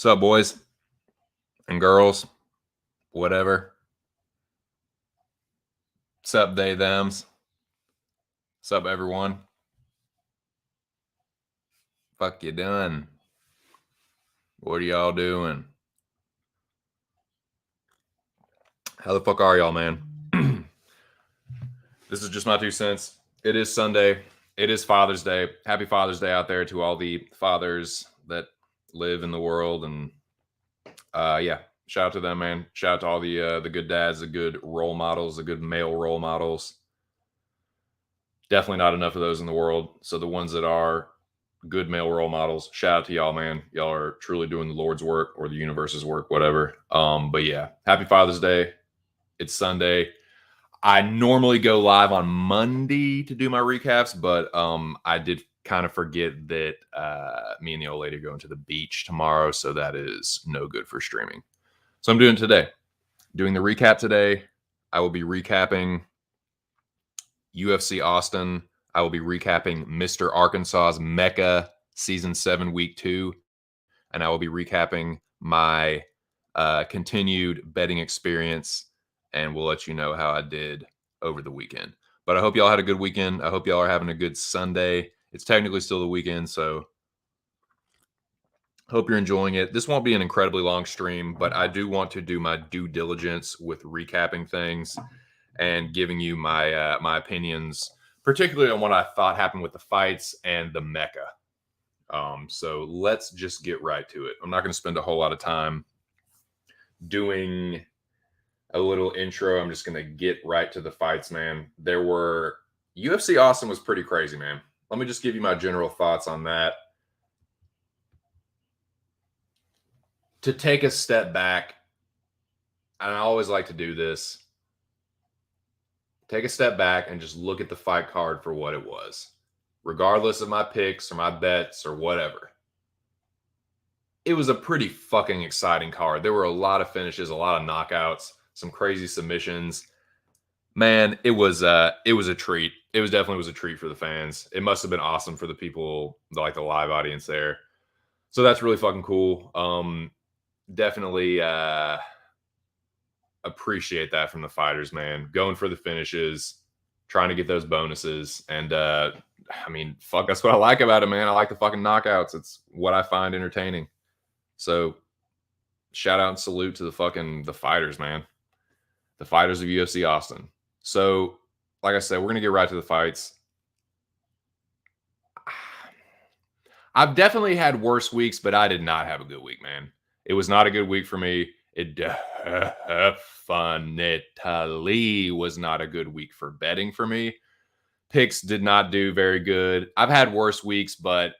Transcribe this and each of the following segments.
What's up, boys and girls? Whatever. What's up, they, thems? What's up, everyone? Fuck you done. What are y'all doing? How the fuck are y'all, man? This is just my 2 cents. It is Sunday. It is Father's Day. Happy Father's Day out there to all the fathers that live in the world. And yeah, shout out to them, man. Shout out to all the good dads, the good role models, the good male role models. Definitely not enough of those in the world. So the ones that are good male role models, shout out to y'all, man. Y'all are truly doing the Lord's work or the universe's work, whatever. But yeah, happy Father's Day. It's Sunday. I normally go live on Monday to do my recaps, but I did kind of forget that me and the old lady are going to the beach tomorrow, so that is no good for streaming. So I'm doing today. Doing the recap today. I will be recapping UFC Austin. I will be recapping Mr. Arkansas's Mecca Season 7 Week 2. And I will be recapping my continued betting experience, and we'll let you know how I did over the weekend. But I hope y'all had a good weekend. I hope y'all are having a good Sunday. It's technically still the weekend, so hope you're enjoying it. This won't be an incredibly long stream, but I do want to do my due diligence with recapping things and giving you my my opinions, particularly on what I thought happened with the fights and the Mecca. So let's just get right to it. I'm not going to spend a whole lot of time doing a little intro. I'm just going to get right to the fights, man. UFC Austin was pretty crazy, man. Let me just give you my general thoughts on that. To take a step back, and I always like to do this, take a step back and just look at the fight card for what it was, regardless of my picks or my bets or whatever. It was a pretty fucking exciting card. There were a lot of finishes, a lot of knockouts, some crazy submissions. Man, it was a treat. It definitely was a treat for the fans. It must have been awesome for the people, like the live audience there. So that's really fucking cool. Definitely appreciate that from the fighters, man. Going for the finishes, trying to get those bonuses. And I mean, fuck, that's what I like about it, man. I like the fucking knockouts. It's what I find entertaining. So shout out and salute to the fighters, man. The fighters of UFC Austin. So, like I said, we're going to get right to the fights. I've definitely had worse weeks, but I did not have a good week, man. It was not a good week for me. It definitely was not a good week for betting for me. Picks did not do very good. I've had worse weeks, but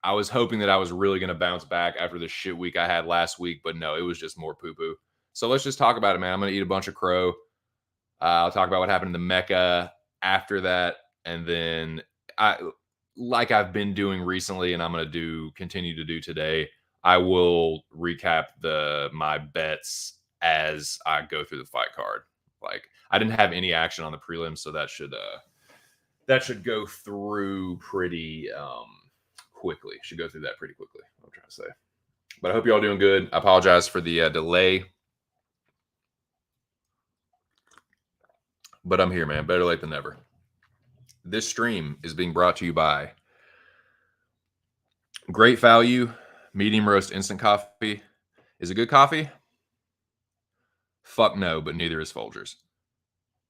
I was hoping that I was really going to bounce back after the shit week I had last week, but no, it was just more poo-poo. So let's just talk about it, man. I'm going to eat a bunch of crow. I'll talk about what happened in the Mecca after that, and then like I've been doing recently, and I'm going to continue to do today. I will recap my bets as I go through the fight card. Like I didn't have any action on the prelims, so that should go through pretty quickly. Should go through that pretty quickly. What I'm trying to say. But I hope you're all doing good. I apologize for the delay. But I'm here, man. Better late than never. This stream is being brought to you by Great Value Medium Roast Instant Coffee. Is it good coffee? Fuck no, but neither is Folgers.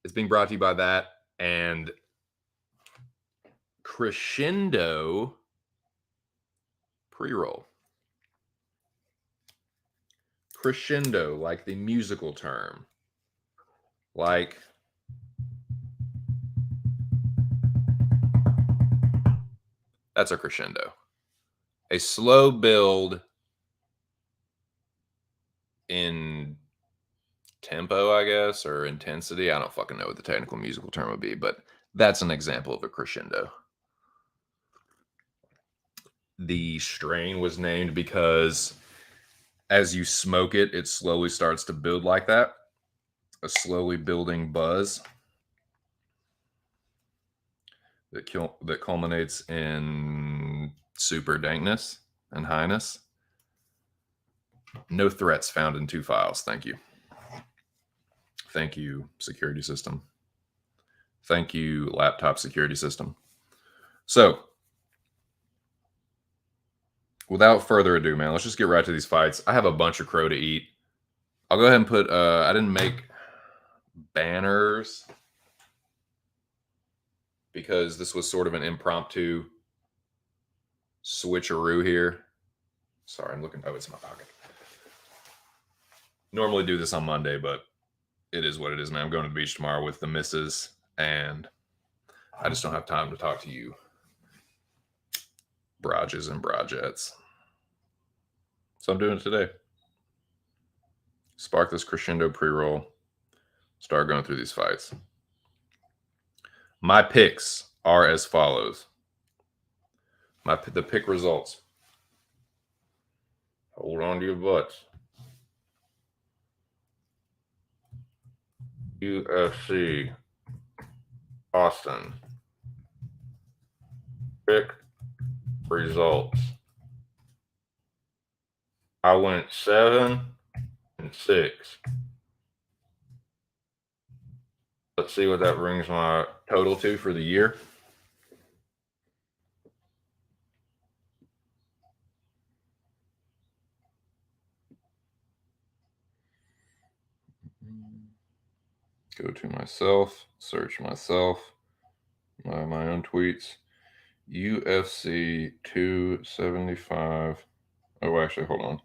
It's being brought to you by that and Crescendo pre-roll. Crescendo, like the musical term. Like that's a crescendo. A slow build in tempo, I guess, or intensity. I don't fucking know what the technical musical term would be, but that's an example of a crescendo. The strain was named because as you smoke it, it slowly starts to build like that. A slowly building buzz that culminates in super dankness and highness. No threats found in 2 files. Thank you. Thank you, security system. Thank you, laptop security system. So, without further ado, man, let's just get right to these fights. I have a bunch of crow to eat. I'll go ahead and put, I didn't make banners because this was sort of an impromptu switcheroo here. Sorry, I'm looking, oh, it's in my pocket. Normally do this on Monday, but it is what it is, man. I'm going to the beach tomorrow with the missus, and I just don't have time to talk to you broages and broajettes. So I'm doing it today. Spark this crescendo pre-roll. Start going through these fights. My picks are as follows. The pick results. Hold on to your butts. UFC Austin. Pick results. I went 7-6. Let's see what that brings my total to for the year. Go to myself, search myself, my own tweets. UFC 275. Oh, actually, hold on.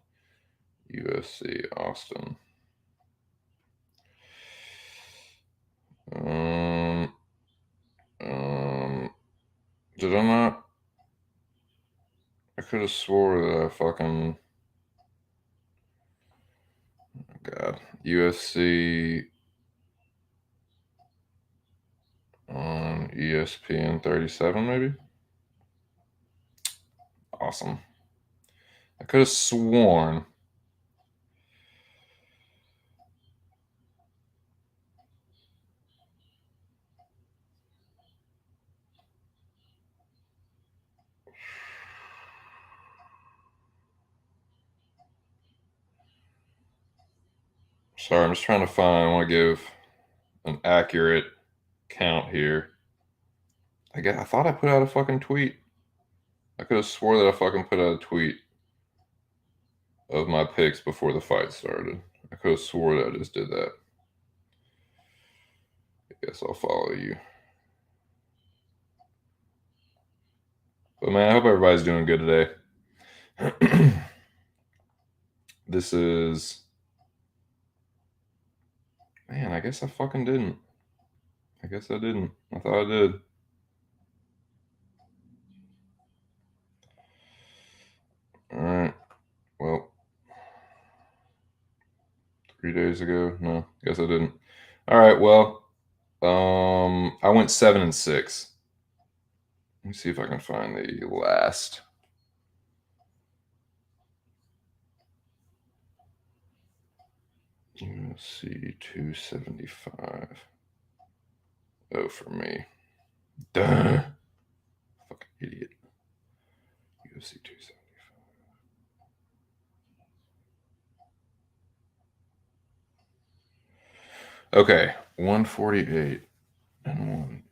UFC Austin. Did I not? I could have swore that I fucking. Oh God. UFC on ESPN 37, maybe? Awesome. I could have sworn. Sorry, I'm just trying to find. I want to give an accurate count here. I thought I put out a fucking tweet. I could have swore that I fucking put out a tweet of my picks before the fight started. I could have swore that I just did that. I guess I'll follow you. But man, I hope everybody's doing good today. This is Man, I guess I fucking didn't. I guess I didn't. I thought I did. All right. Well, 3 days ago. No, guess I didn't. All right. Well, I went 7-6. Let me see if I can find the last. UFC 275. Oh, for me. Duh. Fucking idiot. UFC 275. Okay, 148 and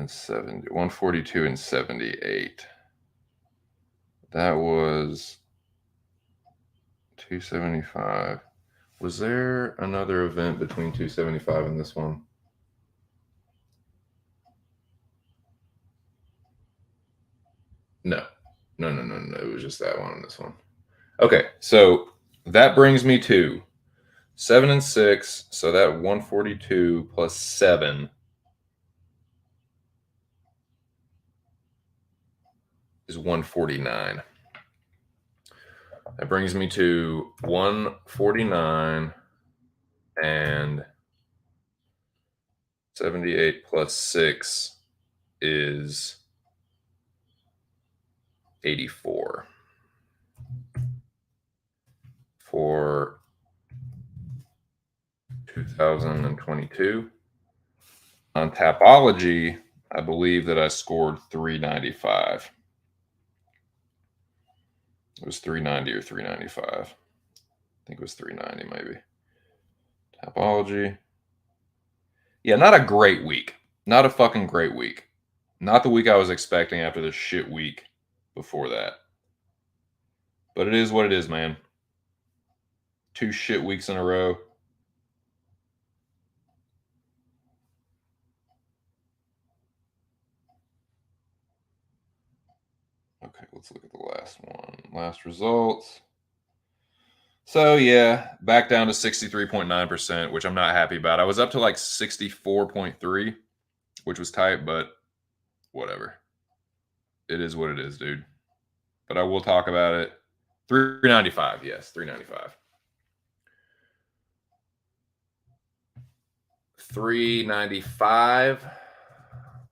70. 142 and 78. That was 275. Was there another event between 275 and this one? No. No. It was just that one and this one. Okay, so that brings me to 7-6. So that 142 plus 7 is 149. That brings me to 149 and 78 plus 6 is 84. For 2022. On Tapology, I believe that I scored 395. It was 390 or 395. I think it was 390 maybe. Tapology. Yeah, not a great week. Not a fucking great week. Not the week I was expecting after the shit week before that. But it is what it is, man. 2 shit weeks in a row. Okay, let's look at the last one. Last results. So yeah, back down to 63.9%, which I'm not happy about. I was up to like 64.3, which was tight, but whatever. It is what it is, dude. But I will talk about it. 395, yes, 395. 395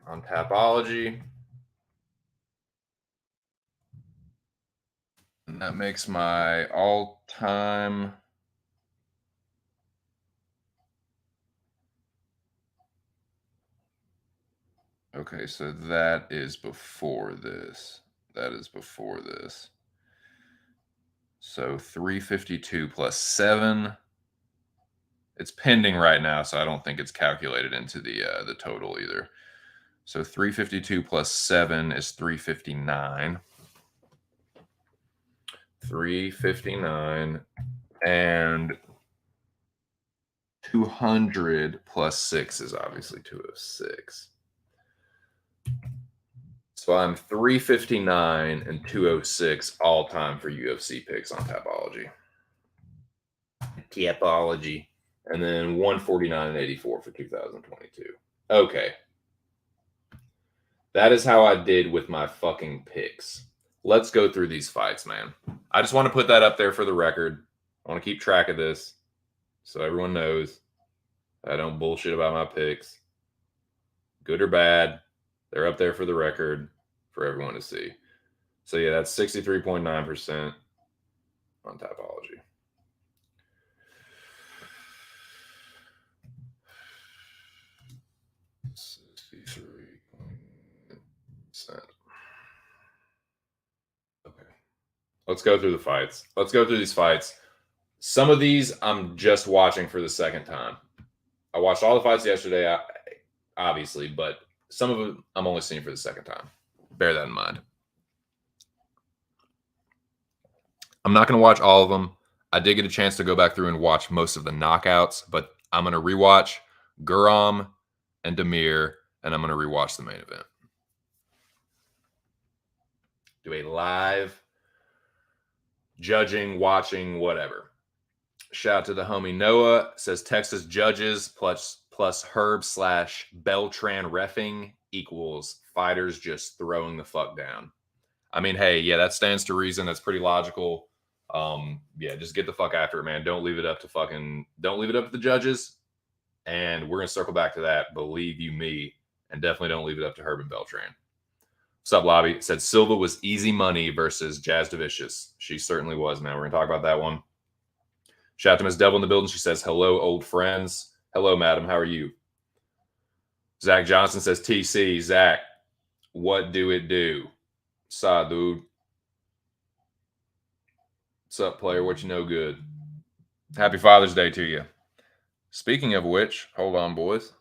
on Tapology. And that makes my all-time okay, so that is before this. That is before this. So 352 plus 7. It's pending right now, so I don't think it's calculated into the total either. So 352 plus 7 is 359. 359 and 200 plus 6 is obviously 206. So I'm 359 and 206 all time for UFC picks on Tapology. Tapology. And then 149 and 84 for 2022. Okay. That is how I did with my fucking picks. Let's go through these fights, man. I just want to put that up there for the record. I want to keep track of this so everyone knows I don't bullshit about my picks. Good or bad, they're up there for the record for everyone to see. So yeah, that's 63.9% on Tapology. Okay. Let's go through the fights. Let's go through these fights. Some of these I'm just watching for the second time. I watched all the fights yesterday, obviously, but some of them I'm only seeing for the second time. Bear that in mind. I'm not going to watch all of them. I did get a chance to go back through and watch most of the knockouts, but I'm going to rewatch Guram and Demir, and I'm going to rewatch the main event. Do a live judging, watching, whatever. Shout out to the homie Noah. Says Texas judges plus Herb / Beltran reffing equals fighters just throwing the fuck down. I mean, hey, yeah, that stands to reason. That's pretty logical. Yeah, just get the fuck after it, man. Don't leave it up to the judges. And we're gonna circle back to that, believe you me, and definitely don't leave it up to Herb and Beltran. What's up, Lobby? Said Silva was easy money versus Jasdavicius. She certainly was, man. We're gonna talk about that one. Shout out to Miss Devil in the building. She says, hello, old friends. Hello, madam. How are you? Zach Johnson says, TC, Zach, what do it do? Saw, dude. What's up, player? What you know good? Happy Father's Day to you. Speaking of which, hold on, boys.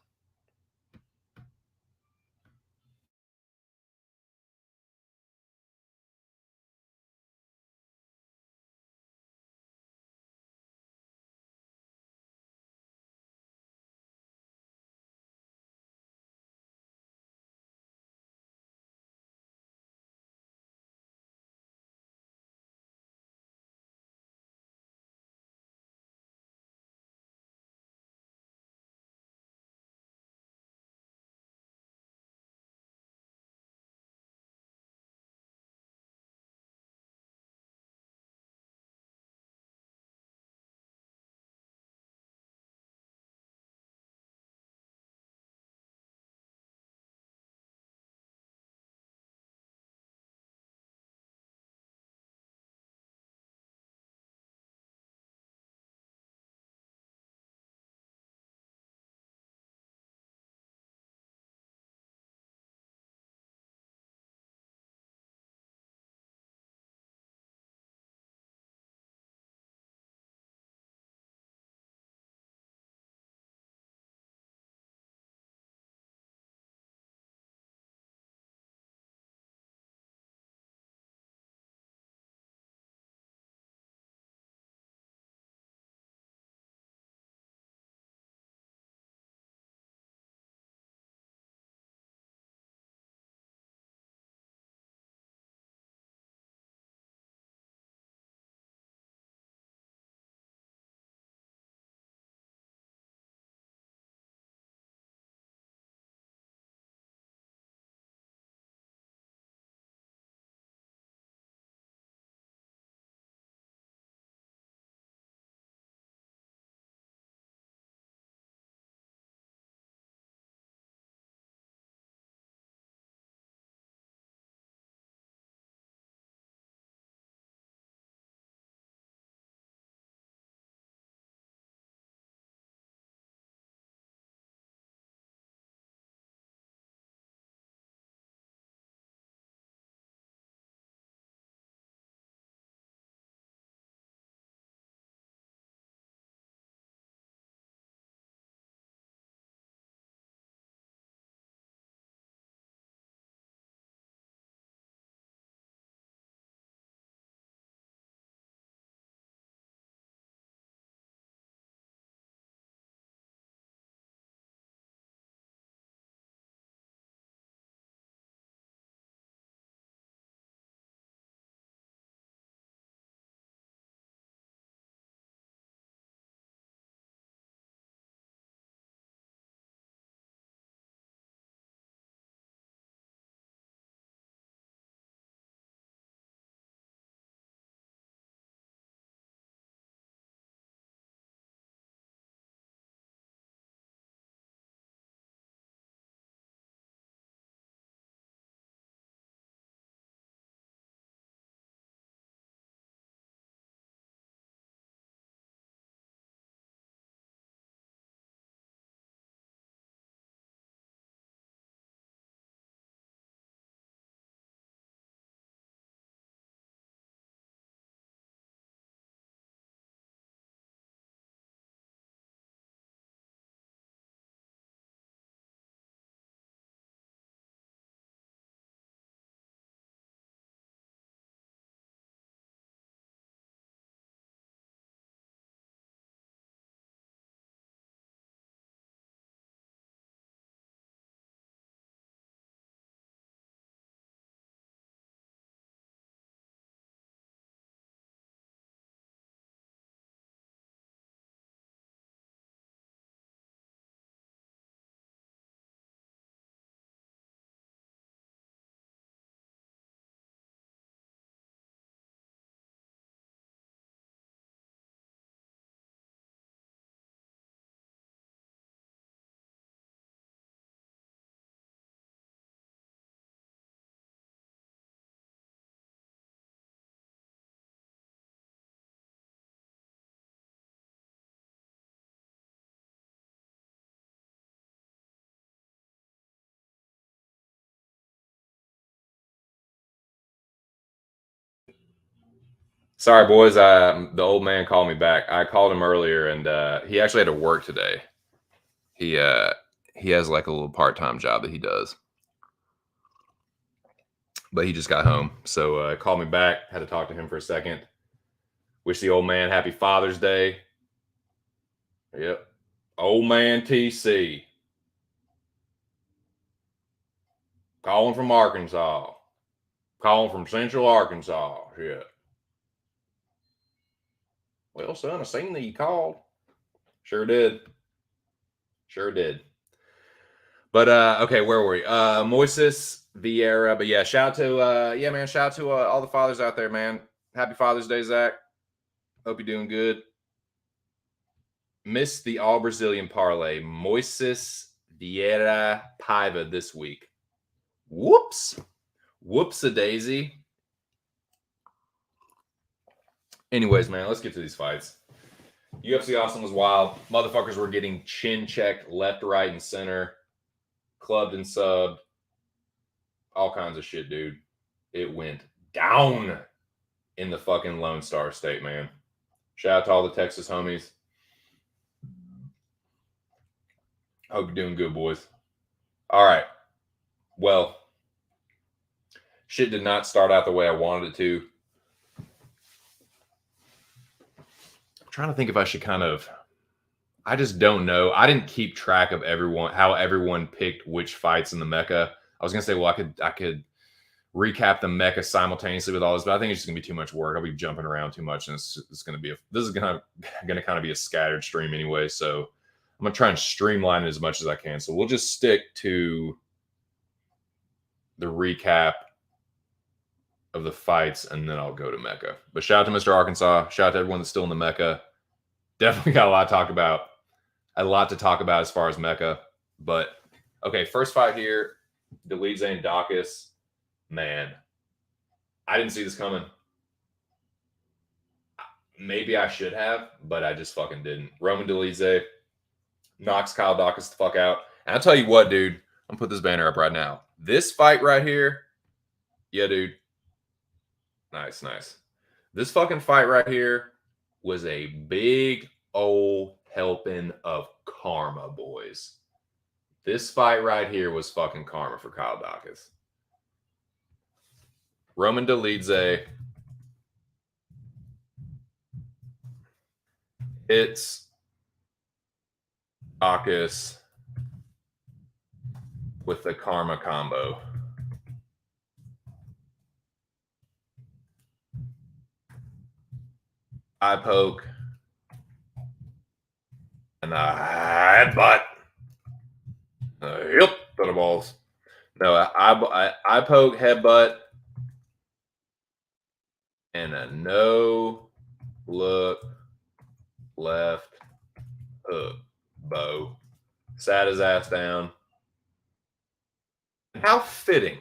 Sorry, boys. The old man called me back. I called him earlier, and he actually had to work today. He has like a little part-time job that he does, but he just got home. So called me back. Had to talk to him for a second. Wish the old man happy Father's Day. Yep, old man TC calling from Arkansas. Calling from Central Arkansas. Yeah. Well, son, I seen that you called. Sure did. Sure did. But okay, where were we? Moises Vieira. But yeah, shout out to man, shout out to all the fathers out there, man. Happy Father's Day, Zach. Hope you're doing good. Missed the all Brazilian parlay. Moises Vieira Paiva this week. Whoops. Whoops-a-daisy. Anyways, man, let's get to these fights. UFC Austin was wild. Motherfuckers were getting chin checked left, right, and center. Clubbed and subbed. All kinds of shit, dude. It went down in the fucking Lone Star State, man. Shout out to all the Texas homies. Hope you're doing good, boys. All right. Well, shit did not start out the way I wanted it to. I'm trying to think if I should I just don't know. I didn't keep track of how everyone picked which fights in the Mecca. I was gonna say, well, I could recap the Mecca simultaneously with all this, but I think it's just gonna be too much work. I'll be jumping around too much, and it's gonna be this is gonna kind of be a scattered stream anyway. So I'm gonna try and streamline it as much as I can. So we'll just stick to the recap of the fights, and then I'll go to Mecca. But shout out to Mr. Arkansas. Shout out to everyone that's still in the Mecca. Definitely got a lot to talk about. A lot to talk about as far as Mecca. But okay, first fight here, Dolidze and Dawkins. Man, I didn't see this coming. Maybe I should have, but I just fucking didn't. Roman Dolidze knocks Kyle Dawkins the fuck out. And I'll tell you what, dude. I'm gonna put this banner up right now. This fight right here, yeah, dude. Nice, nice. This fucking fight right here was a big old helping of karma, boys. This fight right here was fucking karma for Kyle Dawkins. Roman Dolidze hits Dawkins with the karma combo. Eye poke and a headbutt. Yep, to the balls. No, eye poke, headbutt, and a no look left hook. Bow. Sat his ass down. How fitting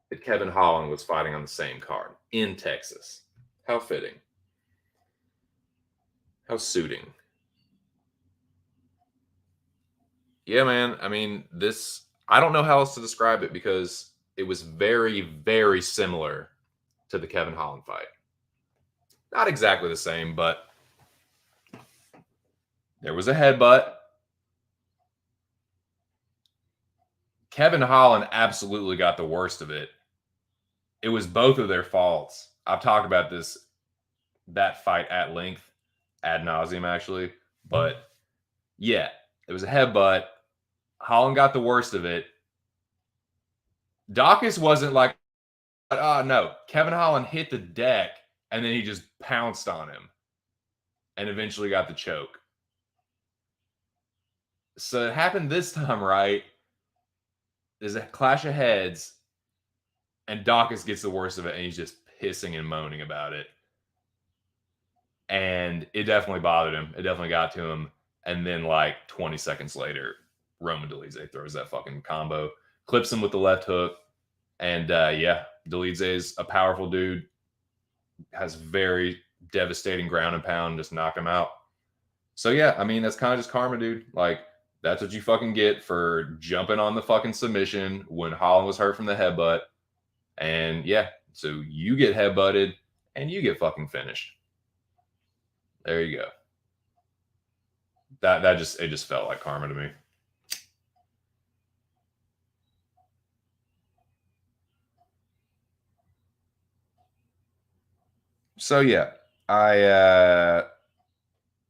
that Kevin Holland was fighting on the same card in Texas. How fitting. How suiting. Yeah, man. I mean, I don't know how else to describe it because it was very, very similar to the Kevin Holland fight. Not exactly the same, but there was a headbutt. Kevin Holland absolutely got the worst of it. It was both of their faults. I've talked about that fight at length, ad nauseum, actually. But yeah, it was a headbutt. Holland got the worst of it. Dawkins wasn't like, no. Kevin Holland hit the deck, and then he just pounced on him and eventually got the choke. So it happened this time, right? There's a clash of heads, and Dawkins gets the worst of it, and he's just pissing and moaning about it. And it definitely bothered him. It definitely got to him. And then, like, 20 seconds later, Roman Dolidze throws that fucking combo, clips him with the left hook. And, yeah, Dolidze is a powerful dude, has very devastating ground and pound, just knocked him out. So, yeah, I mean, that's kind of just karma, dude. Like, that's what you fucking get for jumping on the fucking submission when Holland was hurt from the headbutt. And, yeah, So you get headbutted and you get fucking finished. There you go. It just felt like karma to me. So yeah, I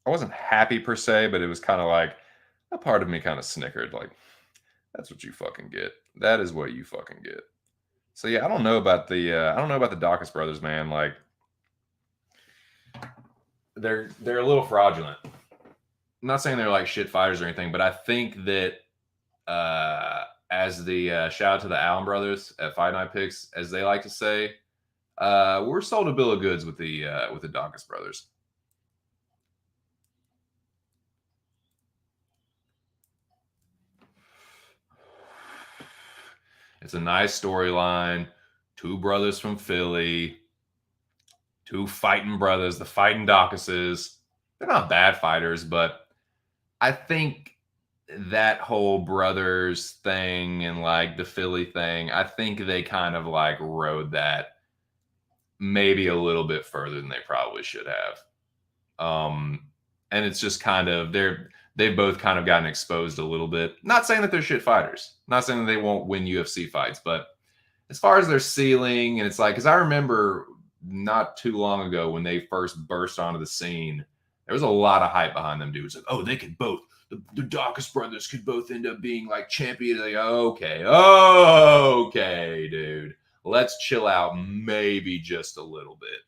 wasn't happy per se, but it was kind of like a part of me kind of snickered, like, that's what you fucking get. That is what you fucking get. So yeah, I don't know about the Dawkins brothers, man. Like, they're a little fraudulent. I'm not saying they're like shit fighters or anything, but I think that as the shout out to the Allen brothers at Fight Night Picks, as they like to say, we're sold a bill of goods with the Dawkins brothers. It's a nice storyline. Two brothers from Philly, two fighting brothers, the fighting Dawkinses. They're not bad fighters, but I think that whole brothers thing and like the Philly thing, I think they kind of like rode that maybe a little bit further than they probably should have. And it's just kind of they've both kind of gotten exposed a little bit. Not saying that they're shit fighters. Not saying that they won't win UFC fights, but as far as their ceiling, and it's like, because I remember not too long ago when they first burst onto the scene, there was a lot of hype behind them dudes. Like, oh, they could both, the Dawkins brothers could both end up being like champion. Like, okay, dude. Let's chill out maybe just a little bit.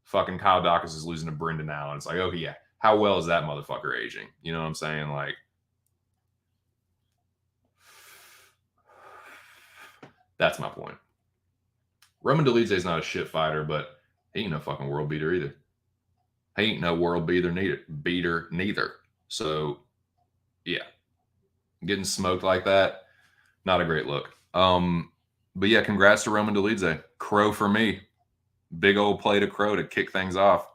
Fucking Kyle Dawkins is losing to Brendan Allen. It's like, oh yeah, how well is that motherfucker aging? You know what I'm saying? Like, that's my point. Roman Dolidze is not a shit fighter, but he ain't no fucking world beater either. He ain't no world beater neither. So, yeah, getting smoked like that, not a great look. But yeah, congrats to Roman Dolidze. Crow for me. Big old plate of crow to kick things off.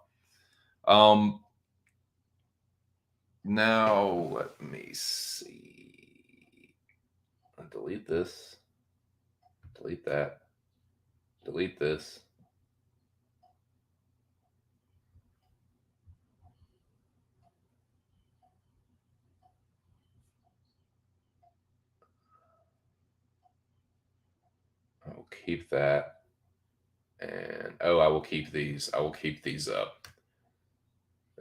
Now let me see. I'll delete this. Delete that. Delete this. I'll keep that. And I will keep these. I will keep these up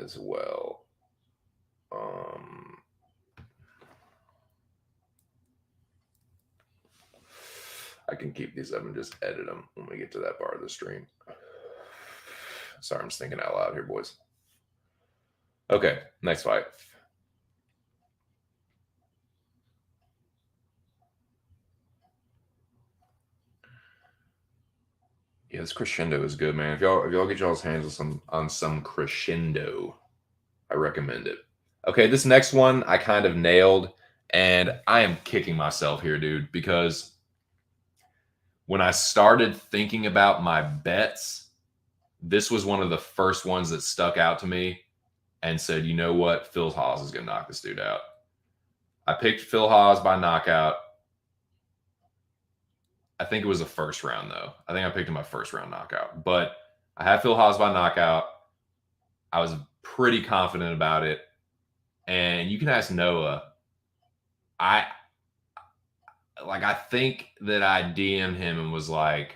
as well. I can keep these up and just edit them when we get to that part of the stream. Sorry, I'm just thinking out loud here, boys. Okay, next fight. Yeah, this crescendo is good, man. If y'all get y'all's hands on some crescendo, I recommend it. Okay, this next one I kind of nailed, and I am kicking myself here, dude, because when I started thinking about my bets, this was one of the first ones that stuck out to me and said, you know what? Phil Haas is going to knock this dude out. I picked Phil Haas by knockout. I think it was the first round, though. I think I picked him my first round knockout. But I had Phil Haas by knockout. I was pretty confident about it. And you can ask Noah. I think that I DM'd him and was like,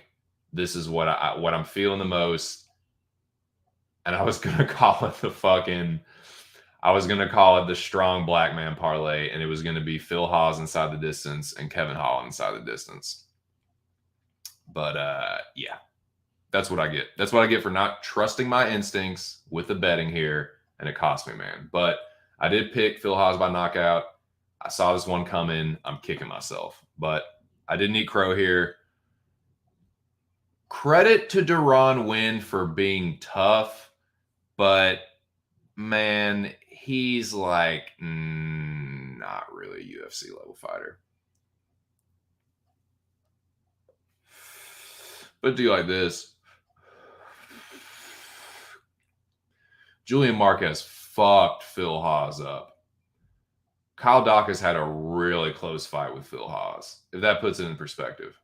this is what I'm feeling the most. And I was going to call it the strong black man parlay. And it was going to be Phil Haas inside the distance and Kevin Holland inside the distance. But yeah, that's what I get. That's what I get for not trusting my instincts with the betting here. And it cost me, man. But I did pick Phil Haas by knockout. I saw this one coming. I'm kicking myself. But I didn't eat crow here. Credit to Deron Wynn for being tough. But, man, he's like not really a UFC level fighter. But do you like this? Julian Marquez fucked Phil Haas up. Kyle Dawkins had a really close fight with Phil Haas, if that puts it in perspective.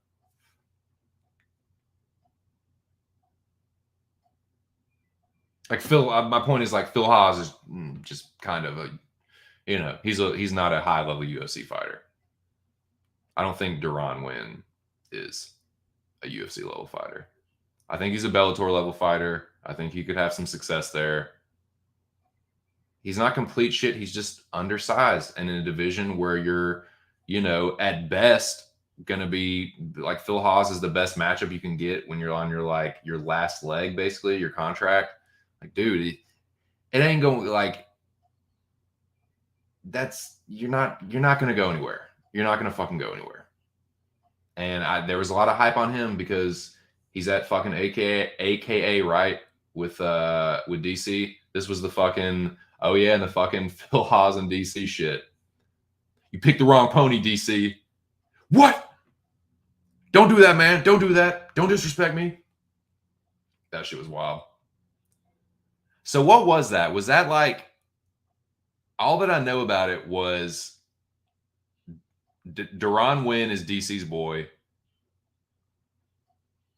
Like Phil, my point is like Phil Haas is just kind of a, he's not a high level UFC fighter. I don't think Deron Winn is a UFC level fighter. I think he's a Bellator level fighter. I think he could have some success there. He's not complete shit. He's just undersized and in a division where you're, at best gonna be like Phil Haas is the best matchup you can get when you're on your last leg, basically, your contract. Like, dude, it ain't going like you're not gonna go anywhere. You're not gonna fucking go anywhere. And there was a lot of hype on him because he's at fucking AKA right with DC. This was the fucking and the fucking Phil Haas and DC shit. You picked the wrong pony, DC. What? Don't do that, man. Don't do that. Don't disrespect me. That shit was wild. So what was that? Was that like all that I know about it was Deron Winn is DC's boy.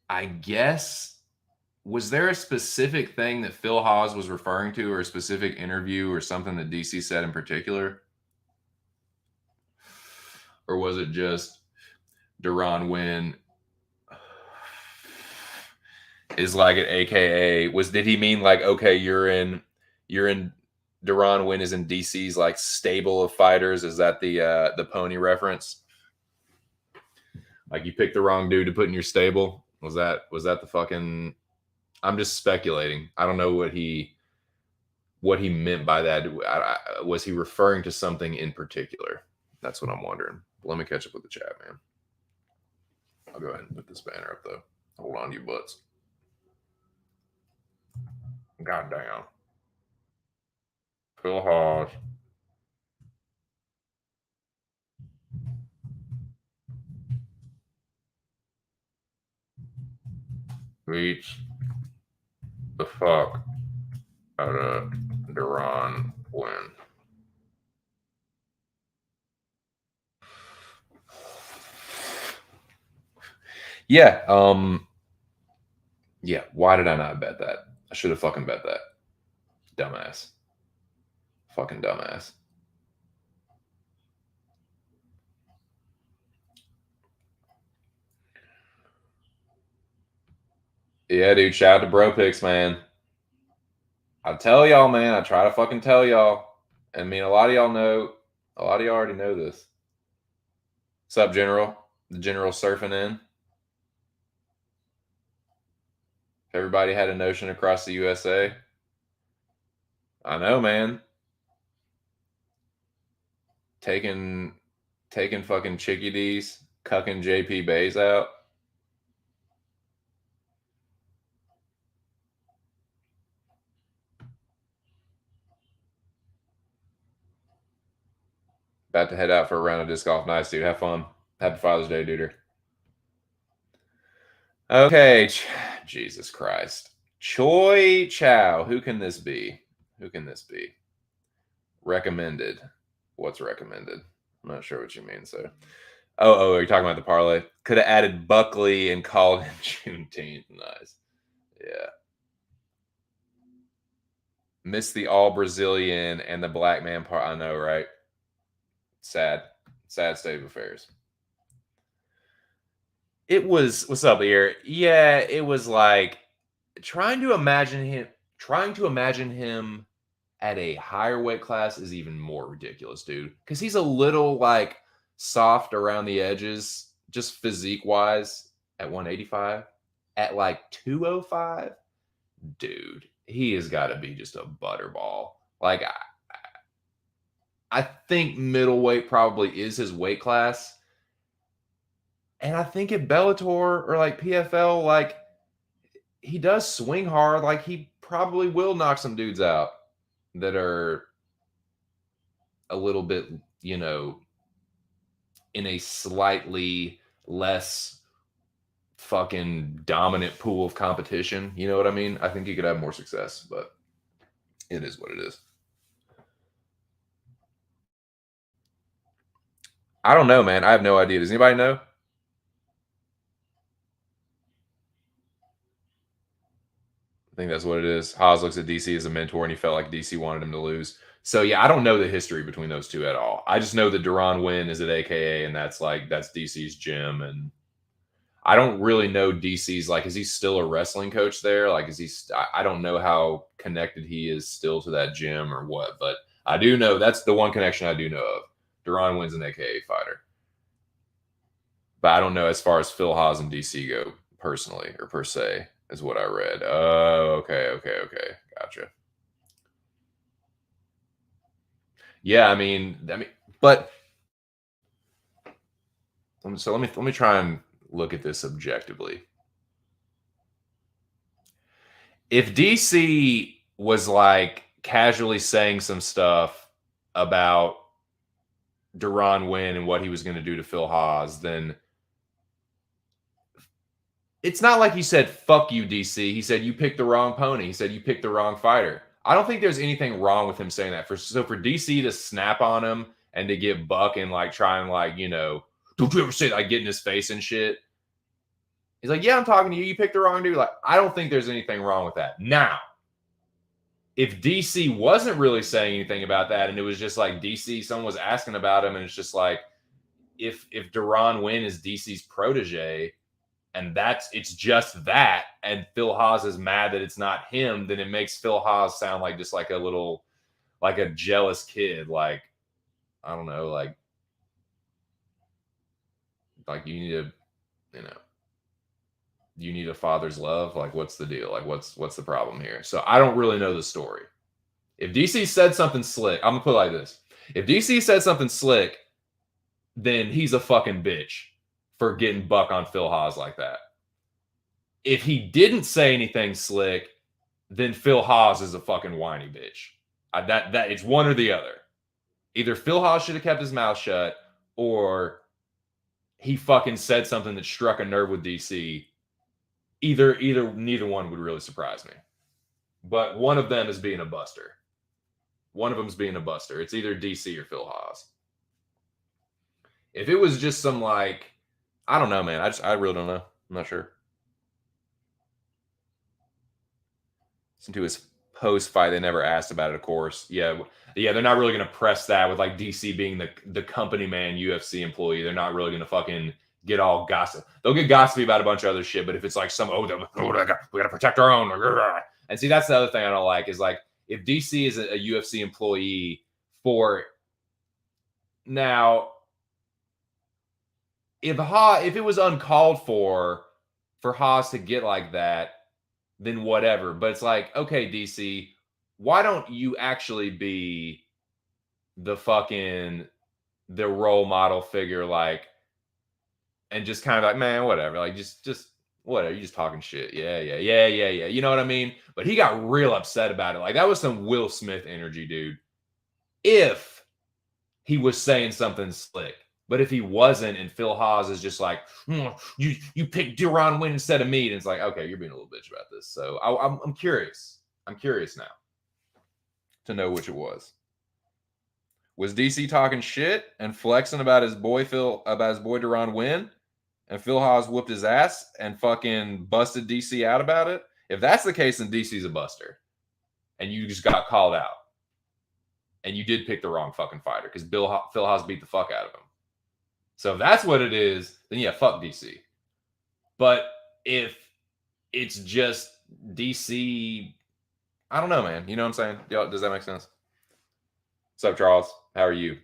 I guess, was there a specific thing that Phil Haas was referring to or a specific interview or something that DC said in particular? Or was it just Deron Winn is like an AKA? Did he mean like, okay, you're in Deron Winn is in DC's like stable of fighters? Is that the pony reference? Like you picked the wrong dude to put in your stable? Was that the fucking? I'm just speculating. I don't know what he meant by that. Was he referring to something in particular? That's what I'm wondering. Let me catch up with the chat, man. I'll go ahead and put this banner up though. Hold on, you butts. Goddamn. Phil Haas. Beats the fuck out of Deron Winn. Yeah. Yeah. Why did I not bet that? I should have fucking bet that. Dumbass. Fucking dumbass. Yeah, dude. Shout out to Bro Picks, man. I tell y'all, man. I try to fucking tell y'all. I mean, a lot of y'all know. A lot of y'all already know this. What's up, General? The General surfing in. Everybody had a notion across the USA. I know, man. Taking fucking chickadees, cucking JP Bays out. About to head out for a round of disc golf. Nice, dude. Have fun. Happy Father's Day, duder. Okay. Jesus Christ. Choi Chow. Who can this be? Who can this be? Recommended. What's recommended? I'm not sure what you mean, sir. Oh, you're talking about the parlay? Could have added Buckley and called in Juneteenth. Nice. Yeah. Missed the all Brazilian and the black man part. I know, right? Sad state of affairs. It was, what's up here? Yeah, it was like trying to imagine him at a higher weight class is even more ridiculous, dude. Because he's a little like soft around the edges, just physique wise at 185. At like 205, dude, he has got to be just a butterball. Like, I think middleweight probably is his weight class. And I think at Bellator or like PFL, like he does swing hard. Like he probably will knock some dudes out that are a little bit, in a slightly less fucking dominant pool of competition. You know what I mean? I think he could have more success, but it is what it is. I don't know, man. I have no idea. Does anybody know? I think that's what it is. Haas looks at DC as a mentor, and he felt like DC wanted him to lose. So yeah, I don't know the history between those two at all. I just know that Duran Win is at AKA, and that's DC's gym. And I don't really know DC's, like, is he still a wrestling coach there? Like, is he? I don't know how connected he is still to that gym or what, but I do know that's the one connection I do know of. Duran Win's an AKA fighter, but I don't know as far as Phil Haas and DC go personally or per se, is what I read. Oh, okay, gotcha. Yeah, I mean, but so let me try and look at this objectively. If DC was like casually saying some stuff about Duran Win and what he was going to do to Phil Haas, then it's not like he said, fuck you, DC. He said, you picked the wrong pony. He said, you picked the wrong fighter. I don't think there's anything wrong with him saying that. So for DC to snap on him and to get Buck and like try and like, you know, don't you ever say like get in his face and shit. He's like, yeah, I'm talking to you. You picked the wrong dude. Like, I don't think there's anything wrong with that. Now, if DC wasn't really saying anything about that, and it was just like DC, someone was asking about him, and it's just like, if Duran Win is DC's protege, and it's just that, and Phil Haas is mad that it's not him, then it makes Phil Haas sound like just like a little, like a jealous kid. Like, I don't know, like you need to, you know, you need a father's love. Like, what's the deal? Like, what's the problem here? So I don't really know the story. If DC said something slick, I'm gonna put it like this: if DC said something slick, then he's a fucking bitch for getting Buck on Phil Haas like that. If he didn't say anything slick, then Phil Haas is a fucking whiny bitch. That it's one or the other. Either Phil Haas should have kept his mouth shut, or he fucking said something that struck a nerve with DC. Neither one would really surprise me. But one of them is being a buster. One of them's being a buster. It's either DC or Phil Haas. If it was just some like, I don't know, man. I really don't know. I'm not sure. Listen to his post fight. They never asked about it, of course. Yeah. They're not really going to press that with like DC being the company man UFC employee. They're not really going to fucking get all gossip. They'll get gossipy about a bunch of other shit, but if it's like we got to protect our own. And see, that's the other thing I don't like is like if DC is a UFC employee for now. If it was uncalled for Haas to get like that, then whatever. But it's like, okay, DC, why don't you actually be the role model figure, like, and just kind of like, man, whatever, like just whatever, you just talking shit. Yeah. You know what I mean? But he got real upset about it. Like that was some Will Smith energy, dude. If he was saying something slick. But if he wasn't, and Phil Haas is just like, you picked Duran Win instead of me, and it's like, okay, you're being a little bitch about this. So I'm curious. I'm curious now to know which it was. Was DC talking shit and flexing about his boy Duran Win, and Phil Haas whooped his ass and fucking busted DC out about it? If that's the case, then DC's a buster, and you just got called out, and you did pick the wrong fucking fighter because Phil Haas beat the fuck out of him. So if that's what it is, then yeah, fuck DC. But if it's just DC, I don't know, man. You know what I'm saying? Does that make sense? What's up, Charles? How are you?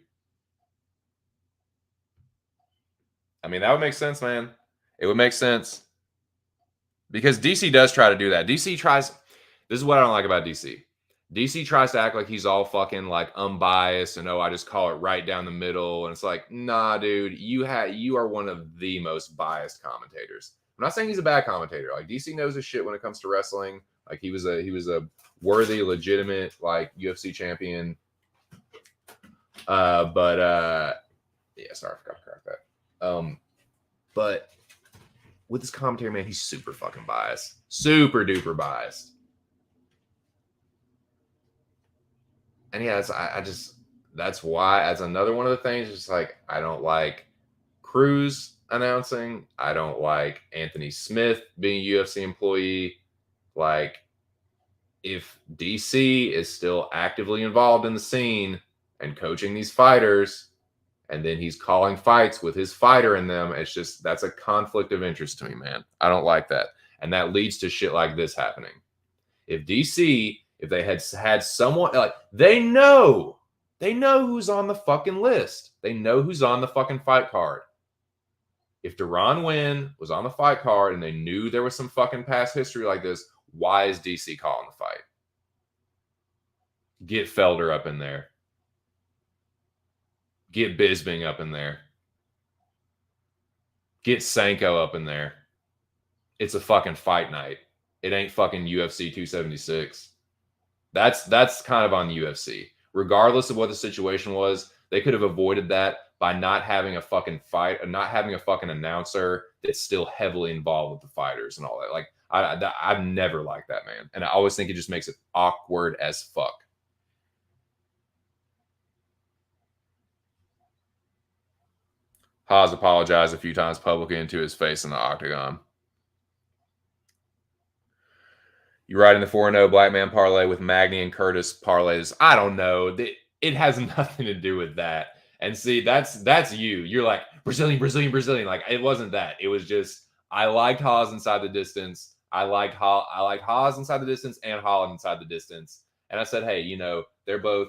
I mean, that would make sense, man. It would make sense. Because DC does try to do that. This is what I don't like about DC. DC tries to act like he's all fucking like unbiased and I just call it right down the middle. And it's like, nah, dude, you are one of the most biased commentators. I'm not saying he's a bad commentator. Like DC knows his shit when it comes to wrestling. Like he was a worthy, legitimate like UFC champion. Yeah, sorry, I forgot to crack that. But with this commentary, man, he's super fucking biased. Super duper biased. And yeah, that's why, as another one of the things, just like, I don't like Cruz announcing. I don't like Anthony Smith being a UFC employee. Like, if DC is still actively involved in the scene and coaching these fighters, and then he's calling fights with his fighter in them, it's just, that's a conflict of interest to me, man. I don't like that. And that leads to shit like this happening. If DC, if they had someone, like, they know who's on the fucking list. They know who's on the fucking fight card. If Deron Wynn was on the fight card and they knew there was some fucking past history like this, why is DC calling the fight? Get Felder up in there. Get Bisping up in there. Get Sanko up in there. It's a fucking fight night. It ain't fucking UFC 276. That's kind of on UFC. Regardless of what the situation was, they could have avoided that by not having a fucking fight, not having a fucking announcer that's still heavily involved with the fighters and all that. Like, I've never liked that, man. And I always think it just makes it awkward as fuck. Haas apologized a few times publicly into his face in the octagon. You ride in the 4-0 Black Man parlay with Magny and Curtis parlays. I don't know. It has nothing to do with that. And see, that's you. You're like, Brazilian. Like, it wasn't that. It was just, I liked Haas inside the distance. I liked Haas inside the distance and Holland inside the distance. And I said, hey, you know, they're both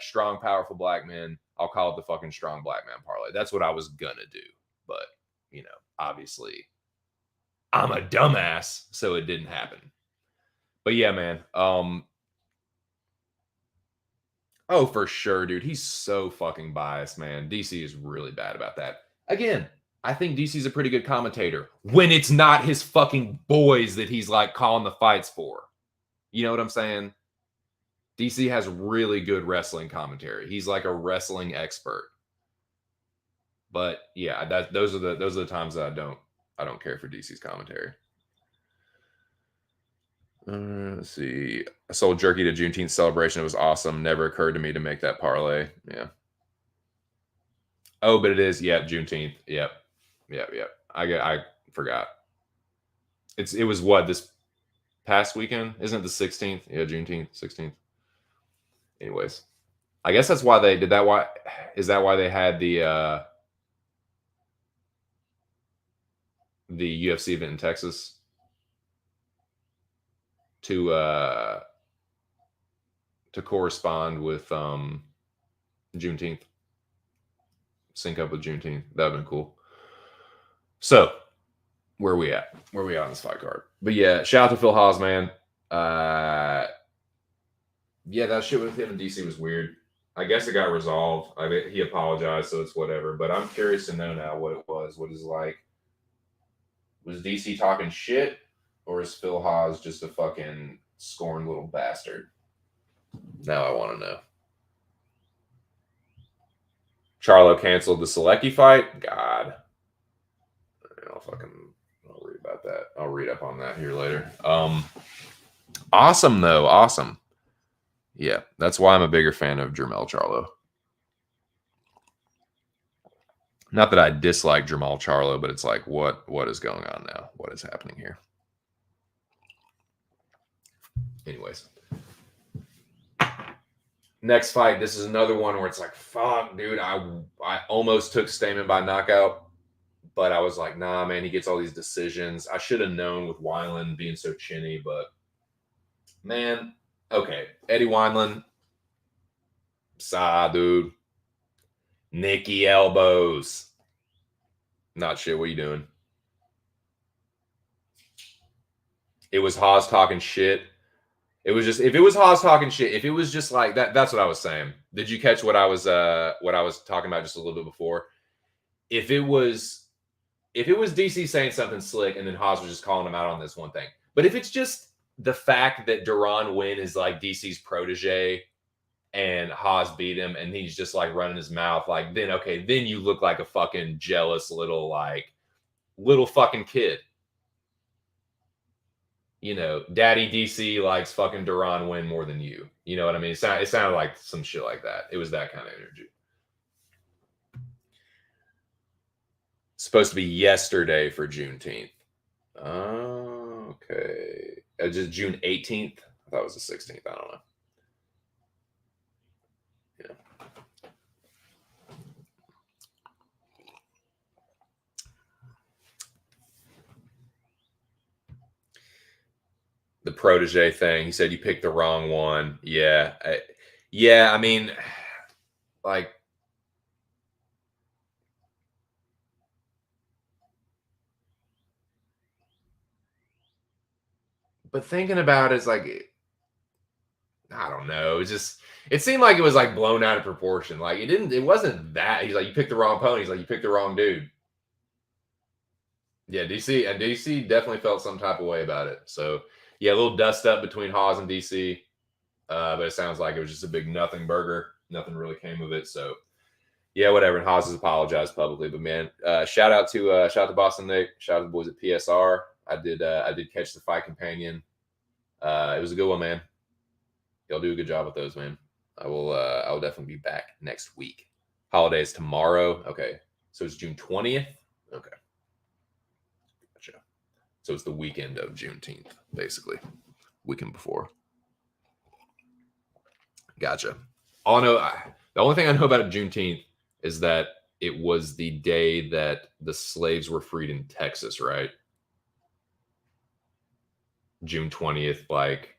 strong, powerful black men. I'll call it the fucking strong black man parlay. That's what I was gonna do. But, you know, obviously I'm a dumbass, so it didn't happen. But yeah, man. Oh, for sure, dude. He's so fucking biased, man. DC is really bad about that. Again, I think DC's a pretty good commentator when it's not his fucking boys that he's like calling the fights for. You know what I'm saying? DC has really good wrestling commentary. He's like a wrestling expert. But yeah, those are the times that I don't care for DC's commentary. Let's see. I sold jerky to Juneteenth celebration. It was awesome. Never occurred to me to make that parlay. Yeah. Oh, but it is. Yep, Juneteenth. Yep. I forgot. It was what, this past weekend? Isn't it the 16th? Yeah, Juneteenth, 16th. Anyways, I guess that's why they did that. Why is that? Why they had the UFC event in Texas to correspond with Juneteenth, sync up with Juneteenth. That'd been cool. So where are we at? Where are we at on this fight card? But yeah, shout out to Phil Haas, man. Yeah, that shit with him in DC was weird. I guess it got resolved. I mean, he apologized, so it's whatever. But I'm curious to know now what it was. What is like? Was DC talking shit, or is Phil Haas just a fucking scorned little bastard? Now I want to know. Charlo canceled the Selecki fight. God, I'll read about that. I'll read up on that here later. Awesome though. Awesome. Yeah, that's why I'm a bigger fan of Jermell Charlo. Not that I dislike Jermall Charlo, but it's like, what is going on now? What is happening here? Anyways. Next fight, this is another one where it's like, fuck, dude, I almost took Stamen by knockout, but I was like, nah, man, he gets all these decisions. I should have known with Wineland being so chinny, but man, okay. Eddie Wineland, dude. Nicky elbows. Not shit, what are you doing? It was Haas talking shit. It was just, if it was Haas talking shit, if it was just like that, that's what I was saying. Did you catch what I was talking about just a little bit before? If it was DC saying something slick and then Haas was just calling him out on this one thing. But if it's just the fact that Deron Wynn is like DC's protege and Haas beat him and he's just like running his mouth, like, then okay, then you look like a fucking jealous little fucking kid. You know, Daddy DC likes fucking Deron Wynn more than you. You know what I mean? It sounded like some shit like that. It was that kind of energy. Supposed to be yesterday for Juneteenth. Oh, okay. Just June 18th. I thought it was the 16th. I don't know. Yeah. The protege thing. He said you picked the wrong one. Yeah. I mean, like, but thinking about it is like, I don't know. It seemed like it was like blown out of proportion. Like it wasn't that. He's like, you picked the wrong pony. He's like, you picked the wrong dude. Yeah, DC definitely felt some type of way about it. So yeah, a little dust up between Haas and DC. But it sounds like it was just a big nothing burger. Nothing really came of it. So yeah, whatever. And Haas has apologized publicly. But man, shout out to Boston Nick. Shout out to the boys at PSR. I did catch the Fight Companion. It was a good one, man. Y'all do a good job with those, man. I will definitely be back next week. Holidays tomorrow. Okay. So it's June 20th. Okay. Gotcha. So it's the weekend of Juneteenth, basically. Weekend before. Gotcha. The only thing I know about Juneteenth is that it was the day that the slaves were freed in Texas, right? June 20th, like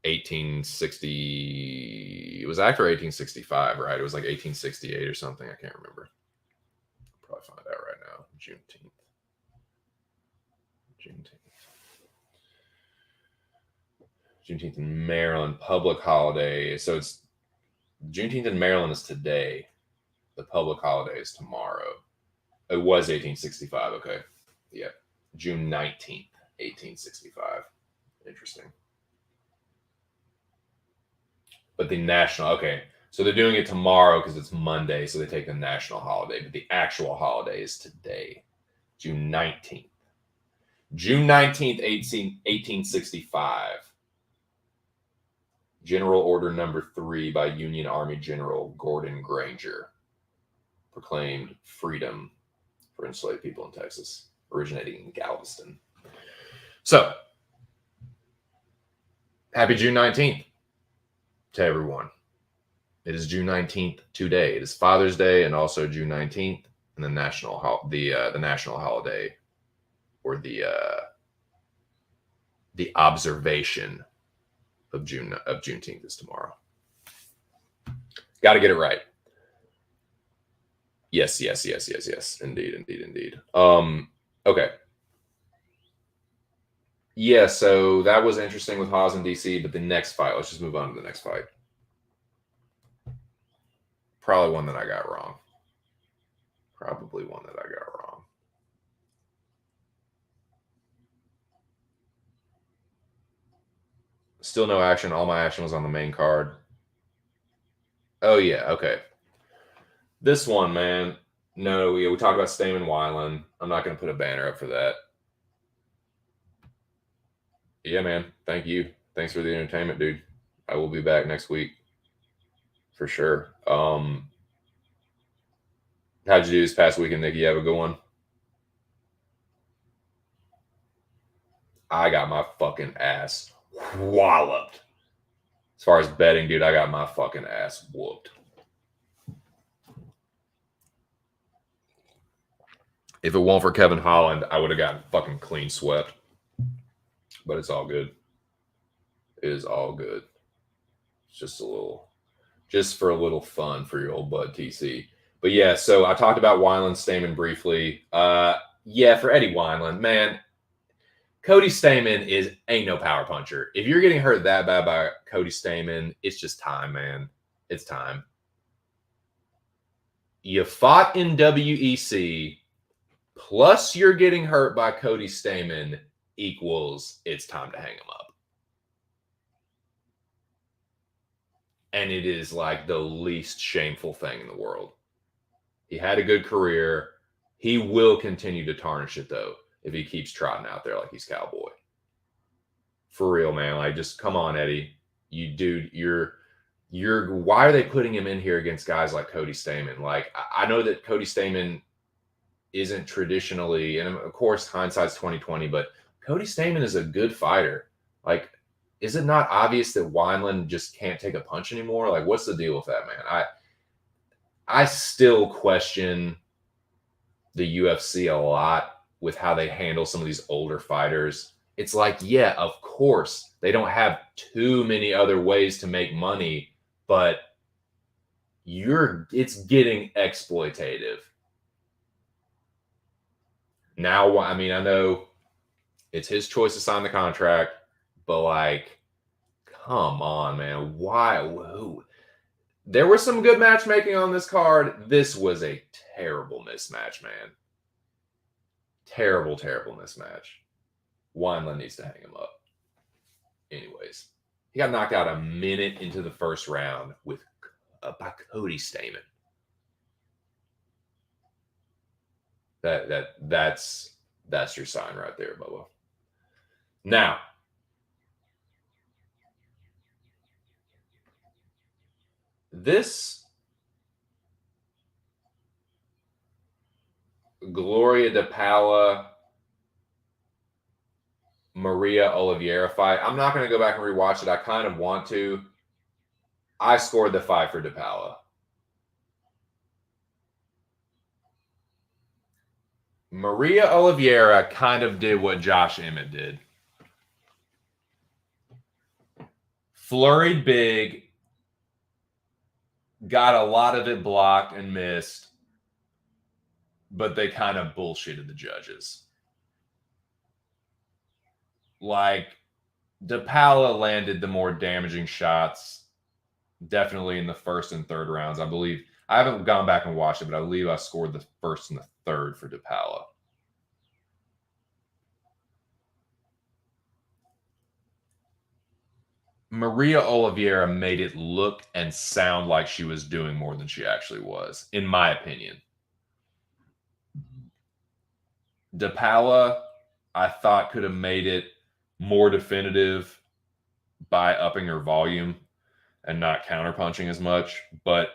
1860. It was after 1865, right? It was like 1868 or something. I can't remember. I'll probably find out right now. Juneteenth. Juneteenth in Maryland, public holiday. So it's Juneteenth in Maryland is today. The public holiday is tomorrow. It was 1865. Okay. Yeah. June 19th, 1865. Interesting. But the national, okay. So they're doing it tomorrow because it's Monday. So they take the national holiday. But the actual holiday is today, June 19th. June 19th, 1865. General Order Number 3 by Union Army General Gordon Granger proclaimed freedom for enslaved people in Texas, originating in Galveston. So, happy June 19th to everyone. It is June 19th today. It is Father's Day and also June 19th, and the national holiday, or the observation of Juneteenth is tomorrow. Got to get it right. Yes. Indeed. Okay. Yeah, so that was interesting with Haas and DC, but the next fight, let's just move on to the next fight. Probably one that I got wrong. Still no action. All my action was on the main card. Oh, yeah. Okay. This one, man. No, we talked about Stamen Weiland. I'm not going to put a banner up for that. Yeah, man. Thank you. Thanks for the entertainment, dude. I will be back next week. For sure. How'd you do this past weekend, Nick? You have a good one? I got my fucking ass walloped. As far as betting, dude, I got my fucking ass whooped. If it weren't for Kevin Holland, I would have gotten fucking clean swept. But it's all good. It is all good. It's just for a little fun for your old bud TC. But yeah, so I talked about Wineland Stamen briefly. Yeah, for Eddie Wineland, man, Cody Stamen ain't no power puncher. If you're getting hurt that bad by Cody Stamen, it's just time, man. It's time. You fought in WEC, plus you're getting hurt by Cody Stamen equals it's time to hang him up. And it is like the least shameful thing in the world. He had a good career. He will continue to tarnish it, though, if he keeps trotting out there like he's Cowboy. For real, man. Like, just come on, Eddie. You're why are they putting him in here against guys like Cody Stamen? Like, I know that Cody Stamen isn't traditionally, and of course, hindsight's 20/20, but Cody Stamen is a good fighter. Like, is it not obvious that Wineland just can't take a punch anymore? Like, what's the deal with that, man? I still question the UFC a lot with how they handle some of these older fighters. It's like, yeah, of course, they don't have too many other ways to make money, but it's getting exploitative. Now, I mean, I know it's his choice to sign the contract, but like, come on, man. Why? Who? There was some good matchmaking on this card. This was a terrible mismatch, man. Terrible, terrible mismatch. Wineland needs to hang him up. Anyways, he got knocked out a minute into the first round by Cody Stamen. That's your sign right there, Bubba. Now, this Gloria DePaula Maria Oliveira fight, I'm not going to go back and rewatch it. I kind of want to. I scored the fight for DePaula. Maria Oliveira kind of did what Josh Emmett did. Flurried big, got a lot of it blocked and missed, but they kind of bullshitted the judges. Like, DePaula landed the more damaging shots, definitely in the first and third rounds. I believe, I haven't gone back and watched it, but I believe I scored the first and the third for DePaula. Maria Oliveira made it look and sound like she was doing more than she actually was, in my opinion. DePaula, I thought, could have made it more definitive by upping her volume and not counterpunching as much, but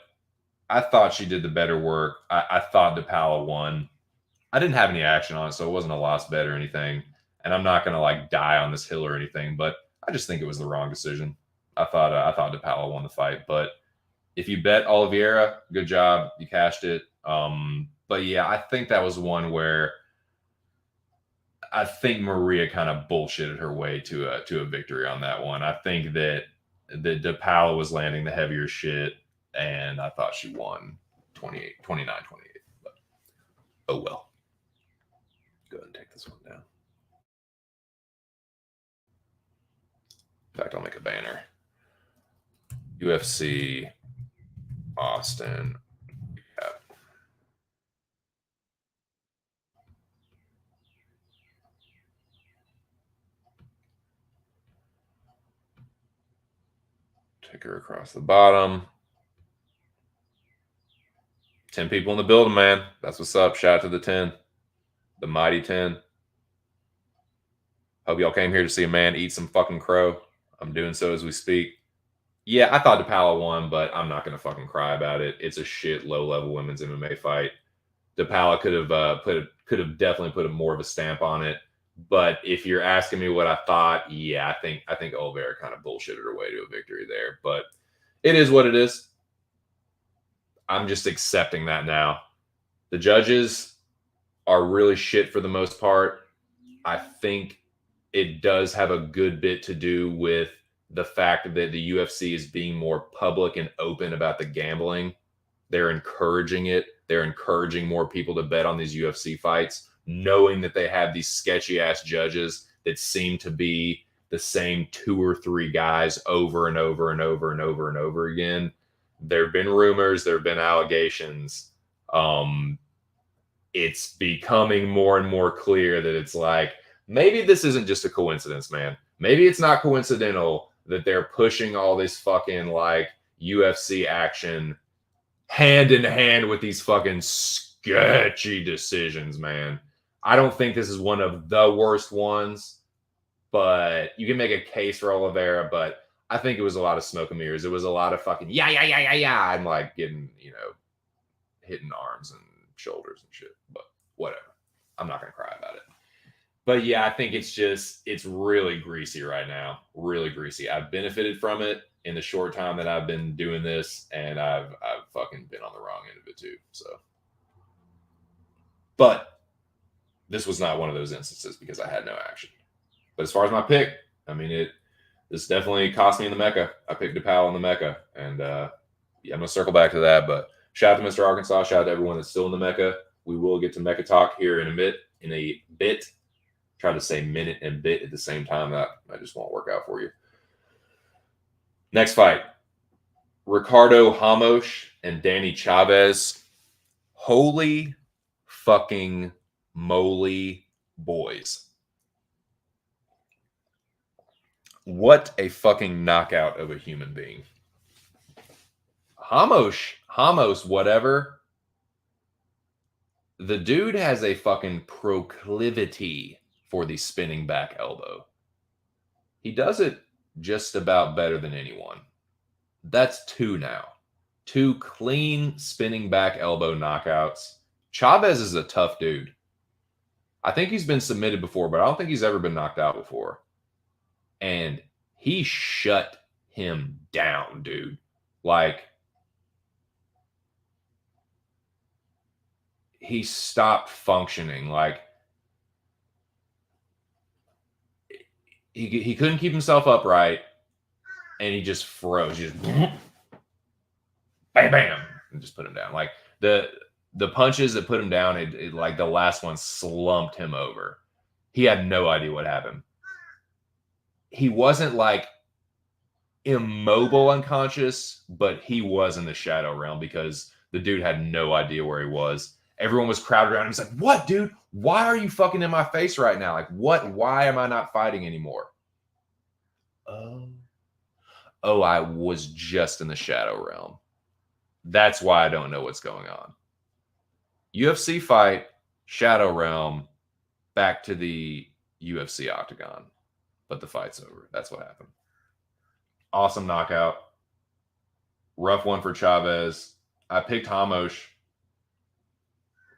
I thought she did the better work. I thought DePaula won. I didn't have any action on it, so it wasn't a lost bet or anything, and I'm not going to like die on this hill or anything, but I just think it was the wrong decision. I thought DePaula won the fight, but if you bet Oliveira, good job, you cashed it. But yeah, I think that was one where I think Maria kind of bullshitted her way to a victory on that one. I think that DePaula was landing the heavier shit, and I thought she won 29-28. But oh well. Go ahead and take this one down. In fact, I'll make a banner. UFC Austin. Yeah. Take her across the bottom. 10 people in the building, man. That's what's up. Shout out to the 10. The mighty 10. Hope y'all came here to see a man eat some fucking crow. I'm doing so as we speak. Yeah, I thought DePaula won, but I'm not going to fucking cry about it. It's a shit low-level women's MMA fight. DePaula could have definitely put more of a stamp on it. But if you're asking me what I thought, yeah, I think Oliveira kind of bullshitted her way to a victory there. But it is what it is. I'm just accepting that now. The judges are really shit for the most part. I think it does have a good bit to do with the fact that the UFC is being more public and open about the gambling. They're encouraging it. They're encouraging more people to bet on these UFC fights, knowing that they have these sketchy ass judges that seem to be the same 2 or 3 guys over and over and over and over and over again. There have been rumors, there have been allegations. It's becoming more and more clear that it's like, maybe this isn't just a coincidence, man. Maybe it's not coincidental that they're pushing all this fucking like UFC action hand in hand with these fucking sketchy decisions, man. I don't think this is one of the worst ones, but you can make a case for Oliveira, but I think it was a lot of smoke and mirrors. It was a lot of fucking yeah, and like getting, hitting arms and shoulders and shit. But whatever. I'm not going to cry about it. But yeah, I think it's really greasy right now. Really greasy. I've benefited from it in the short time that I've been doing this, and I've fucking been on the wrong end of it too. So, but this was not one of those instances because I had no action. But as far as my pick, I mean this definitely cost me in the Mecca. I picked DePaul in the Mecca, and yeah, I'm gonna circle back to that. But shout out to Mr. Arkansas. Shout out to everyone that's still in the Mecca. We will get to Mecca talk here in a bit. Try to say minute and bit at the same time. That just won't work out for you. Next fight, Ricardo Hamosh and Danny Chavez. Holy fucking moly, boys. What a fucking knockout of a human being. Hamosh, whatever. The dude has a fucking proclivity for the spinning back elbow. He does it just about better than anyone. That's 2 now. 2 clean spinning back elbow knockouts. Chavez is a tough dude. I think he's been submitted before, but I don't think he's ever been knocked out before. And he shut him down, dude. Like, he stopped functioning. Like, he couldn't keep himself upright, and he just froze. He just bam, bam, and just put him down. Like, the punches that put him down, it like the last one slumped him over. He had no idea what happened. He wasn't like immobile unconscious, but he was in the shadow realm because the dude had no idea where he was. Everyone was crowded around him. He's like, what, dude? Why are you fucking in my face right now? Like, what? Why am I not fighting anymore? Oh, I was just in the shadow realm. That's why I don't know what's going on. UFC fight, shadow realm, back to the UFC octagon. But the fight's over. That's what happened. Awesome knockout. Rough one for Chavez. I picked Hamosh.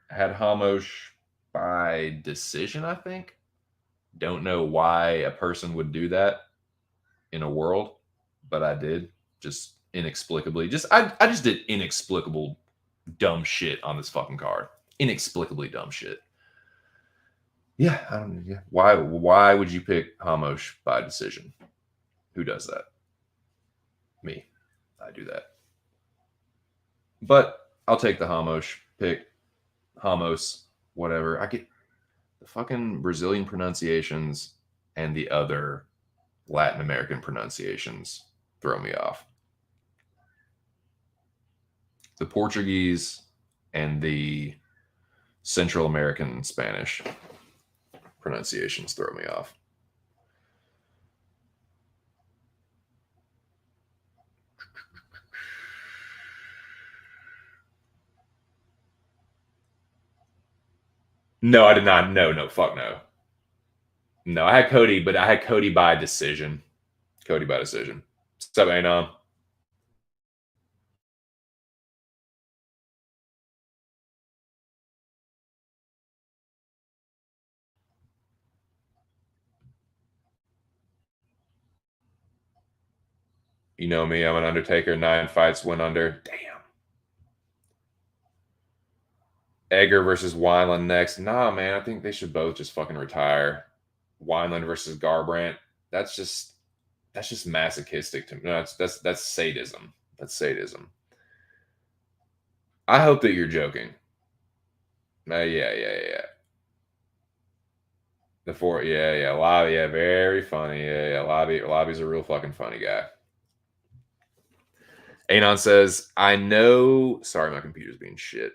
Had Hamosh by decision, I think. Don't know why a person would do that in a world, but I did. Just inexplicably. I just did inexplicable dumb shit on this fucking card. Inexplicably dumb shit. Yeah, I don't know. Yeah. Why would you pick Hamosh by decision? Who does that? Me. I do that. But I'll take the Hamosh pick. Hamos, whatever. I get the fucking Brazilian pronunciations and the other Latin American pronunciations throw me off. The Portuguese and the Central American Spanish pronunciations throw me off. No, I did not. No, fuck no. No, I had Cody, but I had Cody by decision. Cody by decision. What's up, Anon? You know me, I'm an Undertaker. 9 fights, went under. Damn. Edgar versus Wineland next. Nah, man, I think they should both just fucking retire. Wineland versus Garbrandt. That's just masochistic to me. No, that's sadism. That's sadism. I hope that you're joking. Yeah. Lobby, yeah, very funny. Yeah. Lobby's a real fucking funny guy. Anon says, I know. Sorry, my computer's being shit.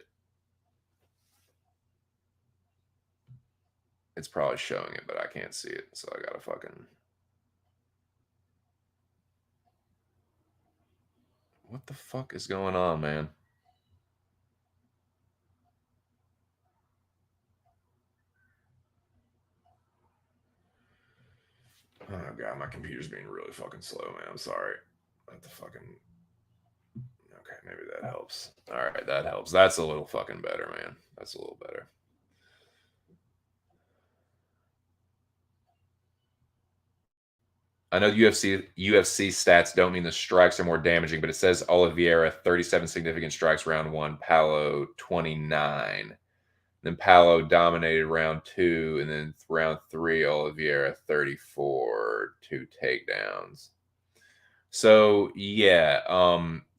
It's probably showing it, but I can't see it. So I gotta fucking. What the fuck is going on, man? Oh god, my computer's being really fucking slow, man. I'm sorry. I have to fucking. Okay, maybe that helps. All right, that helps. That's a little fucking better, man. That's a little better. I know UFC stats don't mean the strikes are more damaging, but it says Oliveira 37 significant strikes round 1, Paulo 29. Then Paulo dominated round 2, and then round 3, Oliveira 34, 2 takedowns. So yeah,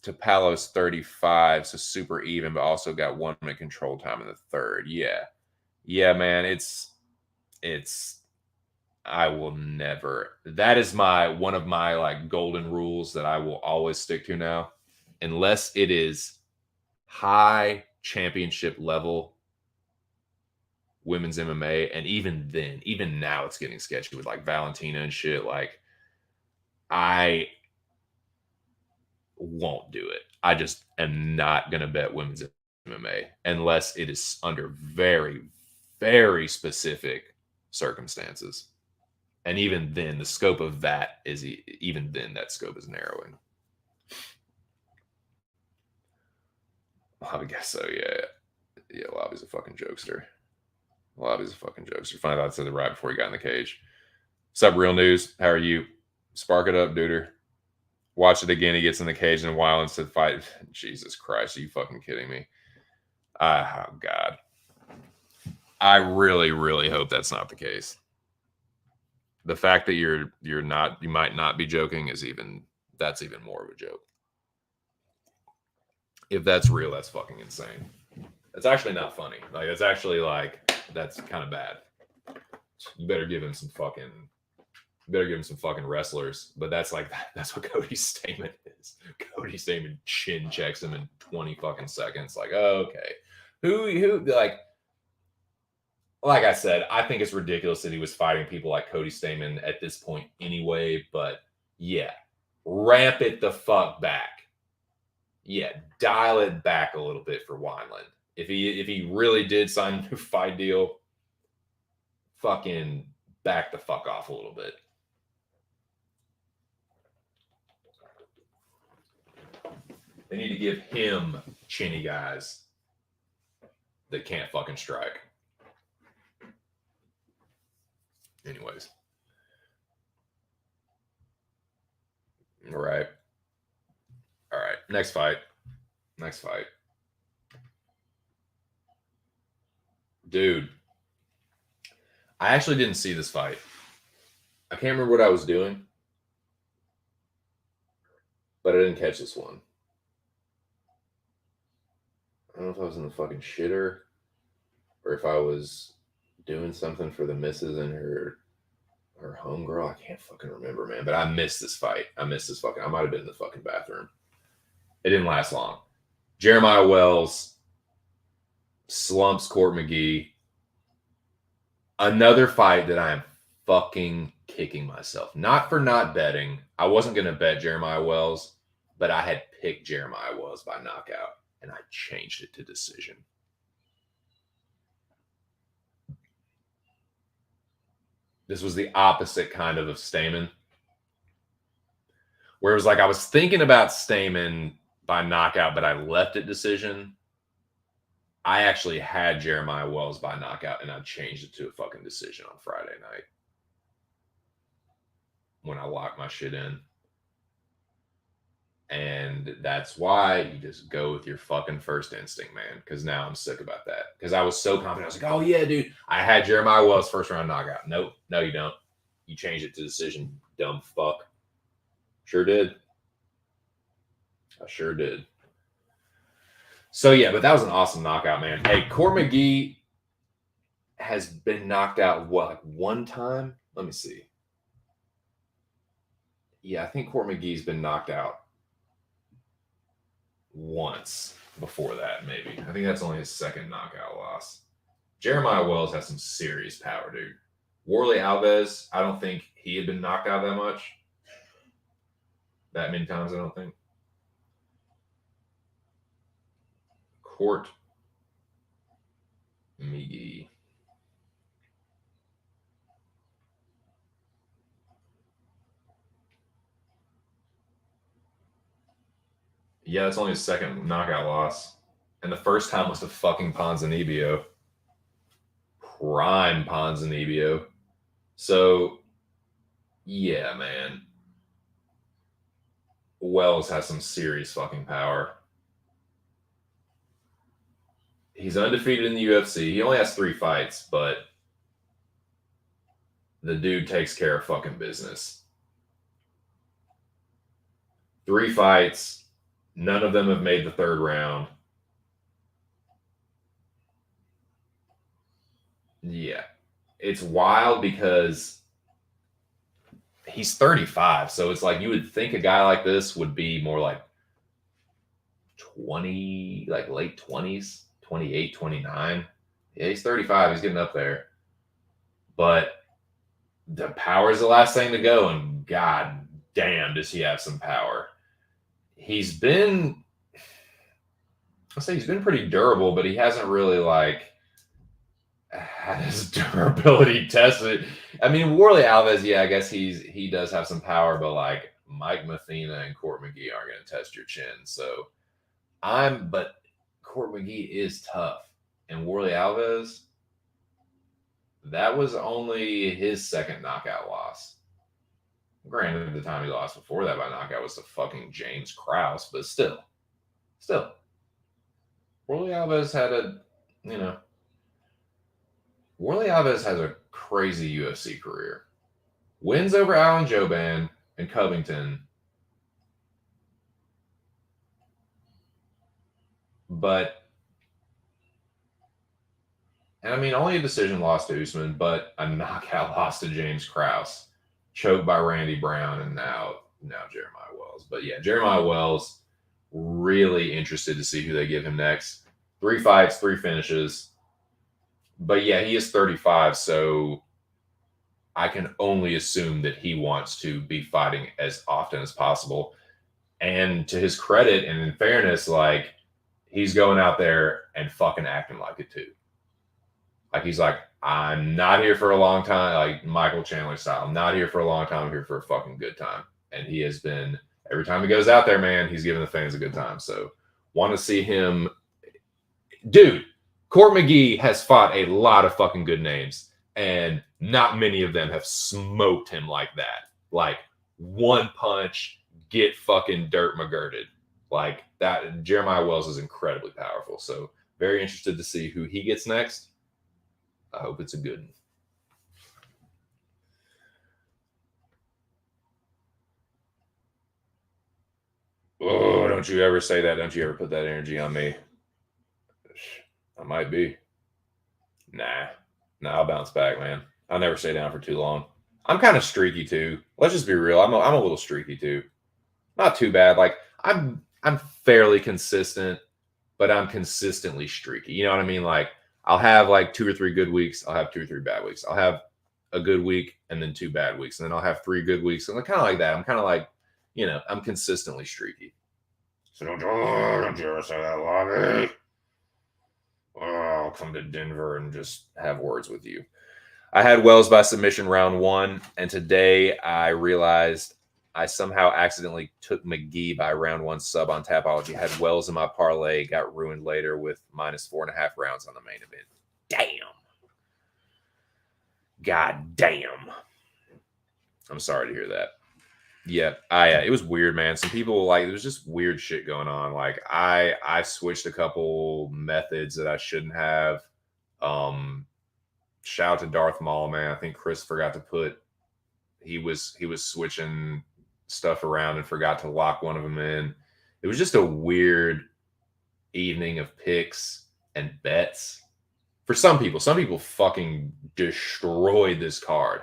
to Paulo's 35, so super even, but also got 1 minute control time in the third. Yeah, man, it's I will never. That is one of my like golden rules that I will always stick to now, unless it is high championship level women's MMA, and even then, even now, it's getting sketchy with like Valentina and shit. Like, I won't do it. I just am not gonna bet women's MMA unless it is under very, very specific circumstances. And even then, the scope of that is even then that scope is narrowing. I guess so. Yeah. Lobby's a fucking jokester. Find out I said it right before he got in the cage. What's up, Real News? How are you? Spark it up, duder. Watch it again. He gets in the cage and Wyland said, "Fight." Jesus Christ, are you fucking kidding me? Oh God. I really, really hope that's not the case. The fact that you might not be joking that's even more of a joke. If that's real, that's fucking insane. It's actually not funny. Like, it's actually like, that's kind of bad. You better give him some fucking wrestlers. But that's what Cody Stamen is. Cody Stamen chin checks him in 20 fucking seconds. Like, oh, okay. Who like I said, I think it's ridiculous that he was fighting people like Cody Stamen at this point anyway. But yeah, ramp it the fuck back. Yeah, dial it back a little bit for Wineland. If he really did sign a new fight deal, fucking back the fuck off a little bit. They need to give him chinny guys that can't fucking strike. Anyways. All right. Next fight. Dude. I actually didn't see this fight. I can't remember what I was doing. But I didn't catch this one. I don't know if I was in the fucking shitter or if I was doing something for the missus and her homegirl. I can't fucking remember, man. But I missed this fight. I might have been in the fucking bathroom. It didn't last long. Jeremiah Wells slumps Court McGee. Another fight that I am fucking kicking myself. Not for not betting. I wasn't going to bet Jeremiah Wells, but I had picked Jeremiah Wells by knockout, and I changed it to decision. This was the opposite kind of Stamen. Where it was like I was thinking about Stamen by knockout, but I left it decision. I actually had Jeremiah Wells by knockout, and I changed it to a fucking decision on Friday night when I locked my shit in. And that's why you just go with your fucking first instinct, man. Because now I'm sick about that. Because I was so confident. I was like, oh, yeah, dude. I had Jeremiah Wells first round knockout. Nope. No, you don't. You changed it to decision, dumb fuck. Sure did. I sure did. So, yeah, but that was an awesome knockout, man. Hey, Court McGee has been knocked out, what, like one time? Let me see. Yeah, I think Court McGee's been knocked out once before that, maybe. I think that's only his second knockout loss. Jeremiah Wells has some serious power, dude. Warley Alves, I don't think he had been knocked out that many times, I don't think. Court McGee. Yeah, that's only his second knockout loss. And the first time was to fucking Ponzinibbio. Prime Ponzinibbio. So, Yeah, man. Wells has some serious fucking power. He's undefeated in the UFC. He only has 3 fights, but the dude takes care of fucking business. 3 fights, none of them have made the 3rd round. Yeah. It's wild because he's 35, so it's like you would think a guy like this would be more like 20, like late 20s, 28, 29. Yeah, he's 35. He's getting up there. But the power is the last thing to go, and god damn, does he have some power. He's been, I'll say he's been pretty durable, but he hasn't really like had his durability tested. I mean, Warley Alves, yeah, I guess he does have some power, but like Mike Mathena and Court McGee aren't going to test your chin. So but Court McGee is tough, and Warley Alves, that was only his 2nd knockout loss. Granted, the time he lost before that by knockout was to fucking James Krause, but still. Warley Alves had Warley Alves has a crazy UFC career. Wins over Alan Jouban and Covington. And I mean, only a decision loss to Usman, but a knockout loss to James Krause, choked by Randy Brown, and now Jeremiah Wells. But yeah, Jeremiah Wells, really interested to see who they give him next. 3 fights, 3 finishes. But yeah, he is 35, so I can only assume that he wants to be fighting as often as possible. And to his credit and in fairness, like, he's going out there and fucking acting like it too. Like, he's like, I'm not here for a long time, like Michael Chandler style. I'm not here for a long time. I'm here for a fucking good time. And he has been, every time he goes out there, man, he's giving the fans a good time. So want to see him. Dude, Court McGee has fought a lot of fucking good names, and not many of them have smoked him like that. Like, one punch, get fucking dirt McGirded. Like that. Jeremiah Wells is incredibly powerful. So very interested to see who he gets next. I hope it's a good one. Oh, don't you ever say that. Don't you ever put that energy on me. I might be. Nah, I'll bounce back, man. I'll never stay down for too long. I'm kind of streaky too. Let's just be real. I'm a little streaky too. Not too bad. Like, I'm fairly consistent, but I'm consistently streaky. You know what I mean? Like, I'll have like 2 or 3 good weeks. I'll have 2 or 3 bad weeks. I'll have a good week and then 2 bad weeks, and then I'll have 3 good weeks. And I'm kind of like that. I'm kind of like, I'm consistently streaky. So don't you ever say that, Lobby. I'll come to Denver and just have words with you. I had Wells by submission round 1, and today I realized I somehow accidentally took McGee by round 1 sub on Tapology. Had Wells in my parlay, got ruined later with -4.5 rounds on the main event. Damn. God damn. I'm sorry to hear that. Yeah, it was weird, man. Some people, like, there was just weird shit going on. Like, I switched a couple methods that I shouldn't have. Shout out to Darth Maul, man. I think Chris forgot to put, he was switching stuff around and forgot to lock one of them in. It was just a weird evening of picks and bets for some people. Some people fucking destroyed this card.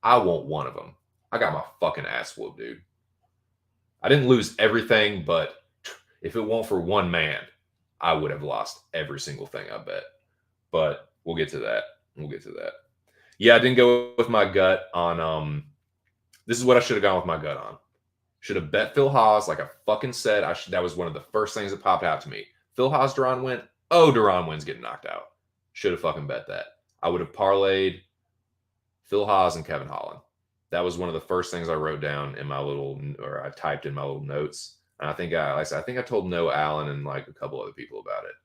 I want one of them. I got my fucking ass whooped, dude. I didn't lose everything, but if it weren't for one man, I would have lost every single thing I bet. But we'll get to that. Yeah, I didn't go with my gut on this is what I should have gone with my gut on. Should have bet Phil Haas, like I fucking said. That was one of the first things that popped out to me. Phil Haas, Deron win. Oh, Deron wins getting knocked out. Should have fucking bet that. I would have parlayed Phil Haas and Kevin Holland. That was one of the first things I wrote down in my I typed in my little notes. And I think I told Noah Allen and like a couple other people about it.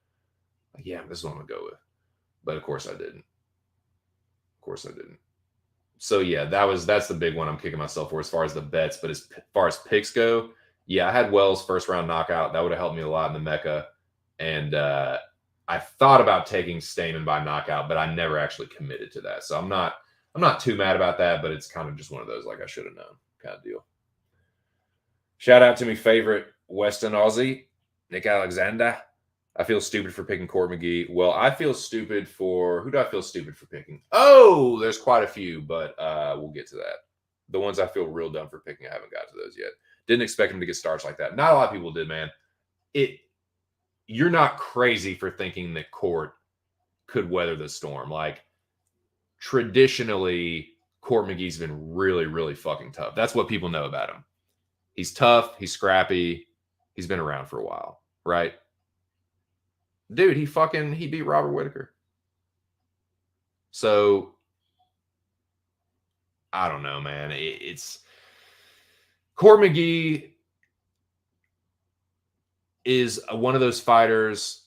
Like, yeah, this is what I'm gonna go with. But of course I didn't. So yeah, that's the big one I'm kicking myself for as far as the bets. But as far as picks go, yeah, I had Wells first round knockout. That would have helped me a lot in the Mecca. And I thought about taking Stamen by knockout, but I never actually committed to that. So I'm not too mad about that, but it's kind of just one of those like I should have known kind of deal. Shout out to me favorite Western Aussie, Nick Alexander. I feel stupid for picking Court McGee. Well, I feel stupid for who do I feel stupid for picking? Oh, there's quite a few, but we'll get to that. The ones I feel real dumb for picking, I haven't got to those yet. Didn't expect him to get starts like that. Not a lot of people did, man. You're not crazy for thinking that Court could weather the storm. Like traditionally, Court McGee's been really, really fucking tough. That's what people know about him. He's tough. He's scrappy. He's been around for a while, right? Dude, he beat Robert Whitaker. So I don't know, man. It's Court McGee is one of those fighters.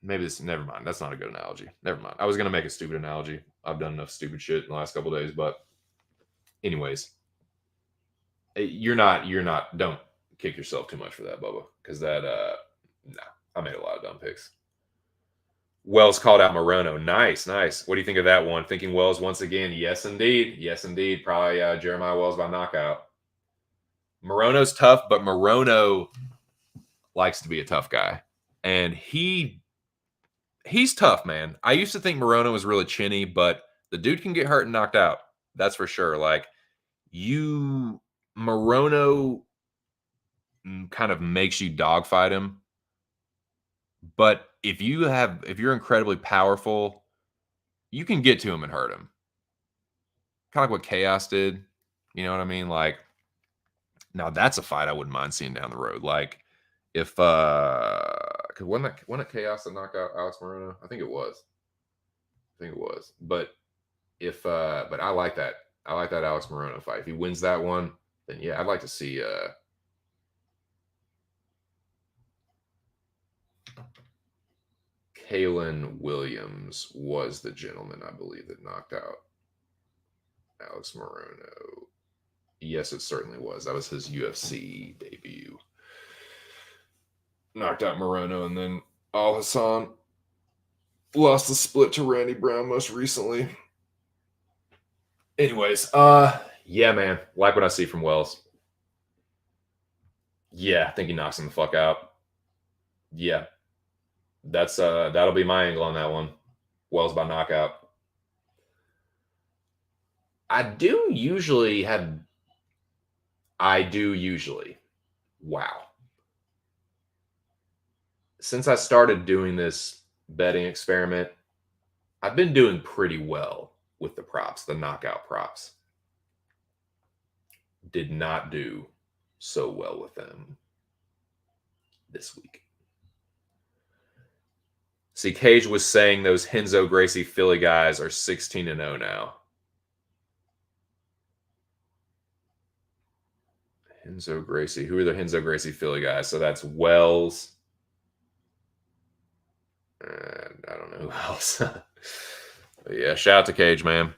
Never mind. That's not a good analogy. Never mind. I was gonna make a stupid analogy. I've done enough stupid shit in the last couple of days, but anyways, don't kick yourself too much for that, Bubba, because I made a lot of dumb picks. Wells called out Morono. Nice. What do you think of that one? Thinking Wells once again. Yes, indeed. Probably Jeremiah Wells by knockout. Morono's tough, but Morono likes to be a tough guy. And he's tough, man. I used to think Morono was really chinny, but the dude can get hurt and knocked out. That's for sure. Like, Morono kind of makes you dogfight him. But if you're incredibly powerful, you can get to him and hurt him. Kind of like what Chaos did. You know what I mean? Like, now that's a fight I wouldn't mind seeing down the road. Like, if wasn't it Chaos that knocked out Alex Morono? I think it was. But but I like that. I like that Alex Morono fight. If he wins that one, then yeah, I'd like to see Kalen Williams was the gentleman, I believe, that knocked out Alex Morono. Yes, it certainly was. That was his UFC debut. Knocked out Morono, and then Al Hassan lost the split to Randy Brown most recently. Anyways, yeah, man. Like what I see from Wells. Yeah, I think he knocks him the fuck out. Yeah. That'll be my angle on that one. Wells by knockout. I do usually. Wow. Since I started doing this betting experiment, I've been doing pretty well with the props, the knockout props. Did not do so well with them this week. See, Cage was saying those Renzo Gracie Philly guys are 16-0 now. Renzo Gracie. Who are the Renzo Gracie Philly guys? So that's Wells. And I don't know who else. But yeah, shout out to Cage, man.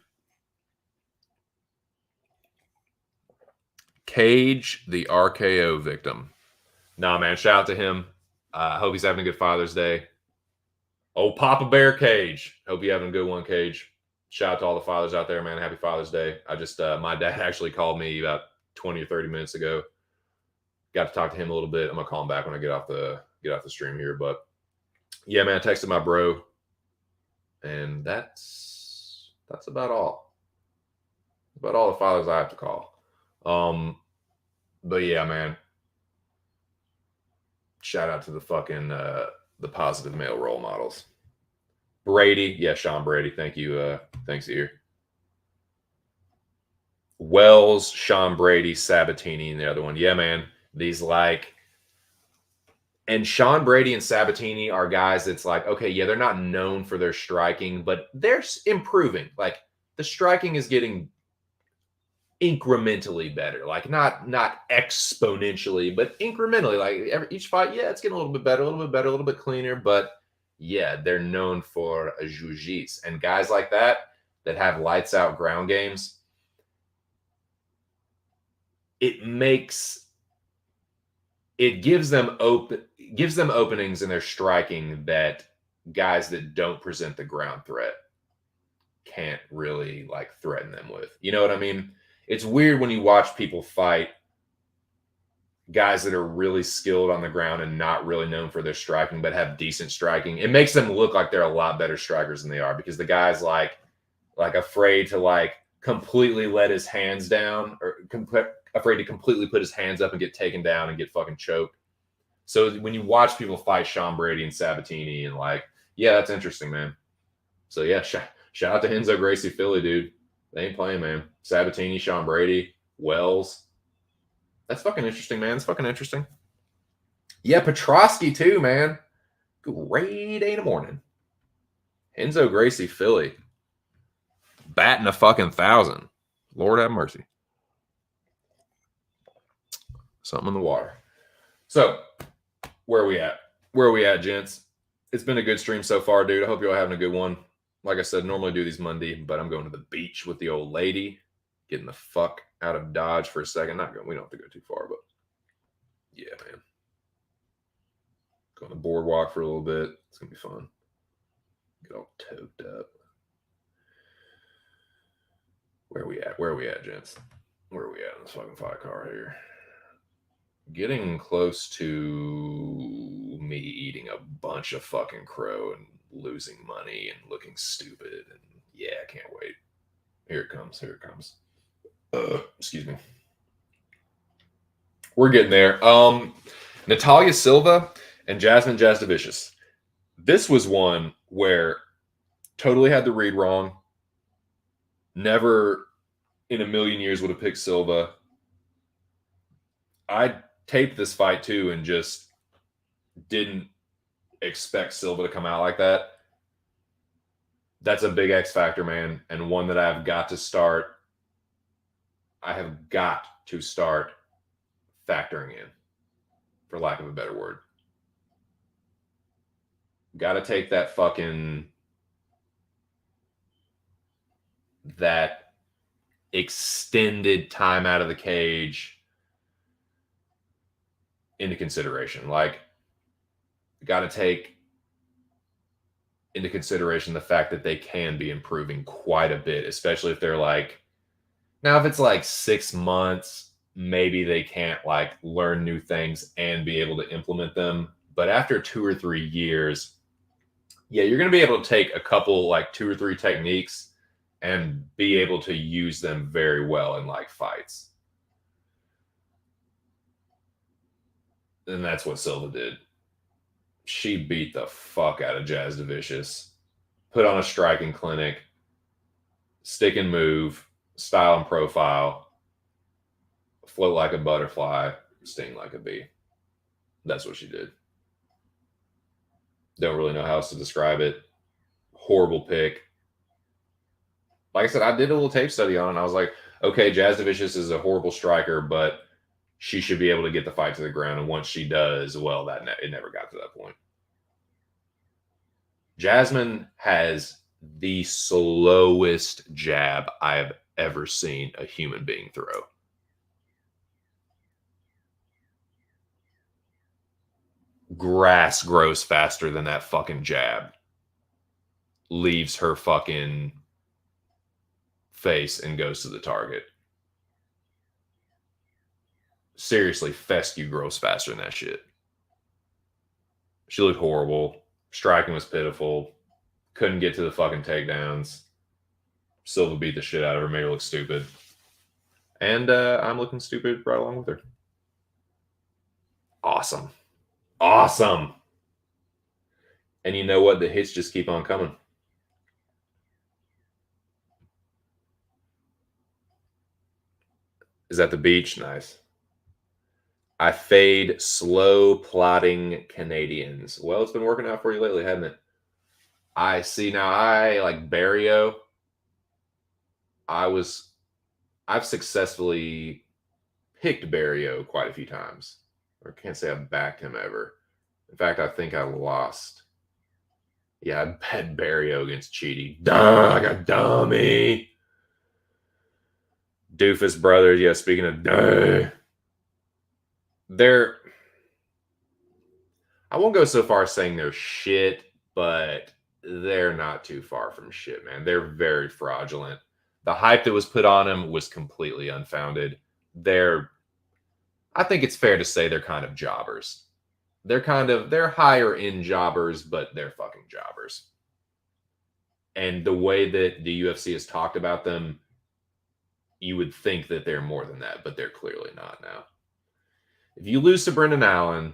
Cage, the RKO victim. Nah, man, shout out to him. I hope he's having a good Father's Day. Oh, Papa Bear Cage. Hope you're having a good one, Cage. Shout out to all the fathers out there, man. Happy Father's Day. I just, my dad actually called me about 20 or 30 minutes ago. Got to talk to him a little bit. I'm going to call him back when I get off the stream here. But yeah, man, I texted my bro. And that's about all. About all the fathers I have to call. But yeah, man. Shout out to the fucking the positive male role models. Brady, yeah, Sean Brady. Thank you. Thanks, Ear. Wells, Sean Brady, Sabatini, and the other one. Yeah, man. These and Sean Brady and Sabatini are guys that's like, okay, yeah, they're not known for their striking, but they're improving. Like, the striking is getting incrementally better, like not exponentially, but incrementally. Like each fight, yeah, it's getting a little bit better, a little bit cleaner. But yeah, they're known for a jiu-jitsu, and guys like that, that have lights out ground games, it gives them openings in their striking that guys that don't present the ground threat can't really like threaten them with. You know what I mean? It's weird when you watch people fight guys that are really skilled on the ground and not really known for their striking, but have decent striking. It makes them look like they're a lot better strikers than they are, because the guy's like afraid to like completely let his hands down, or afraid to completely put his hands up and get taken down and get fucking choked. So when you watch people fight Sean Brady and Sabatini, and like, yeah, that's interesting, man. So yeah, shout out to Renzo Gracie Philly, dude. They ain't playing, man. Sabatini, Sean Brady, Wells. That's fucking interesting, man. It's fucking interesting. Yeah, Petrosky too, man. Great day in the morning. Renzo Gracie Philly. Batting a fucking 1,000. Lord have mercy. Something in the water. So, where are we at? Where are we at, gents? It's been a good stream so far, dude. I hope you're all having a good one. Like I said, normally do these Monday, but I'm going to the beach with the old lady. Getting the fuck out of Dodge for a second. We don't have to go too far, but yeah, man. Go on the boardwalk for a little bit. It's going to be fun. Get all toked up. Where are we at? Where are we at, gents? Where are we at in this fucking fight car here? Getting close to me eating a bunch of fucking crow and losing money and looking stupid. And yeah, I can't wait. Here it comes. Here it comes. Excuse me. We're getting there. Natalya Silva and Jasmine Jastavicius. This was one where totally had the read wrong. Never in a million years would have picked Silva. I taped this fight too and just didn't expect Silva to come out like that. That's a big X factor, man, and one that I have got to start factoring in, for lack of a better word. Got to take that extended time out of the cage into consideration. Like, got to take into consideration the fact that they can be improving quite a bit, especially if they're like, now if it's like 6 months, maybe they can't like learn new things and be able to implement them. But after 2 or 3 years, yeah, you're going to be able to take a couple, like 2 or 3 techniques and be able to use them very well in like fights. And that's what Silva did. She beat the fuck out of Jasdavicius, put on a striking clinic, stick and move, style and profile, float like a butterfly, sting like a bee. That's what she did. Don't really know how else to describe it. Horrible pick. Like I said, I did a little tape study on it. I was like, okay, Jasdavicius is a horrible striker, but she should be able to get the fight to the ground. And once she does, well, it never got to that point. Jasmine has the slowest jab I have ever seen a human being throw. Grass grows faster than that fucking jab. Leaves her fucking face and goes to the target. Seriously, fescue grows faster than that shit. She looked horrible. Striking was pitiful. Couldn't get to the fucking takedowns. Silva beat the shit out of her, made her look stupid. And I'm looking stupid right along with her. Awesome. Awesome. And you know what? The hits just keep on coming. Is that the beach? Nice. I fade slow plotting Canadians. Well, it's been working out for you lately, hasn't it? I see now. I like Barrio. I've successfully picked Barrio quite a few times. I can't say I've backed him ever. In fact, I think I lost Yeah, I bet Barrio against Cheaty. Duh, like a dummy. Doofus brothers. Yeah, speaking of duh. I won't go so far as saying they're shit, but they're not too far from shit, man. They're very fraudulent. The hype that was put on them was completely unfounded. I think it's fair to say they're kind of jobbers. They're higher end jobbers, but they're fucking jobbers. And the way that the UFC has talked about them, you would think that they're more than that, but they're clearly not now. If you lose to Brendan Allen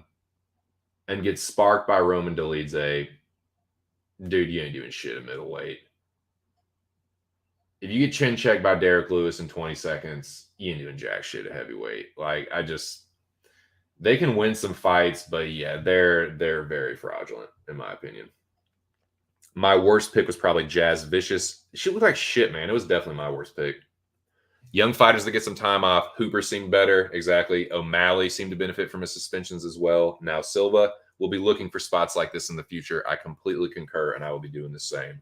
and get sparked by Roman Dolidze, dude, you ain't doing shit at middleweight. If you get chin checked by Derek Lewis in 20 seconds, you ain't doing jack shit at heavyweight. Like, they can win some fights, but yeah, they're very fraudulent, in my opinion. My worst pick was probably Jasstavicius. She looked like shit, man. It was definitely my worst pick. Young fighters that get some time off. Hooper seemed better. Exactly. O'Malley seemed to benefit from his suspensions as well. Now Silva will be looking for spots like this in the future. I completely concur, and I will be doing the same.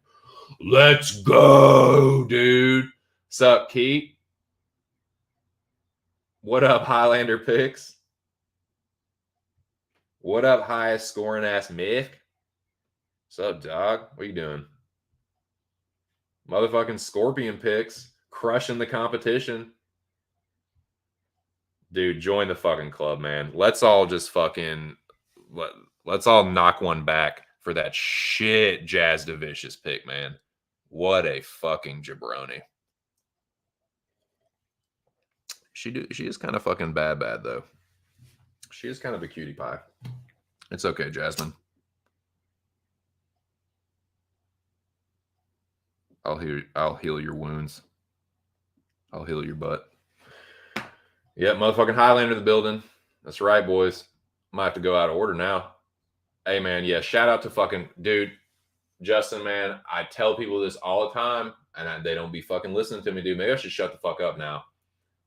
Let's go, dude. What's up, Keith? What up, Highlander Picks? What up, highest scoring ass Mick? What's up, dog? What are you doing? Motherfucking Scorpion Picks. Crushing the competition. Dude, join the fucking club, man. Let's all just fucking let's all knock one back for that shit Jasdavicius pick, man. What a fucking jabroni. She is kind of fucking bad though. She is kind of a cutie pie. It's okay, Jasmine. I'll heal your wounds. I'll heal your butt. Yeah, motherfucking Highlander in the building. That's right, boys. Might have to go out of order now. Hey, man, yeah, shout out to fucking dude, Justin, man. I tell people this all the time, and they don't be fucking listening to me, dude. Maybe I should shut the fuck up now,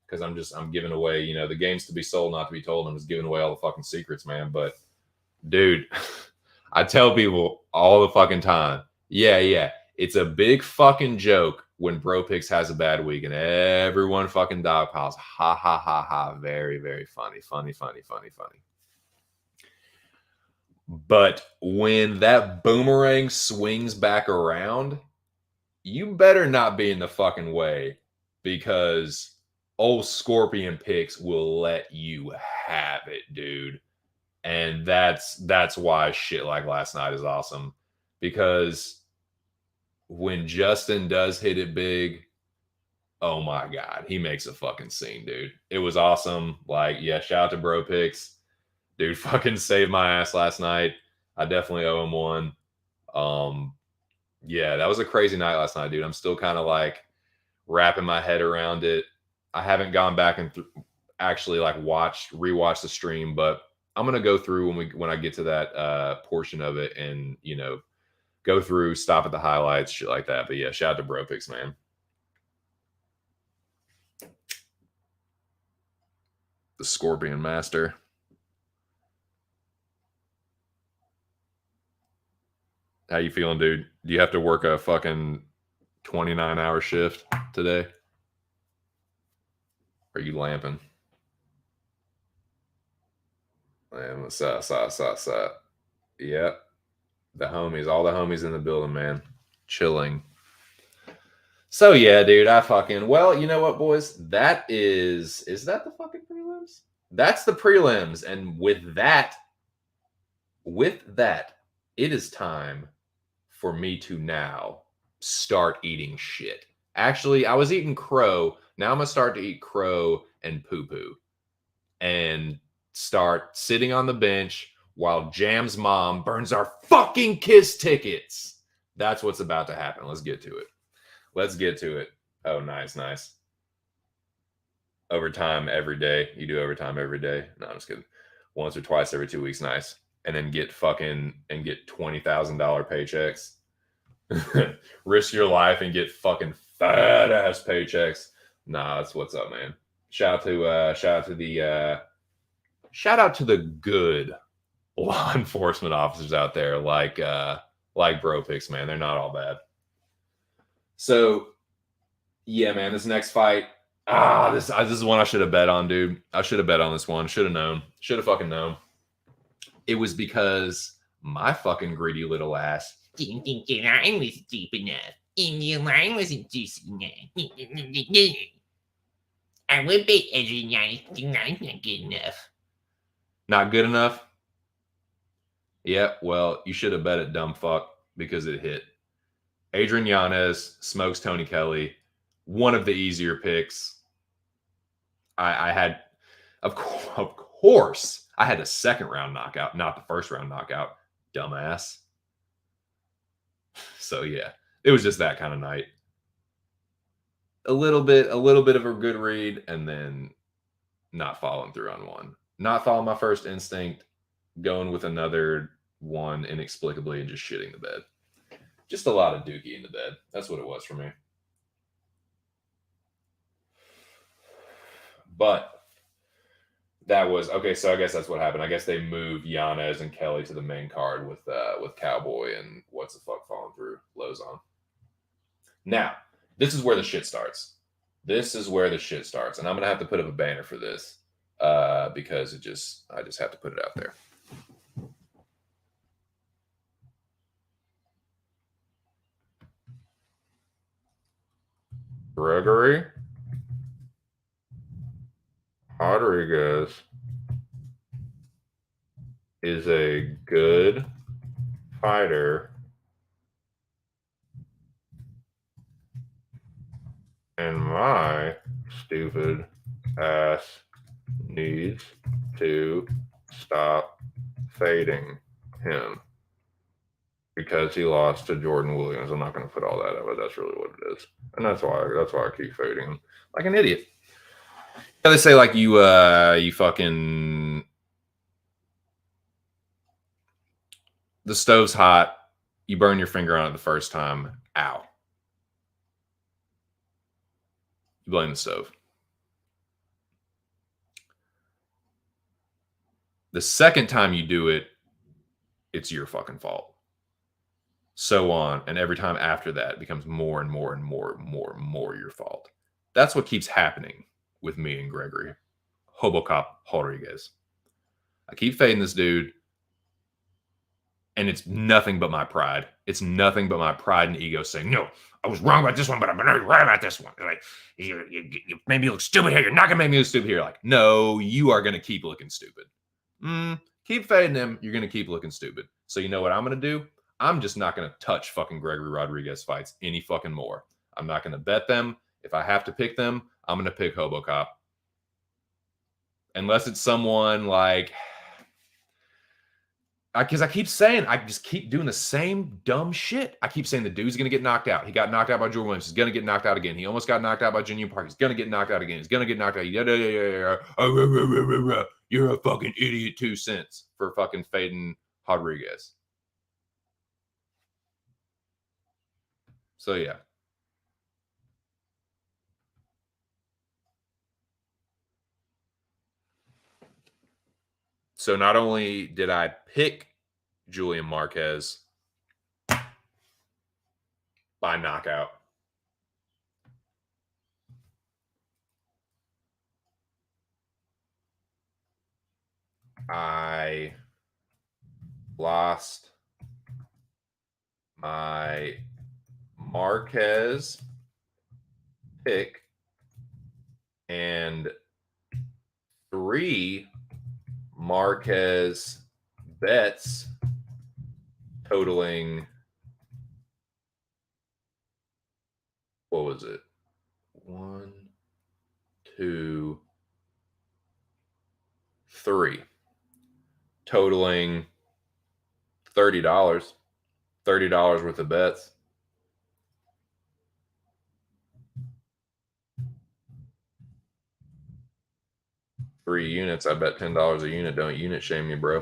because I'm giving away, the game's to be sold, not to be told. I'm just giving away all the fucking secrets, man. But, dude, I tell people all the fucking time, yeah, it's a big fucking joke when Bro Picks has a bad week and everyone fucking dog piles. Ha, ha, ha, ha. Very, very funny. But when that boomerang swings back around, you better not be in the fucking way, because old Scorpion Picks will let you have it, dude. And that's why shit like last night is awesome, because when Justin does hit it big, oh my God, he makes a fucking scene, dude. It was awesome. Like, yeah, shout out to Bro Picks. Dude, fucking saved my ass last night. I definitely owe him one. Yeah, that was a crazy night last night, dude. I'm still kind of like wrapping my head around it. I haven't gone back and actually like rewatched the stream, but I'm gonna go through when I get to that portion of it, and go through, stop at the highlights, shit like that. But yeah, shout out to Bro Picks, man. The Scorpion Master. How you feeling, dude? Do you have to work a fucking 29-hour shift today? Are you lamping? Man, what's up? Yep. All the homies in the building, man. Chilling. So yeah, dude, well, you know what, boys? Is that the fucking prelims? That's the prelims. And with that, it is time for me to now start eating shit. Actually, I was eating crow. Now I'm gonna start to eat crow and poo-poo, and start sitting on the bench while Jam's mom burns our fucking Kiss tickets. That's what's about to happen. Let's get to it. Oh, nice. Overtime every day. You do overtime every day. No, I'm just kidding. Once or twice every 2 weeks. Nice. And then get $20,000 paychecks. Risk your life and get fucking fat ass paychecks. Nah, that's what's up, man. Shout out to the good law enforcement officers out there, like like bro picks, man. They're not all bad. So, yeah, man, this next fight. This is one I should have bet on, dude. I should have bet on this one. Should have known. Should have fucking known. It was because my fucking greedy little ass didn't think your line was deep enough. And your line wasn't juicy enough. I would bet Adrian Yanez not good enough. Not good enough? Yeah, well, you should have bet it, dumb fuck, because it hit. Adrian Yanez smokes Tony Kelly. One of the easier picks. I had, of course, I had a second round knockout, not the first round knockout. Dumbass. So yeah, it was just that kind of night. A little bit of a good read, and then not following through on one. Not following my first instinct, going with another one inexplicably, and just shitting the bed. Just a lot of dookie in the bed. That's what it was for me. But that was okay. So I guess that's what happened. I guess they moved Yanez and Kelly to the main card with Cowboy and what's the fuck falling through Lozon. Now, this is where the shit starts. This is where the shit starts, and I'm gonna have to put up a banner for this because I just have to put it out there. Gregory Rodriguez is a good fighter and my stupid ass needs to stop fading him because he lost to Jordan Williams. I'm not going to put all that up, but that's really what it is. And that's why I keep fading him like an idiot. They say like you fucking, the stove's hot, you burn your finger on it the first time, ow. You blame the stove. The second time you do it, it's your fucking fault. So on, and every time after that, it becomes more and more and more and more and more your fault. That's what keeps happening with me and Gregory Hobocop Rodriguez. I keep fading this dude, and it's nothing but my pride. It's nothing but my pride and ego saying, no, I was wrong about this one, but I'm right about this one. Like, you made me look stupid here. You're not going to make me look stupid here. Like, no, you are going to keep looking stupid. Keep fading him. You're going to keep looking stupid. So you know what I'm going to do? I'm just not going to touch fucking Gregory Rodriguez fights any fucking more. I'm not going to bet them. If I have to pick them, I'm going to pick Hobocop. Unless it's someone like, because I keep saying, I just keep doing the same dumb shit. I keep saying the dude's going to get knocked out. He got knocked out by Jordan Williams. He's going to get knocked out again. He almost got knocked out by Junior Park. He's going to get knocked out again. He's going to get knocked out. You're a fucking idiot, 2 cents for fucking fading Rodriguez. So, yeah. So not only did I pick Julian Marquez by knockout, I lost my Marquez pick and 3 Marquez bets totaling, what was it? 1, 2, 3. Totaling $30. $30 worth of bets. Three units. I bet $10 a unit. Don't unit shame me, bro.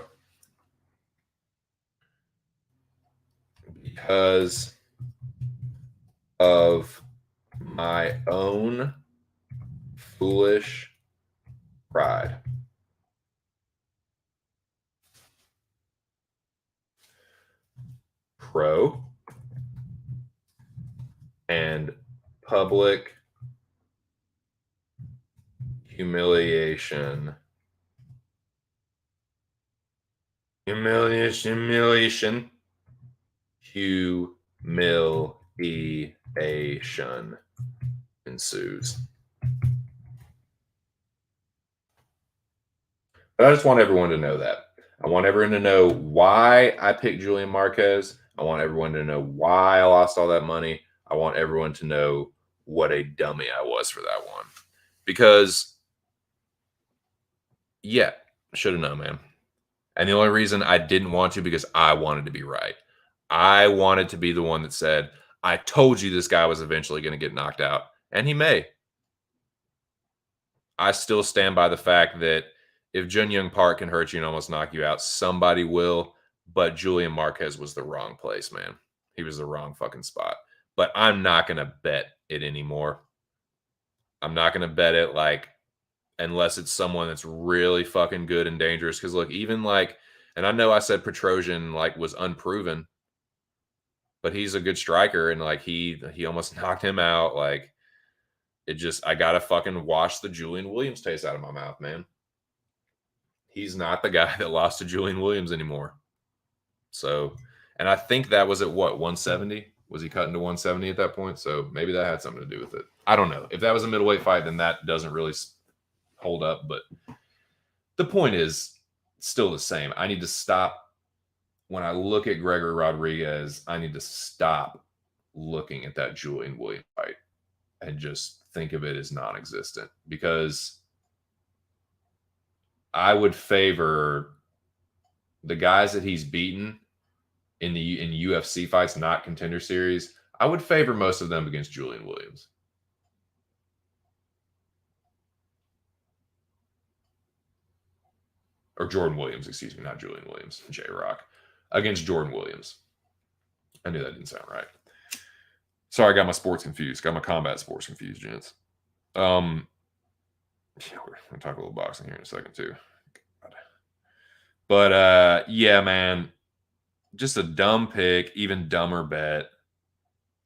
Because of my own foolish pride. crow and public humiliation. Humiliation ensues. But I just want everyone to know that. I want everyone to know why I picked Julian Marquez. I want everyone to know why I lost all that money. I want everyone to know what a dummy I was for that one. Because, yeah, should have known, man. And the only reason I didn't want to, because I wanted to be right. I wanted to be the one that said, I told you this guy was eventually going to get knocked out. And he may. I still stand by the fact that if Jun Young Park can hurt you and almost knock you out, somebody will. But Julian Marquez was the wrong place, man. He was the wrong fucking spot. But I'm not going to bet it anymore. I'm not going to bet it unless it's someone that's really fucking good and dangerous. Because look, even and I know I said Petrosian was unproven, but he's a good striker, and he almost knocked him out. I gotta fucking wash the Julian Williams taste out of my mouth, man. He's not the guy that lost to Julian Williams anymore. So, and I think that was at what, 170? Was he cutting to 170 at that point? So maybe that had something to do with it. I don't know. If that was a middleweight fight, then that doesn't really hold up. But the point is still the same. I need to stop. When I look at Gregory Rodriguez, I need to stop looking at that Julian Williams fight and just think of it as non-existent, because I would favor the guys that he's beaten in UFC fights, not Contender Series. I would favor most of them against Julian Williams. Or Jordan Williams, excuse me, not Julian Williams. J-Rock. Against Jordan Williams. I knew that didn't sound right. Sorry, I got my sports confused. Got my combat sports confused, gents. Yeah, we're going to talk a little boxing here in a second, too. God. But, yeah, man. Just a dumb pick, even dumber bet.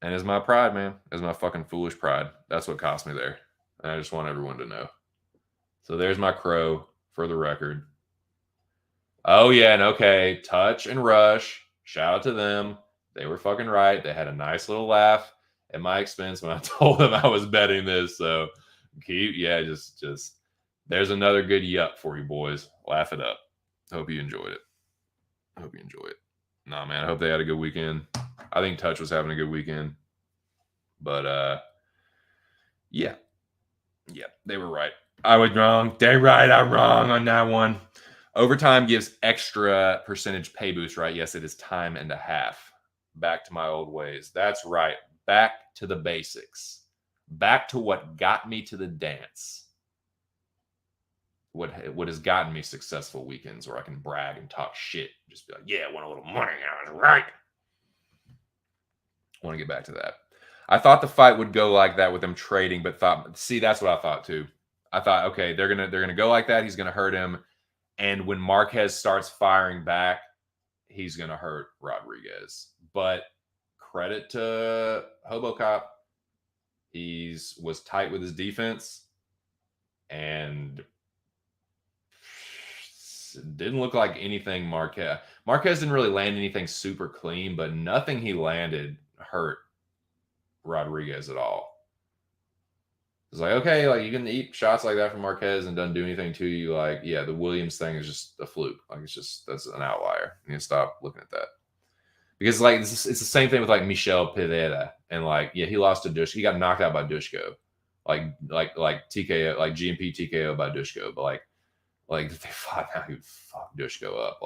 And it's my pride, man. It's my fucking foolish pride. That's what cost me there. And I just want everyone to know. So there's my crow for the record. Oh, yeah, and okay. Touch and Rush. Shout out to them. They were fucking right. They had a nice little laugh at my expense when I told them I was betting this. So just there's another good yup for you boys. Laugh it up. Hope you enjoyed it. Nah, man, I hope they had a good weekend. I think Touch was having a good weekend. But yeah, they were right. I was wrong. They're right. I'm wrong on that one. Overtime gives extra percentage pay boost, right? Yes, it is time and a half. Back to my old ways. That's right. Back to the basics. Back to what got me to the dance. What has gotten me successful weekends where I can brag and talk shit. Just be like, yeah, I won a little money. I was right. I want to get back to that. I thought the fight would go like that with them trading, but that's what I thought too. I thought, okay, they're gonna go like that. He's gonna hurt him. And when Marquez starts firing back, he's going to hurt Rodriguez. But credit to Hobocop. He was tight with his defense. And it didn't look like anything Marquez didn't really land anything super clean, but nothing he landed hurt Rodriguez at all. It's like, okay, you can eat shots like that from Marquez and doesn't do anything to you. The Williams thing is just a fluke. That's an outlier. You need to stop looking at that. Because it's the same thing with Michel Pereira. And he lost to Dushko. He got knocked out by Dushko. Like TKO, GMP TKO by Dushko. But if they fought now, he would fuck Dushko up.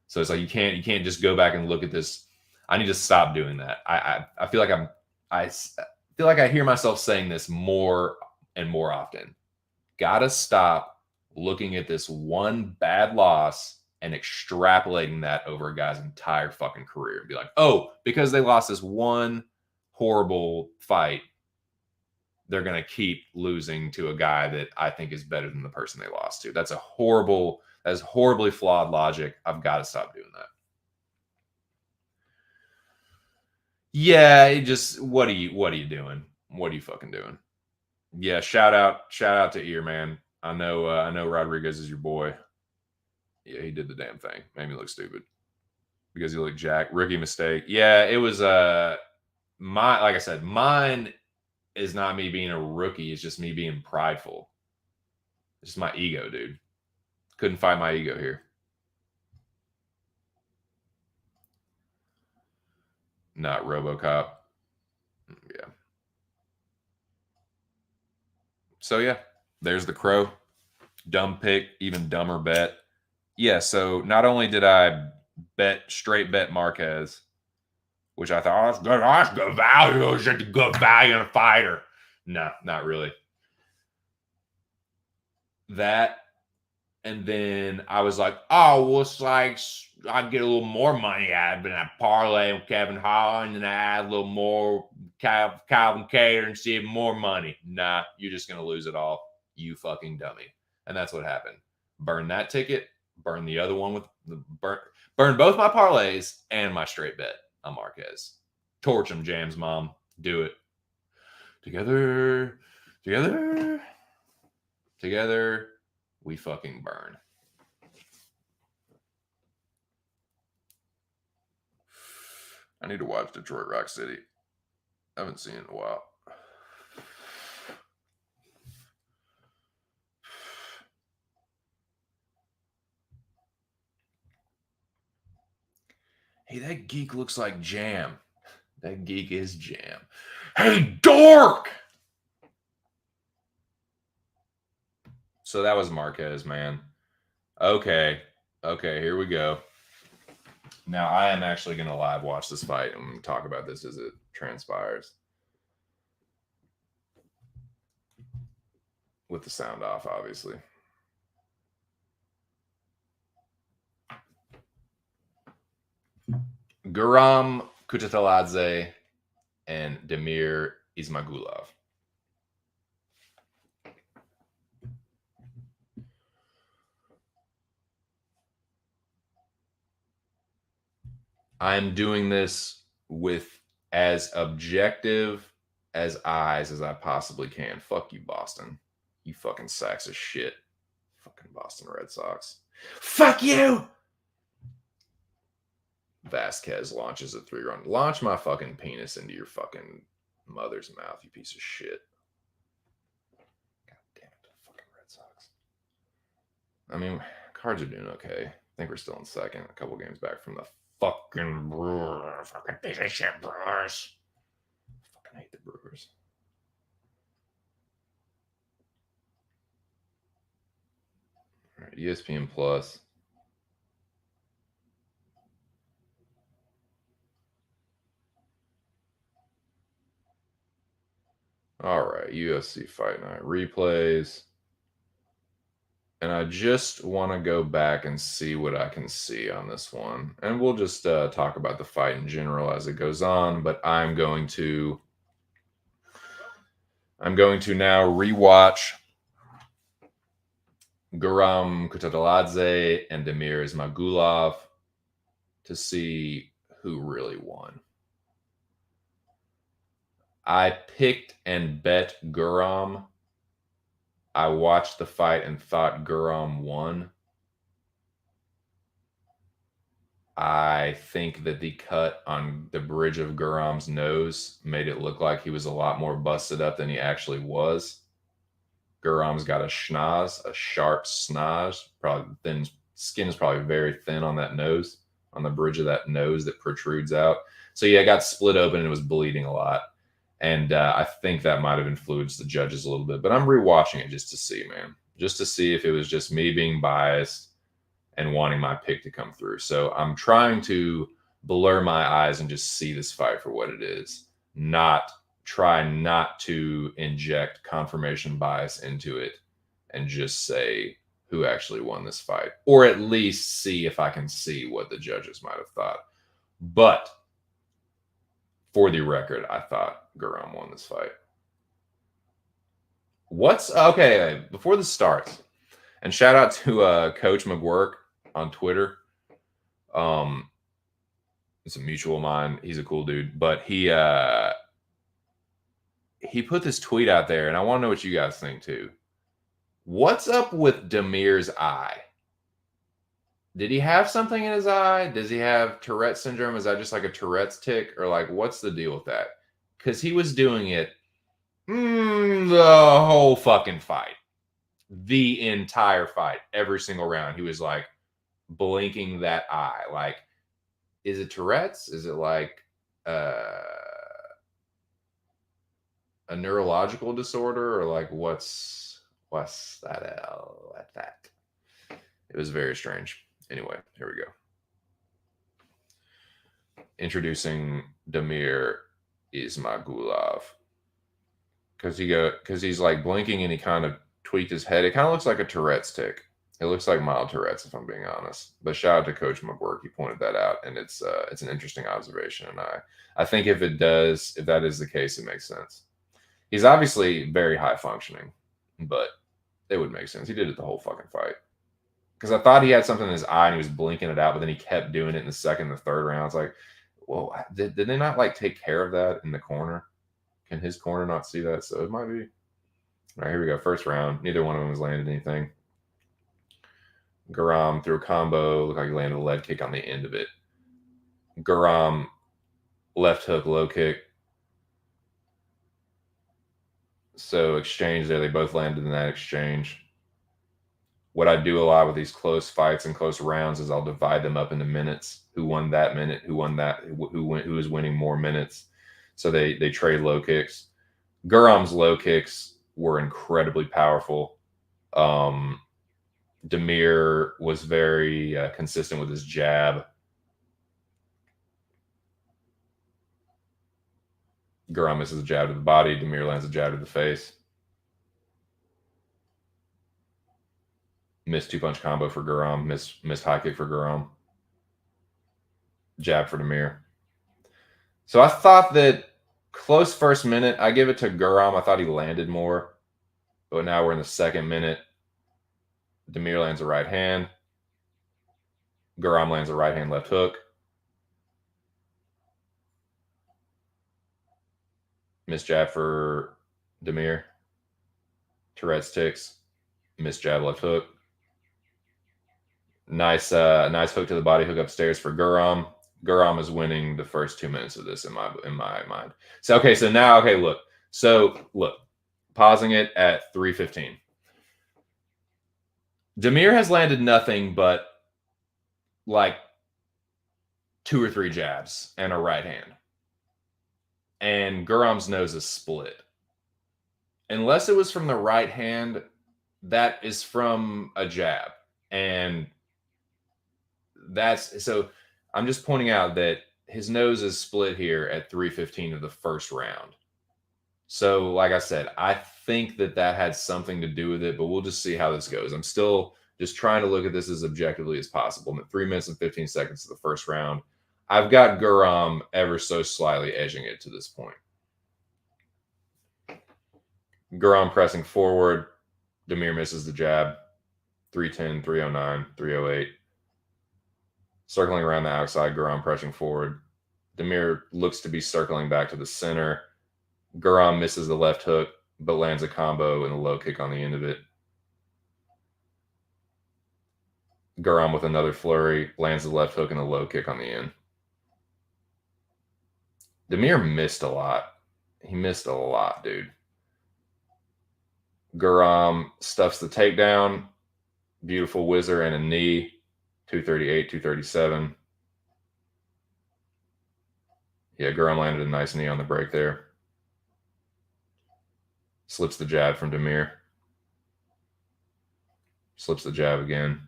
So it's you can't just go back and look at this. I need to stop doing that. I feel like I hear myself saying this more and more often. Gotta stop looking at this one bad loss and extrapolating that over a guy's entire fucking career and be like, oh, because they lost this one horrible fight, they're going to keep losing to a guy that I think is better than the person they lost to. That's horribly flawed logic. I've got to stop doing that. Yeah, it just what are you doing? What are you fucking doing? Yeah, shout out to Ear, man. I know Rodriguez is your boy. Yeah, he did the damn thing. Made me look stupid because he looked jacked. Rookie mistake. Yeah, it was like I said, mine is not me being a rookie, it's just me being prideful. It's just my ego, dude. Couldn't fight my ego here. Not RoboCop. Yeah. So yeah, there's the Crow. Dumb pick, even dumber bet. Yeah, so not only did I straight bet Marquez, which I thought, oh, that's good value. It's a good value in a fighter. No, not really. That, and then I was like, oh, well, it's like I'd get a little more money out of it, and I parlay with Kevin Holland, and I add a little more Calvin Cater and see more money. Nah, you're just going to lose it all, you fucking dummy. And that's what happened. Burn that ticket, burn the other one with the burn both my parlays and my straight bet on Marquez. Torch him, Jams mom. Do it. Together, we fucking burn. I need to watch Detroit Rock City. I haven't seen it in a while. Hey, that geek looks like Jam. That geek is Jam. Hey, dork! So that was Marquez, man. Okay, here we go. Now, I am actually going to live watch this fight and talk about this as it transpires. With the sound off, obviously. Guram Kutateladze and Damir Ismagulov. I'm doing this with as objective as eyes as I possibly can. Fuck you, Boston. You fucking sacks of shit. Fucking Boston Red Sox. Fuck you! Vasquez launches a 3-run. Launch my fucking penis into your fucking mother's mouth, you piece of shit. God damn it, fucking Red Sox. I mean, Cards are doing okay. I think we're still in second, a couple games back from the fucking Brewers. Fucking piece of shit Brewers. Fucking hate the Brewers. All right, ESPN Plus. All right, UFC Fight Night replays. And I just want to go back and see what I can see on this one. And we'll just talk about the fight in general as it goes on. But I'm going to now rewatch Guram Kutateladze and Damir Ismagulov to see who really won. I picked and bet Guram. I watched the fight and thought Guram won. I think that the cut on the bridge of Guram's nose made it look like he was a lot more busted up than he actually was. Guram's got a schnoz, a sharp schnoz. Probably thin skin is probably very thin on that nose, on the bridge of that nose that protrudes out. So yeah, it got split open and it was bleeding a lot. And I think that might have influenced the judges a little bit. But I'm rewatching it just to see, man. Just to see if it was just me being biased and wanting my pick to come through. So I'm trying to blur my eyes and just see this fight for what it is. Try not to inject confirmation bias into it and just say who actually won this fight. Or at least see if I can see what the judges might have thought. But for the record, I thought Guram won this fight. Okay, before this starts, and shout out to Coach McGurk on Twitter. It's a mutual of mine. He's a cool dude. But he put this tweet out there, and I want to know what you guys think too. What's up with Damir's eye? Did he have something in his eye? Does he have Tourette syndrome? Is that just like a Tourette's tick? Or like, what's the deal with that? Because he was doing it the whole fucking fight. The entire fight. Every single round. He was like blinking that eye. Like, is it Tourette's? Is it like a neurological disorder? Or like, what's that? At that? It was very strange. Anyway, here we go. Introducing Damir Ismagulov. Because he's like blinking and he kind of tweaked his head. It kind of looks like a Tourette's tick. It looks like mild Tourette's, if I'm being honest. But shout out to Coach McGurk. He pointed that out, and it's an interesting observation. And I think if that is the case, it makes sense. He's obviously very high functioning, but it would make sense. He did it the whole fucking fight. Because I thought he had something in his eye and he was blinking it out, but then he kept doing it in the second and the third round. It's like, well, did they not like take care of that in the corner? Can his corner not see that? So it might be. All right, here we go. First round. Neither one of them has landed anything. Garam threw a combo. Looked like he landed a lead kick on the end of it. Garam left hook, low kick. So exchange there. They both landed in that exchange. What I do a lot with these close fights and close rounds is I'll divide them up into minutes. Who won that minute? Who won that? Who is winning more minutes? So they trade low kicks. Garam's low kicks were incredibly powerful. Damir was very consistent with his jab. Garam misses a jab to the body. Damir lands a jab to the face. Missed 2-punch combo for Garam. Missed high kick for Garam. Jab for Damir. So I thought that close first minute, I give it to Garam. I thought he landed more. But now we're in the second minute. Damir lands a right hand. Garam lands a right hand left hook. Missed jab for Damir. Tourette's ticks. Missed jab left hook. Nice hook to the body, hook upstairs for Garam. Garam is winning the first 2 minutes of this in my mind. So look. So look, pausing it at 3:15. Damir has landed nothing but like 2 or 3 jabs and a right hand. And Garam's nose is split. Unless it was from the right hand, that is from a jab. And so I'm just pointing out that his nose is split here at 3:15 of the first round. So, like I said, I think that had something to do with it, but we'll just see how this goes. I'm still just trying to look at this as objectively as possible. I'm at 3 minutes and 15 seconds of the first round. I've got Garam ever so slightly edging it to this point. Garam pressing forward. Damir misses the jab. 310, 309, 308. Circling around the outside, Garam pressing forward. Damir looks to be circling back to the center. Garam misses the left hook, but lands a combo and a low kick on the end of it. Garam with another flurry, lands the left hook and a low kick on the end. Damir missed a lot. He missed a lot, dude. Garam stuffs the takedown. Beautiful whizzer and a knee. 238, 237. Yeah, Garam landed a nice knee on the break there. Slips the jab from Damir. Slips the jab again.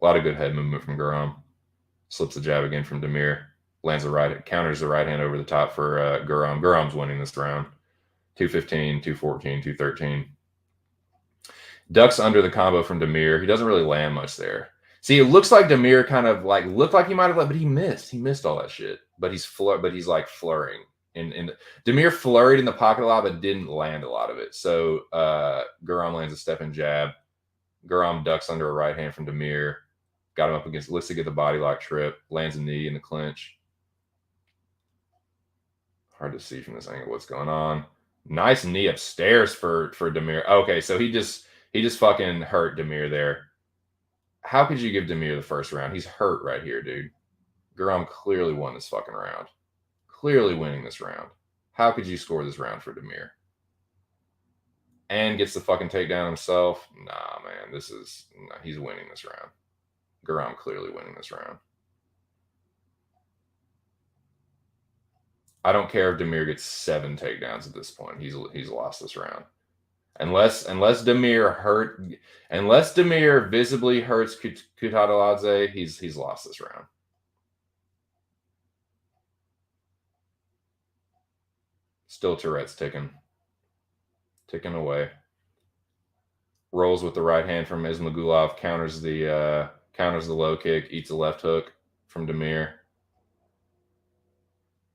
A lot of good head movement from Garam. Slips the jab again from Damir. Lands the right, counters the right hand over the top for Garam. Garam's winning this round. 215, 214, 213. Ducks under the combo from Damir. He doesn't really land much there. See, it looks like Damir kind of like looked like he might have let, but he missed. He missed all that shit. But he's like flurrying. And Damir flurried in the pocket a lot, but didn't land a lot of it. So Garam lands a step and jab. Garam ducks under a right hand from Damir. Got him up against, looks to get the body lock trip, lands a knee in the clinch. Hard to see from this angle what's going on. Nice knee upstairs for Demir. Okay, so he just fucking hurt Demir there. How could you give Demir the first round? He's hurt right here, dude. Guram clearly won this fucking round. Clearly winning this round. How could you score this round for Demir? And gets the fucking takedown himself? Nah, man. He's winning this round. Guram clearly winning this round. I don't care if Demir gets 7 takedowns at this point. He's lost this round. Unless Demir visibly hurts Kutaladze, he's lost this round. Still Tourette's ticking away. Rolls with the right hand from Ismagulov, counters the low kick, eats a left hook from Demir.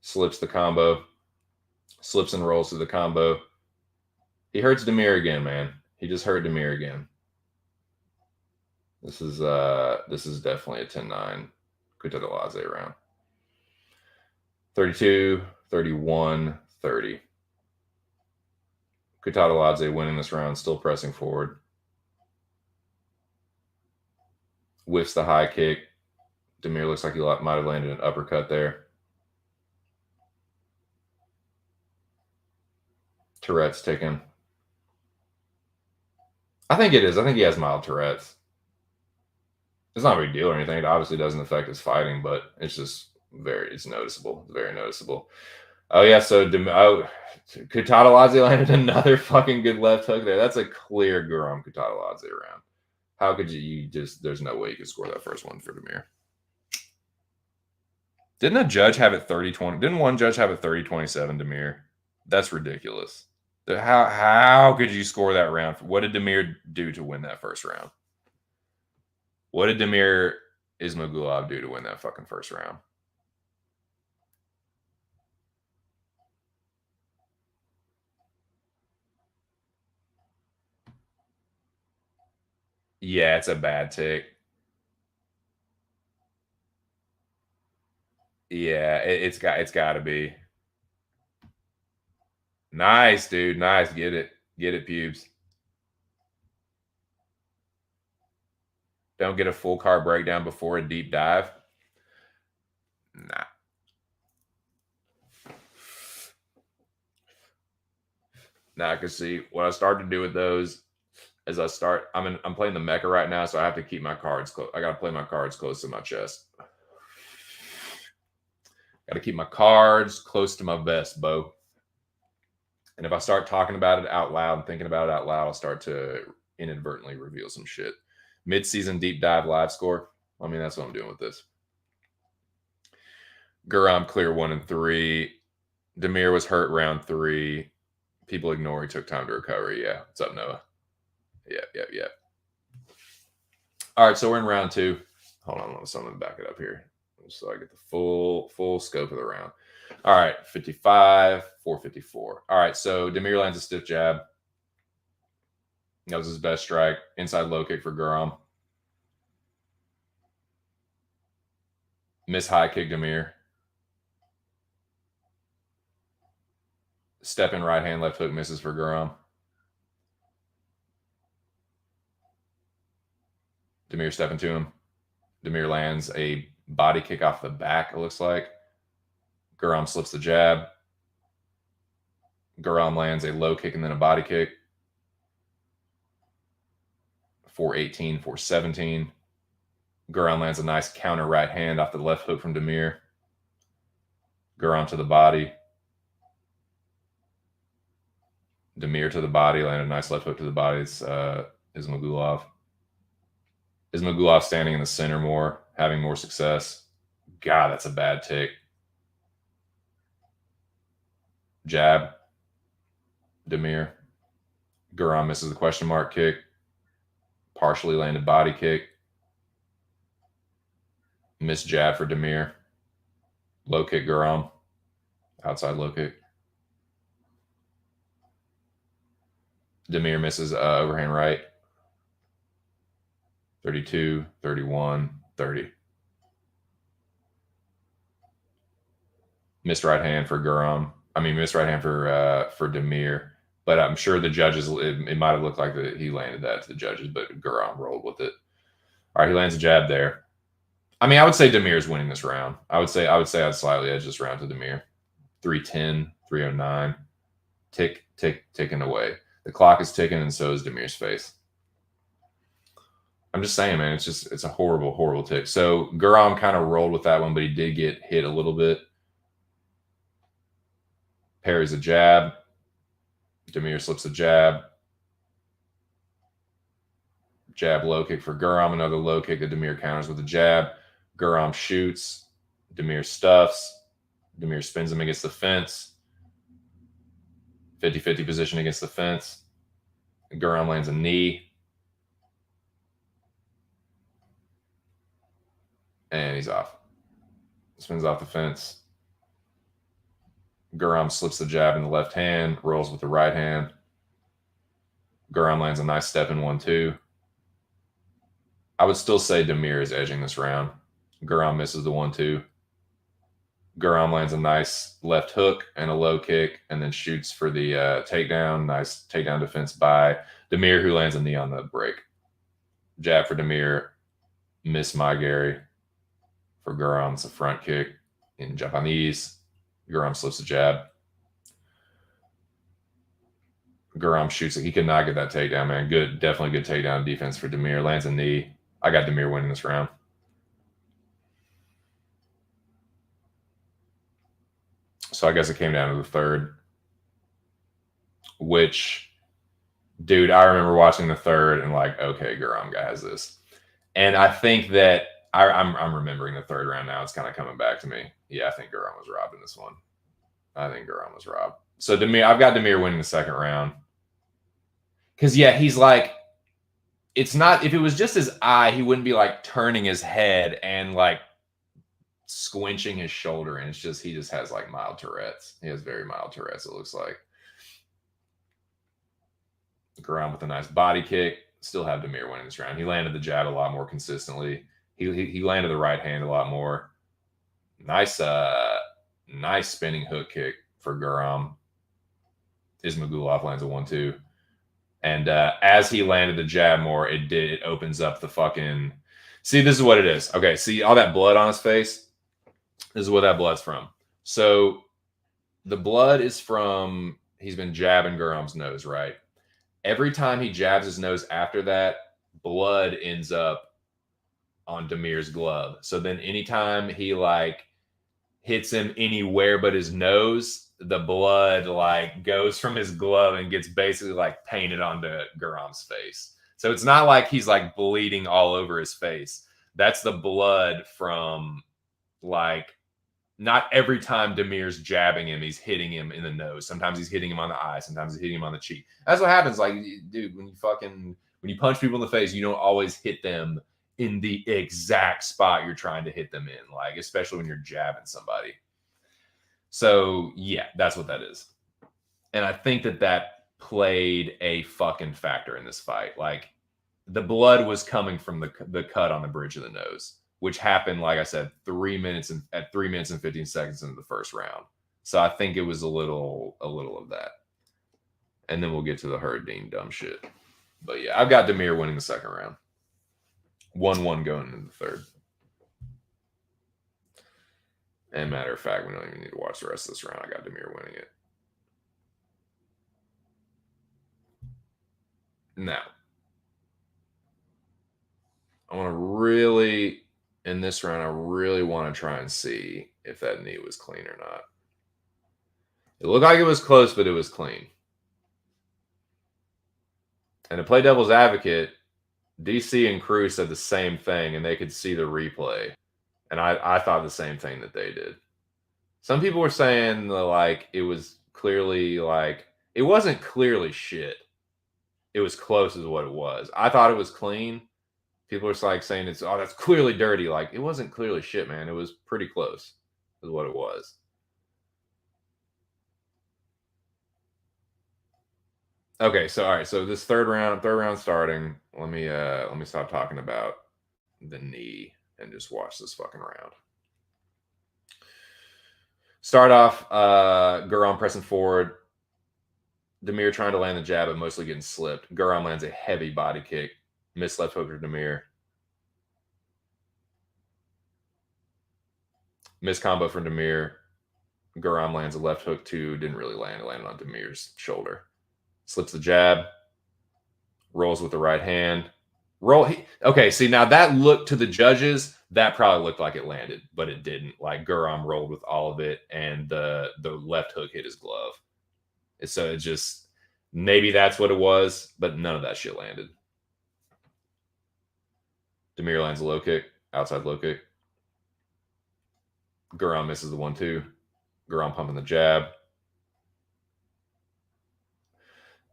Slips the combo. Slips and rolls to the combo. He hurts Demir again, man. He just hurt Demir again. This is definitely a 10-9 Kutaladze round. 32, 31, 30. Kutaladze winning this round, still pressing forward. Whiffs the high kick. Demir looks like he might have landed an uppercut there. Tourette's ticking. I think it is. I think he has mild Tourette's. It's not a big deal or anything. It obviously doesn't affect his fighting, but it's just it's noticeable. It's very noticeable. Oh, yeah. So Kutaladze landed another fucking good left hook there. That's a clear Guram Kutaladze round. How could there's no way you could score that first one for Demir. Didn't a judge have it 30-20? Didn't one judge have it 30-27, Demir? That's ridiculous. How could you score that round? What did Demir do to win that first round? What did Demir Ismagulov do to win that fucking first round? Yeah, it's a bad tick. Yeah, it's got to be. Nice, dude. Nice. Get it, pubes. Don't get a full car breakdown before a deep dive. Nah. Now I can see what I start to do with those as I'm playing the mecha right now, so I have to keep my cards close. I got to play my cards close to my chest. Got to keep my cards close to my vest, Bo. And if I start talking about it out loud and thinking about it out loud, I'll start to inadvertently reveal some shit. Mid-season deep dive live score. I mean, that's what I'm doing with this. Guram clear 1 and 3. Demir was hurt round 3. People ignore he took time to recover. Yeah. What's up, Noah? Yeah. All right, so we're in round 2. Hold on, I'm going to back it up here so I get the full scope of the round. All right, 55, 454. All right, so Demir lands a stiff jab. That was his best strike. Inside low kick for Guram. Miss high kick Demir. Step in right hand, left hook misses for Guram. Demir stepping to him. Demir lands a body kick off the back, it looks like. Guram slips the jab. Guram lands a low kick and then a body kick. 418, 417. Guram lands a nice counter right hand off the left hook from Demir. Guram to the body. Demir to the body, landed a nice left hook to the body. It's Ismagulov. Ismagulov standing in the center more, having more success. God, that's a bad tick. Jab. Demir. Guram misses the question mark kick. Partially landed body kick. Missed jab for Demir. Low kick Guram. Outside low kick. Demir misses overhand right. 32, 31, 30. Missed right hand for Guram. I mean, missed right hand for Demir. But I'm sure the judges, it might have looked like he landed that to the judges, but Guram rolled with it. All right, he lands a jab there. I mean, I would say Demir's winning this round. I would say I'd slightly edge this round to Demir. 310, 309. Ticking away. The clock is ticking, and so is Demir's face. I'm just saying, man, it's a horrible, horrible tick. So Guram kind of rolled with that one, but he did get hit a little bit. Parries a jab. Demir slips a jab. Jab low kick for Guram. Another low kick that Demir counters with a jab. Guram shoots. Demir stuffs. Demir spins him against the fence. 50-50 position against the fence. Guram lands a knee. And he's off. Spins off the fence. Guram slips the jab in the left hand, rolls with the right hand. Guram lands a nice step in 1-2. I would still say Demir is edging this round. Guram misses the 1-2. Guram lands a nice left hook and a low kick, and then shoots for the takedown. Nice takedown defense by Demir, who lands a knee on the break. Jab for Demir. Miss my Gary. For Guram, it's a front kick in Japanese. Guram slips a jab. Guram shoots it. He could not get that takedown, man. Good, definitely good takedown defense for Demir. Lands a knee. I got Demir winning this round. So I guess it came down to the third, which, dude, I remember watching the third and like, okay, Guram guy has this. And I think that I'm remembering the third round now. It's kind of coming back to me. Yeah, I think Guram was robbed in this one. I think Guram was robbed. So Demir, I've got Demir winning the second round. Because, yeah, he's like, it's not, if it was just his eye, he wouldn't be like turning his head and like squinching his shoulder. And it's just, he just has like mild Tourette's. He has very mild Tourette's, it looks like. Guram with a nice body kick. Still have Demir winning this round. He landed the jab a lot more consistently. He landed the right hand a lot more. Nice spinning hook kick for Guram. Ismagulov lands a 1-2. And as he landed the jab more, it opens up the fucking... See, this is what it is. Okay, see all that blood on his face? This is where that blood's from. So the blood is from... He's been jabbing Guram's nose, right? Every time he jabs his nose after that, blood ends up on Demir's glove. So then anytime he like hits him anywhere but his nose, the blood like goes from his glove and gets basically like painted onto Guram's face. So it's not like he's like bleeding all over his face. That's the blood from like, not every time Demir's jabbing him, he's hitting him in the nose. Sometimes he's hitting him on the eye. Sometimes he's hitting him on the cheek. That's what happens. Like, dude, when you punch people in the face, you don't always hit them in the exact spot you're trying to hit them in, like, especially when you're jabbing somebody. So, yeah, that's what that is. And I think that played a fucking factor in this fight. Like, the blood was coming from the cut on the bridge of the nose, which happened, like I said, at 3 minutes and 15 seconds into the first round. So I think it was a little of that. And then we'll get to the Herdine dumb shit. But yeah, I've got Demir winning the second round. 1-1 going into the third. And matter of fact, we don't even need to watch the rest of this round. I got Demir winning it. Now, I want to really, in this round, I really want to try and see if that knee was clean or not. It looked like it was close, but it was clean. And to play devil's advocate, DC and Cruz said the same thing, and they could see the replay. And I thought the same thing that they did. Some people were saying, like, it was clearly, like, it wasn't clearly shit. It was close is what it was. I thought it was clean. People were, like, saying, that's clearly dirty. Like, it wasn't clearly shit, man. It was pretty close is what it was. Okay, so all right, so this third round starting. Let me stop talking about the knee and just watch this fucking round. Start off, Guram pressing forward. Damir trying to land the jab, but mostly getting slipped. Guram lands a heavy body kick. Missed left hook to Damir. Missed combo from Damir. Guram lands a left hook too. Didn't really land. It landed on Damir's shoulder. Slips the jab. Rolls with the right hand. Okay, see, now that looked to the judges, that probably looked like it landed, but it didn't. Like, Guram rolled with all of it, and the left hook hit his glove. So it just, maybe that's what it was, but none of that shit landed. Damir lands a low kick, outside low kick. Guram misses the 1-2. Guram pumping the jab.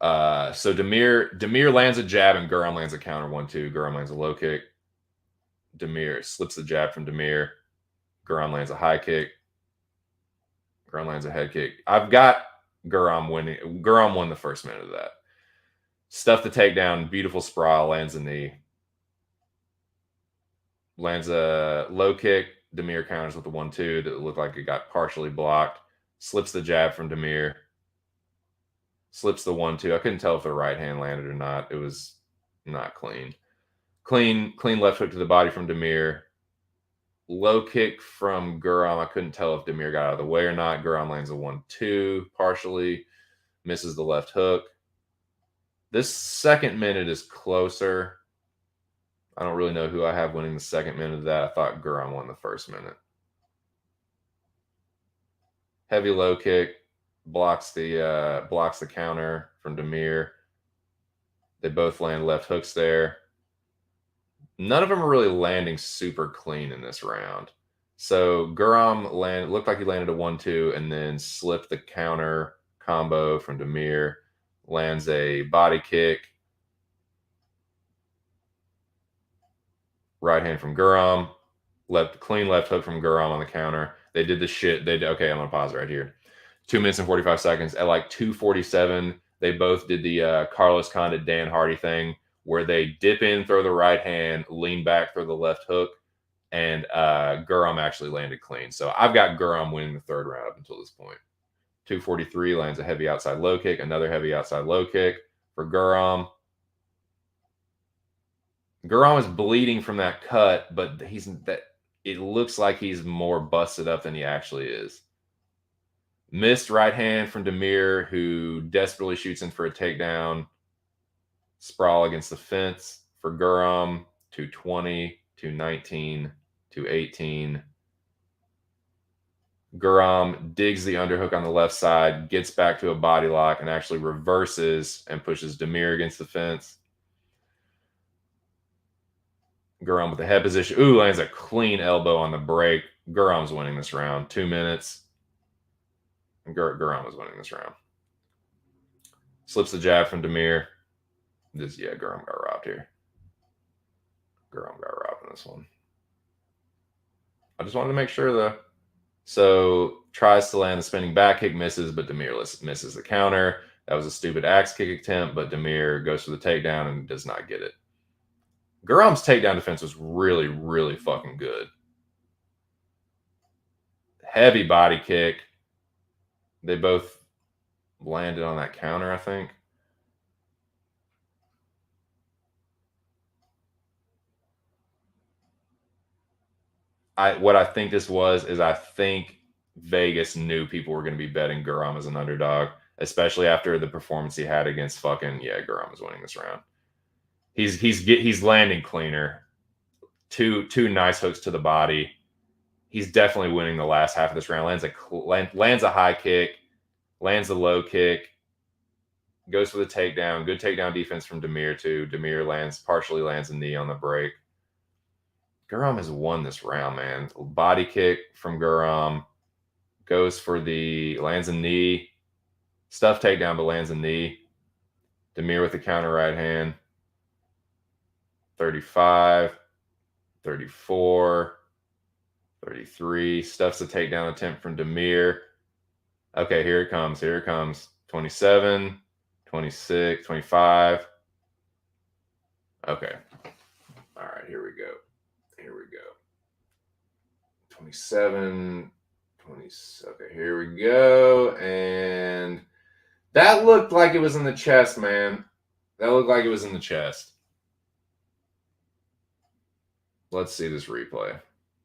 So Damir lands a jab and Guram lands a counter 1-2. Guram lands a low kick. Damir slips the jab from Damir. Guram lands a high kick. Guram lands a head kick. I've got Guram winning. Guram won the first minute of that. Stuff the takedown. Beautiful sprawl. Lands a knee. Lands a low kick. Damir counters with the 1-2 that looked like it got partially blocked. Slips the jab from Damir. Slips the 1-2. I couldn't tell if the right hand landed or not. It was not clean. Clean left hook to the body from Damir. Low kick from Guram. I couldn't tell if Damir got out of the way or not. Guram lands a 1-2 partially. Misses the left hook. This second minute is closer. I don't really know who I have winning the second minute of that. I thought Guram won the first minute. Heavy low kick. Blocks the counter from Damir. They both land left hooks there. None of them are really landing super clean in this round. So Guram looked like he landed a 1-2 and then slipped the counter combo from Damir. Lands a body kick. Right hand from Guram. Clean left hook from Guram on the counter. They did the shit. Okay, I'm going to pause right here. 2 minutes and 45 seconds. At like 2:47, they both did the Carlos Condit, Dan Hardy thing where they dip in, throw the right hand, lean back, throw the left hook, and Guram actually landed clean. So I've got Guram winning the third round up until this point. 2:43 lands a heavy outside low kick, another heavy outside low kick for Guram. Guram is bleeding from that cut, but it looks like he's more busted up than he actually is. Missed right hand from Damir, who desperately shoots in for a takedown. Sprawl against the fence for Guram. 220, 219, 218. Guram digs the underhook on the left side, gets back to a body lock, and actually reverses and pushes Damir against the fence. Guram with the head position. Ooh, lands a clean elbow on the break. Guram's winning this round. 2 minutes. Guram was winning this round. Slips the jab from Damir. Guram got robbed here. Guram got robbed in this one. I just wanted to make sure, though. So, tries to land the spinning back kick, misses, but Damir misses the counter. That was a stupid axe kick attempt, but Damir goes for the takedown and does not get it. Guram's takedown defense was really, really fucking good. Heavy body kick. They both landed on that counter, I think. What I think this was is I think Vegas knew people were going to be betting Guram as an underdog, especially after the performance he had against Guram is winning this round. He's landing cleaner. Two nice hooks to the body. He's definitely winning the last half of this round. Lands a high kick, lands a low kick, goes for the takedown. Good takedown defense from Damir too. Damir partially lands a knee on the break. Guram has won this round, man. Body kick from Guram. Lands a knee. Stuff takedown, but lands a knee. Damir with the counter right hand. 35, 34, 33. Stuffs a takedown attempt from Damir. Okay, here it comes. 27, 26, 25. Okay. All right, here we go. 27, 20. Okay, here we go. And that looked like it was in the chest, man. That looked like it was in the chest. Let's see this replay.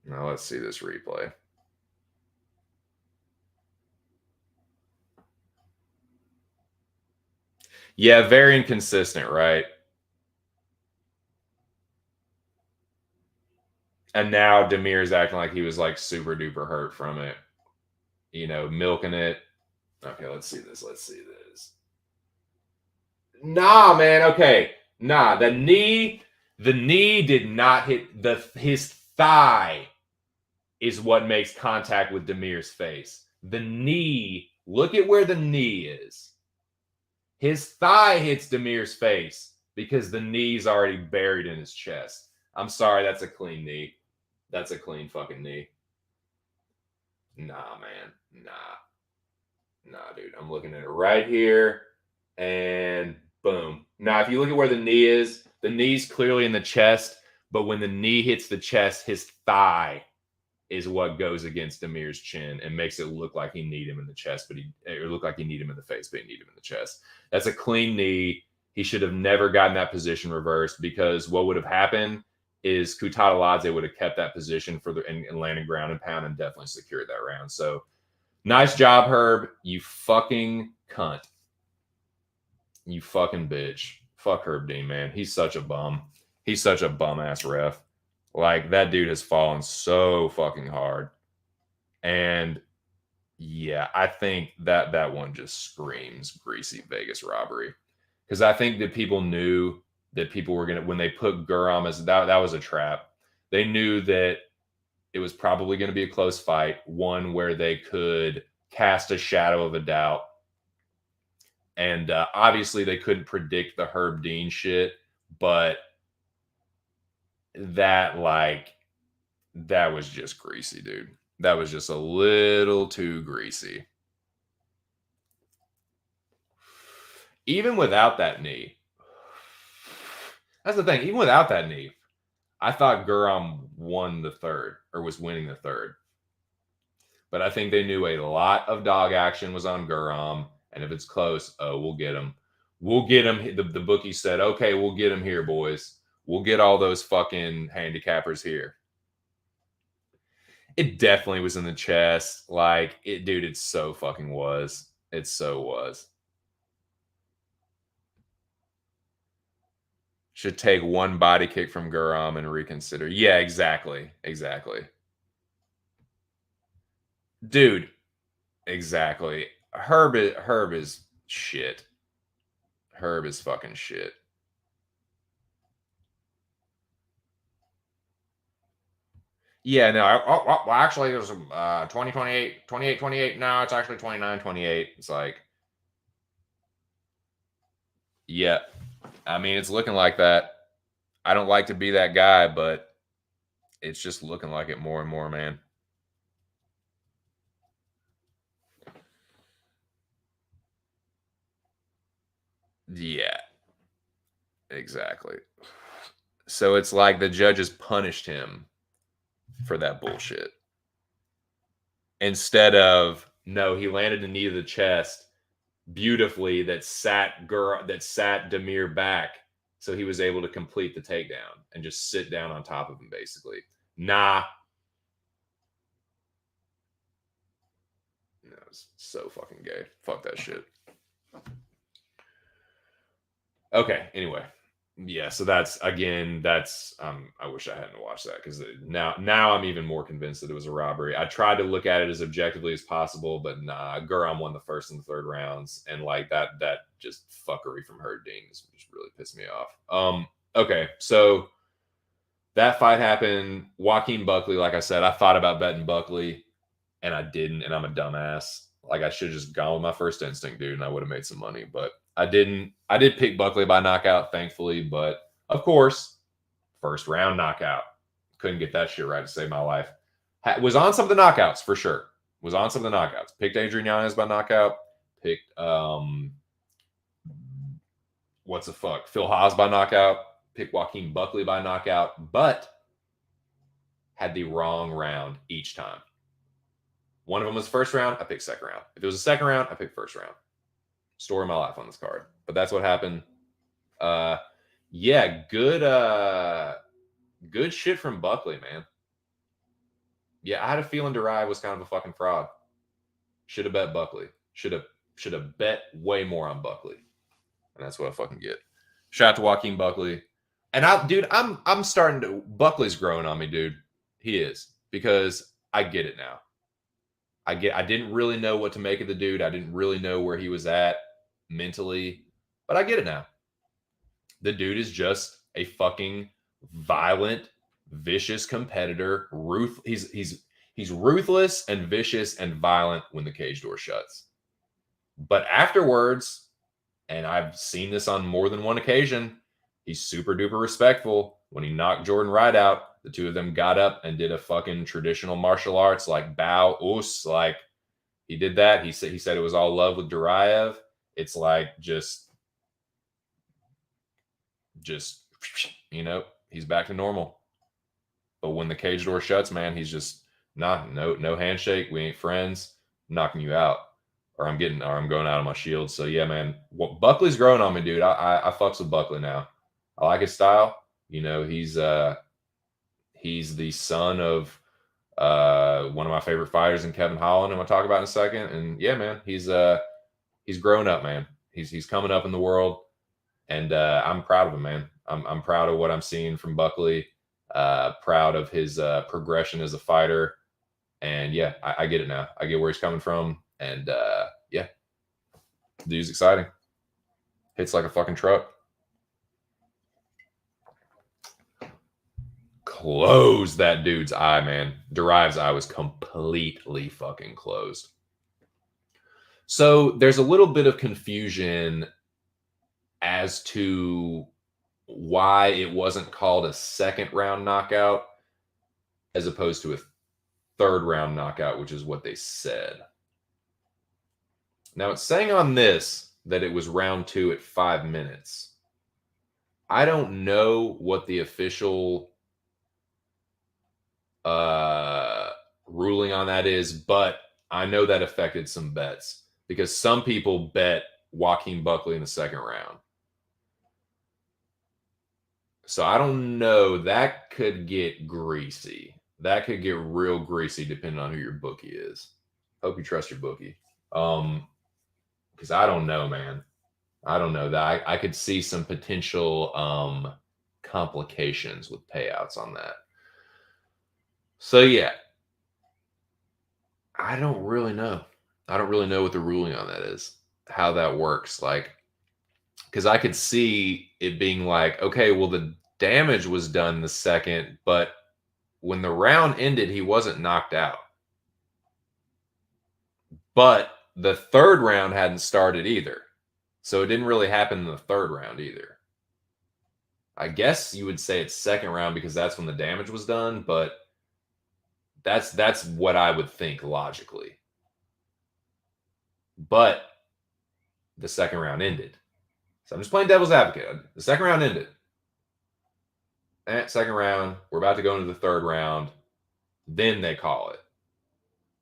Now let's see this replay. Yeah, very inconsistent, right? And now Demir's acting like he was like super duper hurt from it. You know, milking it. Okay, let's see this. Let's see this. Nah, man. Okay. Nah, the knee did not hit his thigh is what makes contact with Demir's face. The knee, look at where the knee is. His thigh hits Demir's face because the knee's already buried in his chest. I'm sorry, that's a clean knee. That's a clean fucking knee. Nah, man. Nah, dude. I'm looking at it right here. And boom. Now, if you look at where the knee is, the knee's clearly in the chest. But when the knee hits the chest, his thigh is what goes against Demir's chin and makes it look like he kneed him in the chest, but it looked like he kneed him in the face, but he kneed him in the chest. That's a clean knee. He should have never gotten that position reversed, because what would have happened is Kutataladze would have kept that position for and landed ground and pound and definitely secured that round. So nice job, Herb. You fucking cunt. You fucking bitch. Fuck Herb Dean, man. He's such a bum. He's such a bum ass ref. Like, that dude has fallen so fucking hard. And yeah, I think that one just screams greasy Vegas robbery. Because I think that people knew that people were going to, when they put Guram as, that was a trap. They knew that it was probably going to be a close fight, one where they could cast a shadow of a doubt. And obviously they couldn't predict the Herb Dean shit, but that was just greasy, dude. That was just a little too greasy. Even without that knee, that's the thing. Even without that knee, I thought Guram won the third, or was winning the third. But I think they knew a lot of dog action was on Guram, and if it's close, oh, we'll get him. We'll get him. The bookie said, okay, we'll get him here, boys. We'll get all those fucking handicappers here. It definitely was in the chest. Like, it, dude, it so fucking was. It so was. Should take one body kick from Guram and reconsider. Yeah, exactly. Exactly. Dude, exactly. Herb is shit. Herb is fucking shit. Yeah, no. Well, actually, it was 2028, 28, 28. No, it's actually 29, 28. It's like, yeah. I mean, it's looking like that. I don't like to be that guy, but it's just looking like it more and more, man. Yeah, exactly. So it's like the judges punished him for that bullshit. Instead of, no, he landed a knee to the chest beautifully that sat Demir back, so he was able to complete the takedown and just sit down on top of him, basically. Nah. No, it's so fucking gay. Fuck that shit. Okay, anyway. Yeah, so that's I wish I hadn't watched that, because now I'm even more convinced that it was a robbery. I tried to look at it as objectively as possible, but nah, Guram won the first and the third rounds, and like that just fuckery from Herb Dean just really pissed me off. Okay, so that fight happened. Joaquin Buckley, like I said, I thought about betting Buckley, and I didn't, and I'm a dumbass. Like, I should have just gone with my first instinct, dude, and I would have made some money, but I didn't. I did pick Buckley by knockout, thankfully, but of course, first round knockout. Couldn't get that shit right to save my life. Was on some of the knockouts for sure. Was on some of the knockouts. Picked Adrian Yanez by knockout. Picked what's the fuck? Phil Haas by knockout. Picked Joaquin Buckley by knockout. But had the wrong round each time. One of them was first round, I picked second round. If it was a second round, I picked first round. Story of my life on this card. But that's what happened. Yeah, good shit from Buckley, man. Yeah, I had a feeling Derive was kind of a fucking fraud. Should have bet Buckley. Should have bet way more on Buckley. And that's what I fucking get. Shout out to Joaquin Buckley. And I'm starting to Buckley's growing on me, dude. He is. Because I get it now. I didn't really know what to make of the dude. I didn't really know where he was at mentally. But I get it now. The dude is just a fucking violent, vicious competitor. He's ruthless and vicious and violent when the cage door shuts. But afterwards, and I've seen this on more than one occasion, he's super duper respectful. When he knocked Jordan Wright out, the two of them got up and did a fucking traditional martial arts like bow, us, like he did that. He said it was all love with Duraev. It's like just he's back to normal. But when the cage door shuts, man, he's just no handshake. We ain't friends. I'm knocking you out, or I'm going out of my shield. So yeah, man, Buckley's growing on me, dude. I fucks with Buckley now. I like his style. He's the son of one of my favorite fighters in Kevin Holland, I'm gonna talk about in a second. And yeah, man, he's grown up, man. He's coming up in the world, and I'm proud of him, man. I'm proud of what I'm seeing from Buckley. Proud of his progression as a fighter, and yeah, I get it now. I get where he's coming from, and yeah, dude's exciting. Hits like a fucking truck. Close that dude's eye, man. Derive's eye was completely fucking closed. So there's a little bit of confusion as to why it wasn't called a second round knockout as opposed to a third round knockout, which is what they said. Now it's saying on this that it was round 2 at 5 minutes. I don't know what the official ruling on that is, but I know that affected some bets because some people bet Joaquin Buckley in the second round. So I don't know. That could get greasy. That could get real greasy depending on who your bookie is. Hope you trust your bookie. Because I don't know, man. I don't know that I could see some potential complications with payouts on that. So yeah, I don't really know. I don't really know what the ruling on that is, how that works. Like, because I could see it being like, okay, well, the damage was done the second, but when the round ended, he wasn't knocked out. But the third round hadn't started either. So it didn't really happen in the third round either. I guess you would say it's second round because that's when the damage was done, but that's what I would think logically. But the second round ended. So I'm just playing devil's advocate. The second round ended. Second round, we're about to go into the third round. Then they call it.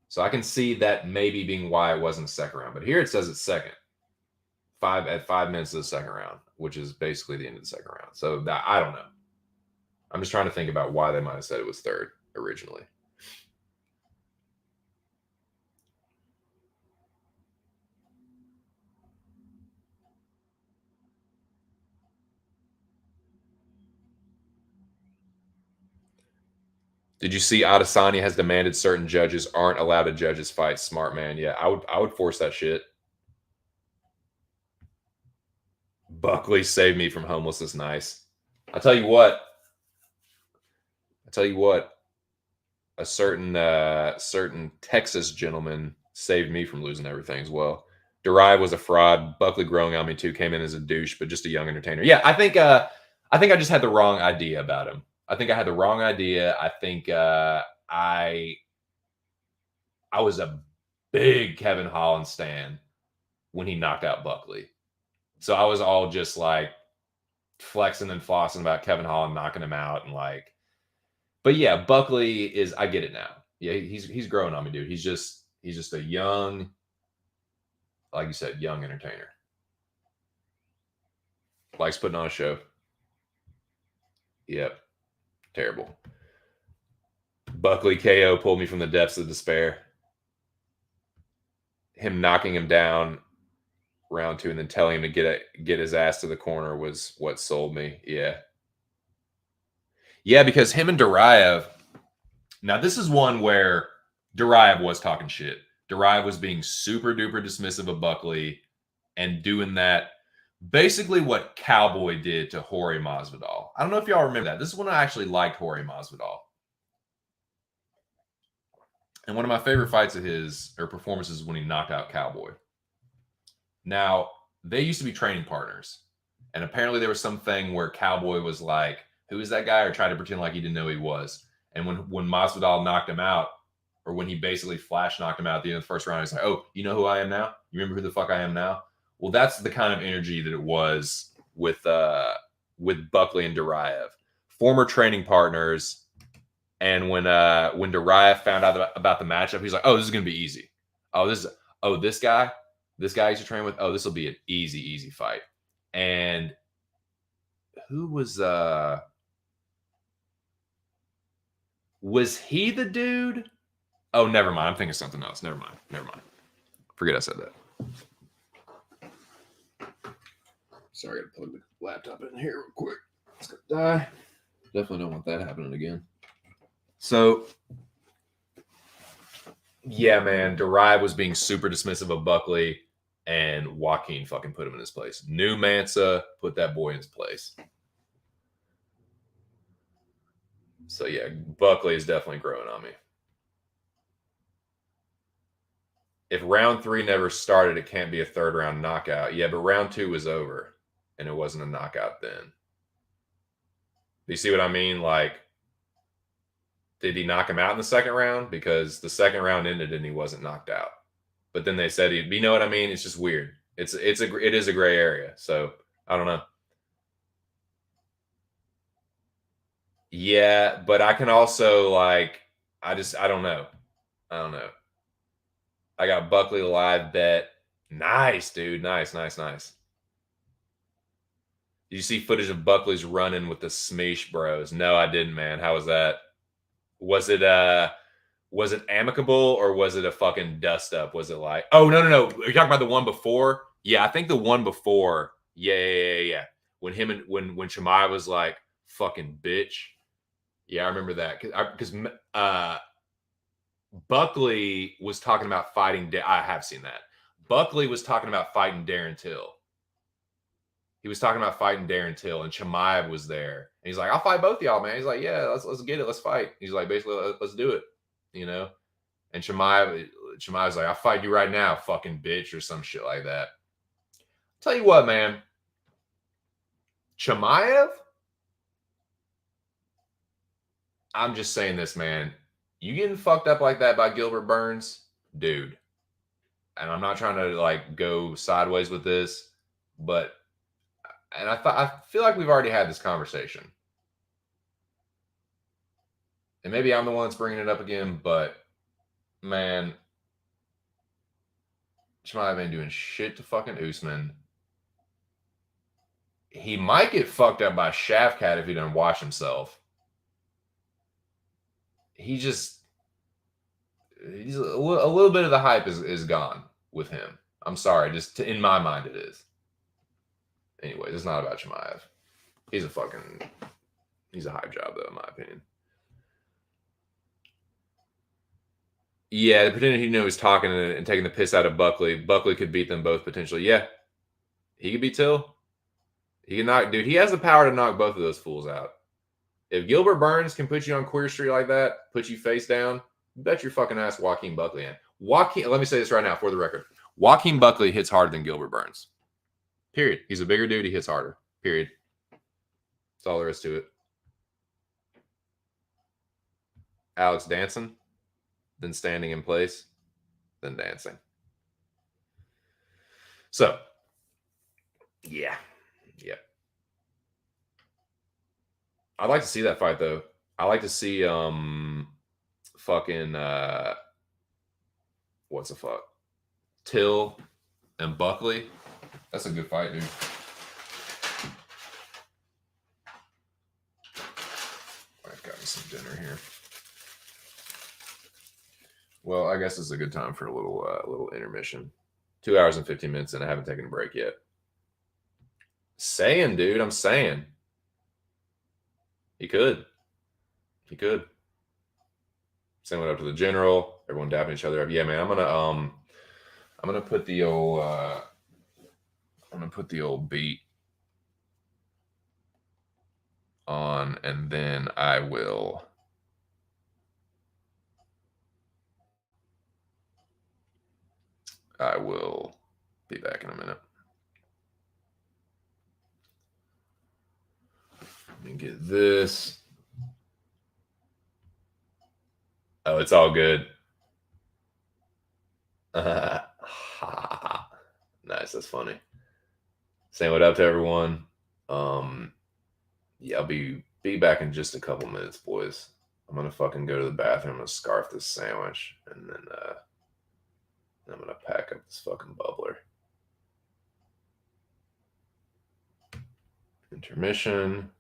So I can see that maybe being why it wasn't second round. But here it says it's second. 5 minutes of the second round, which is basically the end of the second round. So I don't know. I'm just trying to think about why they might have said it was third originally. Did you see Adesanya has demanded certain judges aren't allowed to judge his fights? Smart man. Yeah, I would force that shit. Buckley saved me from homelessness. Nice. I tell you what. A certain Texas gentleman saved me from losing everything as well. Derive was a fraud. Buckley growing on me too. Came in as a douche, but just a young entertainer. Yeah, I think I just had the wrong idea about him. I think I had the wrong idea. I think I was a big Kevin Holland stan when he knocked out Buckley. So I was all just like flexing and flossing about Kevin Holland knocking him out and like But yeah, Buckley is. I get it now. Yeah, he's growing on me, dude. He's just a young, like you said, young entertainer. Likes putting on a show. Yep, terrible. Buckley KO pulled me from the depths of despair. Him knocking him down round 2 and then telling him to get his ass to the corner was what sold me. Yeah, because him and Duraev. Now this is one where Duraev was talking shit. Duraev was being super duper dismissive of Buckley and doing that. Basically, what Cowboy did to Jorge Masvidal. I don't know if y'all remember that. This is when I actually liked Jorge Masvidal. And one of my favorite fights of his, or performances, when he knocked out Cowboy. Now, they used to be training partners. And apparently there was something where Cowboy was like, who is that guy? Or tried to pretend like he didn't know who he was. And when Masvidal knocked him out, or when he basically flash knocked him out at the end of the first round, he's like, oh, you know who I am now? You remember who the fuck I am now? Well, that's the kind of energy that it was with Buckley and Duraev. Former training partners. And when Duraev found out about the matchup, he's like, oh, this is gonna be easy. This guy I used to train with, oh, this will be an easy fight. And who was he the dude? Oh, never mind. I'm thinking something else. Never mind. Forget I said that. Sorry, I gotta plug the laptop in here real quick. It's gonna die. Definitely don't want that happening again. So, yeah, man, Duraev was being super dismissive of Buckley, and Joaquin fucking put him in his place. New Mansa put that boy in his place. So, yeah, Buckley is definitely growing on me. If round 3 never started, it can't be a third round knockout. Yeah, but round 2 was over, and it wasn't a knockout then. Do you see what I mean? Like, did he knock him out in the second round? Because the second round ended and he wasn't knocked out. But then they said he'd. You know what I mean? It's just weird. It is a gray area. So I don't know. Yeah, but I can also I don't know. I got Buckley live bet. Nice, dude. Nice. Did you see footage of Buckley's running with the Smeesh bros? No, I didn't, man. How was that? Was it amicable or was it a fucking dust up? Was it like, oh, no. Are you talking about the one before? Yeah, I think the one before. Yeah. When Shemai was like, fucking bitch. Yeah, I remember that. Because Buckley was talking about fighting. I have seen that. Buckley was talking about fighting Darren Till. He was talking about fighting Darren Till, and Chimaev was there. And he's like, I'll fight both of y'all, man. He's like, yeah, let's get it. Let's fight. He's like, basically, let's do it. You know? And Chimaev's like, I'll fight you right now, fucking bitch, or some shit like that. Tell you what, man. Chimaev? I'm just saying this, man. You getting fucked up like that by Gilbert Burns? Dude. And I'm not trying to, go sideways with this, but I feel like we've already had this conversation. And maybe I'm the one that's bringing it up again, but man, Chimaev ain't doing shit to fucking Usman. He might get fucked up by Shafkat if he doesn't watch himself. He's a little bit of the hype is gone with him. I'm sorry, in my mind it is. Anyways, it's not about Chimaev. He's a hype job though, in my opinion. Yeah, pretending he was talking and taking the piss out of Buckley. Buckley could beat them both potentially. Yeah, he could beat Till. He can knock, dude. He has the power to knock both of those fools out. If Gilbert Burns can put you on Queer Street like that, put you face down, bet your fucking ass Joaquin Buckley in. Let me say this right now for the record. Joaquin Buckley hits harder than Gilbert Burns. Period. He's a bigger dude. He hits harder. Period. That's all there is to it. Alex dancing, then standing in place, then dancing. So, yeah. I'd like to see that fight, though. I like to see fucking what's the fuck? Till and Buckley. That's a good fight, dude. I've got some dinner here. Well, I guess it's a good time for a little intermission. 2 hours and 15 minutes, and I haven't taken a break yet. Saying, dude, I'm saying. He could. He could. Saying what up to the general. Everyone dapping each other up. Yeah, man. I'm gonna put the old beat on, and then I will be back in a minute. Let me get this. Oh, it's all good. Nice, that's funny. Saying what up to everyone. Yeah, I'll be back in just a couple minutes, boys. I'm gonna fucking go to the bathroom. I'm gonna scarf this sandwich, and then I'm gonna pack up this fucking bubbler. Intermission.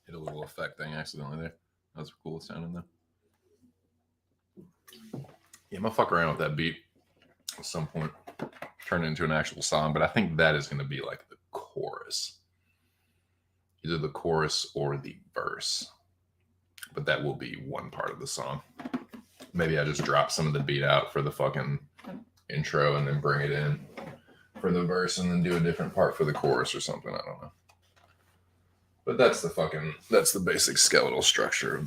Hit a little effect thing accidentally there. That's cool sounding though. Yeah, I'm gonna fuck around with that beat at some point, turn it into an actual song, but I think that is gonna be like the chorus. Either the chorus or the verse. But that will be one part of the song. Maybe I just drop some of the beat out for the fucking intro and then bring it in for the verse and then do a different part for the chorus or something. I don't know. But that's the basic skeletal structure of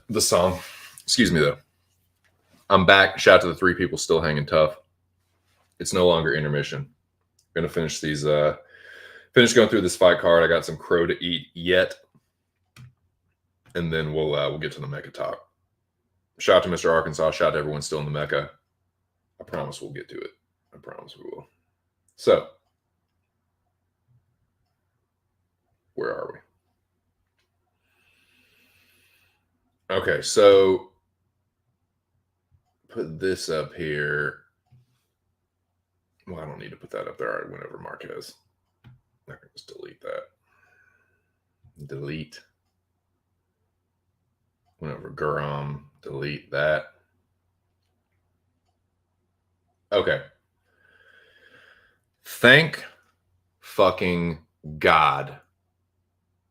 the song. Excuse me though. I'm back. Shout out to the 3 people still hanging tough. It's no longer intermission. I'm gonna finish these finish going through this fight card. I got some crow to eat yet. And then we'll get to the Mecca talk. Shout out to Mr. Arkansas. Shout out to everyone still in the Mecca. I promise we'll get to it. I promise we will. So, where are we? Okay, so put this up here. Well, I don't need to put that up there. I already went over Marquez. I can just delete that. Delete. Went over Guram. Delete that. Okay. Thank fucking God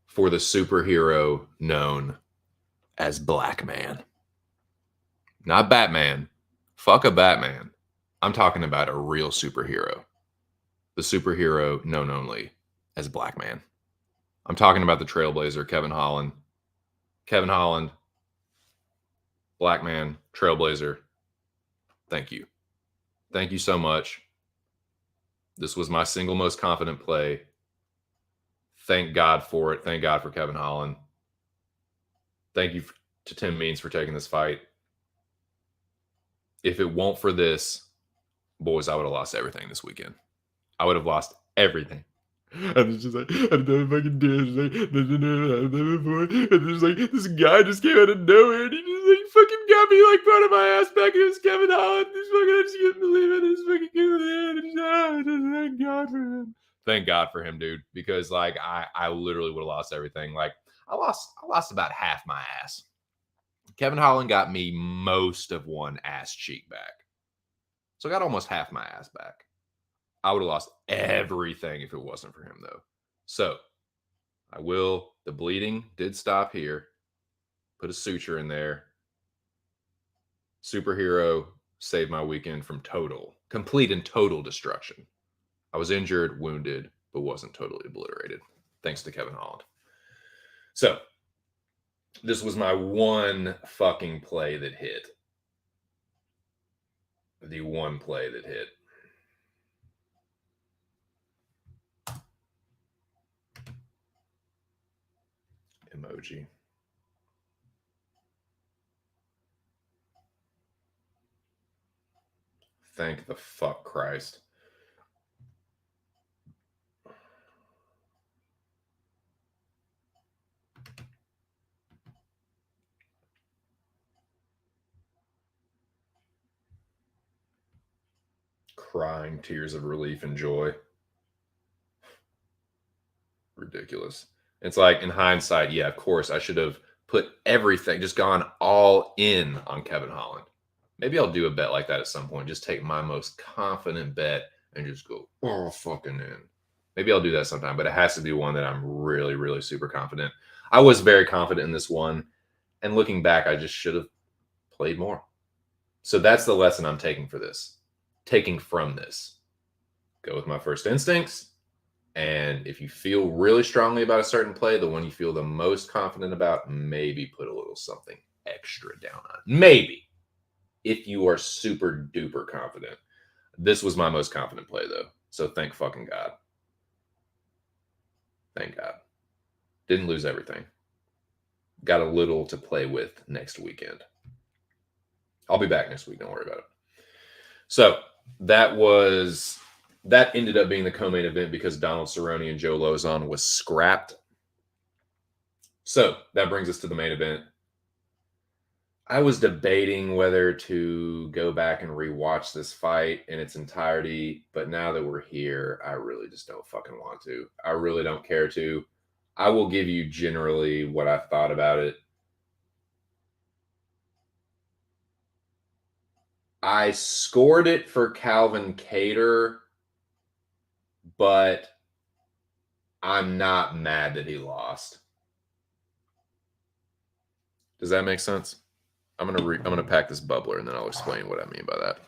for the superhero known as Black Man. Not Batman. Fuck a Batman. I'm talking about a real superhero. The superhero known only as Black Man. I'm talking about the Trailblazer, Kevin Holland. Kevin Holland, Black Man, Trailblazer. Thank you. Thank you so much. This was my single most confident play. Thank God for it. Thank God for Kevin Holland. Thank you to Tim Means for taking this fight. If it weren't for this, boys, I would have lost everything this weekend. I would have lost everything. And it's just like, I don't know if I can do it. It's like, I've done it before. And there's like, this guy just came out of nowhere and he just like fucking got me like part of my ass back. It was Kevin Holland. He's fucking, I just couldn't believe it. It's fucking good. Thank God for him. Thank God for him, dude. Because like, I literally would have lost everything. Like, I lost about half my ass. Kevin Holland got me most of one ass cheek back. So I got almost half my ass back. I would have lost everything if it wasn't for him, though. So, the bleeding did stop here. Put a suture in there. Superhero saved my weekend from complete and total destruction. I was injured, wounded, but wasn't totally obliterated. Thanks to Kevin Holland. So, this was my one fucking play that hit. The one play that hit. Emoji. Thank the fuck Christ. crying tears of relief and joy. Ridiculous. It's like, in hindsight, yeah, of course, I should have put everything, just gone all in on Kevin Holland. Maybe I'll do a bet like that at some point. Just take my most confident bet and just go all fucking in. Maybe I'll do that sometime, but it has to be one that I'm really, really super confident. I was very confident in this one. And looking back, I just should have played more. So that's the lesson I'm taking for this. Taking from this. Go with my first instincts. And if you feel really strongly about a certain play, the one you feel the most confident about, maybe put a little something extra down on. Maybe. If you are super duper confident. This was my most confident play, though. So thank fucking God. Thank God. Didn't lose everything. Got a little to play with next weekend. I'll be back next week. Don't worry about it. So that ended up being the co-main event because Donald Cerrone and Joe Lozon was scrapped. So that brings us to the main event. I was debating whether to go back and rewatch this fight in its entirety, but now that we're here, I really just don't fucking want to. I really don't care to. I will give you generally what I thought about it. I scored it for Calvin Kattar, but I'm not mad that he lost. Does that make sense? I'm gonna pack this bubbler and then I'll explain what I mean by that.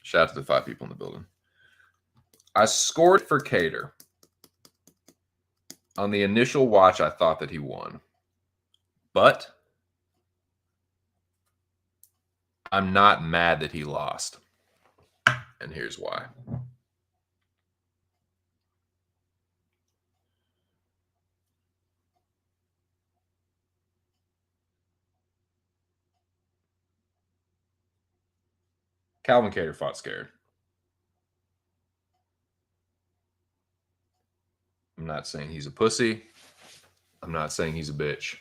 Shout out to the 5 people in the building. I scored for Kattar. On the initial watch, I thought that he won. But I'm not mad that he lost. And here's why. Calvin Kattar fought scared. I'm not saying he's a pussy. I'm not saying he's a bitch.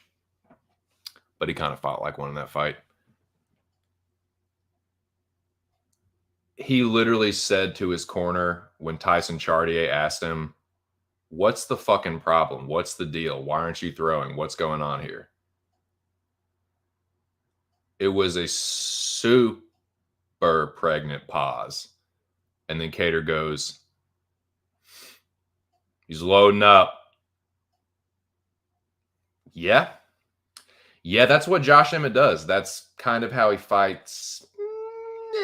But he kind of fought like one in that fight. He literally said to his corner when Tyson Chartier asked him, "What's the fucking problem? What's the deal? Why aren't you throwing? What's going on here?" It was a super pregnant pause. And then Kattar goes, "He's loading up." Yeah. Yeah, that's what Josh Emmett does. That's kind of how he fights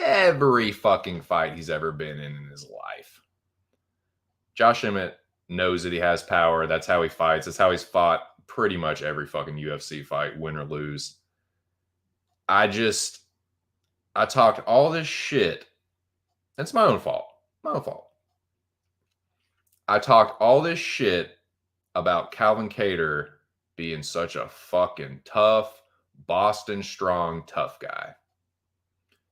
every fucking fight he's ever been in his life. Josh Emmett knows that he has power. That's how he fights. That's how he's fought pretty much every fucking UFC fight, win or lose. I talked all this shit. It's my own fault. My own fault. I talked all this shit about Calvin Kattar being such a fucking tough, Boston strong, tough guy.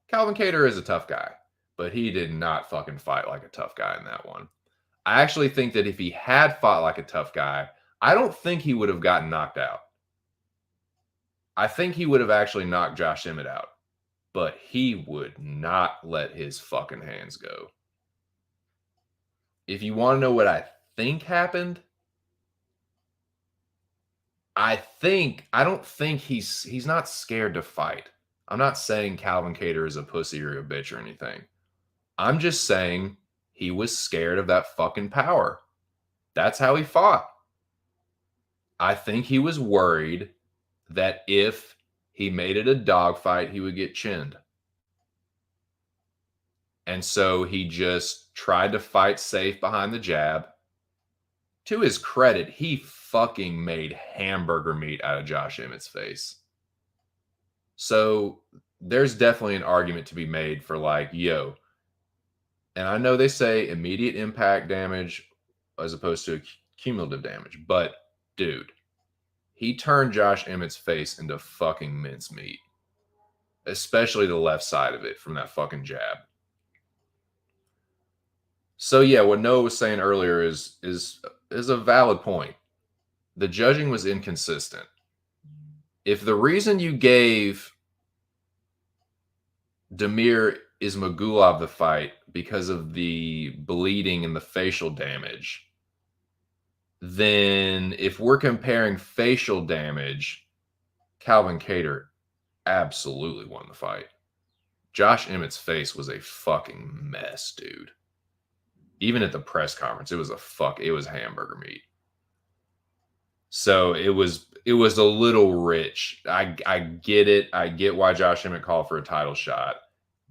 Calvin Kattar is a tough guy, but he did not fucking fight like a tough guy in that one. I actually think that if he had fought like a tough guy, I don't think he would have gotten knocked out. I think he would have actually knocked Josh Emmett out, but he would not let his fucking hands go. If you want to know what I think happened, I don't think he's not scared to fight. I'm not saying Calvin Kattar is a pussy or a bitch or anything. I'm just saying he was scared of that fucking power. That's how he fought. I think he was worried that if he made it a dogfight, he would get chinned. And so he just tried to fight safe behind the jab. To his credit, he fucking made hamburger meat out of Josh Emmett's face. So there's definitely an argument to be made for like, yo, and I know they say immediate impact damage as opposed to cumulative damage, but dude, he turned Josh Emmett's face into fucking mincemeat, especially the left side of it from that fucking jab. So yeah, what Noah was saying earlier is a valid point. The judging was inconsistent. If the reason you gave Demir is Magulov the fight because of the bleeding and the facial damage, then if we're comparing facial damage, Calvin Kattar absolutely won the fight. Josh Emmett's face was a fucking mess, dude. Even at the press conference, it was hamburger meat. So it was a little rich. I get it. I get why Josh Emmett called for a title shot,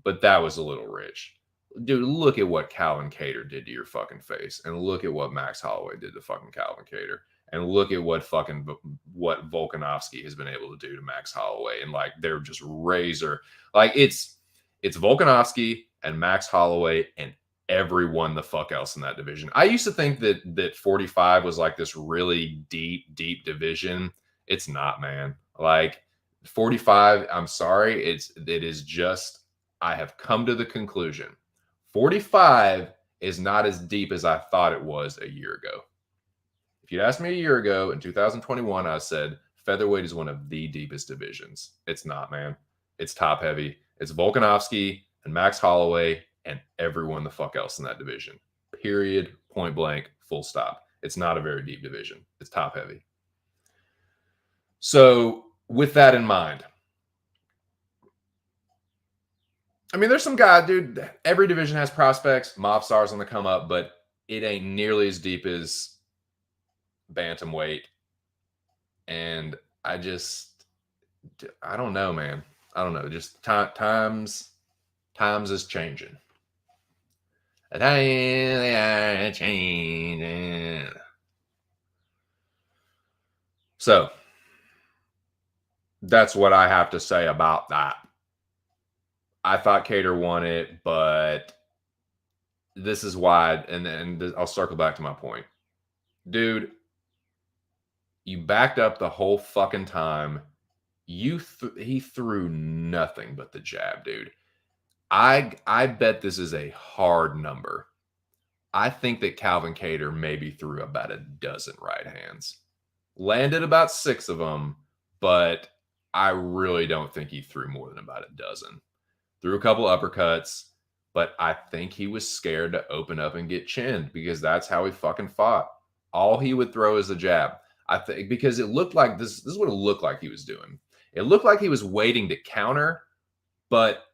but that was a little rich. Dude, look at what Calvin Kattar did to your fucking face, and look at what Max Holloway did to fucking Calvin Kattar, and look at what Volkanovski has been able to do to Max Holloway, and like they're just razor. Like it's Volkanovski and Max Holloway and everyone the fuck else in that division. I used to think that 45 was like this really deep division. It's not, man. Like 45, I'm sorry, it is just, I have come to the conclusion 45 is not as deep as I thought it was a year ago. If you'd asked me a year ago in 2021, I said featherweight is one of the deepest divisions. It's not, man. It's top heavy. It's Volkanovski and Max Holloway and everyone the fuck else in that division. Period. Point blank. Full stop. It's not a very deep division. It's top heavy. So with that in mind, I mean, there's some guy, dude, every division has prospects. Mobstar's on the come up, but it ain't nearly as deep as bantamweight. And I don't know, man. I don't know. Just times is changing. They are changing. So that's what I have to say about that. I thought Kattar won it, but this is why, and I'll circle back to my point. Dude, you backed up the whole fucking time. He threw nothing but the jab, dude. I bet this is a hard number. I think that Calvin Kattar maybe threw about a dozen right hands. Landed about 6 of them, but I really don't think he threw more than about a dozen. Threw a couple uppercuts, but I think he was scared to open up and get chinned because that's how he fucking fought. All he would throw is a jab. I think because it looked like this is what it looked like he was doing. It looked like he was waiting to counter, but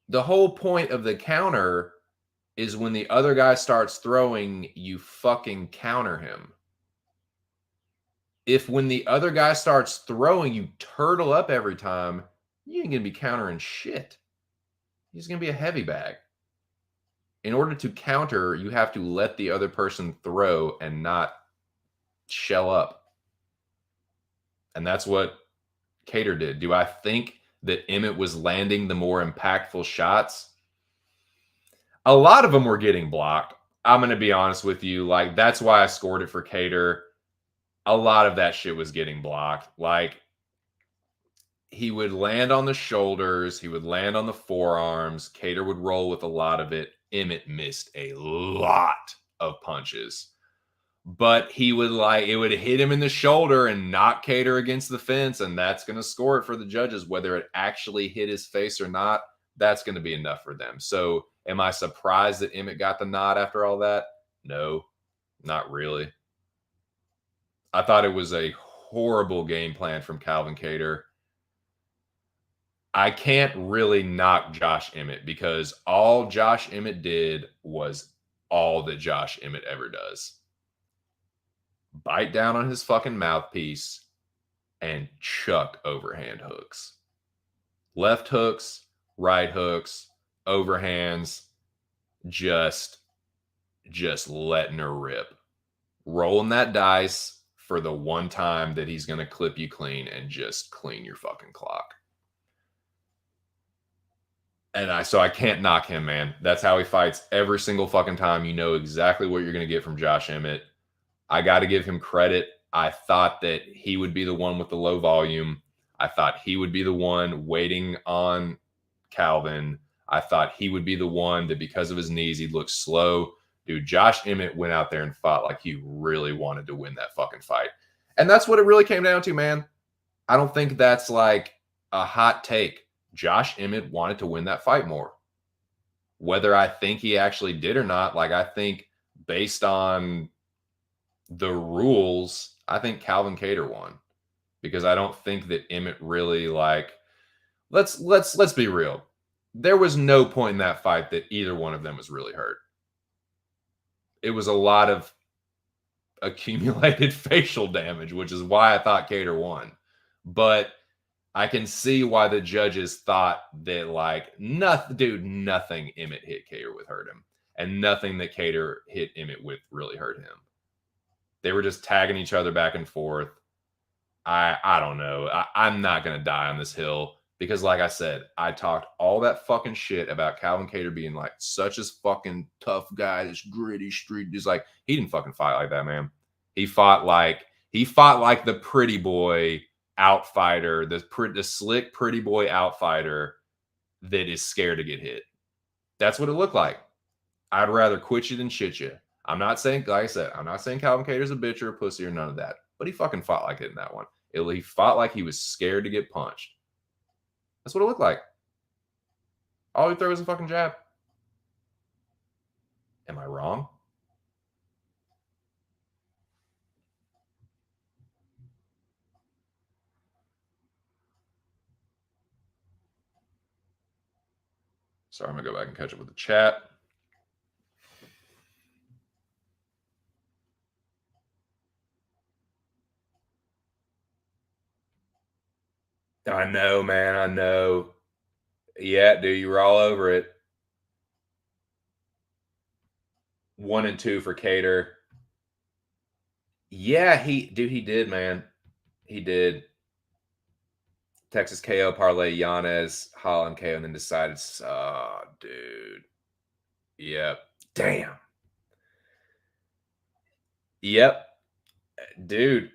the whole point of the counter is when the other guy starts throwing, you fucking counter him. If when the other guy starts throwing, you turtle up every time, you ain't going to be countering shit. He's going to be a heavy bag. In order to counter, you have to let the other person throw and not shell up. And that's what Kattar did. Do I think that Emmett was landing the more impactful shots? A lot of them were getting blocked. I'm going to be honest with you. Like, that's why I scored it for Kattar. A lot of that shit was getting blocked. Like, he would land on the shoulders. He would land on the forearms. Kattar would roll with a lot of it. Emmett missed a lot of punches. But it would hit him in the shoulder and knock Kattar against the fence, and that's going to score it for the judges. Whether it actually hit his face or not, that's going to be enough for them. So am I surprised that Emmett got the nod after all that? No, not really. I thought it was a horrible game plan from Calvin Kattar. I can't really knock Josh Emmett because all Josh Emmett did was all that Josh Emmett ever does. Bite down on his fucking mouthpiece and chuck overhand hooks. Left hooks, right hooks, overhands, just letting her rip. Rolling that dice for the one time that he's going to clip you clean and just clean your fucking clock. And so I can't knock him, man. That's how he fights every single fucking time. You know exactly what you're going to get from Josh Emmett. I got to give him credit. I thought that he would be the one with the low volume. I thought he would be the one waiting on Calvin. I thought he would be the one that because of his knees, he looked slow. Dude, Josh Emmett went out there and fought like he really wanted to win that fucking fight. And that's what it really came down to, man. I don't think that's like a hot take. Josh Emmett wanted to win that fight more. Whether I think he actually did or not, like I think based on the rules, I think Calvin Kattar won because I don't think that Emmett really like. Let's be real. There was no point in that fight that either one of them was really hurt. It was a lot of accumulated facial damage, which is why I thought Kattar won. But I can see why the judges thought that, like, nothing Emmett hit Kattar with hurt him. And nothing that Kattar hit Emmett with really hurt him. They were just tagging each other back and forth. I don't know. I'm not going to die on this hill because, like I said, I talked all that fucking shit about Calvin Kattar being, like, such a fucking tough guy, this gritty street. Just like, he didn't fucking fight like that, man. He fought like the pretty boy outfighter, the slick pretty boy outfighter that is scared to get hit. That's what it looked like. I'd rather quit you than shit you. I'm not saying, like I said, I'm not saying Calvin Kattar's a bitch or a pussy or none of that, but he fucking fought like it in that one. He fought like he was scared to get punched. That's what it looked like. All he threw was a fucking jab. Am I wrong? Sorry, I'm going to go back and catch up with the chat. I know, man. I know. Yeah, dude, you were all over it. 1 and 2 for Kattar. Yeah, he did, man. He did. Texas KO parlay, Yanez, Holland KO, and then decided, oh, dude. Yep. Damn. Yep. Dude.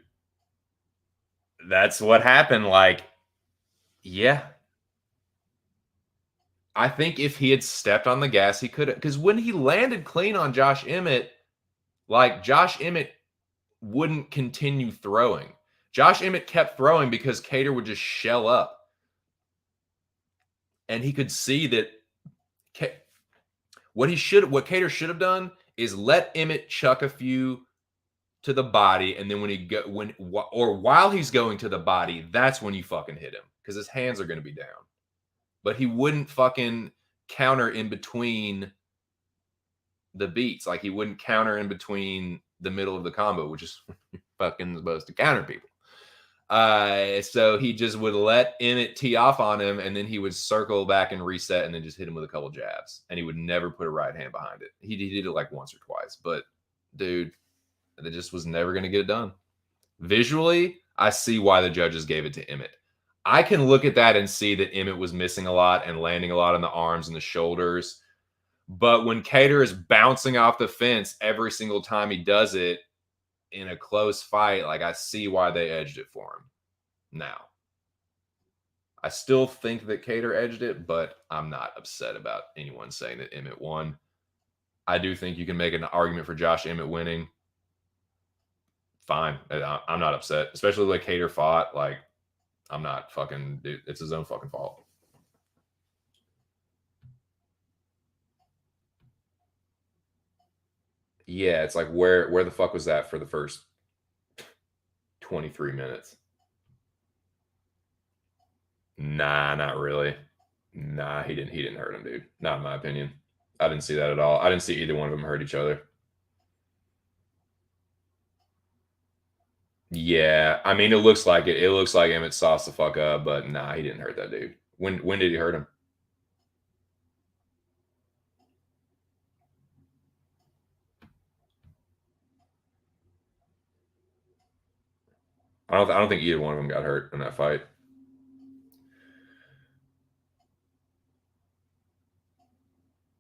That's what happened. Like, yeah. I think if he had stepped on the gas, he could have. Because when he landed clean on Josh Emmett, like, Josh Emmett wouldn't continue throwing. Josh Emmett kept throwing because Kattar would just shell up. And he could see that what Kattar should have done is let Emmett chuck a few to the body, and then while he's going to the body, that's when you fucking hit him because his hands are going to be down. But he wouldn't fucking counter in between the beats. Like, he wouldn't counter in between the middle of the combo, which is fucking supposed to counter people. So he just would let Emmett tee off on him, and then he would circle back and reset, and then just hit him with a couple jabs. And he would never put a right hand behind it. He did it like once or twice, but dude, that just was never going to get it done. Visually, I see why the judges gave it to Emmett. I can look at that and see that Emmett was missing a lot and landing a lot on the arms and the shoulders. But when Kattar is bouncing off the fence every single time he does it in a close fight, like, I see why they edged it for him. Now, I still think that Kattar edged it, but I'm not upset about anyone saying that Emmett won. I do think you can make an argument for Josh Emmett winning. Fine. I'm not upset, especially the way Kattar fought. Like, I'm not fucking, dude, it's his own fucking fault. Yeah, it's like, where the fuck was that for the first 23 minutes? Nah, not really. Nah, he didn't hurt him, dude. Not in my opinion. I didn't see that at all. I didn't see either one of them hurt each other. Yeah, I mean, it looks like it. It looks like Emmett sauced the fuck up, but nah, he didn't hurt that dude. When did he hurt him? I don't think either one of them got hurt in that fight.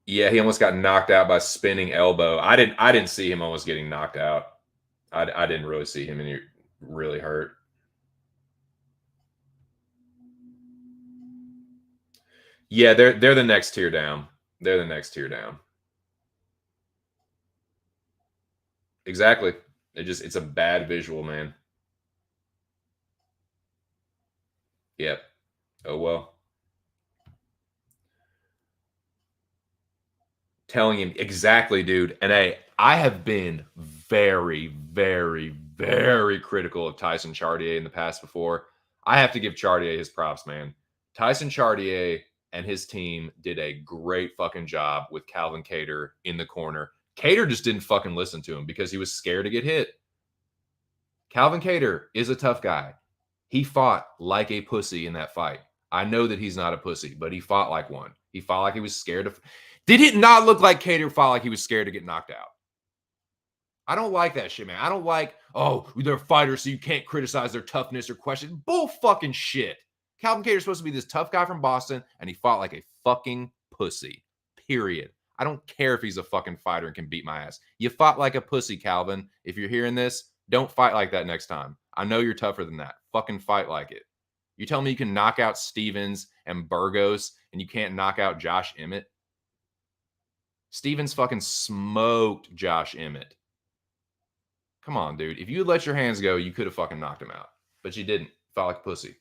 Yeah, he almost got knocked out by spinning elbow. I didn't see him almost getting knocked out. I didn't really see him really hurt. Yeah, they're the next tier down. They're the next tier down. Exactly. It's a bad visual, man. Yep. Oh well. telling him exactly, dude. And I have been very, very, very critical of Tyson Chartier in the past before. I have to give Chartier his props, man. Tyson Chartier and his team did a great fucking job with Calvin Kattar in the corner. Kattar just didn't fucking listen to him because he was scared to get hit. Calvin Kattar is a tough guy. He fought like a pussy in that fight. I know that he's not a pussy, but he fought like one. He fought like he was scared of. Did it not look like Kattar fought like he was scared to get knocked out? I don't like that shit, man. I don't like, oh, they're fighters, so you can't criticize their toughness or question. Bull fucking shit. Calvin Kattar's supposed to be this tough guy from Boston, and he fought like a fucking pussy. Period. I don't care if he's a fucking fighter and can beat my ass. You fought like a pussy, Calvin. If you're hearing this, don't fight like that next time. I know you're tougher than that. Fucking fight like it. You tell me you can knock out Stevens and Burgos and you can't knock out Josh Emmett? Stevens fucking smoked Josh Emmett. Come on, dude. If you had let your hands go, you could have fucking knocked him out. But you didn't. Fought like a pussy.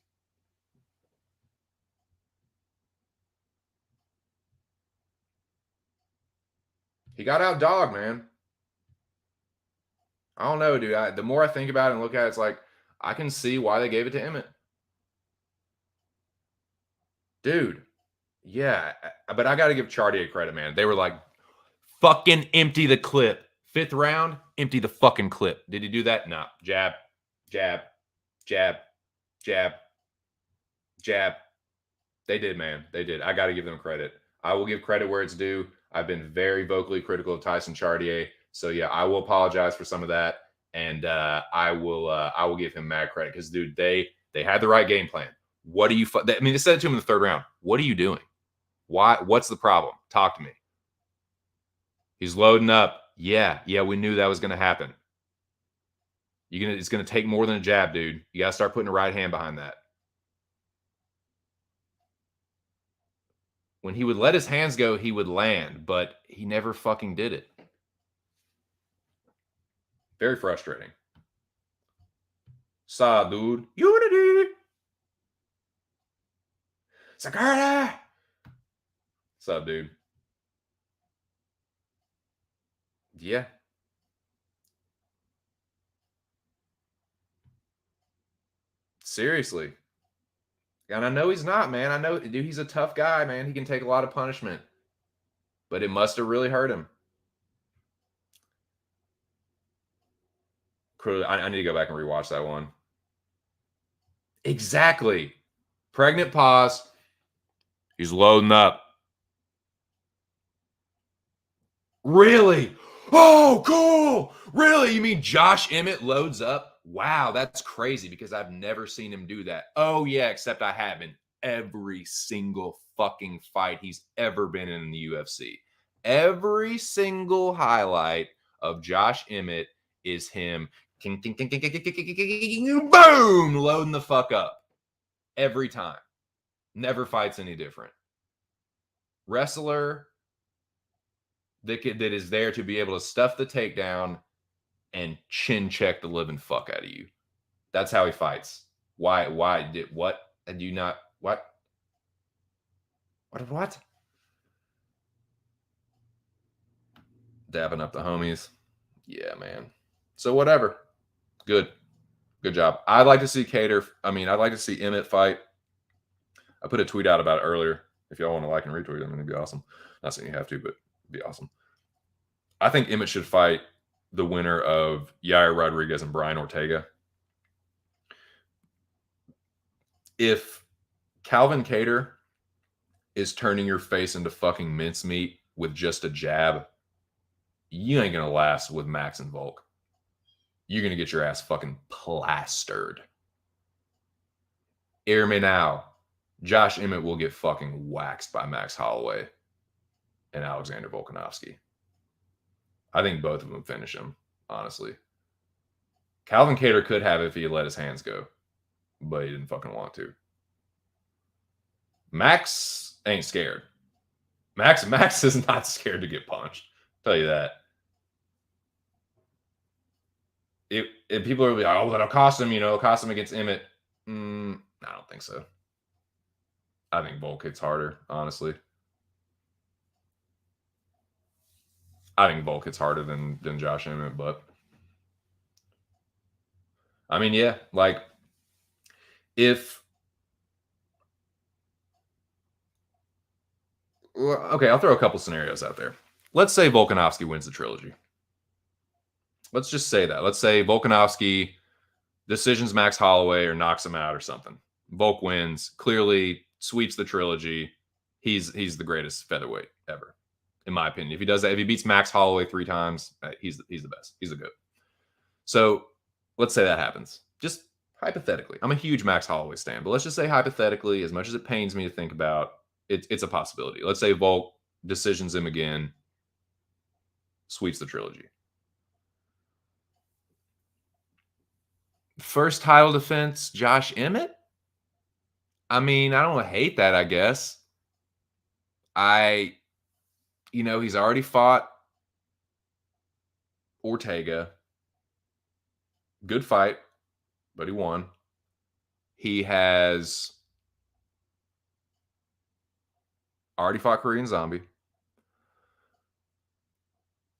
He got out dog, man. I don't know, dude. The more I think about it and look at it, it's like, I can see why they gave it to Emmett. Dude, yeah. But I got to give Chartier credit, man. They were like, fucking empty the clip. 5th round, empty the fucking clip. Did he do that? No. Jab, jab, jab, jab, jab. They did, man. They did. I got to give them credit. I will give credit where it's due. I've been very vocally critical of Tyson Chartier. So, yeah, I will apologize for some of that. And I will give him mad credit because, dude, they had the right game plan. What do you – I mean, they said it to him in the 3rd round. What are you doing? Why? What's the problem? Talk to me. He's loading up. Yeah, we knew that was going to happen. It's going to take more than a jab, dude. You got to start putting a right hand behind that. When he would let his hands go, he would land, but he never fucking did it. Very frustrating. Saw, dude. Unity. Sakura. What's up, dude? Yeah. Seriously. And I know he's not, man. I know, dude, he's a tough guy, man. He can take a lot of punishment. But it must have really hurt him. I need to go back and rewatch that one. Exactly. Pregnant pause. He's loading up. Really? Oh, cool. Really? You mean Josh Emmett loads up? Wow, that's crazy because I've never seen him do that. Oh, yeah, except I have in every single fucking fight he's ever been in the UFC. Every single highlight of Josh Emmett is him boom, loading the fuck up. Every time. Never fights any different. Wrestler that is there to be able to stuff the takedown and chin check the living fuck out of you. That's how he fights. Why did what? And you not what? What? Dabbing up the homies. Yeah, man. So whatever. Good job. I'd like to see Kattar. I'd like to see Emmett fight. I put a tweet out about it earlier. If y'all want to like and retweet, it'd be awesome. Not saying you have to, but it'd be awesome. I think Emmett should fight the winner of Yair Rodriguez and Brian Ortega. If Calvin Kattar is turning your face into fucking mincemeat with just a jab, you ain't going to last with Max and Volk. You're going to get your ass fucking plastered. Hear me now. Josh Emmett will get fucking waxed by Max Holloway and Alexander Volkanovski. I think both of them finish him, honestly. Calvin Kattar could have if he let his hands go, but he didn't fucking want to. Max ain't scared. Max is not scared to get punched. I'll tell you that. If people are like, oh, that'll cost him, cost him against Emmett. I don't think so. I think Volk hits harder, honestly. I think Volk hits harder than Josh Emmett, but I mean, yeah, like if okay, I'll throw a couple scenarios out there. Let's say Volkanovski wins the trilogy. Let's just say that. Let's say Volkanovski decisions Max Holloway or knocks him out or something. Volk wins, clearly sweeps the trilogy. He's the greatest featherweight ever, in my opinion. If he does that, if he beats Max Holloway 3 times, he's the best. He's a GOAT. So let's say that happens. Just hypothetically, I'm a huge Max Holloway stan, but let's just say hypothetically, as much as it pains me to think about, it's a possibility. Let's say Volk decisions him again, sweeps the trilogy. First title defense, Josh Emmett? I mean, I don't hate that, I guess. He's already fought Ortega. Good fight, but he won. He has already fought Korean Zombie.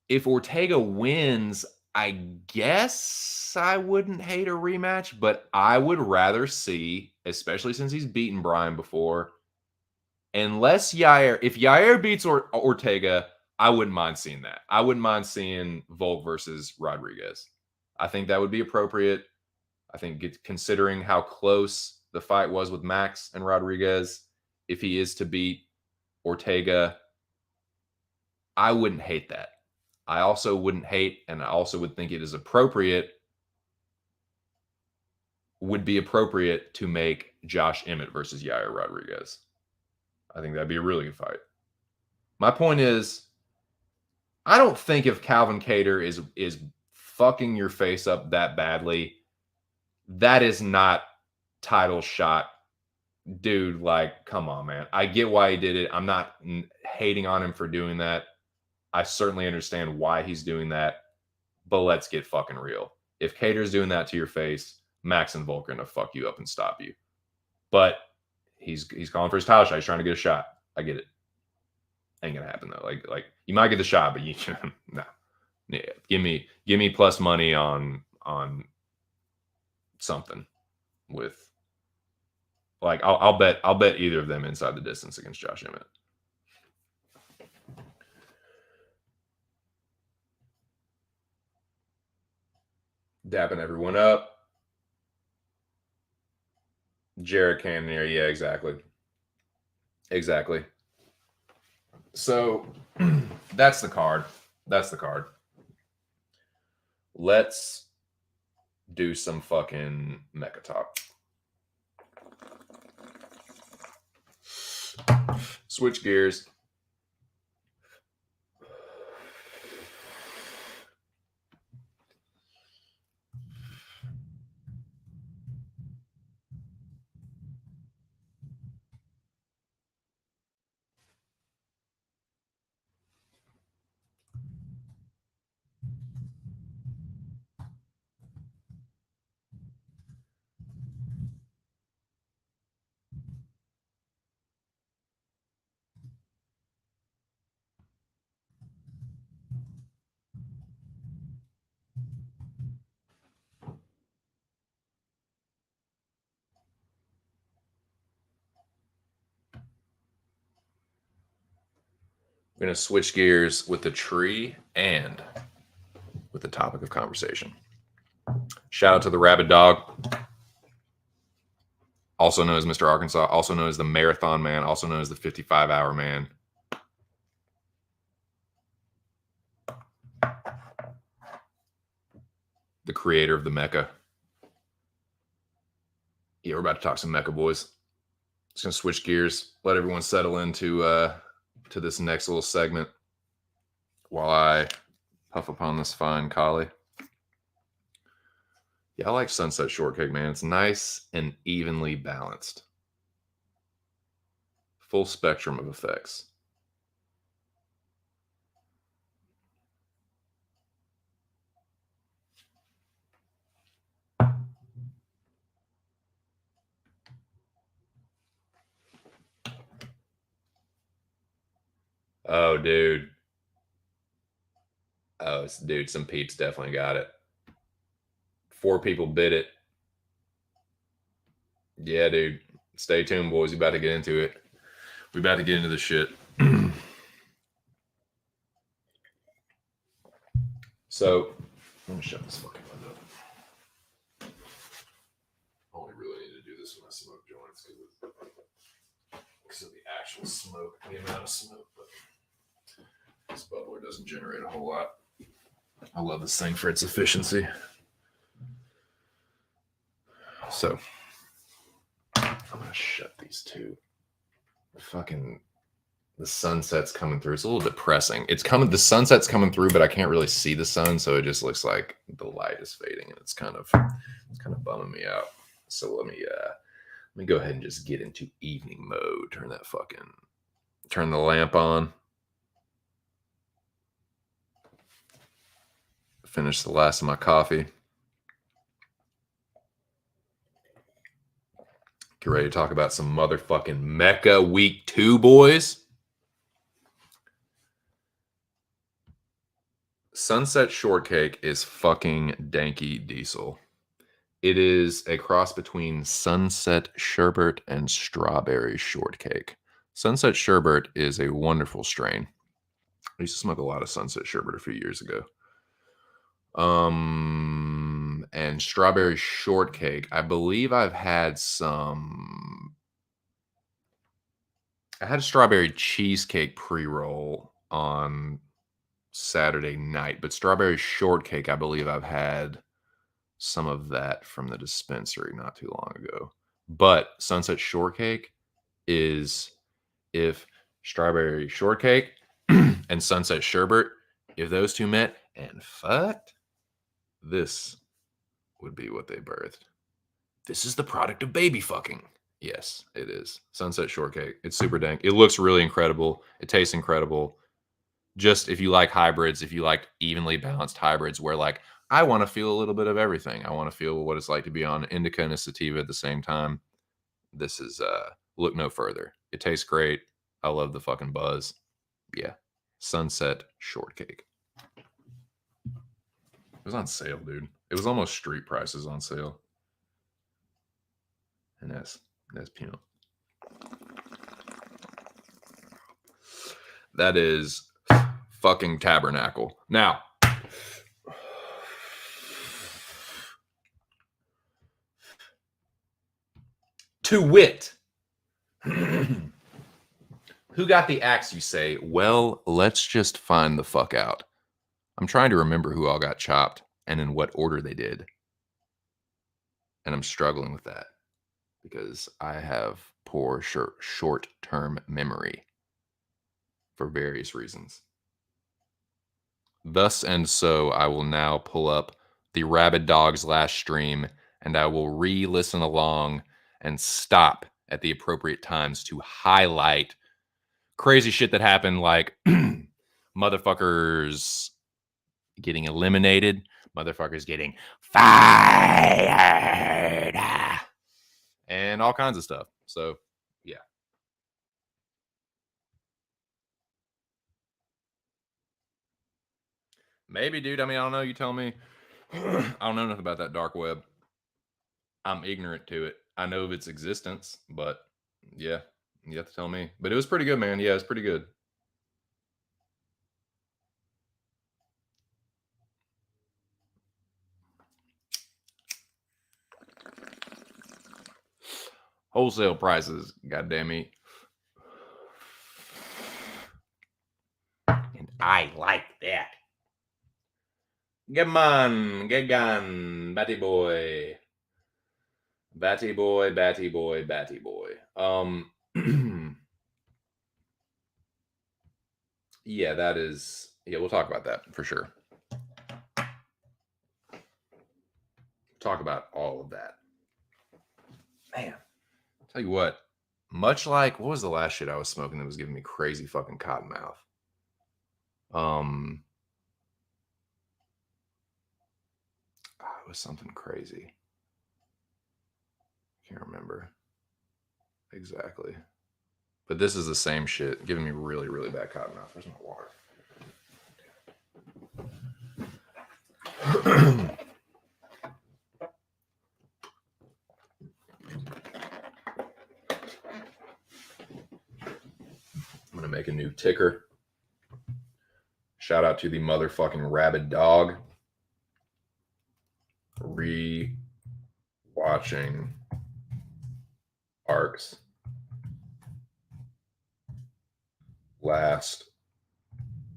If Ortega wins, I guess I wouldn't hate a rematch, but I would rather see, especially since he's beaten Brian before, if Yair beats Ortega, I wouldn't mind seeing that. I wouldn't mind seeing Volk versus Rodriguez. I think that would be appropriate. I think considering how close the fight was with Max and Rodriguez, if he is to beat Ortega, I wouldn't hate that. I also wouldn't hate, and I also would think it is appropriate, would be appropriate to make Josh Emmett versus Yair Rodriguez. I think that'd be a really good fight. My point is, I don't think if Calvin Kattar is fucking your face up that badly, that is not title shot. Dude, like, come on, man. I get why he did it. I'm not hating on him for doing that. I certainly understand why he's doing that, but let's get fucking real. If Kattar's doing that to your face, Max and Volk are gonna fuck you up and stop you. But he's calling for his title shot. He's trying to get a shot. I get it. Ain't gonna happen though. Like you might get the shot, but you no. Yeah, give me plus money on something with like I'll bet either of them inside the distance against Josh Emmett. Dapping everyone up. Jared Cannonier, yeah, exactly. So that's the card. Let's do some fucking mecha talk. Switch gears. We're going to switch gears with the tree and with the topic of conversation. Shout out to the Rabid Dog, also known as Mr. Arkansas, also known as the Marathon Man, also known as the 55-hour man. The creator of the Mecha. Yeah, we're about to talk some Mecha, boys. Just going to switch gears, let everyone settle into to this next little segment while I puff upon this fine collie. Yeah, I like Sunset Shortcake, man. It's nice and evenly balanced. Full spectrum of effects. Oh, dude. Oh, dude, some peeps definitely got it. 4 people bid it. Yeah, dude. Stay tuned, boys. We about to get into it. We about to get into the shit. So, let me shut this fucking window. I only really need to do this when I smoke joints because of the actual smoke, the amount of smoke. But this bubbler doesn't generate a whole lot. I love this thing for its efficiency. So, I'm gonna shut these two. The sunset's coming through. It's a little depressing. The sunset's coming through, but I can't really see the sun, so it just looks like the light is fading, and it's kind of bumming me out. So let me go ahead and just get into evening mode. Turn the lamp on. Finish the last of my coffee. Get ready to talk about some motherfucking Mecca week 2, boys. Sunset Shortcake is fucking danky diesel. It is a cross between Sunset Sherbet and Strawberry Shortcake. Sunset Sherbet is a wonderful strain. I used to smoke a lot of Sunset Sherbet a few years ago. And Strawberry Shortcake, I believe I had a strawberry cheesecake pre-roll on Saturday night, but Strawberry Shortcake, I believe I've had some of that from the dispensary not too long ago. But Sunset Shortcake is, if Strawberry Shortcake and Sunset Sherbet, if those two met and fucked, this would be what they birthed. This is the product of baby fucking. Yes, it is. Sunset Shortcake. It's super dank. It looks really incredible. It tastes incredible. Just if you like hybrids, if you like evenly balanced hybrids where like, I want to feel a little bit of everything. I want to feel what it's like to be on indica and a sativa at the same time. This is, look no further. It tastes great. I love the fucking buzz. Yeah. Sunset Shortcake. It was on sale, dude. It was almost street prices on sale. And that's pimp. That is fucking Tabernacle. Now, to wit, who got the axe, you say? Well, let's just find the fuck out. I'm trying to remember who all got chopped and in what order they did. And I'm struggling with that because I have poor short-term memory for various reasons. Thus and so, I will now pull up the Rabid Dog's last stream and I will re-listen along and stop at the appropriate times to highlight crazy shit that happened, like motherfuckers getting eliminated, motherfuckers getting fired, and all kinds of stuff. So, yeah. Maybe, dude. I mean, I don't know. You tell me. I don't know nothing about that dark web. I'm ignorant to it. I know of its existence, but yeah, you have to tell me. But it was pretty good, man. Yeah, it's pretty good. Wholesale prices, goddamn me. And I like that. Get gone, Batty boy. Batty boy, Batty boy, Batty boy. Yeah, that is. Yeah, we'll talk about that for sure. Talk about all of that. Man, I'll tell you what. Much like, what was the last shit I was smoking that was giving me crazy fucking cotton mouth? It was something crazy. Can't remember exactly. But this is the same shit, giving me really, really bad cotton mouth. Where's my water? I'm gonna make a new ticker. Shout out to the motherfucking rabid dog. Re-watching Arcs last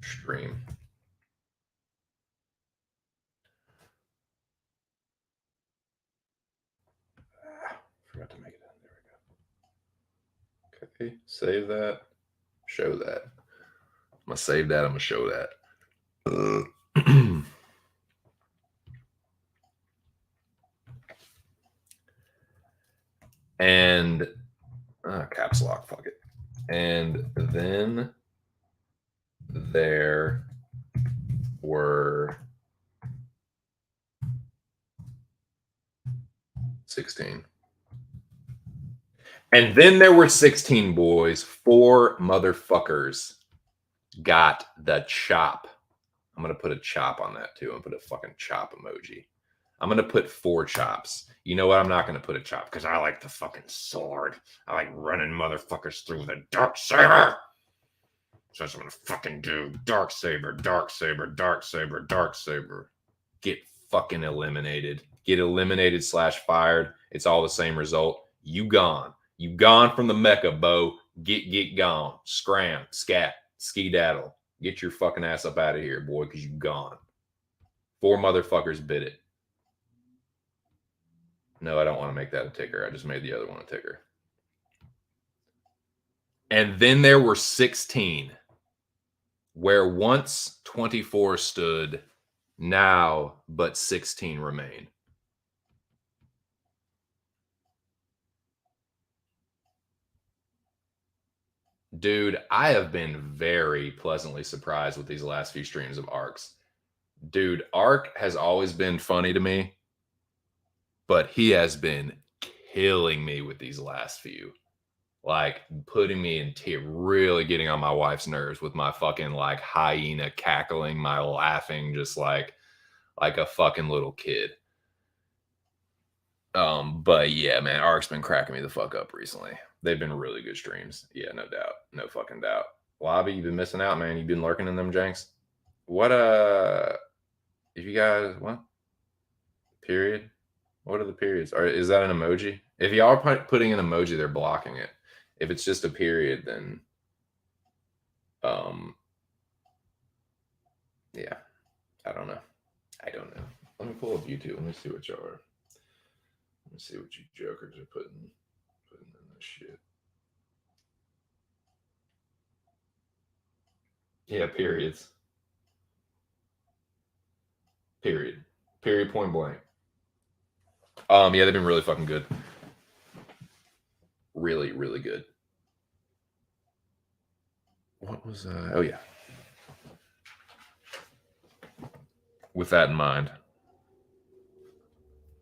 stream. Forgot to make it. There we go. Okay, save that. Show that. I'm gonna save that. I'm gonna show that. And caps lock, fuck it. And then there were 16. And then there were 16 boys. 4 motherfuckers got the chop. I'm going to put a chop on that too. I'm going to put a fucking chop emoji. I'm going to put 4 chops. You know what? I'm not going to put a chop because I like the fucking sword. I like running motherfuckers through the dark saber. So that's what I'm going to fucking do. Dark saber, dark saber, dark saber, dark saber. Get fucking eliminated. Get eliminated / fired. It's all the same result. You gone. You gone from the Mecca, Bo. Get gone. Scram, scat, ski-daddle. Get your fucking ass up out of here, boy, because you gone. 4 motherfuckers bid it. No, I don't want to make that a ticker. I just made the other one a ticker. And then there were 16, where once 24 stood, now but 16 remain. Dude, I have been very pleasantly surprised with these last few streams of Arcs. Dude, Arc has always been funny to me, but he has been killing me with these last few. Like, putting me in tears, really getting on my wife's nerves with my fucking, like, hyena cackling, my laughing, just like a fucking little kid. But yeah, man, Arc's been cracking me the fuck up recently. They've been really good streams. Yeah, no doubt. No fucking doubt. Lobby, you've been missing out, man. You've been lurking in them janks. What, if you guys, what? Period? What are the periods? Is that an emoji? If y'all are putting an emoji, they're blocking it. If it's just a period, then, yeah, I don't know. I don't know. Let me pull up YouTube. Let me see what y'all are. Let me see what you jokers are putting in this shit. Yeah, periods. Period. Period, point blank. Yeah, they've been really fucking good. Really, really good. What was oh yeah. With that in mind,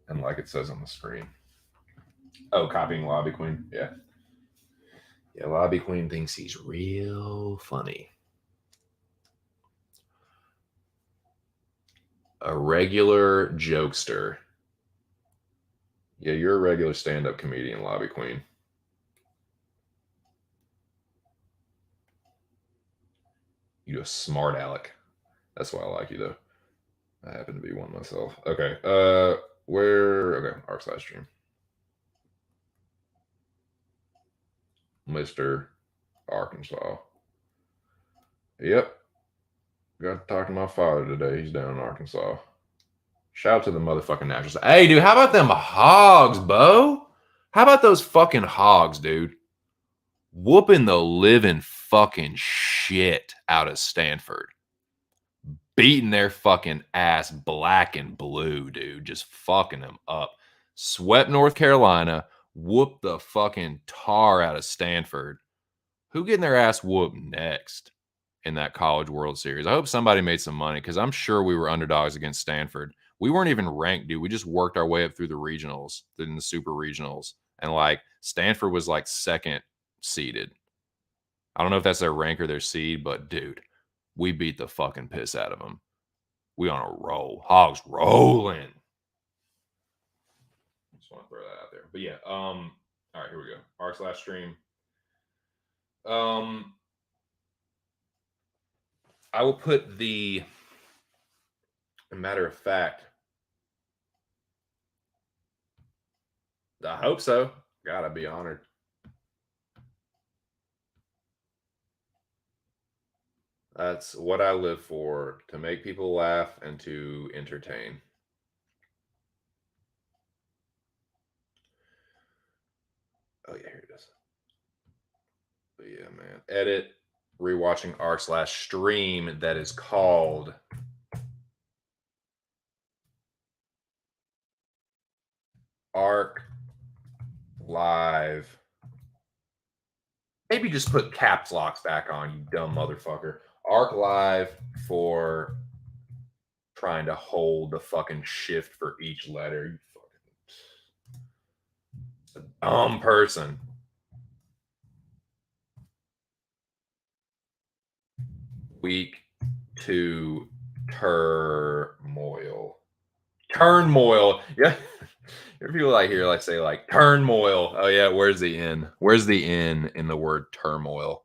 and like it says on the screen. Oh, copying Lobby Queen. Yeah. Yeah, Lobby Queen thinks he's real funny. A regular jokester. Yeah, you're a regular stand-up comedian, Lobby Queen. You a smart aleck. That's why I like you, though. I happen to be one myself. Okay. Okay, r/stream. Mr. Arkansas. Yep. Got to talk to my father today. He's down in Arkansas. Shout out to the motherfucking Nationals. Hey, dude, how about them hogs, Bo? How about those fucking hogs, dude? Whooping the living fucking shit out of Stanford. Beating their fucking ass black and blue, dude. Just fucking them up. Swept North Carolina. Whooped the fucking tar out of Stanford. Who getting their ass whooped next in that College World Series? I hope somebody made some money because I'm sure we were underdogs against Stanford. We weren't even ranked, dude. We just worked our way up through the regionals, in the super regionals. And like Stanford was like second seeded. I don't know if that's their rank or their seed, but dude, we beat the fucking piss out of them. We on a roll. Hogs rolling. Just want to throw that out there. But yeah, all right, here we go. r/stream. I will put the, a matter of fact, I hope so. God, I'd be honored. That's what I live for, to make people laugh and to entertain. Oh, yeah, here it is. But yeah, man. Edit, rewatching r/stream that is called Arc Live. Maybe just put caps locks back on, you dumb motherfucker. Arc Live for trying to hold the fucking shift for each letter. You fucking dumb person. Week 2 turmoil. Turmoil. Yeah. There are people like here like say like turmoil. Oh yeah, where's the N? Where's the N in the word turmoil?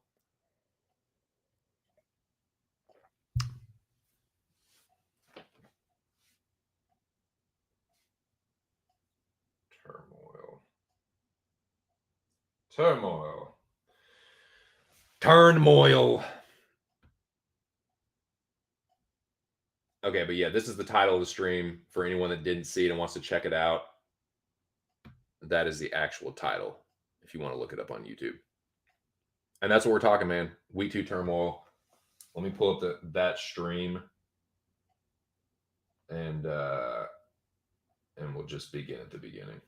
Turmoil. Turmoil. Okay, but yeah, this is the title of the stream for anyone that didn't see it and wants to check it out. That is the actual title if you want to look it up on YouTube. And that's what we're talking, man. Week 2 turmoil. Let me pull up that stream and we'll just begin at the beginning.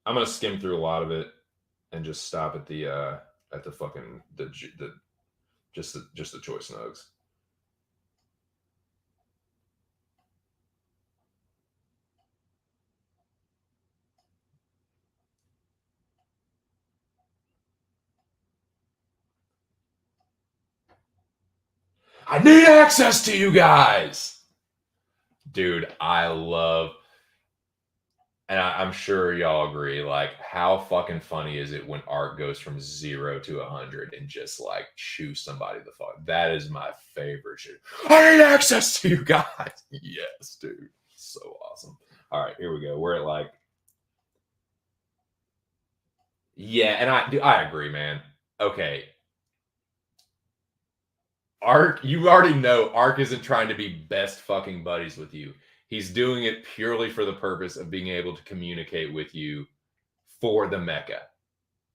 I'm gonna skim through a lot of it and just stop at the fucking just the choice nugs. I need access to you guys. Dude, I love, and I'm sure y'all agree, like, how fucking funny is it when Art goes from 0 to 100 and just like chews somebody the fuck? That is my favorite shit. I need access to you guys. Yes, dude. So awesome. All right, here we go. We're at like, yeah, and I agree, man. Okay. Ark, you already know Ark isn't trying to be best fucking buddies with you. He's doing it purely for the purpose of being able to communicate with you for the mecha.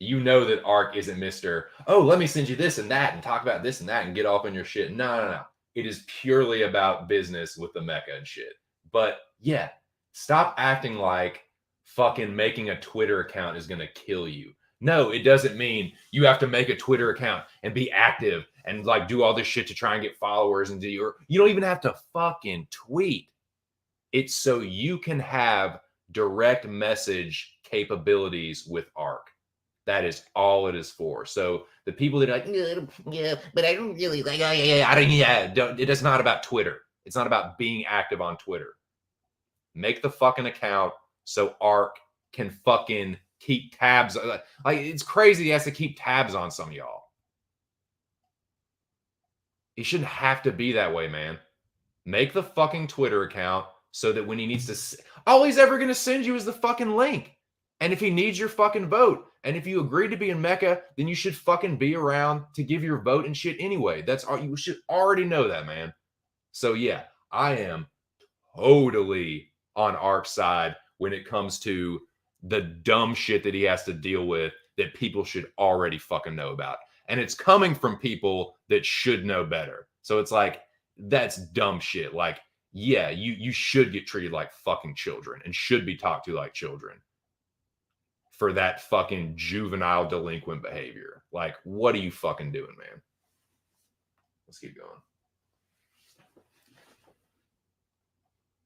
You know that Ark isn't Mr. Oh, let me send you this and that and talk about this and that and get off on your shit. No. It is purely about business with the mecha and shit. But yeah, stop acting like fucking making a Twitter account is going to kill you. No, it doesn't mean you have to make a Twitter account and be active and like do all this shit to try and get followers and you don't even have to fucking tweet. It's so you can have direct message capabilities with Arc. That is all it is for. So the people that are like, yeah, but I don't really like, it is not about Twitter. It's not about being active on Twitter. Make the fucking account so Arc can fucking keep tabs. Like, it's crazy he has to keep tabs on some of y'all. He shouldn't have to be that way, man. Make the fucking Twitter account so that when he needs to, all he's ever going to send you is the fucking link. And if he needs your fucking vote, and if you agree to be in Mecca, then you should fucking be around to give your vote and shit anyway. That's all. You should already know that, man. So yeah, I am totally on Arc's side when it comes to the dumb shit that he has to deal with that people should already fucking know about. And it's coming from people that should know better. So it's like, that's dumb shit. Like, yeah, you should get treated like fucking children and should be talked to like children for that fucking juvenile delinquent behavior. Like, what are you fucking doing, man? Let's keep going.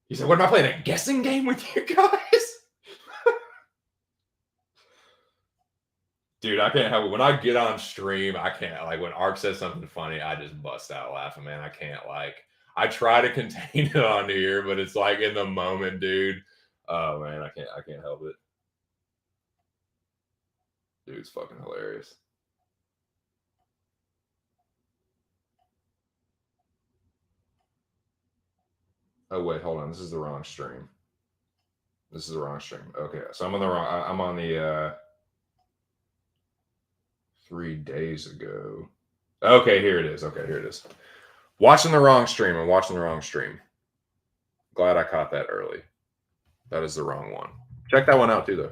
He said, what am I playing, a guessing game with you guys? Dude, I can't have it. When I get on stream, I can't, like, when Ark says something funny, I just bust out laughing, man. I can't, like, I try to contain it on here, but it's like in the moment, dude. Oh man, I can't help it. Dude, it's fucking hilarious. Oh wait, hold on. This is the wrong stream. This is the wrong stream. Okay, so I'm on the wrong. I'm on the 3 days ago. Okay, here it is. Okay, here it is. Watching the wrong stream. I'm watching the wrong stream. Glad I caught that early. That is the wrong one. Check that one out too, though.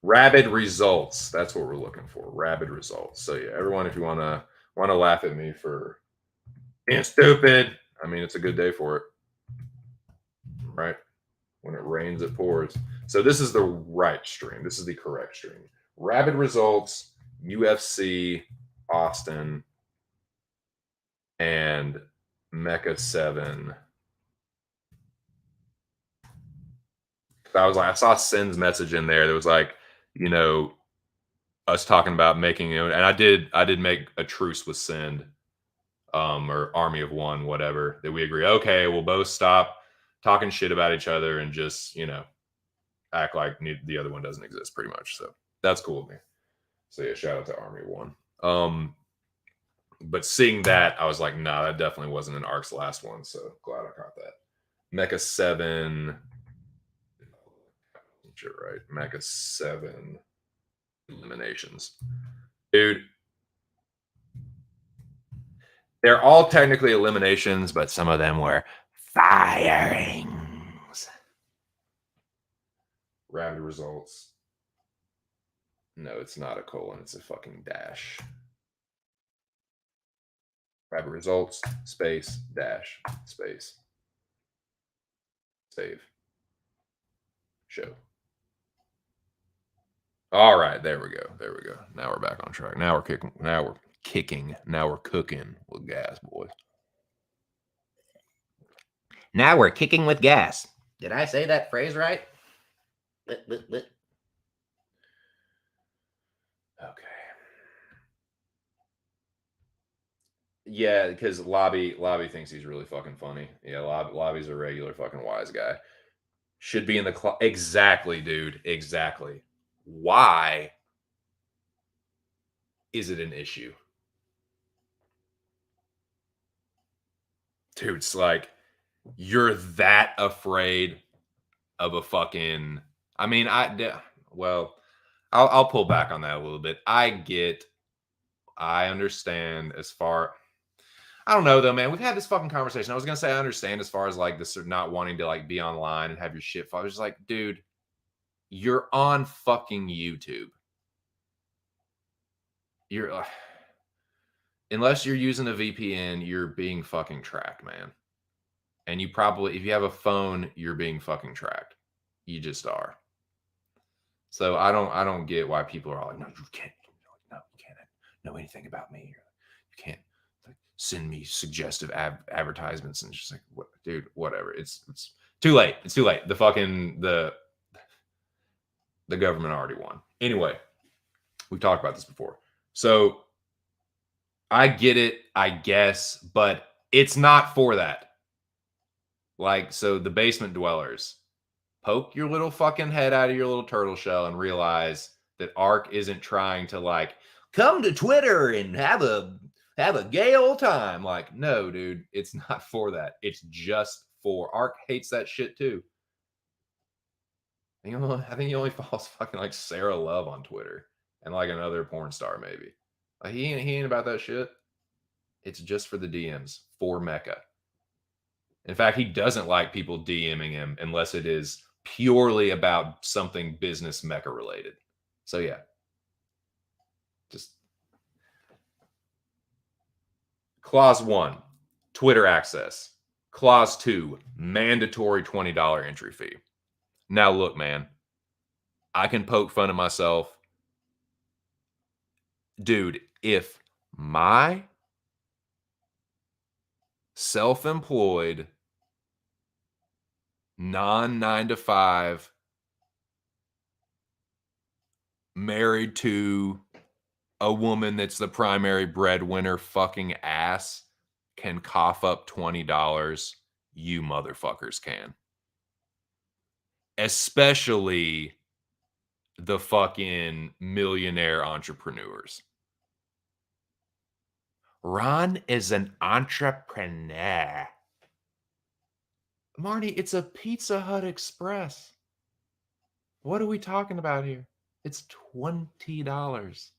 Rabid results. That's what we're looking for. Rabid results. So yeah, everyone, if you wanna laugh at me for being stupid, I mean it's a good day for it, right? When it rains, it pours. So this is the right stream. This is the correct stream. Rabid results, UFC, Austin, and Mecca 7. I saw Sin's message in there that was like, you know, us talking about making, and I did make a truce with Sin, or Army of One, whatever, that we agree, okay, we'll both stop talking shit about each other and just, act like the other one doesn't exist, pretty much. So that's cool with me. So yeah, shout out to Army of One. But seeing that, I was like, nah, that definitely wasn't an Ark's last one. So glad I caught that. Mecha 7. Shit, right. Mecha 7 eliminations. Dude. They're all technically eliminations, but some of them were firings. Rabid results. No, it's not a colon. It's a fucking dash. Rabid results, space, dash, space. Save. Show. All right, there we go. There we go. Now we're back on track. Now we're kicking. Now we're kicking. Now we're cooking with gas, boys. Now we're kicking with gas. Did I say that phrase right? Okay. Yeah, because Lobby thinks he's really fucking funny. Yeah, Lobby's a regular fucking wise guy. Should be in the exactly, dude. Exactly. Why is it an issue? Dude, it's like you're that afraid of a fucking. I mean, I'll pull back on that a little bit. I understand as far. I don't know though, man. We've had this fucking conversation. I was gonna say I understand as far as like this not wanting to like be online and have your shit. I was just like, dude, you're on fucking YouTube. You're unless you're using a VPN, you're being fucking tracked, man. And you probably, if you have a phone, you're being fucking tracked. You just are. So I don't get why people are all like, no, you can't know anything about me. You can't send me suggestive advertisements, and just like, what, dude, whatever. It's too late. It's too late. The government already won. Anyway, we've talked about this before. So I get it, I guess, but it's not for that. Like, so the basement dwellers, poke your little fucking head out of your little turtle shell and realize that Ark isn't trying to like come to Twitter and have a gay old time. Like, no, dude, it's not for that. It's just for Ark hates that shit too. I think he only follows fucking like Sarah Love on Twitter and like another porn star maybe. Like, he ain't about that shit. It's just for the DMs for Mecca. In fact, he doesn't like people DMing him unless it is purely about something business Mecca related. So yeah, just clause 1, Twitter access. Clause 2, mandatory $20 entry fee. Now look, man, I can poke fun at myself. Dude, if my self-employed non-9-to-5 married to a woman that's the primary breadwinner fucking ass can cough up $20, you motherfuckers can. Especially the fucking millionaire entrepreneurs. Ron is an entrepreneur. Marty, it's a Pizza Hut Express. What are we talking about here? It's $20.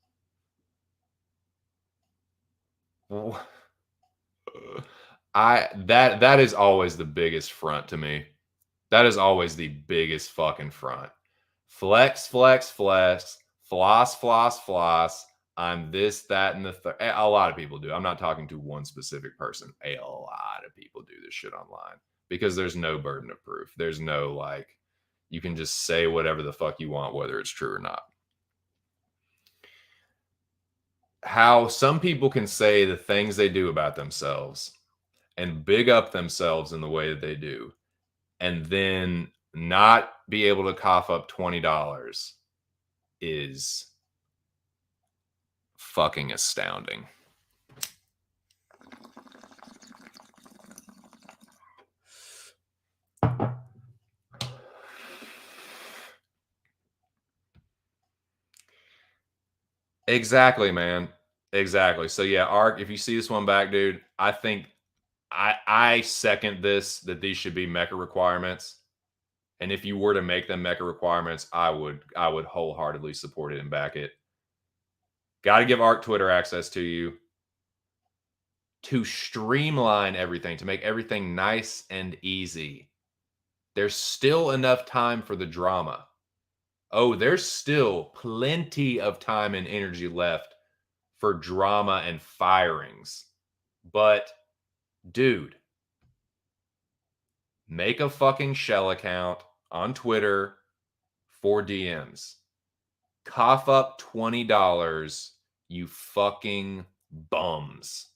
Well, that is always the biggest front to me. That is always the biggest fucking front. Flex, flex, flex, floss, floss, floss. I'm this, that, and the third. A lot of people do. I'm not talking to one specific person. A lot of people do this shit online because there's no burden of proof. There's no like, you can just say whatever the fuck you want, whether it's true or not. How some people can say the things they do about themselves and big up themselves in the way that they do, and then not be able to cough up $20 is fucking astounding. Exactly, man. Exactly. So yeah, Ark, if you see this one back, dude, I think I second this, that these should be mecha requirements. And if you were to make them mecha requirements, I would wholeheartedly support it and back it. Got to give Ark Twitter access to you to streamline everything, to make everything nice and easy. There's still enough time for the drama. Oh, there's still plenty of time and energy left for drama and firings. But, dude, make a fucking shell account on Twitter for DMs. Cough up $20, you fucking bums.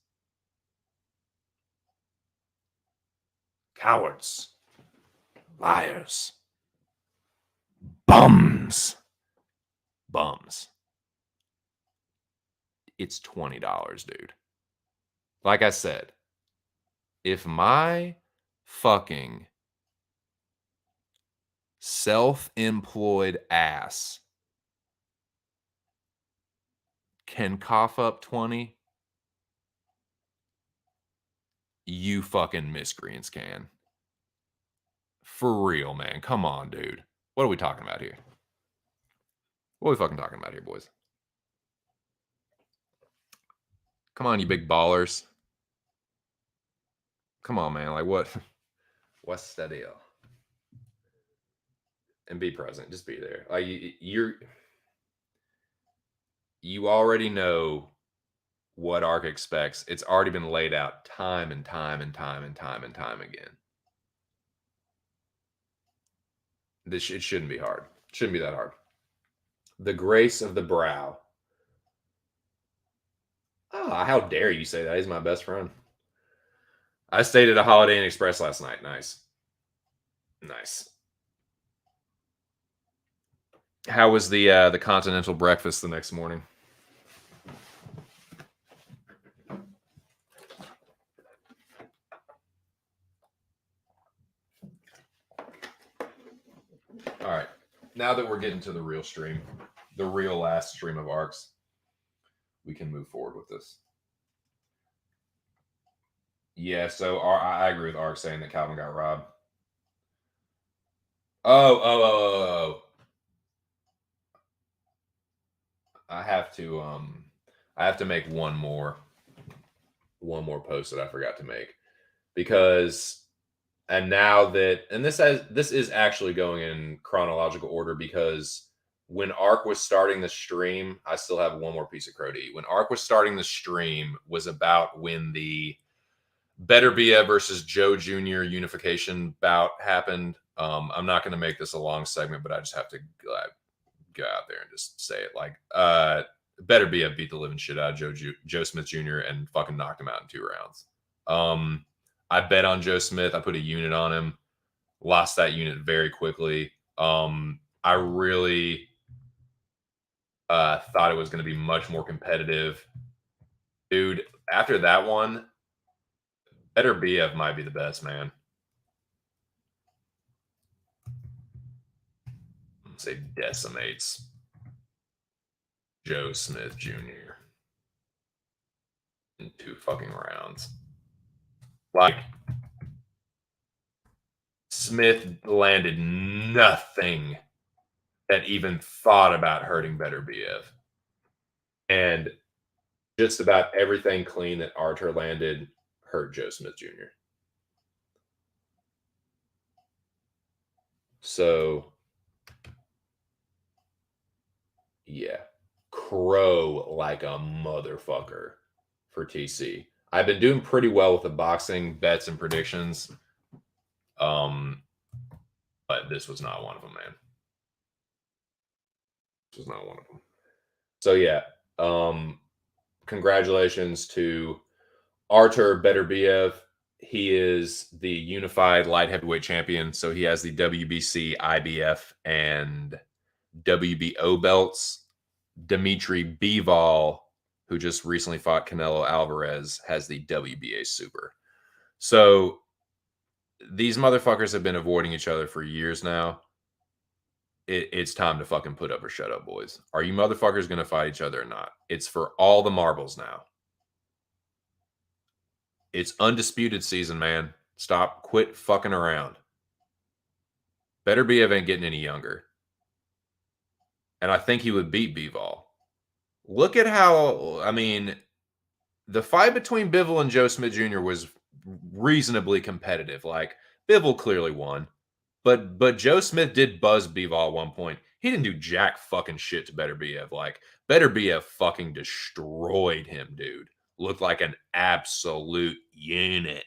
Cowards. Liars. Bums. Bums. It's $20, dude. Like I said, if my fucking self-employed ass can cough up 20, you fucking miscreants can. For real, man. Come on, dude. What are we talking about here? What are we fucking talking about here, boys? Come on, you big ballers. Come on, man. Like, what? What's the deal? And be present. Just be there. Like, you already know what Ark expects. It's already been laid out time and time and time and time and time again. It shouldn't be hard. It shouldn't be that hard. The grace of the brow. Oh, how dare you say that? He's my best friend. I stayed at a Holiday Inn Express last night. Nice. Nice. How was the continental breakfast the next morning? All right. Now that we're getting to the real stream, the real last stream of Arcs, we can move forward with this. Yeah, so I agree with Arc saying that Calvin got robbed. Oh. I have to make one more post that I forgot to make, because this is actually going in chronological order, because when Ark was starting the stream, I still have one more piece of crow to eat. When Ark was starting the stream was about when the Better Bia versus Joe Jr. unification bout happened. I'm not going to make this a long segment, but I just have to go out there and just say it. Like, Better Bia beat the living shit out of Joe Smith Jr. and fucking knocked him out in 2 rounds. I bet on Joe Smith. I put a unit on him. Lost that unit very quickly. I really thought it was going to be much more competitive. Dude, after that one, Better BF might be the best, man. Let's say decimates Joe Smith Jr. in 2 fucking rounds. Like, Smith landed nothing that even thought about hurting Better BF. And just about everything clean that Artur landed hurt Joe Smith Jr. So, yeah, crow like a motherfucker for TC. I've been doing pretty well with the boxing bets and predictions. But this was not one of them, man. This was not one of them. So yeah, congratulations to Artur Beterbiev. He is the unified light heavyweight champion. So he has the WBC, IBF, and WBO belts. Dimitri Bivol, who just recently fought Canelo Alvarez, has the WBA super. So these motherfuckers have been avoiding each other for years now. It's time to fucking put up or shut up, boys. Are you motherfuckers going to fight each other or not? It's for all the marbles now. It's undisputed season, man. Quit fucking around. Beterbiev ain't getting any younger. And I think he would beat Bivol. Look at how, I mean, the fight between Bivol and Joe Smith Jr. was reasonably competitive. Like, Bivol clearly won. But Joe Smith did buzz Bivol at one point. He didn't do jack fucking shit to Beterbiev. Like, Beterbiev fucking destroyed him, dude. Looked like an absolute unit.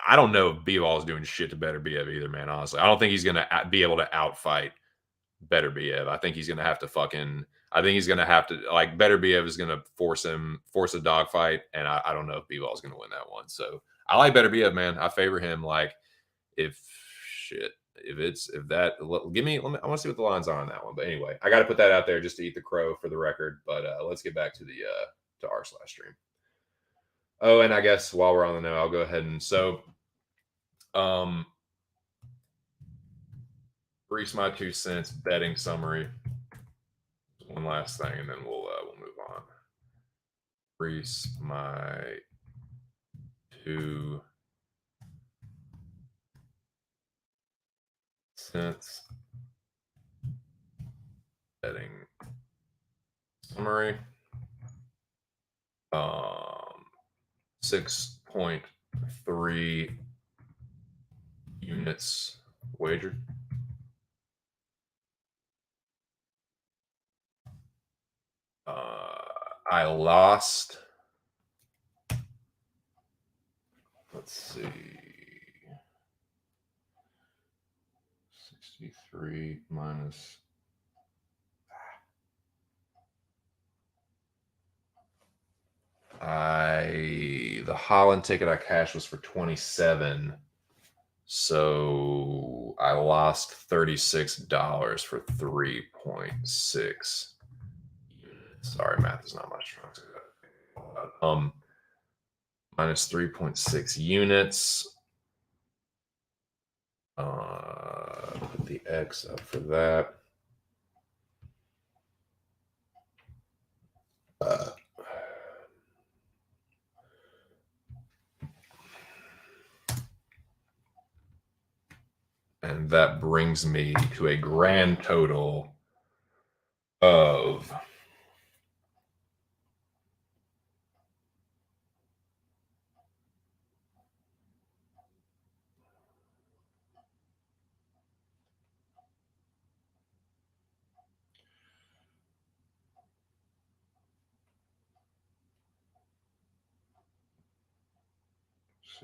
I don't know if Bivol is doing shit to Beterbiev either, man, honestly. I don't think he's going to be able to outfight Beterbiev. I think he's going to have to like, Beterbiev is going to force a dogfight, and I don't know if Bivol is going to win that one. So I like Beterbiev, man. I favor him. Like, I want to see what the lines are on that one. But anyway, I got to put that out there just to eat the crow for the record. But let's get back to to r/stream. Oh, and I guess while we're on the note, I'll go ahead and GreaseMy2Cents betting summary. One last thing, and then we'll move on. GreaseMy2Cents betting summary. 6.3 units wagered. I lost. Let's see. 63 minus. The Holland ticket I cashed was for 27. So I lost $36 for 3.6 units. Sorry, math is not my strong suit. Minus 3.6 units. Put the X up for that. And that brings me to a grand total of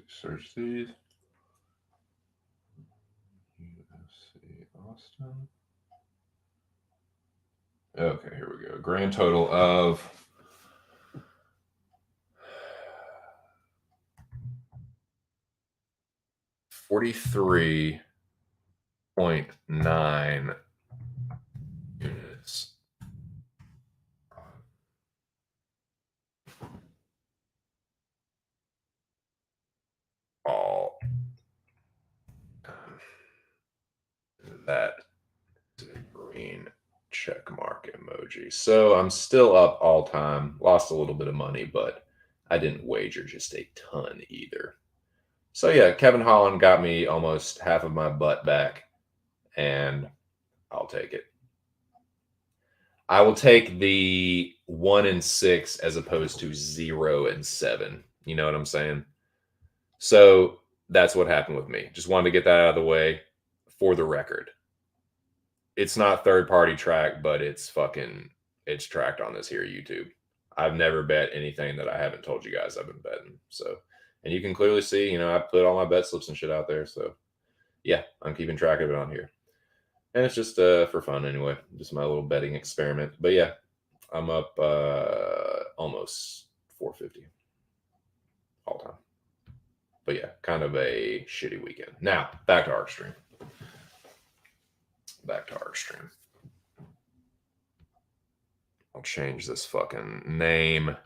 search these. UFC Austin. Okay, here we go. Grand total of $43.9 units. energy. So I'm still up all time. Lost a little bit of money, but I didn't wager just a ton either. So yeah, Kevin Holland got me almost half of my butt back, and I'll take it. I will take the 1-6 as opposed to 0-7. You know what I'm saying? So that's what happened with me. Just wanted to get that out of the way for the record. It's not third party track, but it's tracked on this here YouTube. I've never bet anything that I haven't told you guys I've been betting. So, and you can clearly see, I put all my bet slips and shit out there. So yeah, I'm keeping track of it on here. And it's just for fun anyway, just my little betting experiment. But yeah, I'm up almost 450 all time. But yeah, kind of a shitty weekend. Now, back to ArcStream. I'll change this fucking name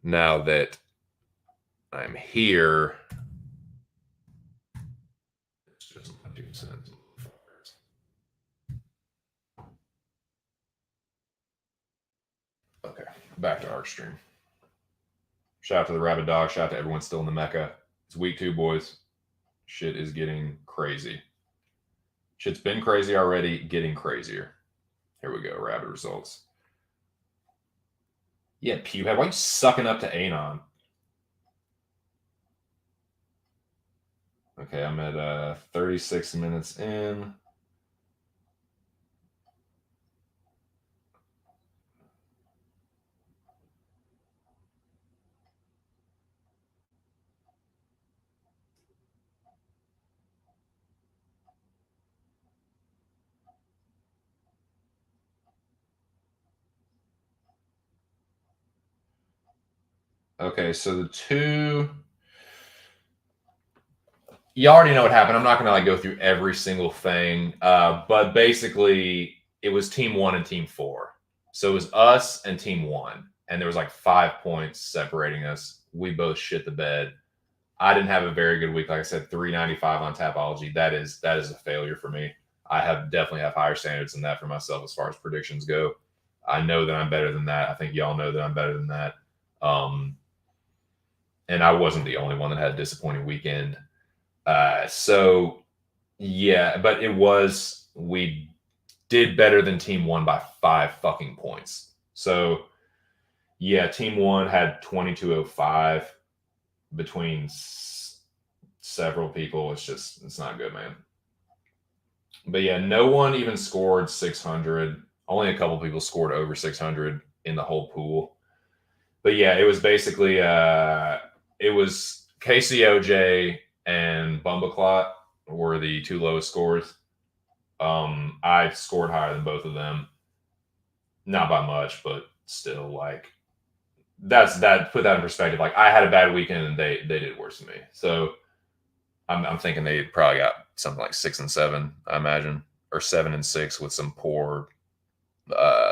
now that I'm here. It's just my 2 cents. Okay, back to ArcStream. Shout out to the Rabid Dog. Shout out to everyone still in the Mecca. It's week 2, boys. Shit is getting crazy. Shit's been crazy already, getting crazier. Here we go, Rabid results. Yeah, Pewhead, why are you sucking up to Anon? Okay, I'm at 36 minutes in. Okay, so the 2... You already know what happened. I'm not going to go through every single thing. But basically, it was Team 1 and Team 4. So it was us and Team 1. And there was 5 points separating us. We both shit the bed. I didn't have a very good week. Like I said, 395 on Tapology. That is a failure for me. I definitely have higher standards than that for myself as far as predictions go. I know that I'm better than that. I think y'all know that I'm better than that. And I wasn't the only one that had a disappointing weekend. So yeah, but we did better than Team 1 by 5 fucking points. So yeah, Team 1 had 2205 between several people. It's not good, man. But yeah, no one even scored 600. Only a couple people scored over 600 in the whole pool. But yeah, it was basically it was KCOJ and Bumbleclot were the 2 lowest scores. I scored higher than both of them. Not by much, but still, that put that in perspective. I had a bad weekend and they did worse than me. So I'm thinking they probably got something like 6 and 7, I imagine, or 7 and 6 with some poor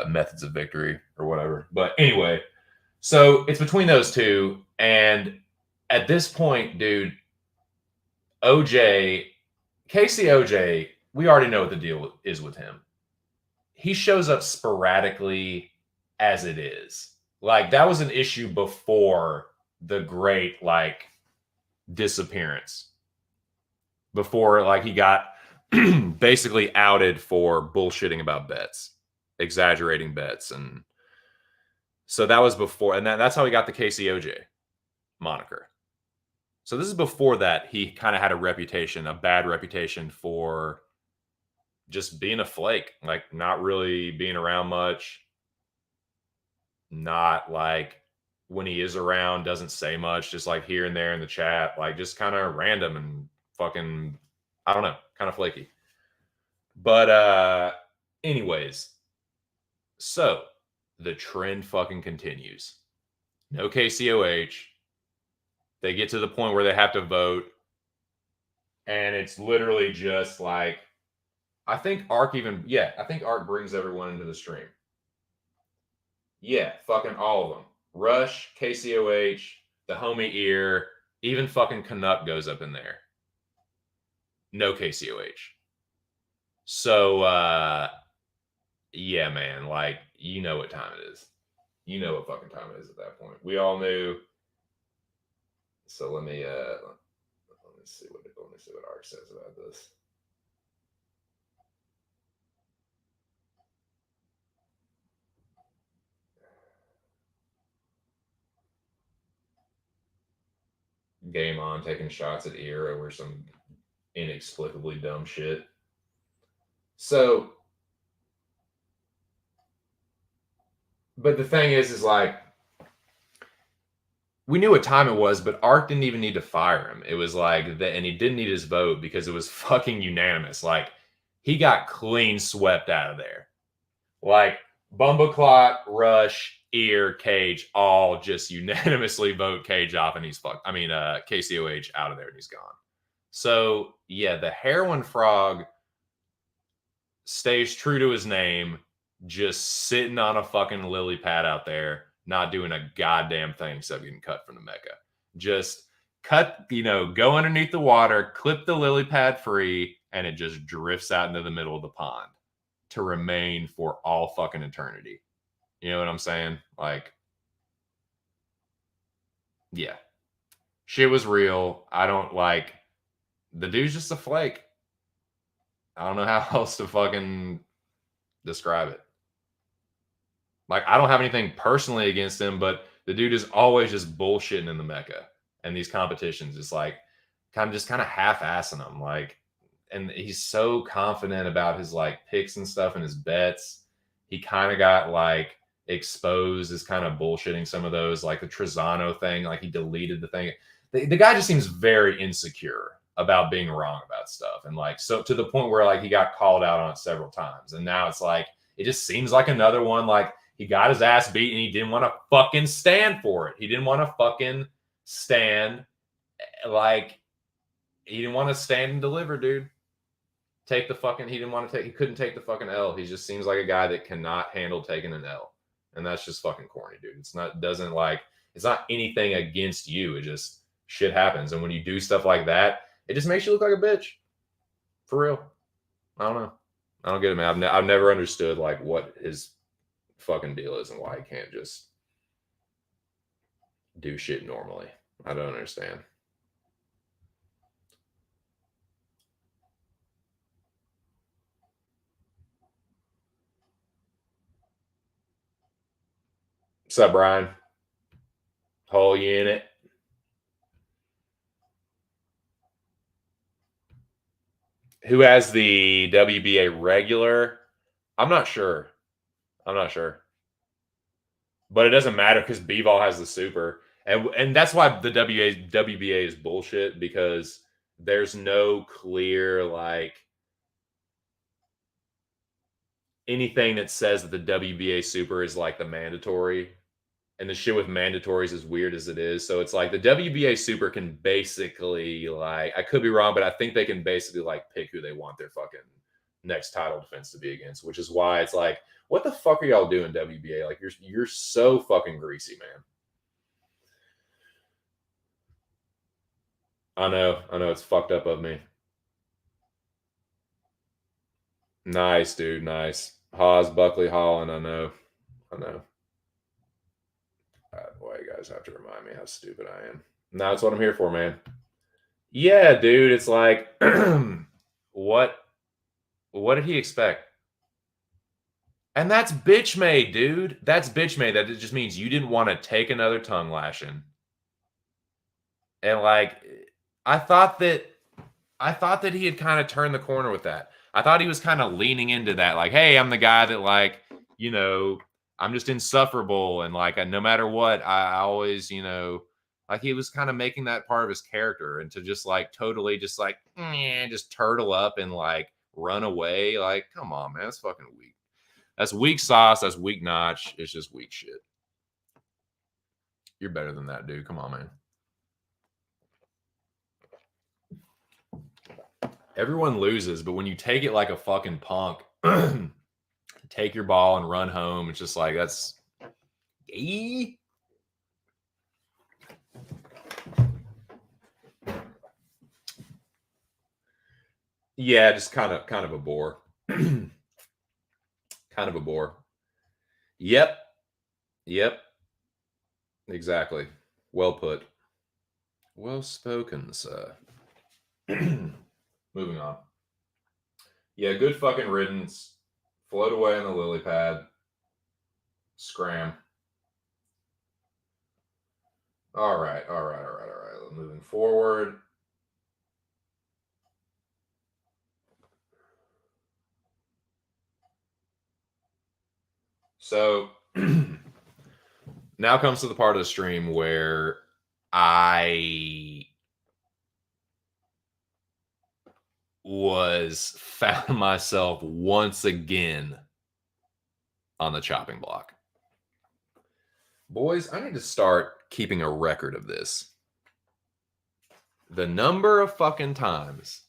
methods of victory or whatever. But anyway, so it's between those 2, and at this point, dude, KCOJ, we already know what the deal is with him. He shows up sporadically as it is. That was an issue before the great, disappearance. Before, he got basically outed for bullshitting about bets, exaggerating bets. And so that was before. And that's how he got the KCOJ moniker. So this is before that. He kind of had a bad reputation for just being a flake, not really being around much. Not when he is around, doesn't say much, just here and there in the chat, just kind of random and fucking, I don't know, kind of flaky. But anyways, so the trend fucking continues. No KCOH. They get to the point where they have to vote. And it's literally just I think Ark brings everyone into the stream. Yeah, fucking all of them. Rush, KCOH, the homie Ear, even fucking Canuck goes up in there. No KCOH. So, yeah, man, like, you know what time it is. You know what fucking time it is at that point. We all knew. So let me see what Ark says about this. Game on, taking shots at ear over some inexplicably dumb shit. So, but the thing is like, we knew what time it was, but Ark didn't even need to fire him. It was like that, and he didn't need his vote because it was fucking unanimous. Like, he got clean swept out of there. Like, Bumbleclot, Rush, Ear, Cage, all just unanimously vote Cage off, and he's fucked. I mean, KCOH out of there, and he's gone. So, yeah, the Heroin Frog stays true to his name, just sitting on a fucking lily pad out there, not doing a goddamn thing except getting cut from the Mecca. Just cut, go underneath the water, clip the lily pad free, and it just drifts out into the middle of the pond to remain for all fucking eternity. You know what I'm saying? Like, yeah. Shit was real. I don't like, the dude's just a flake. I don't know how else to fucking describe it. Like, I don't have anything personally against him, but the dude is always just bullshitting in the Mecca and these competitions. It's like kind of half-assing them. Like, and he's so confident about his like picks and stuff and his bets. He kind of got like exposed as kind of bullshitting some of those, like the Trezano thing. Like, he deleted the thing. The guy just seems very insecure about being wrong about stuff. And like, so to the point where like he got called out on it several times. And now it's like, it just seems like another one. Like, he got his ass beat and he didn't want to fucking stand for it. He didn't want to fucking stand. Like, he didn't want to stand and deliver, dude. He couldn't take the fucking L. He just seems like a guy that cannot handle taking an L. And that's just fucking corny, dude. It's not anything against you. It just, shit happens. And when you do stuff like that, it just makes you look like a bitch. For real. I don't know. I don't get it, man. I've never understood like what his fucking deal is and why he can't just do shit normally. I don't understand. What's up, Brian? Whole unit. Who has the WBA regular? I'm not sure. But it doesn't matter because B-Ball has the super. And that's why the WBA is bullshit, because there's no clear, like, anything that says that the WBA super is like the mandatory. And the shit with mandatories, as weird as it is. So it's like the WBA super can basically, like, I could be wrong, but I think they can basically like pick who they want their fucking next title defense to be against, which is why it's like, what the fuck are y'all doing, WBA? Like, you're so fucking greasy, man. I know it's fucked up of me. Nice, dude, nice. Haas, Buckley, Holland, I know. Boy, you guys have to remind me how stupid I am. No, that's what I'm here for, man. Yeah, dude, it's like, what did he expect? And that's bitch made, dude. That's bitch made. That it just means you didn't want to take another tongue lashing. And like, I thought that he had kind of turned the corner with that. I thought he was kind of leaning into that, like, hey, I'm the guy that, like, I'm just insufferable, and like, no matter what, I always, like, he was kind of making that part of his character, and to just like totally just like just turtle up and like run away, like, come on, man, that's fucking weak. That's weak sauce. That's weak notch. It's just weak shit. You're better than that, dude. Come on, man. Everyone loses, but when you take it like a fucking punk, take your ball and run home, it's just like, that's gay. Yeah, just kind of a bore. Kind Kind of a bore. Yep. Exactly. Well put. Well spoken, sir. Moving on. Yeah, good fucking riddance. Float away on the lily pad. Scram. All right. Moving forward. So now comes to the part of the stream where I found myself once again on the chopping block. Boys, I need to start keeping a record of this. The number of fucking times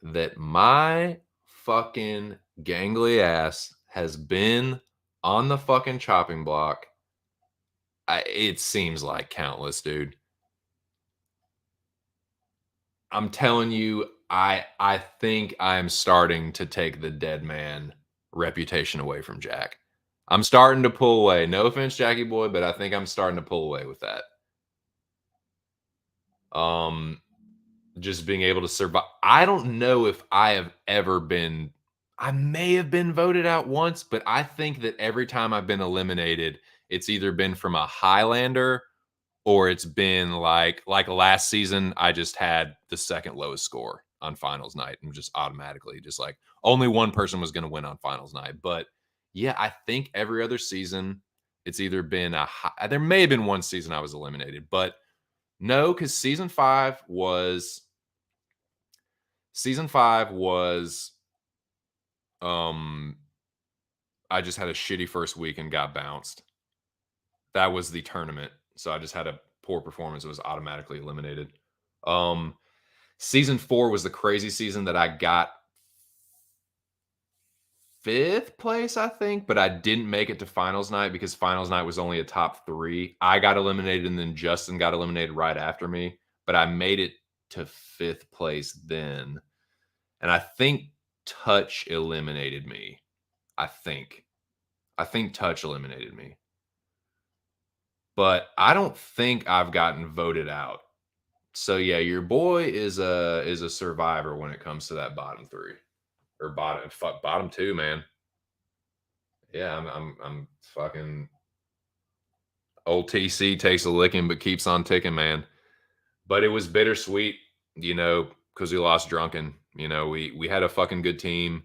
that my fucking gangly ass has been on the fucking chopping block, it seems like countless, dude. I'm telling you, I think I'm starting to take the dead man reputation away from Jack. I'm starting to pull away. No offense, Jackie boy, but I think I'm starting to pull away with that. Just being able to survive. I don't know if I have ever been. I may have been voted out once, but I think that every time I've been eliminated, it's either been from a Highlander or it's been like last season. I just had the second lowest score on finals night and just automatically just like only one person was going to win on finals night. But yeah, I think every other season it's either been there may have been one season I was eliminated, but no, because season five was I just had a shitty first week and got bounced. That was the tournament. So I just had a poor performance. It was automatically eliminated. Season 4 was the crazy season that I got 5th place, I think, but I didn't make it to finals night because finals night was only a top 3. I got eliminated and then Justin got eliminated right after me, but I made it to 5th place then. And I think Touch eliminated me. I think Touch eliminated me. But I don't think I've gotten voted out. So yeah, your boy is a survivor when it comes to that bottom 3 or bottom 2, man. Yeah, I'm fucking old TC takes a licking but keeps on ticking, man. But it was bittersweet, because we lost Drunken. We had a fucking good team,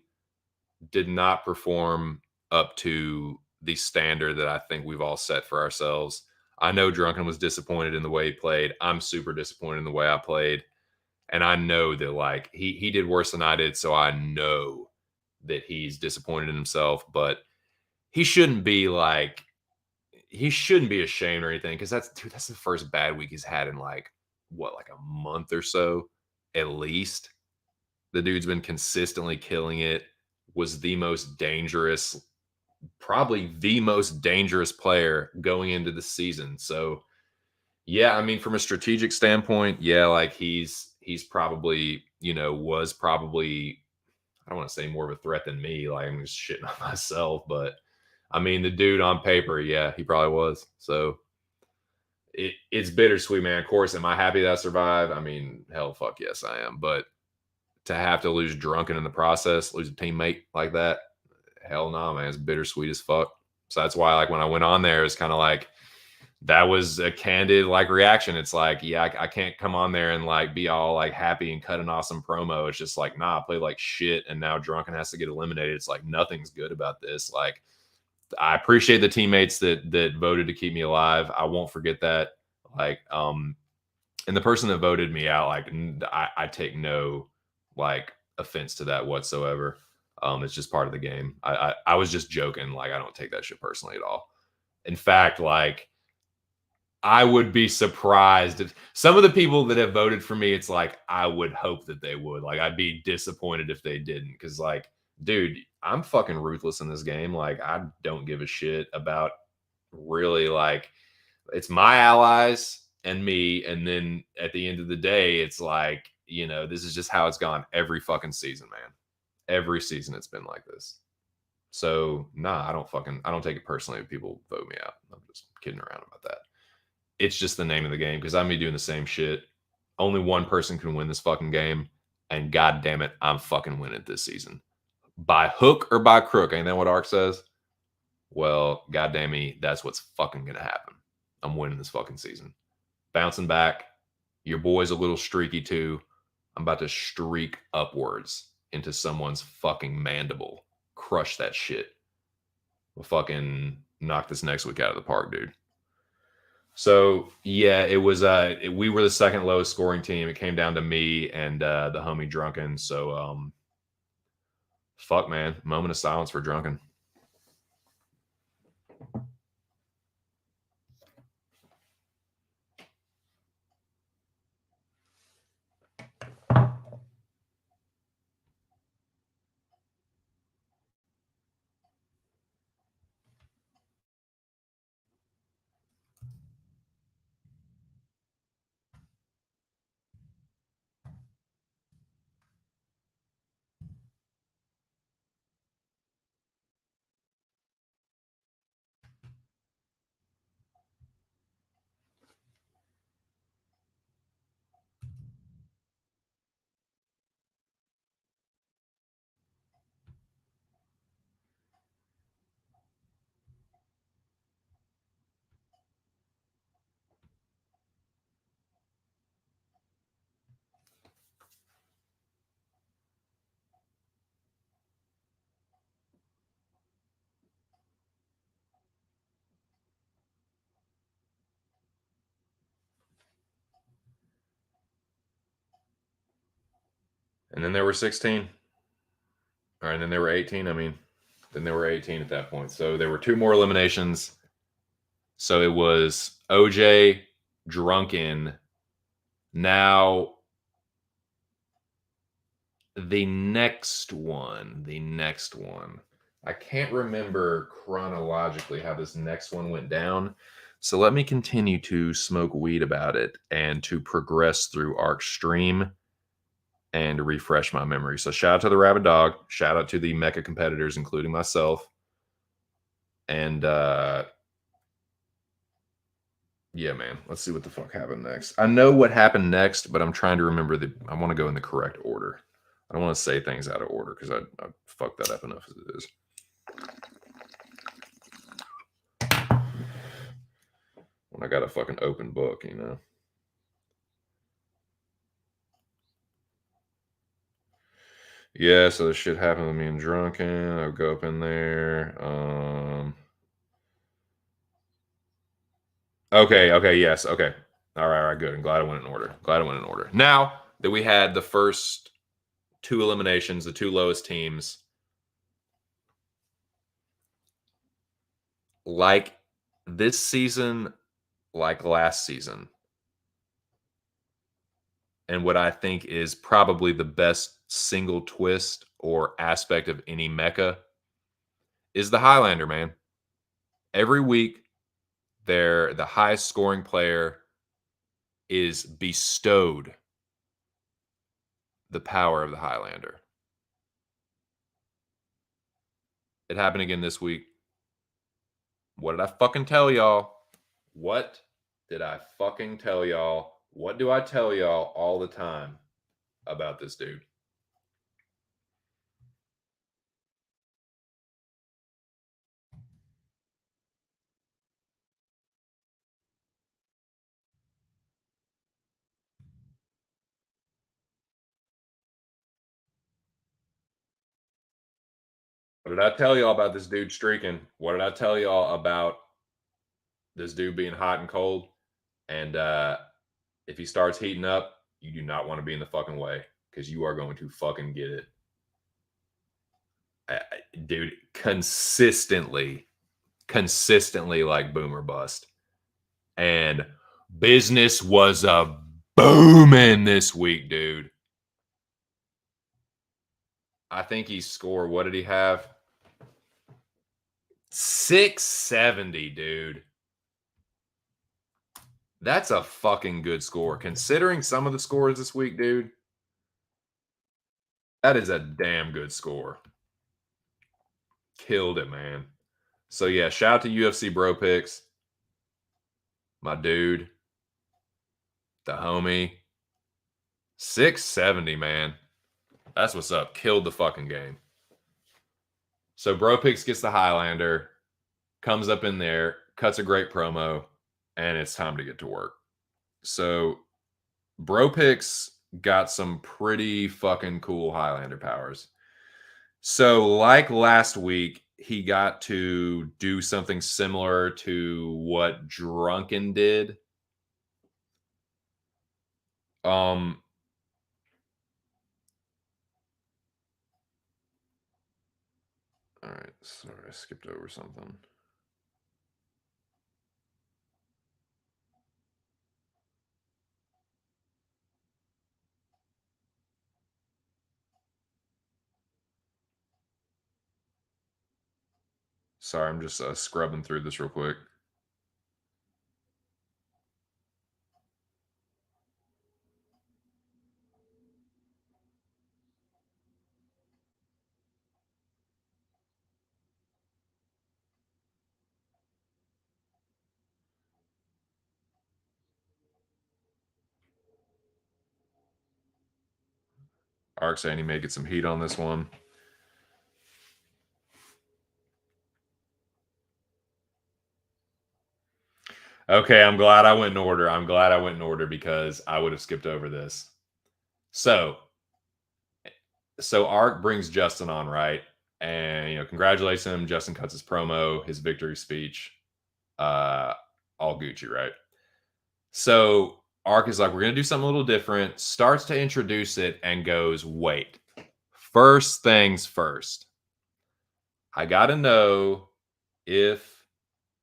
did not perform up to the standard that I think we've all set for ourselves. I know Drunken was disappointed in the way he played. I'm super disappointed in the way I played. And I know that like he did worse than I did, so I know that he's disappointed in himself, but he shouldn't be ashamed or anything, because that's the first bad week he's had in like a month or so at least. The dude's been consistently killing it, was probably the most dangerous player going into the season. So yeah, I mean, from a strategic standpoint, yeah, like he's probably, was probably, I don't want to say more of a threat than me. Like I'm just shitting on myself, but I mean, the dude on paper, yeah, he probably was. So it's bittersweet, man. Of course, am I happy that I survived? I mean, hell, fuck yes, I am. But to have to lose Drunken in the process, lose a teammate like that, hell no, man. It's bittersweet as fuck. So that's why, like, when I went on there, it's kind of like that was a candid like reaction. It's like, yeah, I can't come on there and like be all like happy and cut an awesome promo. It's just like, nah, I play like shit, and now Drunken has to get eliminated. It's like nothing's good about this. Like, I appreciate the teammates that voted to keep me alive. I won't forget that. Like, and the person that voted me out, like, I take no like offense to that whatsoever. It's just part of the game. I was just joking. Like, I don't take that shit personally at all. In fact, like, I would be surprised if some of the people that have voted for me, it's like, I would hope that they would. Like, I'd be disappointed if they didn't. Cause like, dude, I'm fucking ruthless in this game. Like, I don't give a shit about really, like, it's my allies and me. And then at the end of the day, it's like, this is just how it's gone every fucking season, man. Every season it's been like this. So nah, I don't take it personally if people vote me out. I'm just kidding around about that. It's just the name of the game because I'm be doing the same shit. Only one person can win this fucking game, and god damn it, I'm fucking winning this season. By hook or by crook, ain't that what Ark says? Well, goddamn me, that's what's fucking gonna happen. I'm winning this fucking season. Bouncing back. Your boy's a little streaky too. I'm about to streak upwards into someone's fucking mandible. Crush that shit. We'll fucking knock this next week out of the park, dude. So yeah, it was we were the second lowest scoring team. It came down to me and the homie Drunken. So fuck man. Moment of silence for Drunken. And then there were 16. All right, and then there were 18. I mean, then there were 18 at that point. So there were two more eliminations. So it was OJ, Drunken. Now, the next one. I can't remember chronologically how this next one went down. So let me continue to smoke weed about it and to progress through Arc Stream and refresh my memory. So shout out to the Rabid Dog. Shout out to the mecha competitors, including myself. And yeah, man. Let's see what the fuck happened next. I know what happened next, but I'm trying to remember I want to go in the correct order. I don't want to say things out of order because I fucked that up enough as it is. When I got a fucking open book, you know. Yeah, so this shit happened with me and Drunken. I'll go up in there. Okay, yes, okay. All right, good. I'm glad I went in order. Now that we had the first two eliminations, the two lowest teams, like this season, like last season, and what I think is probably the best single twist or aspect of any mecha is the Highlander, man. Every week, the highest scoring player is bestowed the power of the Highlander. It happened again this week. What did I fucking tell y'all? What did I fucking tell y'all? What do I tell y'all all the time about this dude? What did I tell y'all about this dude streaking? What did I tell y'all about this dude being hot and cold? And if he starts heating up, you do not want to be in the fucking way because you are going to fucking get it. Dude, consistently like boom or bust. And business was a booming this week, dude. I think he scored, what did he have? 670, dude. That's a fucking good score. Considering some of the scores this week, dude, that is a damn good score. Killed it, man. So yeah, shout out to UFC Bro Picks. My dude. The homie. 670, man. That's what's up. Killed the fucking game. So Bro Picks gets the Highlander, comes up in there, cuts a great promo, and it's time to get to work. So Bro Picks got some pretty fucking cool Highlander powers. So like last week, he got to do something similar to what Drunken did. All right, sorry, I skipped over something. Sorry, I'm just scrubbing through this real quick. Ark saying he may get some heat on this one. Okay, I'm glad I went in order. I'm glad I went in order because I would have skipped over this. So Ark brings Justin on, right? And congratulates him. Justin cuts his promo, his victory speech. All Gucci, right? So Ark is like, we're gonna do something a little different, starts to introduce it and goes, wait, first things first. I gotta know if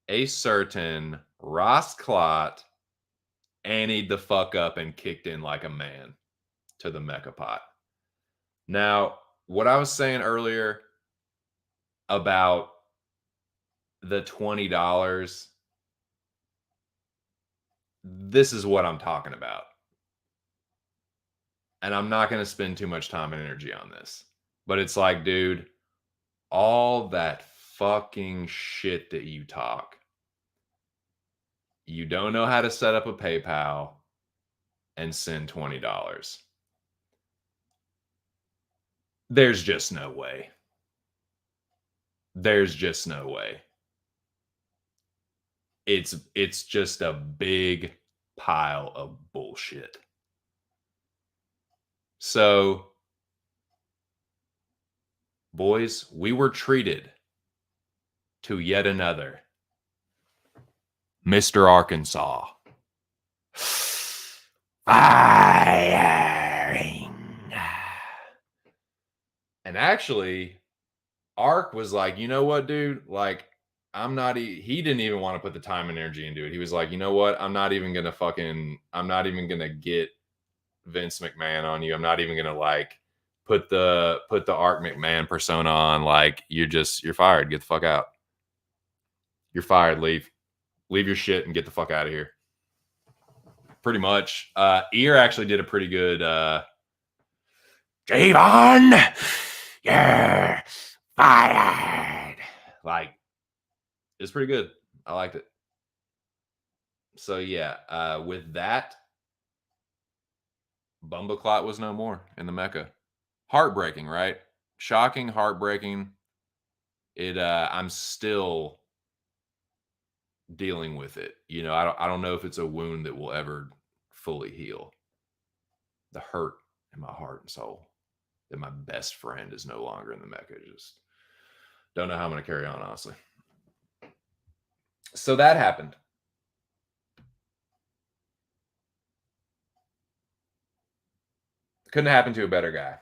a certain Ross Clot annied the fuck up and kicked in like a man to the mecha pot. Now, what I was saying earlier about the $20, this is what I'm talking about. And I'm not going to spend too much time and energy on this. But it's like, dude, all that fucking shit that you talk. You don't know how to set up a PayPal and send $20. There's just no way. There's just no way. It's just a big pile of bullshit. So, boys, we were treated to yet another Mr. Arkansas firing. And actually, Ark was like, you know what, dude? Like, he didn't even want to put the time and energy into it. He was like, you know what? I'm not even gonna get Vince McMahon on you. I'm not even gonna like put the Ark McMahon persona on. Like, you're fired. Get the fuck out. You're fired. Leave your shit and get the fuck out of here. Pretty much. Ear actually did a pretty good Javon, you're fired. Like, it's pretty good. I liked it. So yeah, with that, Bumbleclot was no more in the Mecca. Heartbreaking, right? Shocking, heartbreaking. I'm still dealing with it. I don't know if it's a wound that will ever fully heal. The hurt in my heart and soul that my best friend is no longer in the Mecca. Just don't know how I'm going to carry on, honestly. So that happened. Couldn't happen to a better guy,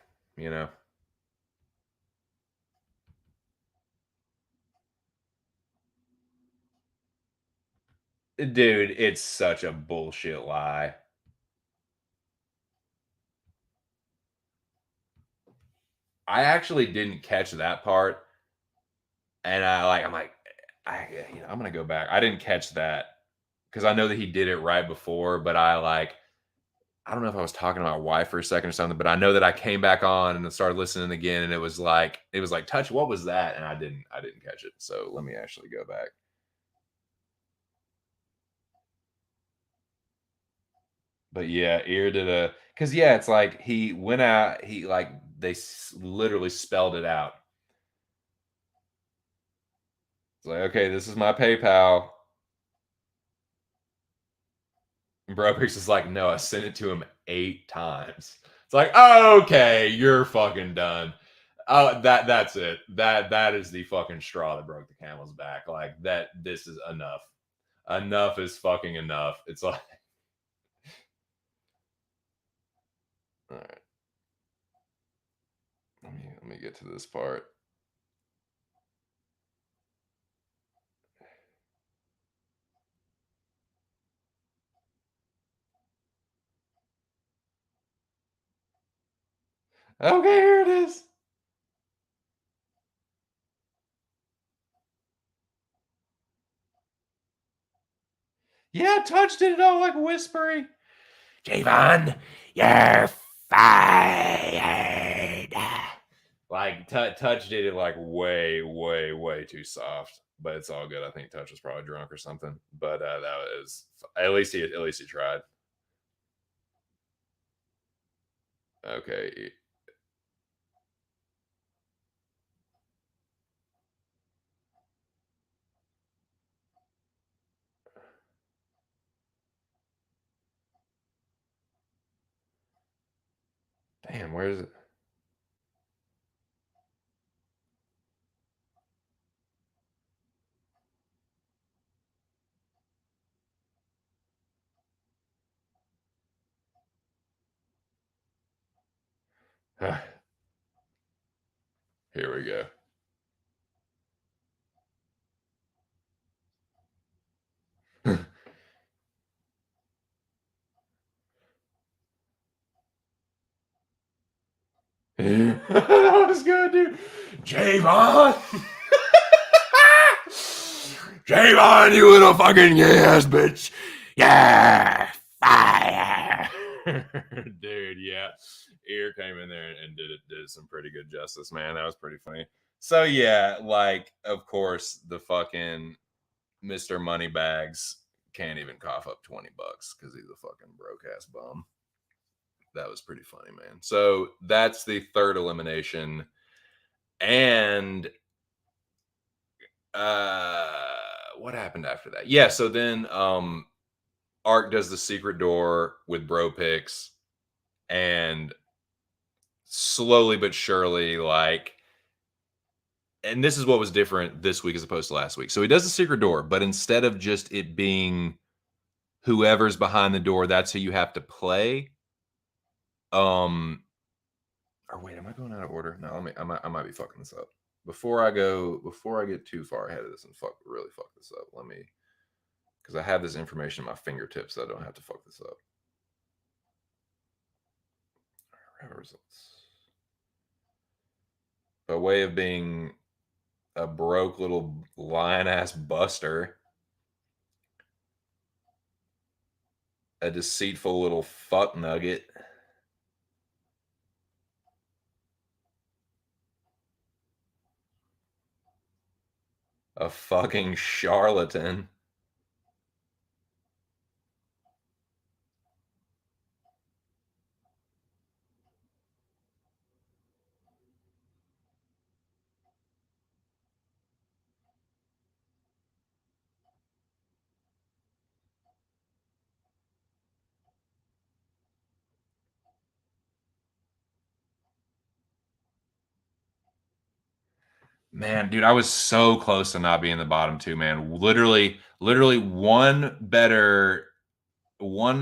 Dude, it's such a bullshit lie. I actually didn't catch that part. And I'm going to go back. I didn't catch that because I know that he did it right before, but I don't know if I was talking to my wife for a second or something, but I know that I came back on and started listening again, and it was like touch. What was that? And I didn't catch it. So let me actually go back. But yeah, ear did a because yeah, it's like he went out. He like literally spelled it out. It's like, okay, this is my PayPal. And Bropix is like, no, I sent it to him 8 times. It's like, oh, okay, you're fucking done. Oh, that's it. That is the fucking straw that broke the camel's back. Like that, this is enough. Enough is fucking enough. It's like, all right. Let me get to this part. Okay, here it is. Yeah, Touch did it all like whispery. Javon, you're fired. Like Touch did it like way, way, way too soft. But it's all good. I think Touch was probably drunk or something. But that was at least he tried. Okay. Damn, where is it? Here we go. That was good, dude. Javon! Javon, you little fucking ass bitch. Yeah, fire. Dude, yeah. Ear came in there and did some pretty good justice, man. That was pretty funny. So yeah, like of course the fucking Mr. Moneybags can't even cough up $20 because he's a fucking broke ass bum. That was pretty funny, man. So that's the third elimination. And what happened after that? Yeah, so then Ark does the secret door with Bro Picks, and slowly but surely, like, and this is what was different this week as opposed to last week. So he does the secret door, but instead of just it being whoever's behind the door, that's who you have to play. Or wait, am I going out of order? No, I might be fucking this up. Before I get too far ahead of this and really fuck this up, let me, because I have this information at my fingertips, so I don't have to fuck this up. Results. A way of being a broke little lion ass buster, a deceitful little fuck nugget, a fucking charlatan. Man, dude, I was so close to not being the bottom two, man. Literally one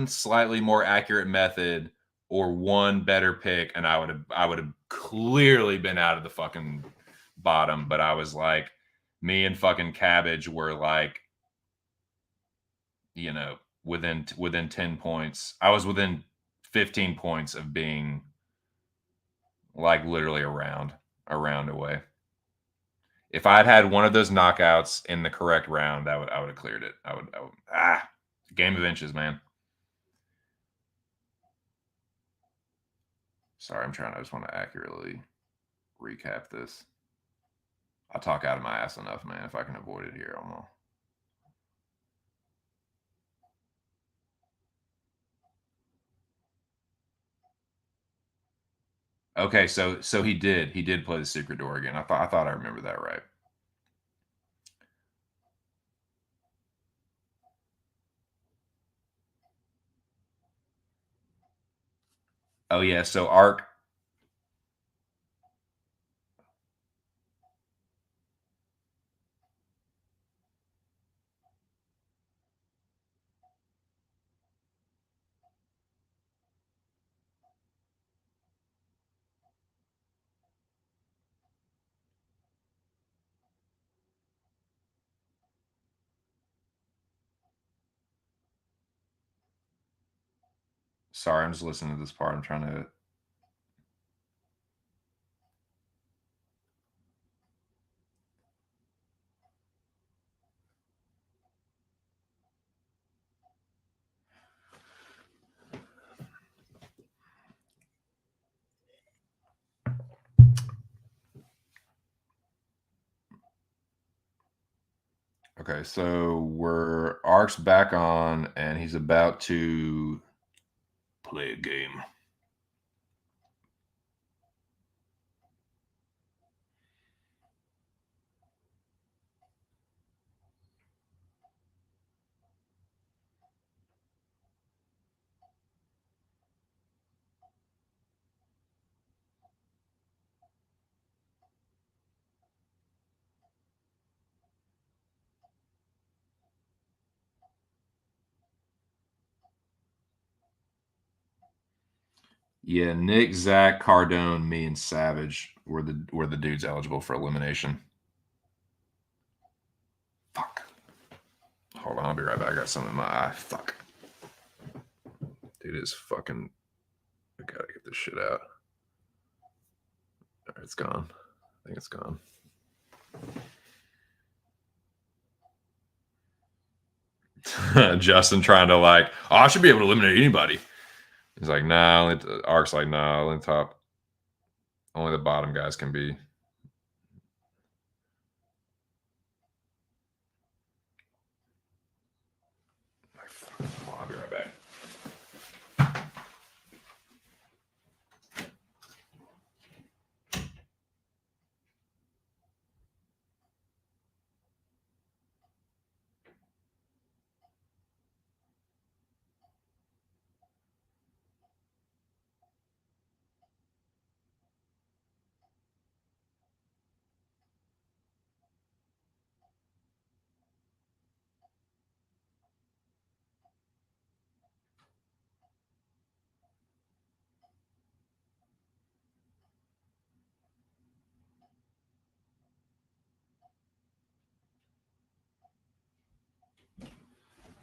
slightly more accurate method or one better pick, and I would have clearly been out of the fucking bottom. But I was like, me and fucking Cabbage were like, you know, within 10 points. I was within 15 points of being like literally a round away. If I'd had one of those knockouts in the correct round, I would have cleared it. I would game of inches, man. Sorry, I just want to accurately recap this. I talk out of my ass enough, man. If I can avoid it here, I'm gonna. Okay, so he did play the secret door again. I thought I remembered that right. Oh yeah, so Ark. Sorry, I'm just listening to this part. I'm trying to. Okay, so we're Ark's back on, and he's about to play a game. Yeah, Nick, Zach, Cardone, me, and Savage were the dudes eligible for elimination. Fuck. Hold on, I'll be right back. I got something in my eye. Fuck. Dude, it's fucking. I gotta get this shit out. All right, it's gone. I think it's gone. Justin trying to like, oh, I should be able to eliminate anybody. He's like, nah. Ark's like, nah. Only top, only the bottom guys can be. I'll be right back.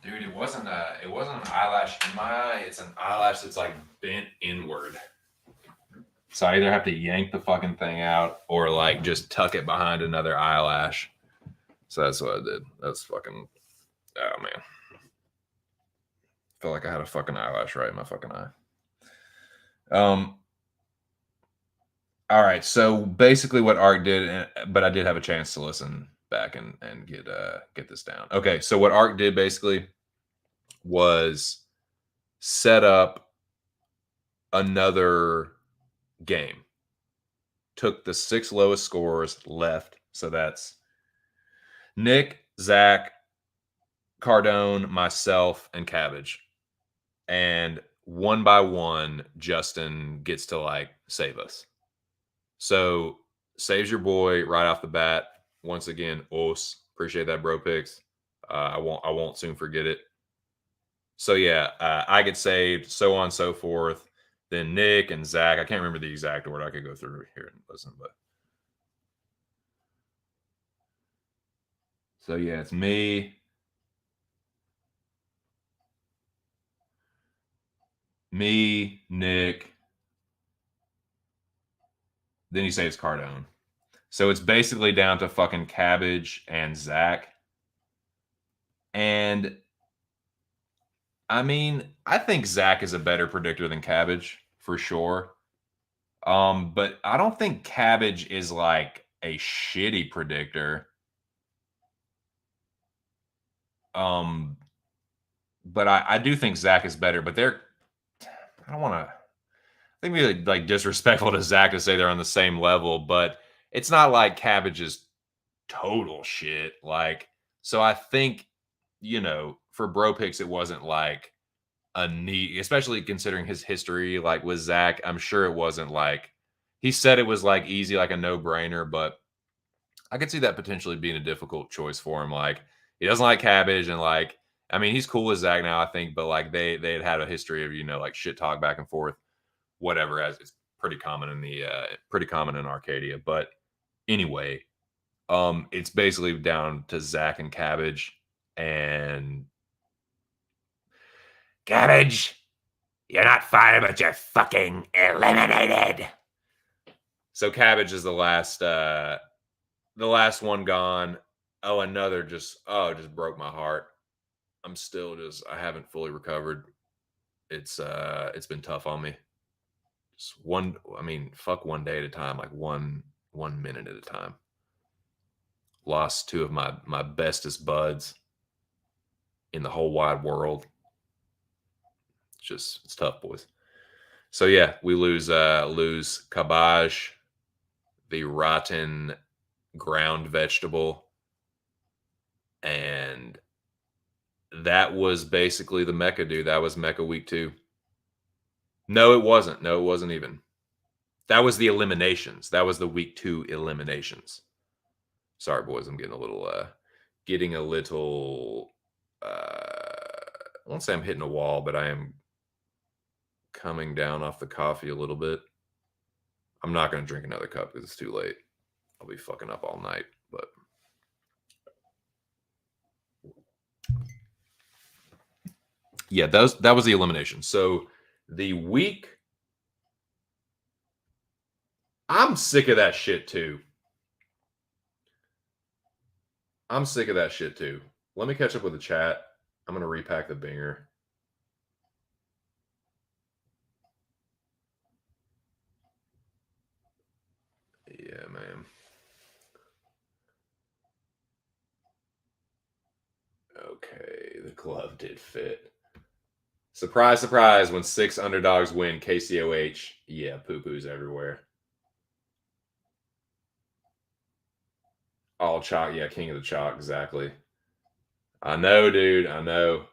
Dude, it wasn't an eyelash in my eye. It's an eyelash that's like bent inward. So I either have to yank the fucking thing out or like just tuck it behind another eyelash. So that's what I did. That's fucking. Oh man. Felt like I had a fucking eyelash right in my fucking eye. All right. So basically, what Ark did, but I did have a chance to listen back and get this down. Okay. So what Ark did basically was set up another game. Took the 6 lowest scores left. So that's Nick, Zach, Cardone, myself, and Cabbage. And one by one, Justin gets to like save us. So saves your boy right off the bat. Once again, Os. Appreciate that, bro picks. I won't soon forget it. So yeah, I get saved, so on and so forth. Then Nick and Zach. I can't remember the exact order. I could go through here and listen, but so yeah, it's me, Nick. Then he saves Cardone. So it's basically down to fucking Cabbage and Zach. And I mean, I think Zach is a better predictor than Cabbage for sure. But I don't think Cabbage is like a shitty predictor. But I do think Zach is better. But I don't want to. I think it'd be like disrespectful to Zach to say they're on the same level. But it's not like Cabbage is total shit. Like, so I think, for bro picks, it wasn't like a neat, especially considering his history, like with Zach. I'm sure it wasn't like he said it was like easy, like a no brainer, but I could see that potentially being a difficult choice for him. Like, he doesn't like Cabbage, and like, I mean, he's cool with Zach now, I think, but like they had a history of like shit talk back and forth, whatever. As it's pretty common in Arcadia, but anyway, it's basically down to Zach and Cabbage. And Cabbage, you're not fired, but you're fucking eliminated. so Cabbage is the last one gone. Oh, another just broke my heart. I'm still I haven't fully recovered. It's been tough on me. Just fuck one day at a time, like one minute at a time. Lost two of my bestest buds in the whole wide world. It's tough, boys. So yeah, we lose Cabbage, the rotten ground vegetable, and that was basically the Mecca, dude. That was Mecca week 2. No, it wasn't. No, it wasn't even. That was the eliminations. That was the week 2 eliminations. Sorry, boys. I'm getting a little I won't say I'm hitting a wall, but I am coming down off the coffee a little bit. I'm not going to drink another cup because it's too late. I'll be fucking up all night, but yeah, that was the elimination. So the week, I'm sick of that shit too. Let me catch up with the chat. I'm going to repack the binger. Yeah, man. Okay, the glove did fit. Surprise, surprise, when 6 underdogs win, KCOH. Yeah, poo-poos everywhere. All chalk. Yeah, king of the chalk, exactly. I know, dude. I know.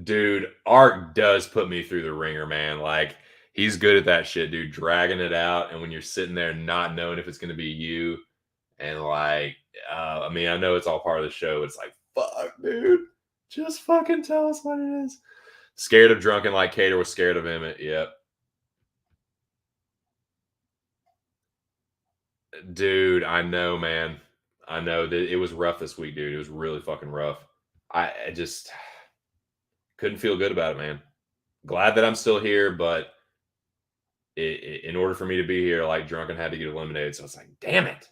Dude, Art does put me through the ringer, man. Like, he's good at that shit, dude. Dragging it out. And when you're sitting there not knowing if it's going to be you, and like, I know it's all part of the show. It's like, fuck, dude. Just fucking tell us what it is. Scared of Drunken like Cater was scared of Emmett. Yep. Dude, I know, man. I know that it was rough this week, dude. It was really fucking rough. I just couldn't feel good about it, man. Glad that I'm still here, but in order for me to be here, like, Drunken had to get eliminated. So it's like, damn it.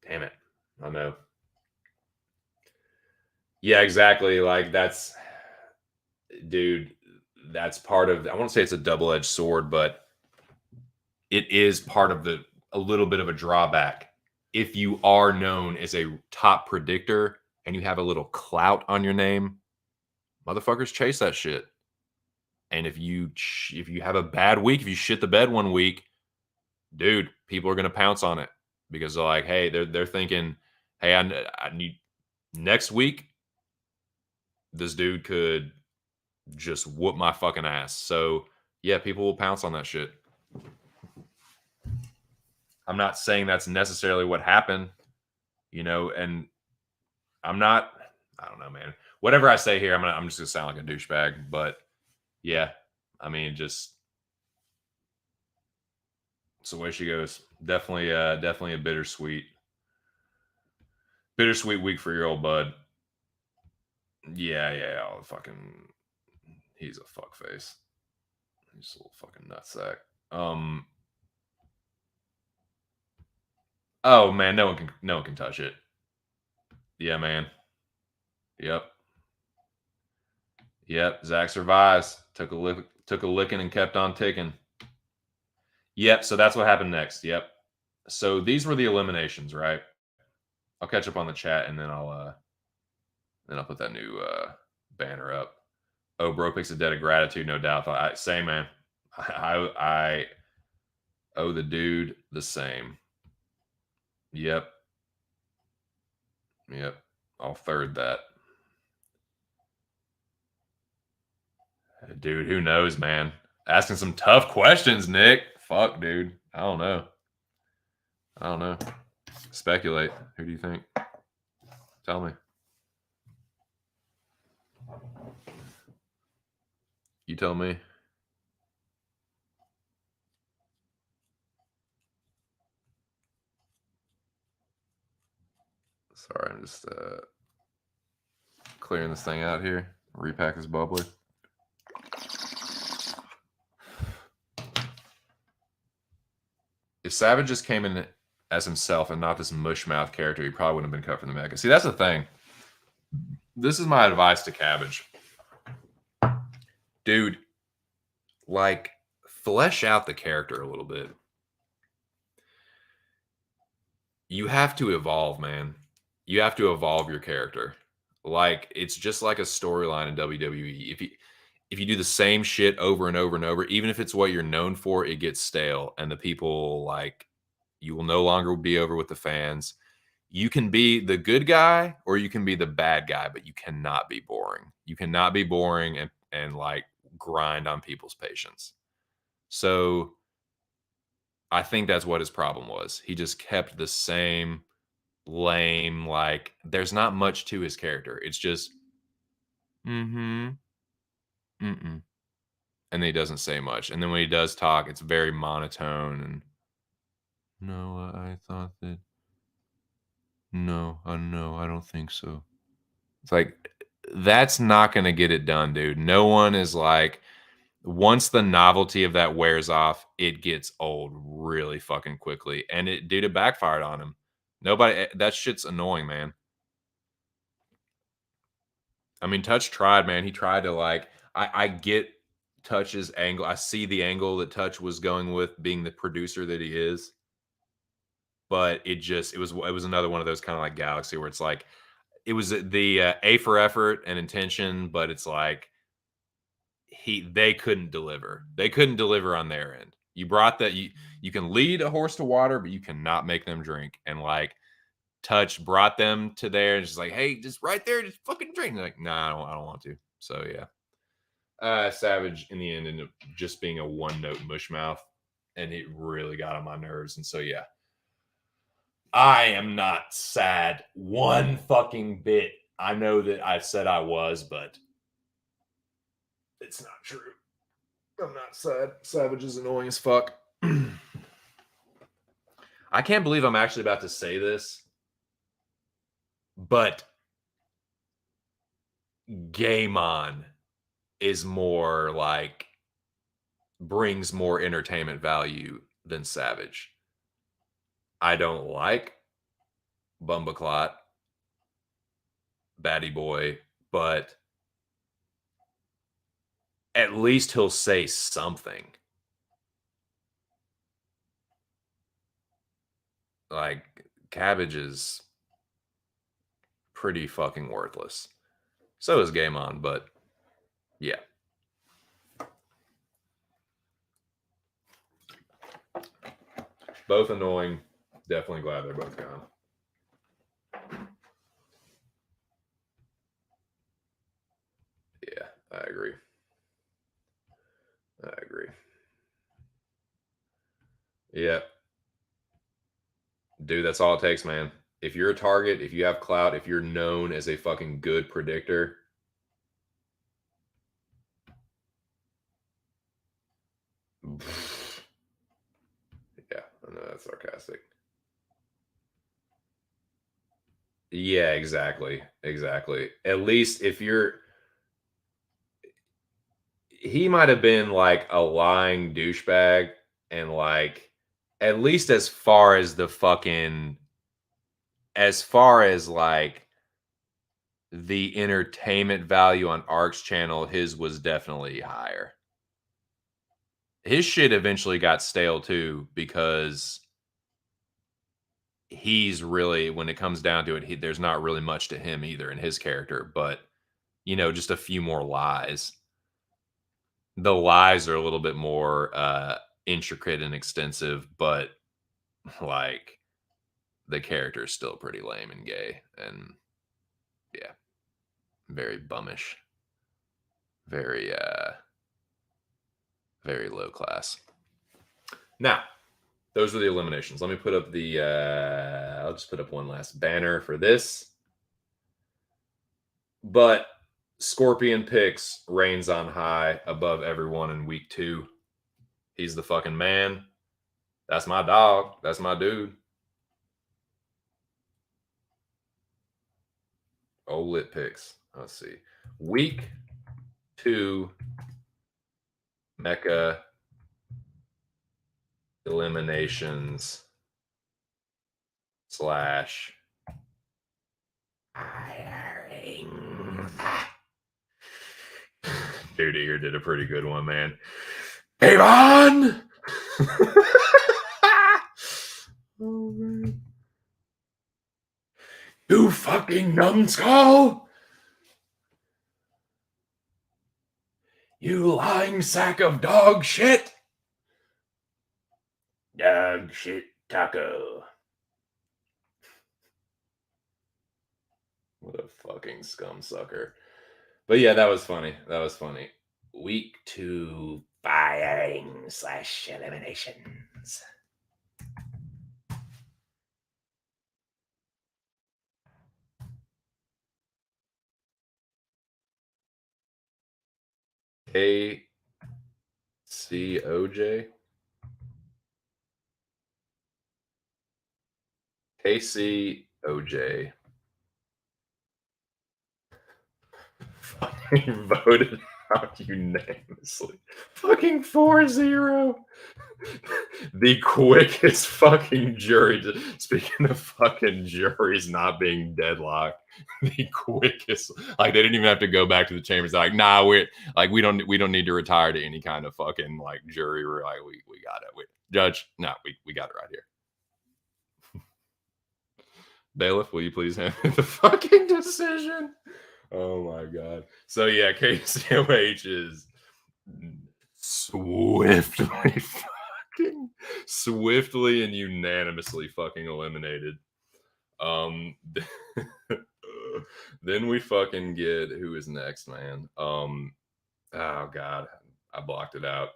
Damn it. I know. Yeah, exactly. Like, that's part of, I want to say it's a double-edged sword, but it is part of a little bit of a drawback. If you are known as a top predictor and you have a little clout on your name, motherfuckers chase that shit. And if you have a bad week, if you shit the bed one week, dude, people are going to pounce on it because they're like, hey, they're thinking, hey, I need next week, this dude could just whoop my fucking ass. So yeah, people will pounce on that shit. I'm not saying that's necessarily what happened, and I don't know, man. Whatever I say here, I'm just gonna sound like a douchebag, but yeah, just it's the way she goes. Definitely a bittersweet week for your old bud. Yeah, all fucking, he's a fuckface. He's a little fucking nutsack. Oh man, no one can touch it. Yeah, man. Yep. Zach survives. Took Took a licking and kept on ticking. Yep, so that's what happened next. Yep. So these were the eliminations, right? I'll catch up on the chat and then I'll put that new banner up. Oh, bro picks a debt of gratitude, no doubt. Same, man. I owe the dude the same. Yep. I'll third that. Dude, who knows, man? Asking some tough questions, Nick. Fuck, dude. I don't know. Speculate. Who do you think? Tell me. You tell me. Sorry, I'm just clearing this thing out here. Repack this bubbler. If Savage just came in as himself and not this mushmouth character, he probably wouldn't have been cut from the mega. See, that's the thing. This is my advice to Cabbage. Dude, like, flesh out the character a little bit. You have to evolve, man. You have to evolve your character. Like, it's just like a storyline in WWE. If you do the same shit over and over and over, even if it's what you're known for, it gets stale. And the people, like, you will no longer be over with the fans. You can be the good guy or you can be the bad guy, but you cannot be boring. You cannot be boring and like grind on people's patience. So I think that's what his problem was. He just kept the same lame, like, there's not much to his character. It's just, and then he doesn't say much. And then when he does talk, it's very monotone. And no, I thought that. No, I don't think so. It's like, that's not going to get it done, dude. No one is like, once the novelty of that wears off, it gets old really fucking quickly. And it backfired on him. Nobody, that shit's annoying, man. I mean, Touch tried, man. He tried to, like, I get Touch's angle. I see the angle that Touch was going with, being the producer that he is. But it was another one of those kind of like Galaxy where it's like, it was the A for effort and intention, but it's like they couldn't deliver. They couldn't deliver on their end. You brought that, you can lead a horse to water, but you cannot make them drink. And like, Touch brought them to there and just like, hey, just right there, just fucking drink. They're like, nah, I don't want to. So yeah. Savage in the end ended up just being a one-note mushmouth, and it really got on my nerves. And so yeah. I am not sad one fucking bit. I know that I said I was, but it's not true. I'm not sad. Savage is annoying as fuck. I can't believe I'm actually about to say this, but Game On is more like, brings more entertainment value than Savage. I don't like Bumbaclot, Batty Boy, but at least he'll say something. Like, Cabbage is pretty fucking worthless. So is Game On, but yeah. Both annoying. Definitely glad they're both gone. Yeah, I agree. Yeah. Dude, that's all it takes, man. If you're a target, if you have clout, if you're known as a fucking good predictor, yeah, I know that's sarcastic. Yeah, exactly. At least if you're, he might have been like a lying douchebag, and like, at least as far as like the entertainment value on Ark's channel, his was definitely higher. his shit eventually got stale too because he's really, when it comes down to it, there's not really much to him either in his character, but just a few more lies. The lies are a little bit more intricate and extensive, but like the character is still pretty lame and gay and yeah, very bummish. Very very low class. Now, those are the eliminations. Let me put up the I'll just put up one last banner for this. But Scorpion Picks reigns on high above everyone in week 2. He's the fucking man. That's my dog. That's my dude. Oh, lit picks. Let's see. Week 2 Mecha eliminations slash hiring. Dude here did a pretty good one, man. Avon! Oh, man. You fucking numbskull! You lying sack of dog shit! Dog shit taco. What a fucking scum sucker. But yeah, that was funny. That was funny. Week 2 firing slash eliminations. KCOJ. KCOJ. Fucking voted out unanimously. Fucking 4-0. The quickest fucking jury. Speaking of fucking juries not being deadlocked, the quickest. Like they didn't even have to go back to the chambers. They're like, nah, we don't need to retire to any kind of fucking like jury. We're like, we got it. Judge, no, we got it right here. Bailiff, will you please hand me the fucking decision? Oh my god. So yeah, KCOH is swiftly and unanimously fucking eliminated. Then we fucking get who is next, man. Oh god, I blocked it out.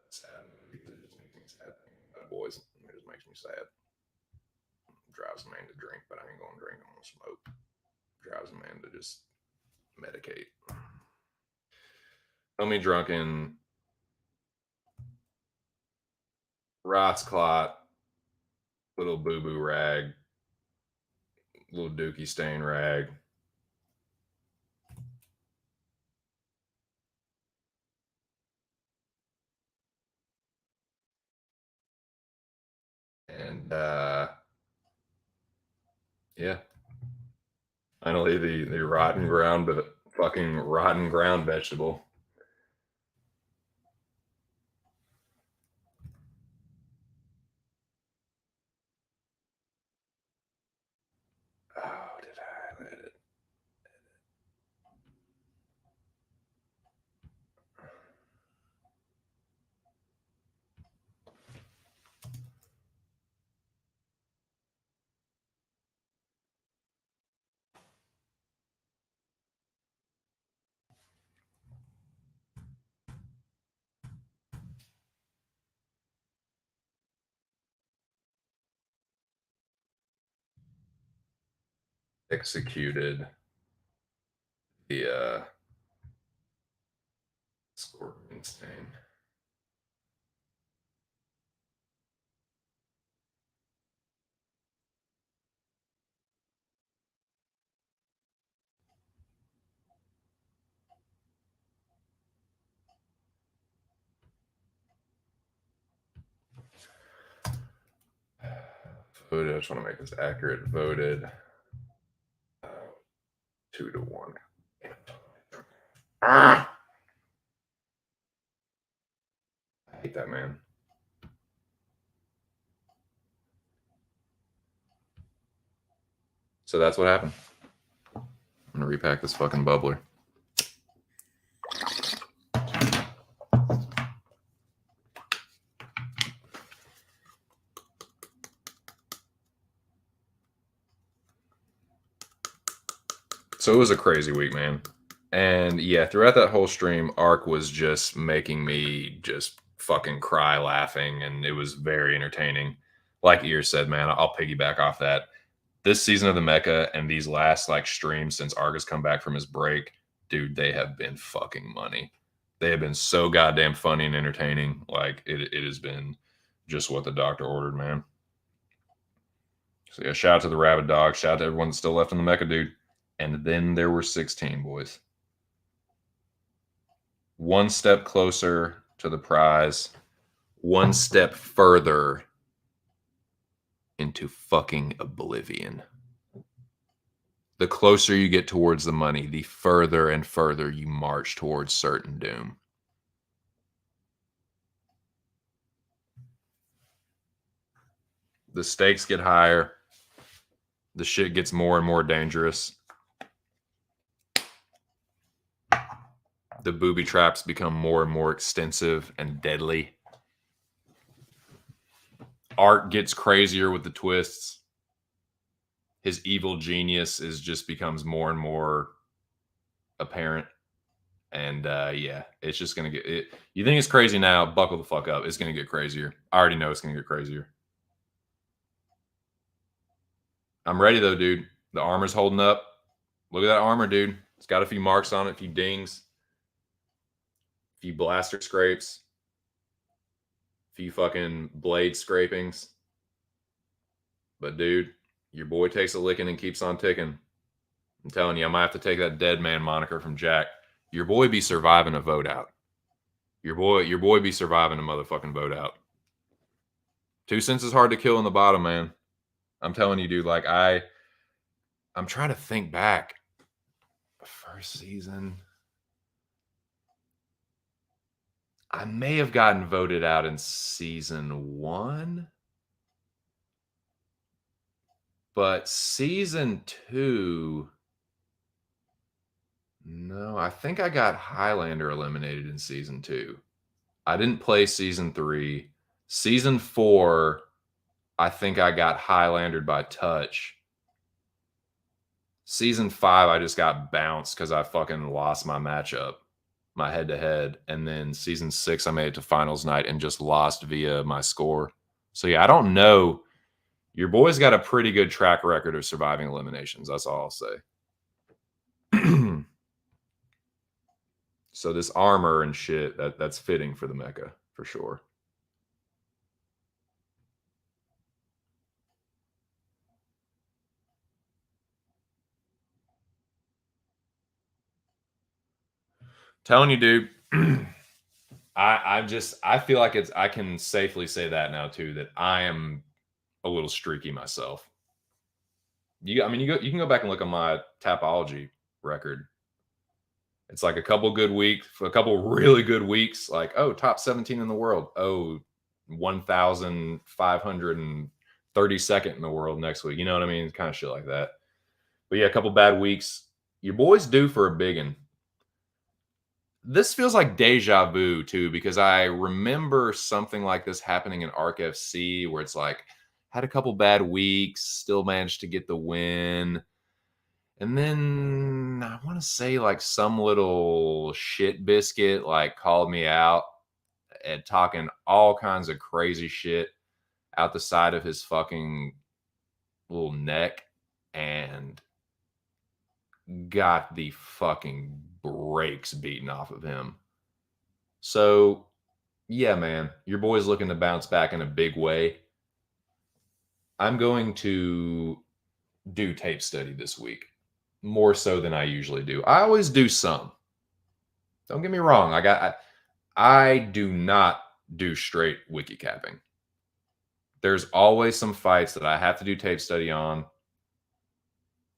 Sad. It just makes me sad. Boys, it just makes me sad. Drives a man to drink, but I ain't gonna drink. I'm gonna smoke. Drives a man to just medicate. Homie drunken. Rots clot. Little boo boo rag. Little dookie stain rag. And yeah. Finally the rotten ground, but fucking rotten ground vegetable. Oh, did I let it? Executed the scorpion stain. voted. I just want to make this accurate. Voted 2-1. I hate that man. So that's what happened. I'm gonna repack this fucking bubbler. So it was a crazy week, man. And yeah, throughout that whole stream, Ark was just making me just fucking cry laughing, and it was very entertaining. Like Ear said, man, I'll piggyback off that. This season of the Mecha and these last like streams since Ark has come back from his break, dude, they have been fucking money. They have been so goddamn funny and entertaining. Like it has been just what the doctor ordered, man. So yeah, shout out to the Rabid Dog. Shout out to everyone that's still left in the Mecha, dude. And then there were 16, boys. One step closer to the prize. One step further into fucking oblivion. The closer you get towards the money, the further and further you march towards certain doom. The stakes get higher. The shit gets more and more dangerous. The booby traps become more and more extensive and deadly. Art gets crazier with the twists. His evil genius just becomes more and more apparent. And yeah, it's just going to get it. You think it's crazy now, buckle the fuck up. It's going to get crazier. I already know it's going to get crazier. I'm ready though, dude. The armor's holding up. Look at that armor, dude. It's got a few marks on it, a few dings, a few blaster scrapes, a few fucking blade scrapings. But dude, your boy takes a licking and keeps on ticking. I'm telling you, I might have to take that dead man moniker from Jack. Your boy be surviving a vote out. Your boy be surviving a motherfucking vote out. 2 cents is hard to kill in the bottom, man. I'm telling you, dude, like I'm trying to think back. First season. I may have gotten voted out in season 1. But season 2, no, I think I got Highlander eliminated in season 2. I didn't play season 3. Season 4, I think I got Highlandered by touch. Season 5, I just got bounced because I fucking lost my matchup, my head-to-head. And then season 6, I made it to finals night and just lost via my score. So yeah, I don't know. Your boy's got a pretty good track record of surviving eliminations. That's all I'll say. So this armor and shit, that's fitting for the Mecha, for sure. Telling you, dude. I feel like I can safely say that now too, that I am a little streaky myself. You can go back and look at my Tapology record. It's like a couple good weeks, a couple really good weeks, like, oh, top 17 in the world. Oh, 1,532nd in the world next week. You know what I mean? Kind of shit like that. But yeah, a couple bad weeks. Your boy's due for a big one. This feels like deja vu too, because I remember something like this happening in Arc FC where it's like, had a couple bad weeks, still managed to get the win. And then I want to say like some little shit biscuit like called me out and talking all kinds of crazy shit out the side of his fucking little neck and got the fucking brakes beaten off of him. So, yeah, man, your boy's looking to bounce back in a big way. I'm going to do tape study this week, more so than I usually do. I always do some. Don't get me wrong. I do not do straight wiki capping. There's always some fights that I have to do tape study on.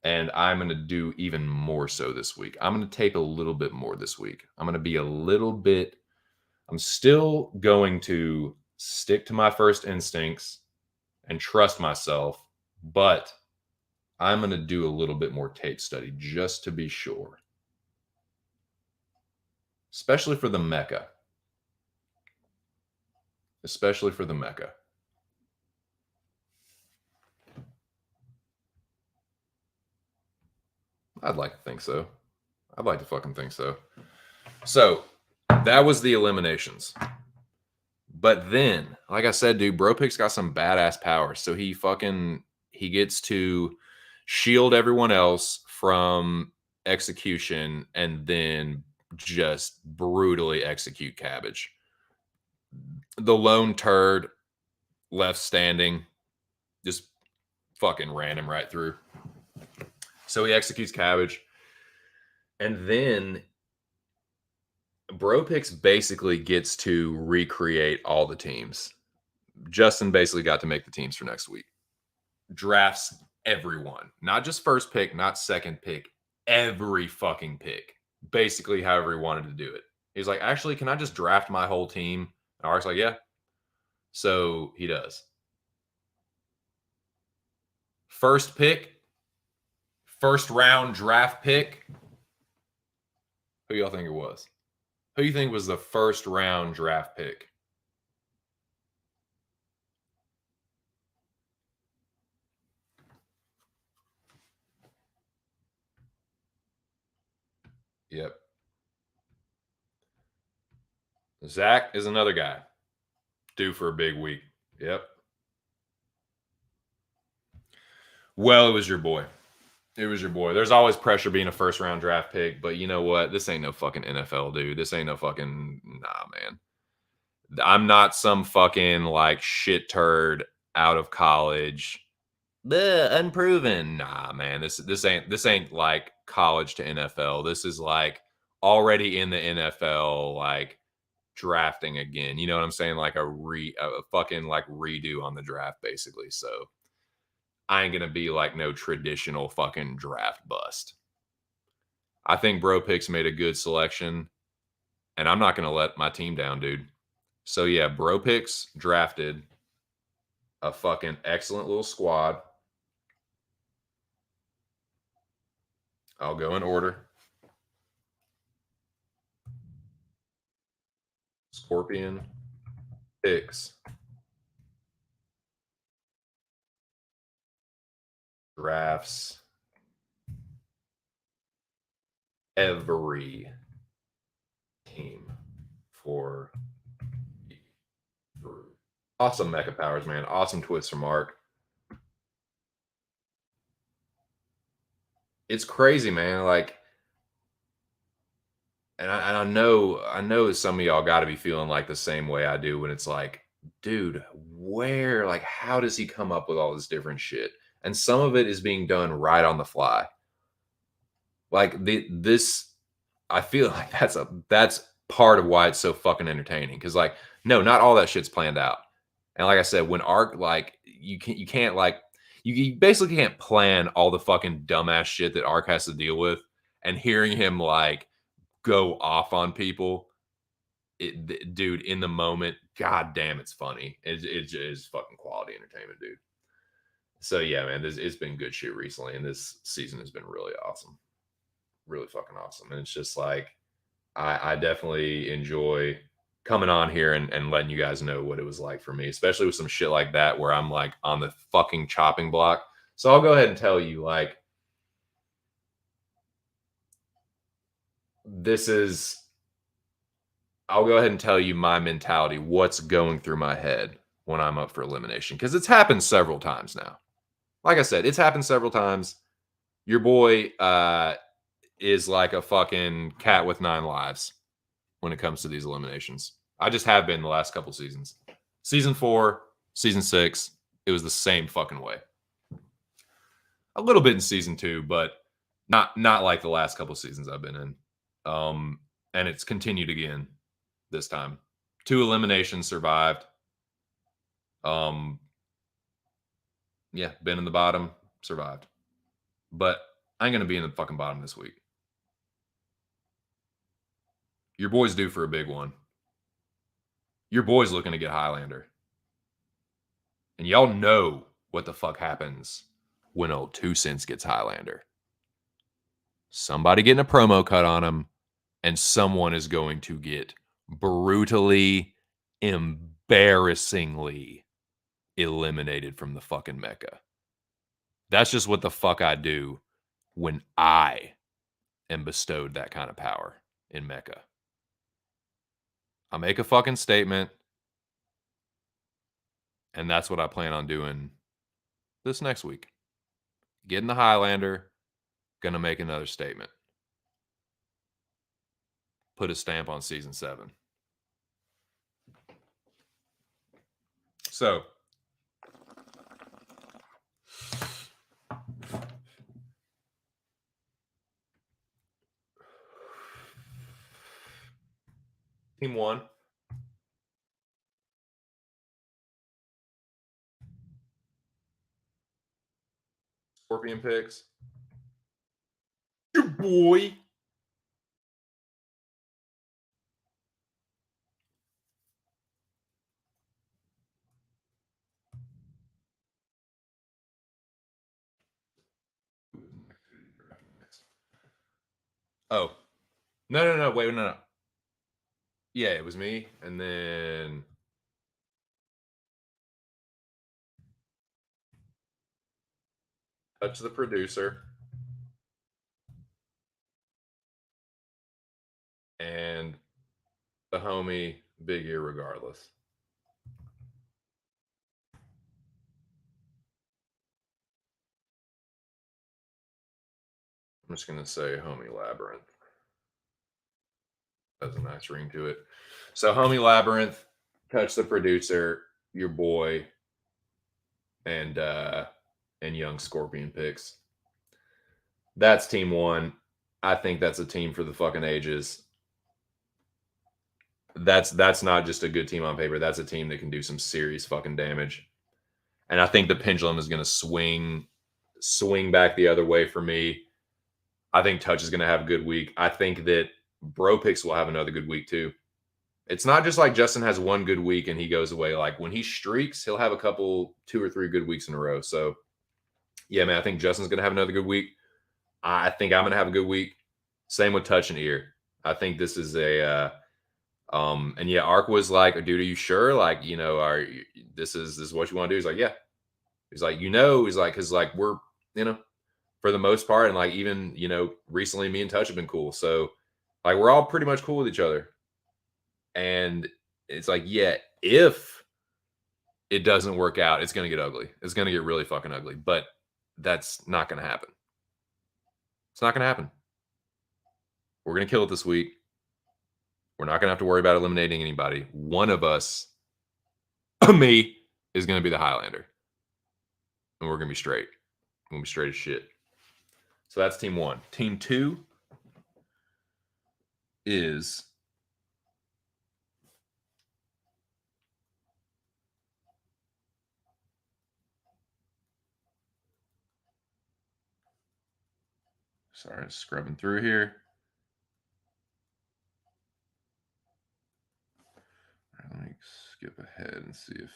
And I'm going to do even more so this week. I'm going to tape a little bit more this week. I'm going to be a little bit, I'm still going to stick to my first instincts and trust myself, but I'm going to do a little bit more tape study just to be sure. Especially for the Mecca. Especially for the Mecca. I'd like to think so. I'd like to fucking think so. So that was the eliminations. But then, like I said, dude, Bro Pick's got some badass powers. So he gets to shield everyone else from execution and then just brutally execute Cabbage. The lone turd left standing just fucking ran him right through. So he executes Cabbage. And then Bro Picks basically gets to recreate all the teams. Justin basically got to make the teams for next week. Drafts everyone, not just first pick, not second pick, every fucking pick. Basically, however he wanted to do it. He's like, actually, can I just draft my whole team? And Ark's like, yeah. So he does. First pick, first round draft pick. Who y'all think it was? Who do you think was the first round draft pick? Yep. Zach is another guy due for a big week. Yep. Well, it was your boy. It was your boy. There's always pressure being a first round draft pick, but you know what? This ain't no fucking NFL, dude. This ain't no fucking man. I'm not some fucking like shit turd out of college. Unproven. Nah, man. This ain't like college to NFL. This is like already in the NFL, like drafting again. You know what I'm saying? Like a fucking like redo on the draft, basically. So I ain't gonna be like no traditional fucking draft bust. I think Bro Picks made a good selection, and I'm not gonna let my team down, dude. So yeah, Bro Picks drafted a fucking excellent little squad. I'll go in order. Scorpion picks drafts every team for awesome mecha powers, man. Awesome twist from Mark. It's crazy, man. Like, and I know some of y'all got to be feeling like the same way I do when it's like, dude, like, how does he come up with all this different shit? And some of it is being done right on the fly. Like this, I feel like that's part of why it's so fucking entertaining. Because like, no, not all that shit's planned out. And like I said, when Ark, like, you can't like, you basically can't plan all the fucking dumbass shit that Ark has to deal with. And hearing him like go off on people, dude, in the moment, god damn, it's funny. It is fucking quality entertainment, dude. So yeah, man, it's been good shit recently, and this season has been really awesome, really fucking awesome. And it's just like I definitely enjoy coming on here and letting you guys know what it was like for me, especially with some shit like that where I'm like on the fucking chopping block. So I'll go ahead and tell you, like, I'll go ahead and tell you my mentality, what's going through my head when I'm up for elimination, because it's happened several times now. Like I said, it's happened several times. Your boy is like a fucking cat with 9 lives when it comes to these eliminations. I just have been the last couple seasons. Season 4, season 6, it was the same fucking way. A little bit in season 2, but not like the last couple seasons I've been in. And it's continued again this time. 2 eliminations survived. Yeah, been in the bottom, survived. But I ain't going to be in the fucking bottom this week. Your boy's due for a big one. Your boy's looking to get Highlander. And y'all know what the fuck happens when old 2 cents gets Highlander. Somebody getting a promo cut on him, and someone is going to get brutally, embarrassingly eliminated from the fucking Mecca. That's just what the fuck I do when I am bestowed that kind of power in Mecca. I make a fucking statement, and that's what I plan on doing this next week. Getting the Highlander, gonna make another statement. Put a stamp on season 7. So, team 1. Scorpion picks. Your boy. Oh. No. Wait, no. Yeah, it was me. And then Touch the producer. And the homie Big Ear regardless. I'm just going to say homie Labyrinth. Has a nice ring to it. So homie Labyrinth, Touch the producer, your boy, and young Scorpion picks. That's team 1. I think that's a team for the fucking ages. That's not just a good team on paper. That's a team that can do some serious fucking damage. And I think the pendulum is going to swing back the other way for me. I think Touch is going to have a good week. I think that Bro Picks will have another good week too. It's not just like Justin has one good week and he goes away. Like when he streaks, he'll have a couple, 2 or 3 good weeks in a row. So yeah, man, I think Justin's going to have another good week. I think I'm going to have a good week. Same with Touch and Ear. I think this is a, and yeah, Ark was like, dude, are you sure? Like, you know, this is what you want to do? He's like, yeah. He's like, he's like, cause like we're, for the most part. And like, even, recently me and Touch have been cool. So like, we're all pretty much cool with each other. And it's like, yeah, if it doesn't work out, it's going to get ugly. It's going to get really fucking ugly, but that's not going to happen. It's not going to happen. We're going to kill it this week. We're not going to have to worry about eliminating anybody. One of us, me, is going to be the Highlander. And we're going to be straight. We're going to be straight as shit. So that's team 1. Team 2 is sorry, scrubbing through here. All right, let me skip ahead and see if.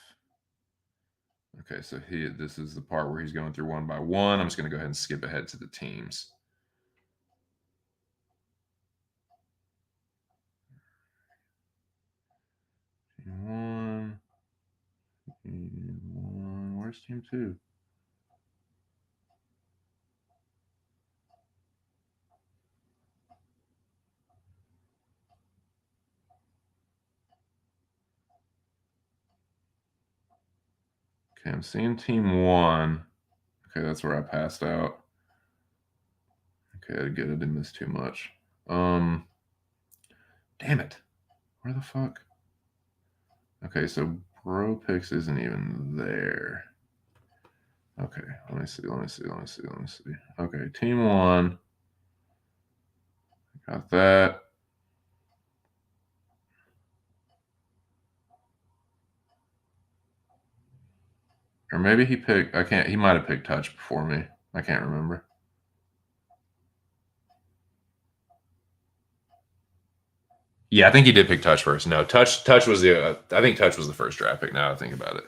Okay, so this is the part where he's going through one by one. I'm just going to go ahead and skip ahead to the teams. Team 1. Where's team 2? Okay, I'm seeing team 1. Okay, that's where I passed out. Okay, good. I didn't miss too much. Damn it. Where the fuck? Okay, so Bro Picks isn't even there. Okay, let me see. Okay, team 1. Got that. Or maybe he picked, he might have picked touch before me. I can't remember. Yeah, I think he did pick touch first. No, touch was I think touch was the first draft pick. Now that I think about it.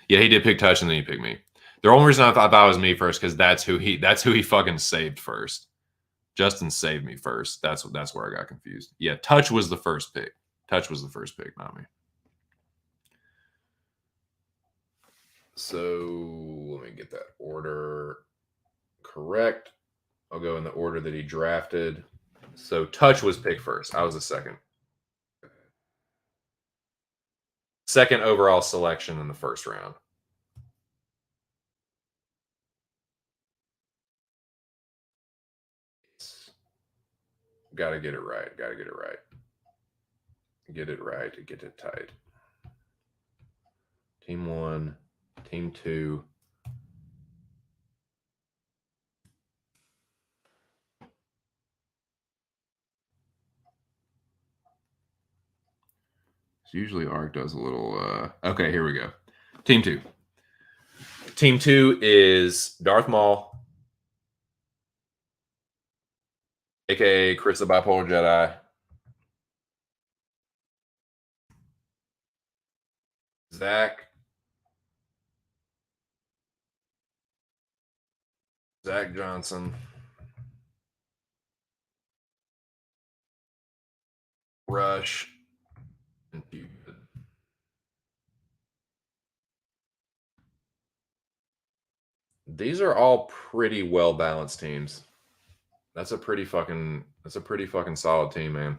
Yeah, he did pick touch and then he picked me. The only reason I thought it was me first because that's who he fucking saved first. Justin saved me first. That's where I got confused. Yeah, touch was the first pick. Touch was the first pick, not me. So let me get that order correct. I'll go in the order that he drafted. So touch was picked first. I was the second. Second overall selection in the first round. Gotta get it right. Gotta get it right. Get it right. Get it tight. Team 1, Team 2. So usually Arc does a little. Okay, here we go. Team 2. Team 2 is Darth Maul, aka Chris the Bipolar Jedi. Zach Johnson. Rush. And these are all pretty well balanced teams. That's a pretty fucking solid team, man.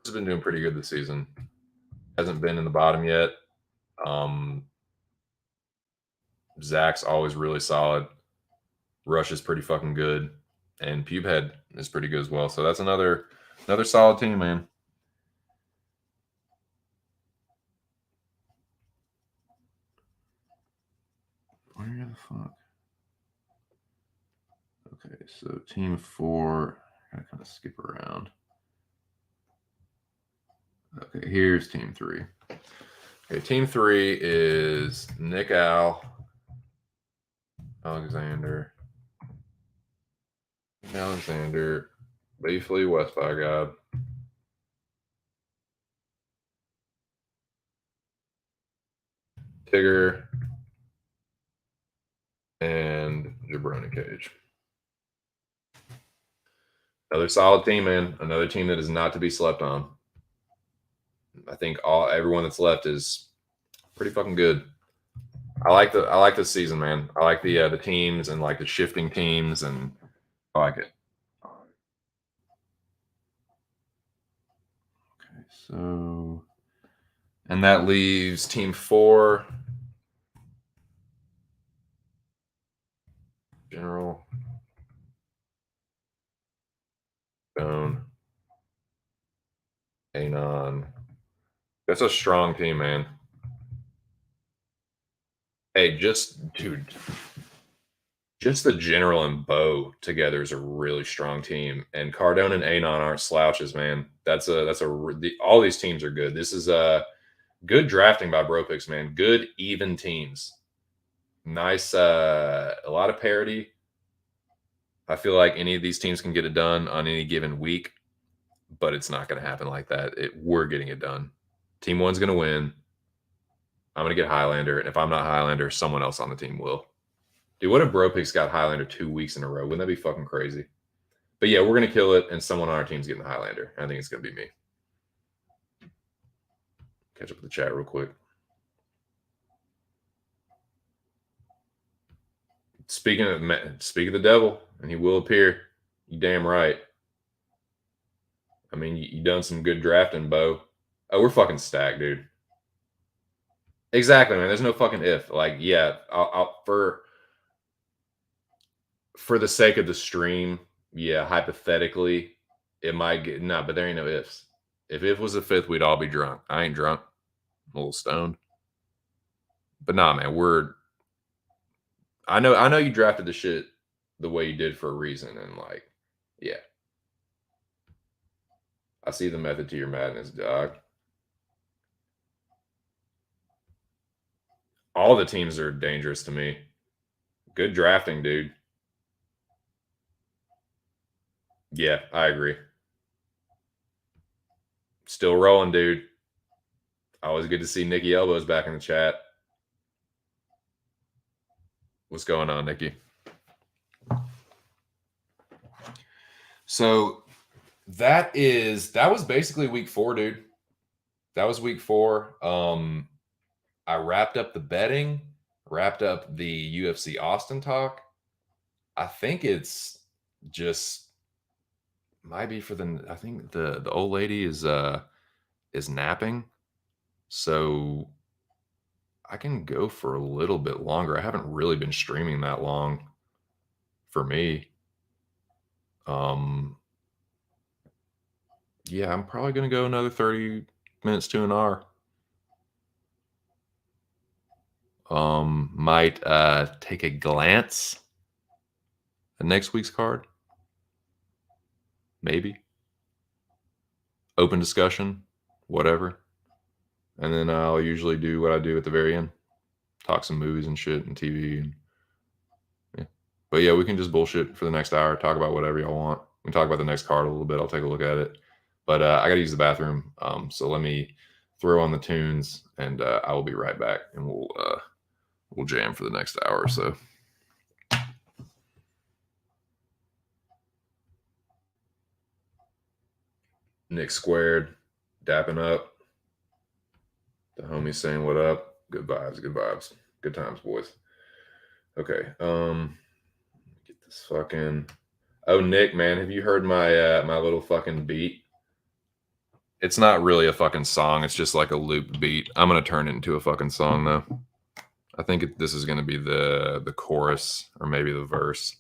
Has been doing pretty good this season. Hasn't been in the bottom yet. Zach's always really solid. Rush is pretty fucking good, and Pubehead is pretty good as well. So that's another solid team, man. Where the fuck? Okay, so team 4. I gotta kind of skip around. Okay, here's team 3. Okay, team 3 is Nick Alexander, Leafly, West by God, Tigger, and Jabroni Cage. Another solid team, man. Another team that is not to be slept on. I think everyone that's left is pretty fucking good. I like the season, man. I like the teams and like the shifting teams, and I like it. Okay, so and that leaves team 4. General Stone, Anon. That's a strong team, man. Hey, dude, just the General and Bo together is a really strong team, and Cardone and Anon aren't slouches, man. All these teams are good. This is good drafting by BroPicks, man. Good even teams. Nice, a lot of parity. I feel like any of these teams can get it done on any given week, but it's not going to happen like that. We're getting it done. Team 1's going to win. I'm going to get Highlander, and if I'm not Highlander, someone else on the team will. Dude, what if BroPicks got Highlander 2 weeks in a row? Wouldn't that be fucking crazy? But yeah, we're going to kill it, and someone on our team's getting the Highlander. I think it's going to be me. Catch up with the chat real quick. Speaking of the devil, and he will appear. You damn right. I mean, you done some good drafting, Bo. Oh, we're fucking stacked, dude. Exactly, man. There's no fucking if. Like, yeah, for the sake of the stream, yeah, hypothetically, it might get but there ain't no ifs. If was the 5th, we'd all be drunk. I ain't drunk. I'm a little stoned. But nah, man, I know you drafted the shit the way you did for a reason, and like, yeah. I see the method to your madness, dog. All the teams are dangerous to me. Good drafting, dude. Yeah, I agree. Still rolling, dude. Always good to see Nikki Elbows back in the chat. What's going on, Nikki? So that was basically week 4, dude. That was week 4. I wrapped up the betting, wrapped up the UFC Austin talk. I think it's just might be for I think the old lady is napping. So I can go for a little bit longer. I haven't really been streaming that long for me. Yeah, I'm probably going to go another 30 minutes to an hour. Might take a glance at next week's card. Maybe. Open discussion, whatever. And then I'll usually do what I do at the very end. Talk some movies and shit and TV. And, yeah. But yeah, we can just bullshit for the next hour. Talk about whatever y'all want. We can talk about the next card a little bit. I'll take a look at it. But I got to use the bathroom. So let me throw on the tunes and I will be right back. And we'll jam for the next hour or so. Nick Squared, dapping up. The homie saying what up. Good vibes, good vibes. Good times, boys. Okay. Get this fucking. Oh, Nick, man, have you heard my my little fucking beat? It's not really a fucking song. It's just like a loop beat. I'm gonna turn it into a fucking song though. I think this is gonna be the chorus or maybe the verse.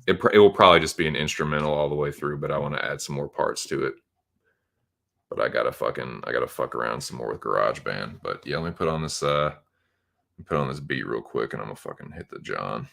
It will probably just be an instrumental all the way through, but I want to add some more parts to it. But I gotta fuck around some more with GarageBand. But yeah, let me put on this beat real quick, and I'm gonna fucking hit the John.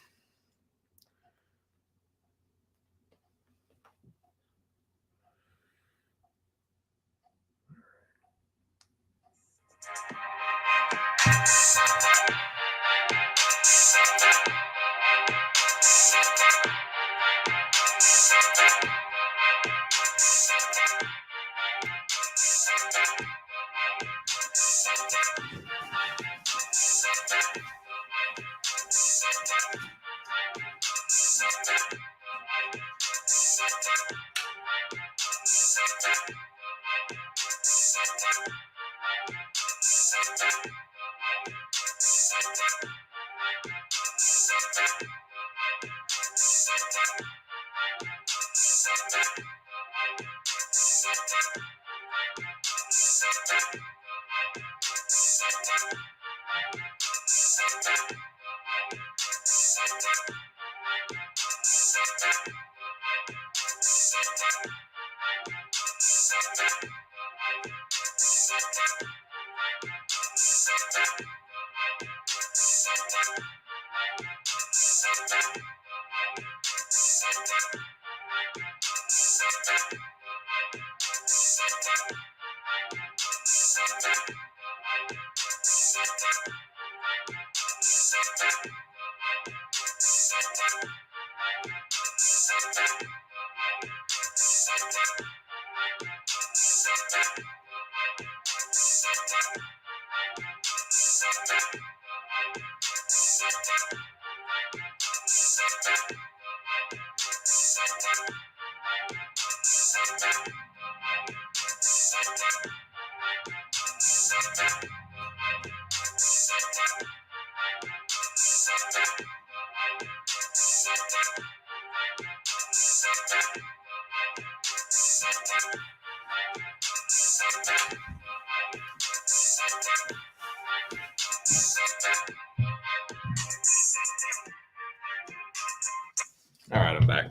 All right, I'm back.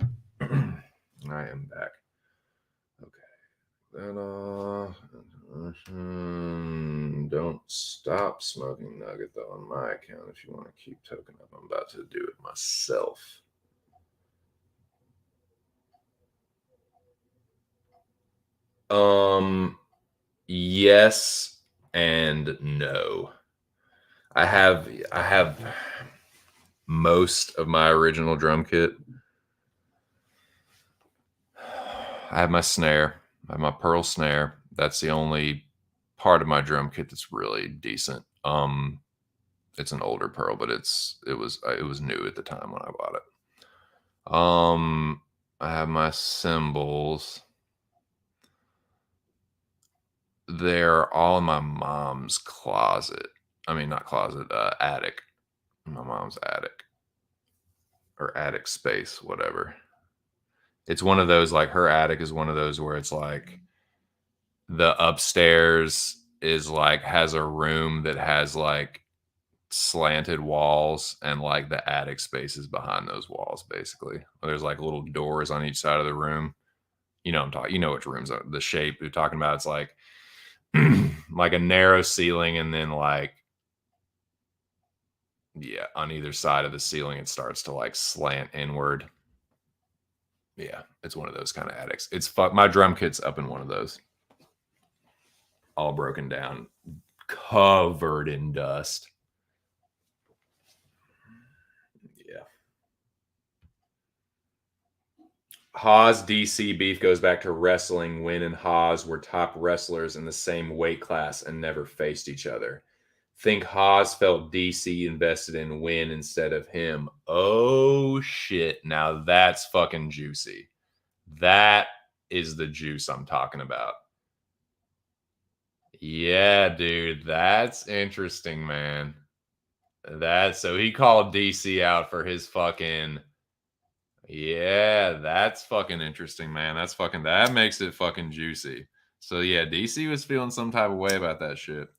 I am back. Okay. Then don't stop smoking Nugget though on my account if you want to keep token up. I'm about to do it myself. Yes and no. I have most of my original drum kit. I have my snare. I have my pearl snare. That's the only part of my drum kit that's really decent. It's an older pearl, but it was new at the time when I bought it. I have my cymbals. They're all in my mom's closet. I mean, not closet, attic. My mom's attic or attic space, whatever. It's one of those, like, her attic is one of those where it's like the upstairs is like has a room that has like slanted walls, and like the attic space is behind those walls, basically. There's like little doors on each side of the room. You know, I'm talking, you know, which rooms are the shape you're talking about. It's like like a narrow ceiling, and then like, yeah, on either side of the ceiling it starts to like slant inward. Yeah, it's one of those kind of attics. It's my drum kit's up in one of those, all broken down, covered in dust. Yeah. Haas DC beef goes back to wrestling. Win and Haas were top wrestlers in the same weight class and never faced each other. Think Haas felt DC invested in Win instead of him. Oh shit. Now that's fucking juicy. That is the juice I'm talking about. Yeah, dude. That's interesting, man. So he called DC out for his fucking. Yeah, that's fucking interesting, man. That makes it fucking juicy. So yeah, DC was feeling some type of way about that shit.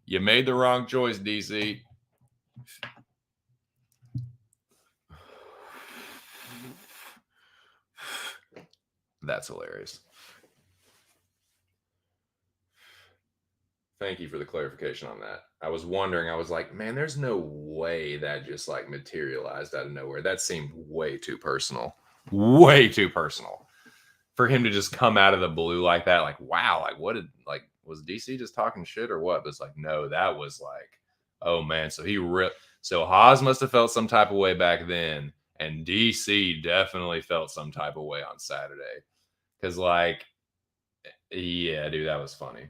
You made the wrong choice, DC. That's hilarious. Thank you for the clarification on that. I was wondering, I was like, man, there's no way that just like materialized out of nowhere. That seemed way too personal. Way too personal. For him to just come out of the blue like that, like, wow, like what did, like, was DC just talking shit or what? But it's like, no, that was like, oh man. So so Haas must have felt some type of way back then, and DC definitely felt some type of way on Saturday. Cause like, yeah, dude, that was funny.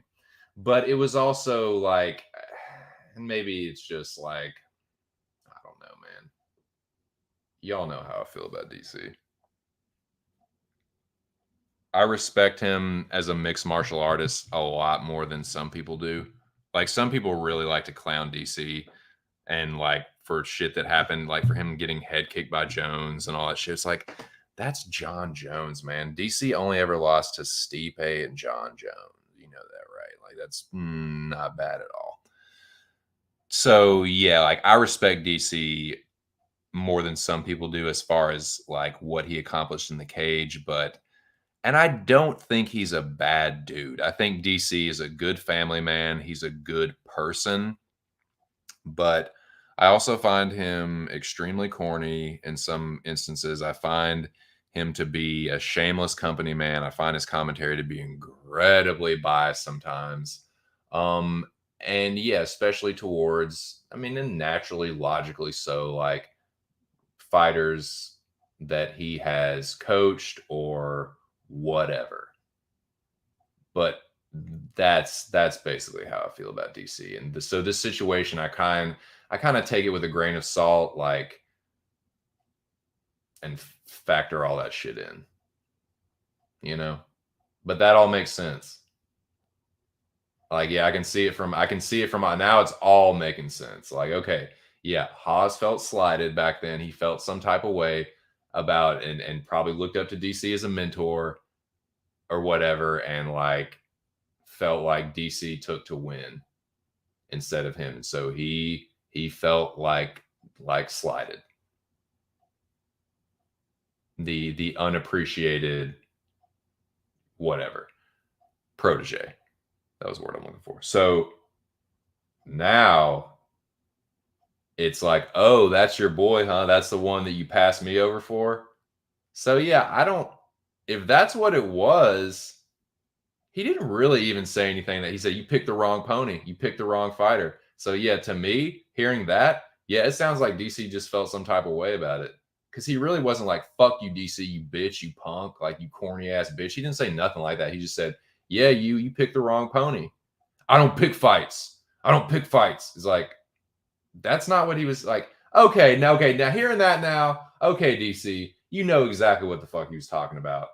But it was also like, and maybe it's just like, I don't know, man. Y'all know how I feel about DC. I respect him as a mixed martial artist a lot more than some people do. Like, some people really like to clown DC and like for shit that happened, like for him getting head kicked by Jones and all that shit. It's like, that's John Jones, man. DC only ever lost to Stipe and John Jones. You know that, right? Like, that's not bad at all. So yeah, like I respect DC more than some people do as far as like what he accomplished in the cage, and I don't think he's a bad dude. I think DC is a good family man. He's a good person, but I also find him extremely corny in some instances. I find him to be a shameless company man. I find his commentary to be incredibly biased sometimes. Um, and yeah, especially towards, I mean, and naturally, logically so, like fighters that he has coached or whatever. But that's basically how I feel about DC. And so this situation, I kind of take it with a grain of salt, like, and factor all that shit in, you know. But that all makes sense. Like, yeah, I can see it from now. It's all making sense. Like, okay, yeah, Haas felt slighted back then. He felt some type of way about and probably looked up to DC as a mentor or whatever, and like felt like DC took to win instead of him. So he felt like slighted. The unappreciated whatever protege. That was the word I'm looking for. So now it's like, oh, that's your boy, huh? That's the one that you passed me over for. So yeah, if that's what it was, he didn't really even say anything that he said, you picked the wrong pony. You picked the wrong fighter. So yeah, to me, hearing that, yeah, it sounds like DC just felt some type of way about it. Because he really wasn't like, fuck you, DC, you bitch, you punk, like you corny ass bitch. He didn't say nothing like that. He just said, yeah, you picked the wrong pony. I don't pick fights. I don't pick fights. It's like, that's not what he was like. Okay, now hearing that now, okay, DC, you know exactly what the fuck he was talking about.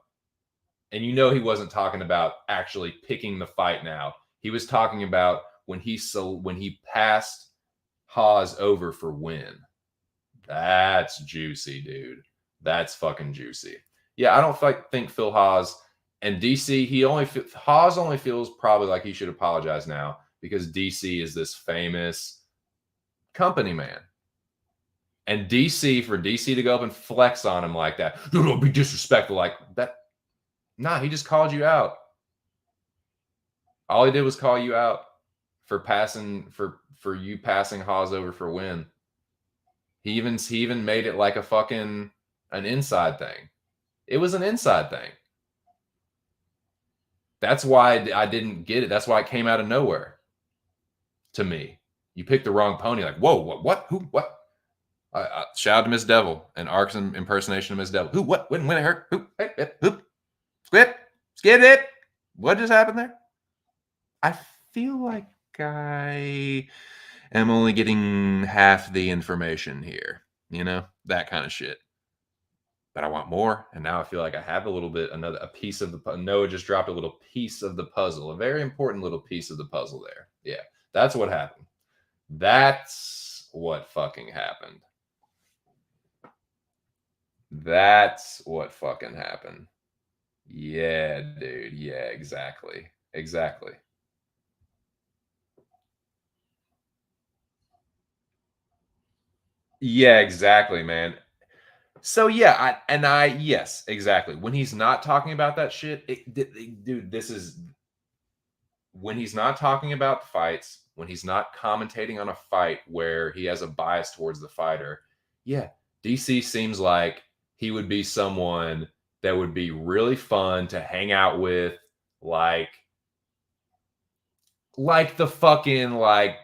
And you know he wasn't talking about actually picking the fight now. He was talking about when he passed Haas over for win. That's juicy, dude. That's fucking juicy. Yeah, I don't think Phil Haas and DC, Haas only feels probably like he should apologize now because DC is this famous company man. And DC, for DC to go up and flex on him like that, don't be disrespectful like that. Nah, he just called you out. All he did was call you out for you passing Haas over for win. He even made it like a fucking an inside thing. It was an inside thing. That's why I didn't get it. That's why it came out of nowhere to me. You picked the wrong pony. Like, whoa, what? Who? What? Shout out to Miss Devil and Ark's impersonation of Miss Devil. Who? What? When it hurt? Who? Who? Skip it. What just happened there? I feel like I am only getting half the information here. You know, that kind of shit. But I want more, and now I feel like I have a little bit, a piece of the. Noah just dropped a little piece of the puzzle, a very important little piece of the puzzle there. Yeah, that's what happened. That's what fucking happened. That's what fucking happened. Yeah, dude. Yeah, exactly. Yeah, exactly, man. So yeah, yes, exactly. When he's not talking about that shit, dude, this is when he's not talking about fights, when he's not commentating on a fight where he has a bias towards the fighter. Yeah, DC seems like he would be someone that would be really fun to hang out with, like the fucking like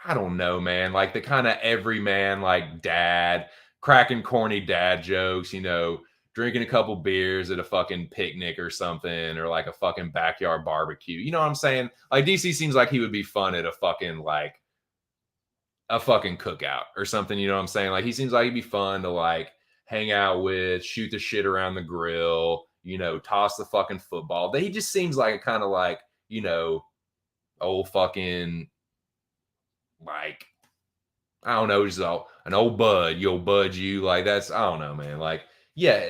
I don't know, man, like the kind of everyman like dad, cracking corny dad jokes, drinking a couple beers at a fucking picnic or something, or like a fucking backyard barbecue. You know what I'm saying? Like DC seems like he would be fun at a fucking cookout or something. You know what I'm saying? Like he seems like he'd be fun to like hang out with, shoot the shit around the grill, toss the fucking football. He just seems like a kind of like, old fucking like I don't know, just an old bud, you like that's I don't know, man. Like, yeah,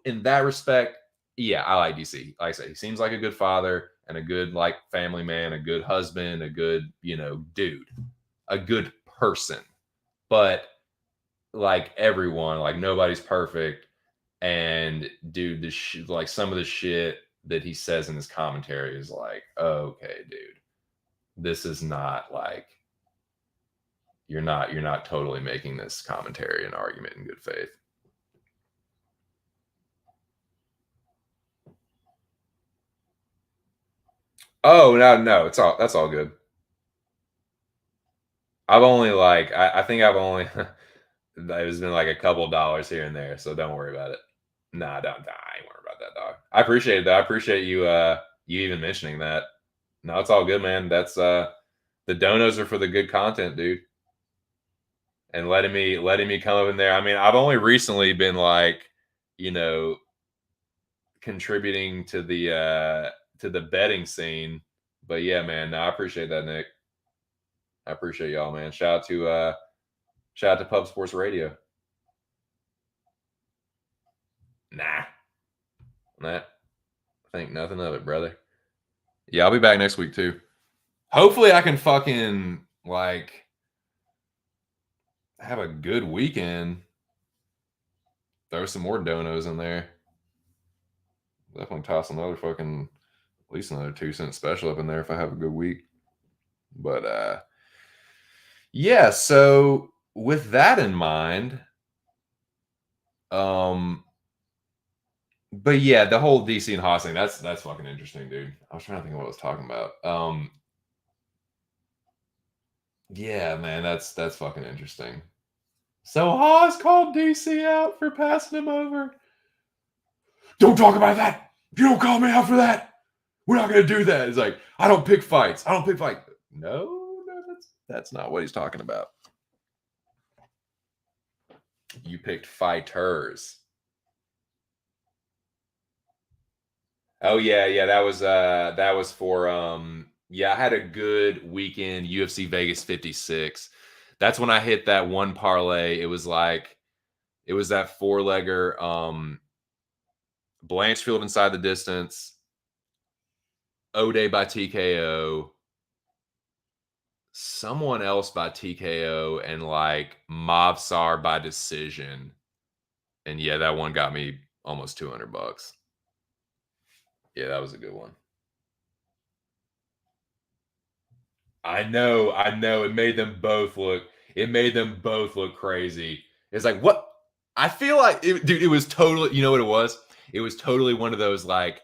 in that respect, yeah, I like DC. Like I say, he seems like a good father and a good like family man, a good husband, a good, dude, a good person. But like everyone, like nobody's perfect. And dude, like some of the shit that he says in his commentary is like, okay, dude, this is not like you're not totally making this commentary an argument in good faith. Oh no, that's all good. I've only like I think I've only there's been like a couple dollars here and there, so don't worry about it. Nah, don't I ain't worry about that, dog. I appreciate that. I appreciate you even mentioning that. No, it's all good, man. That's the donos are for the good content, dude. And letting me come up in there. I mean, I've only recently been like, contributing to the betting scene. But yeah, man, no, I appreciate that, Nick. I appreciate y'all, man. Shout out to Pub Sports Radio. Nah. I think nothing of it, brother. Yeah, I'll be back next week too. Hopefully I can fucking like have a good weekend. Throw some more donos in there. Definitely toss another fucking at least another 2-cent special up in there if I have a good week. But yeah, so with that in mind, But yeah, the whole DC and Haas thing, that's fucking interesting, dude. I was trying to think of what I was talking about. Yeah, man, that's fucking interesting. So Haas called DC out for passing him over. Don't talk about that. You don't call me out for that. We're not gonna do that. It's like, I don't pick fights. I don't pick fights. No, that's not what he's talking about. You picked fighters. Oh yeah, that was for yeah, I had a good weekend UFC Vegas 56. That's when I hit that one parlay. It was that four-legger Blanchfield inside the distance, O'Day by TKO, someone else by TKO, and like Mavsar by decision. And yeah, that one got me almost $200. Yeah, that was a good one. I know. It made them both look crazy. It's like, what? I feel like dude, it was totally, you know what it was? It was totally one of those like,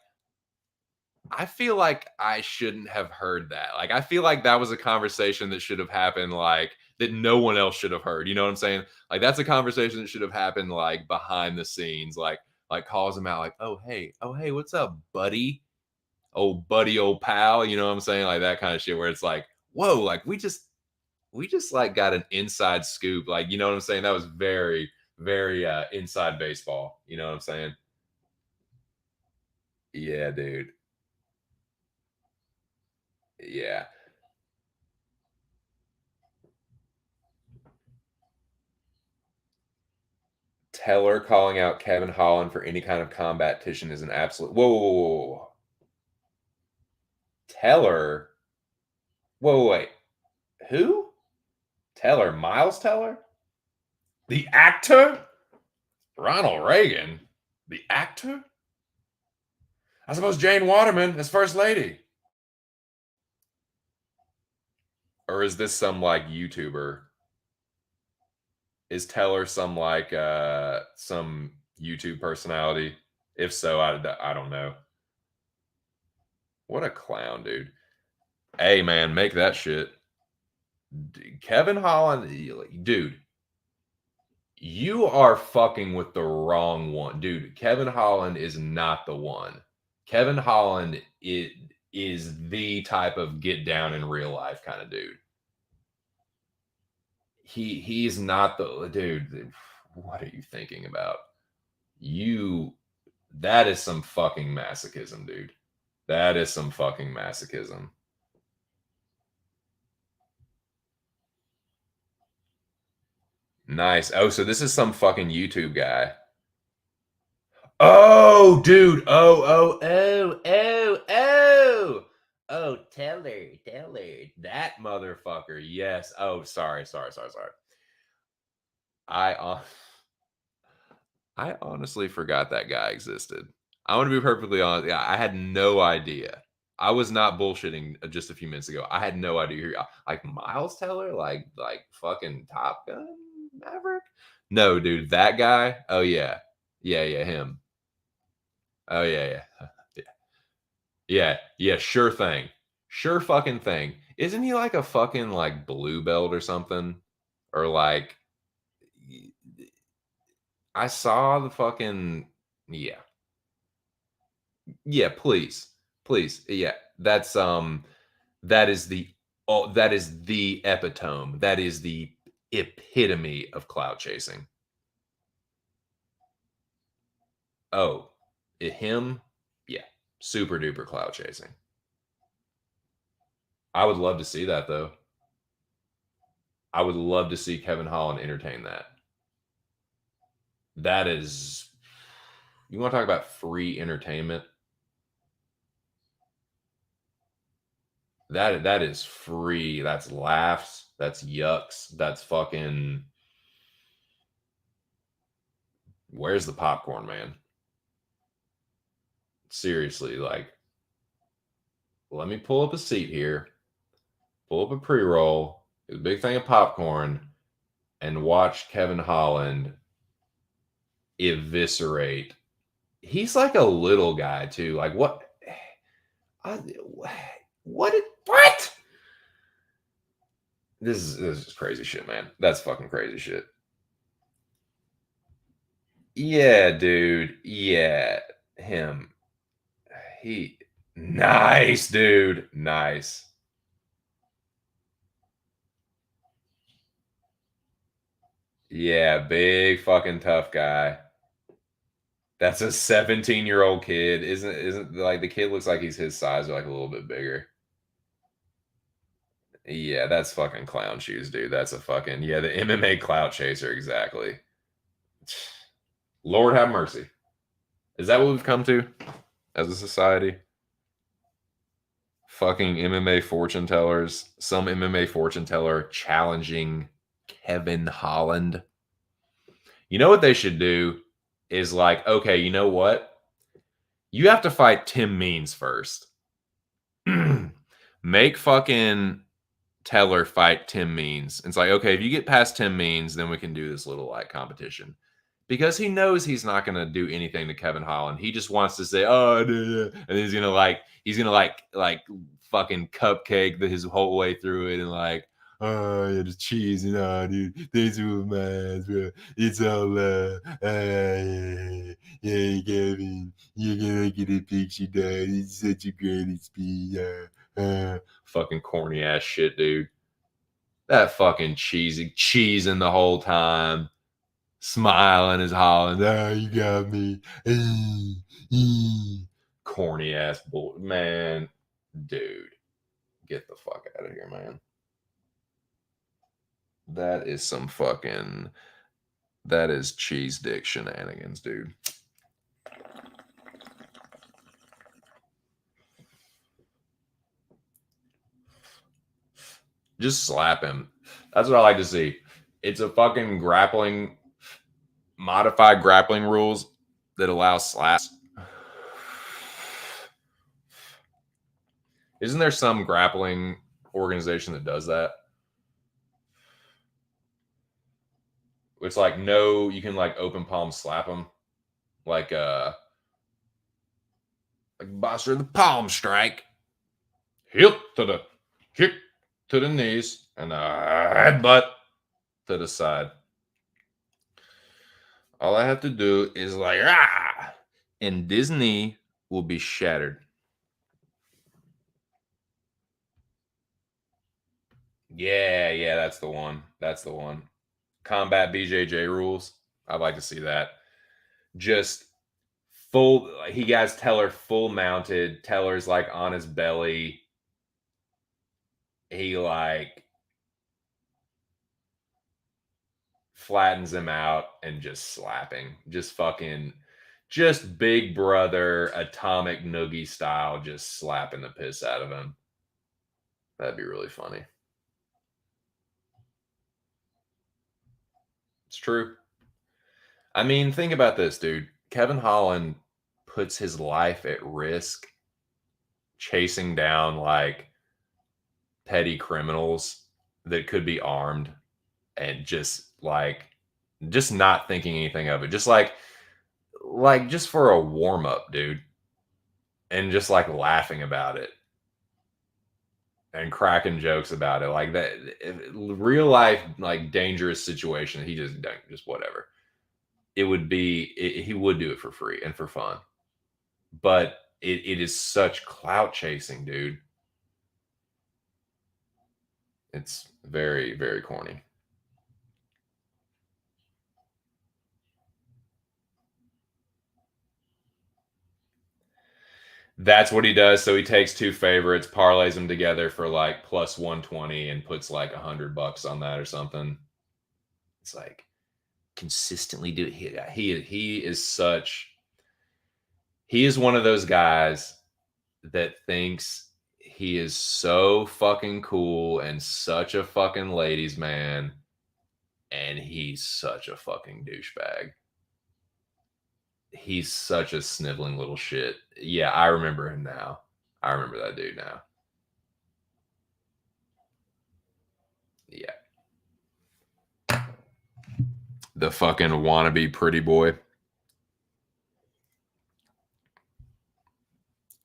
I feel like I shouldn't have heard that. Like, I feel like that was a conversation that should have happened, like, that no one else should have heard. You know what I'm saying? Like, that's a conversation that should have happened, like, behind the scenes. Like calls him out, like, oh, hey, what's up, buddy? Old buddy, old pal. You know what I'm saying? Like, that kind of shit where it's like, whoa, like, we just like got an inside scoop. Like, you know what I'm saying? That was very, very inside baseball. You know what I'm saying? Yeah, dude. Yeah. Teller calling out Kevin Holland for any kind of competition is an absolute. Whoa. Teller? Wait. Who? Teller? Miles Teller? The actor? Ronald Reagan? The actor? I suppose Jane Waterman is First Lady. Or is this some like YouTuber? Is Teller some like some YouTube personality? If so, I don't know. What a clown, dude. Hey man, make that shit. Kevin Holland, dude, you are fucking with the wrong one. Dude, Kevin Holland is not the one. Kevin Holland is the type of get down in real life kind of dude. He's not the dude. What are you thinking about? That is some fucking masochism, dude. That is some fucking masochism. Nice. Oh, so this is some fucking YouTube guy. Oh, dude. Oh, Teller. That motherfucker. Yes. Oh, sorry. I I honestly forgot that guy existed. I want to be perfectly honest. Yeah, I had no idea. I was not bullshitting just a few minutes ago. I had no idea who, like Miles Teller, like fucking Top Gun Maverick. No, dude, that guy. Oh yeah, him. Oh yeah. Sure thing, sure fucking thing. Isn't he like a fucking like blue belt or something, or like? I saw the fucking yeah. Yeah, please. Please. Yeah. That is the that is the epitome. That is the epitome of cloud chasing. Oh, him? Yeah. Super duper cloud chasing. I would love to see that though. I would love to see Kevin Holland entertain that. That is, you want to talk about free entertainment? That is free. That's laughs. That's yucks. That's fucking. Where's the popcorn, man? Seriously, like, let me pull up a seat here, pull up a pre-roll, get a big thing of popcorn, and watch Kevin Holland eviscerate He's like a little guy too. Like what? What? What? This is crazy shit, man. That's fucking crazy shit. Yeah, dude. Yeah, him. He nice, dude. Nice. Yeah, big fucking tough guy. That's a 17-year-old kid. Isn't like the kid looks like he's his size or like a little bit bigger. Yeah, that's fucking clown shoes, dude. That's a fucking yeah, the MMA clout chaser, exactly. Lord have mercy. Is that what we've come to as a society? Fucking MMA fortune tellers. Some MMA fortune teller challenging Kevin Holland. You know what they should do is like, okay, you know what? You have to fight Tim Means first. Make fucking Teller fight Tim Means. It's like, okay, if you get past Tim Means, then we can do this little like competition. Because he knows he's not gonna do anything to Kevin Holland. He just wants to say, oh, and he's gonna like fucking cupcake his whole way through it and like, oh yeah, just cheese and dude, these were mine, bro. It's all yeah, Kevin, you're gonna get a picture done. It's such a great experience. Fucking corny ass shit, dude. That fucking cheesing the whole time, smiling as Holland. Oh, you got me. Corny ass bull, man, dude. Get the fuck out of here, man. That is some fucking. That is cheese dick shenanigans, dude. Just slap him. That's what I like to see. It's a fucking grappling, modified grappling rules that allow slaps. Isn't there some grappling organization that does that? It's like no, you can like open palm slap them, like Buster the palm strike, hip to the kick to the knees, and a headbutt to the side. All I have to do is like and Disney will be shattered. Yeah, yeah, that's the one. That's the one. Combat BJJ rules. I'd like to see that. Just full. He has Teller full mounted. Teller's like on his belly. He like flattens him out and just slapping. Just fucking. Just Big Brother Atomic Noogie style. Just slapping the piss out of him. That'd be really funny. It's true. I mean, think about this, dude. Kevin Holland puts his life at risk chasing down like petty criminals that could be armed and just not thinking anything of it. Just like just for a warm up, dude. And just like laughing about it and cracking jokes about it. Like that real life like dangerous situation, he just whatever. He would do it for free and for fun. But it is such clout chasing, dude. It's very, very corny. That's what he does. So he takes two favorites, parlays them together for like plus 120 and puts like $100 on that or something. It's like consistently do he is such he is one of those guys that thinks he is so fucking cool and such a fucking ladies man, and he's such a fucking douchebag. He's such a sniveling little shit. Yeah, I remember him now. I remember that dude now. Yeah. The fucking wannabe pretty boy.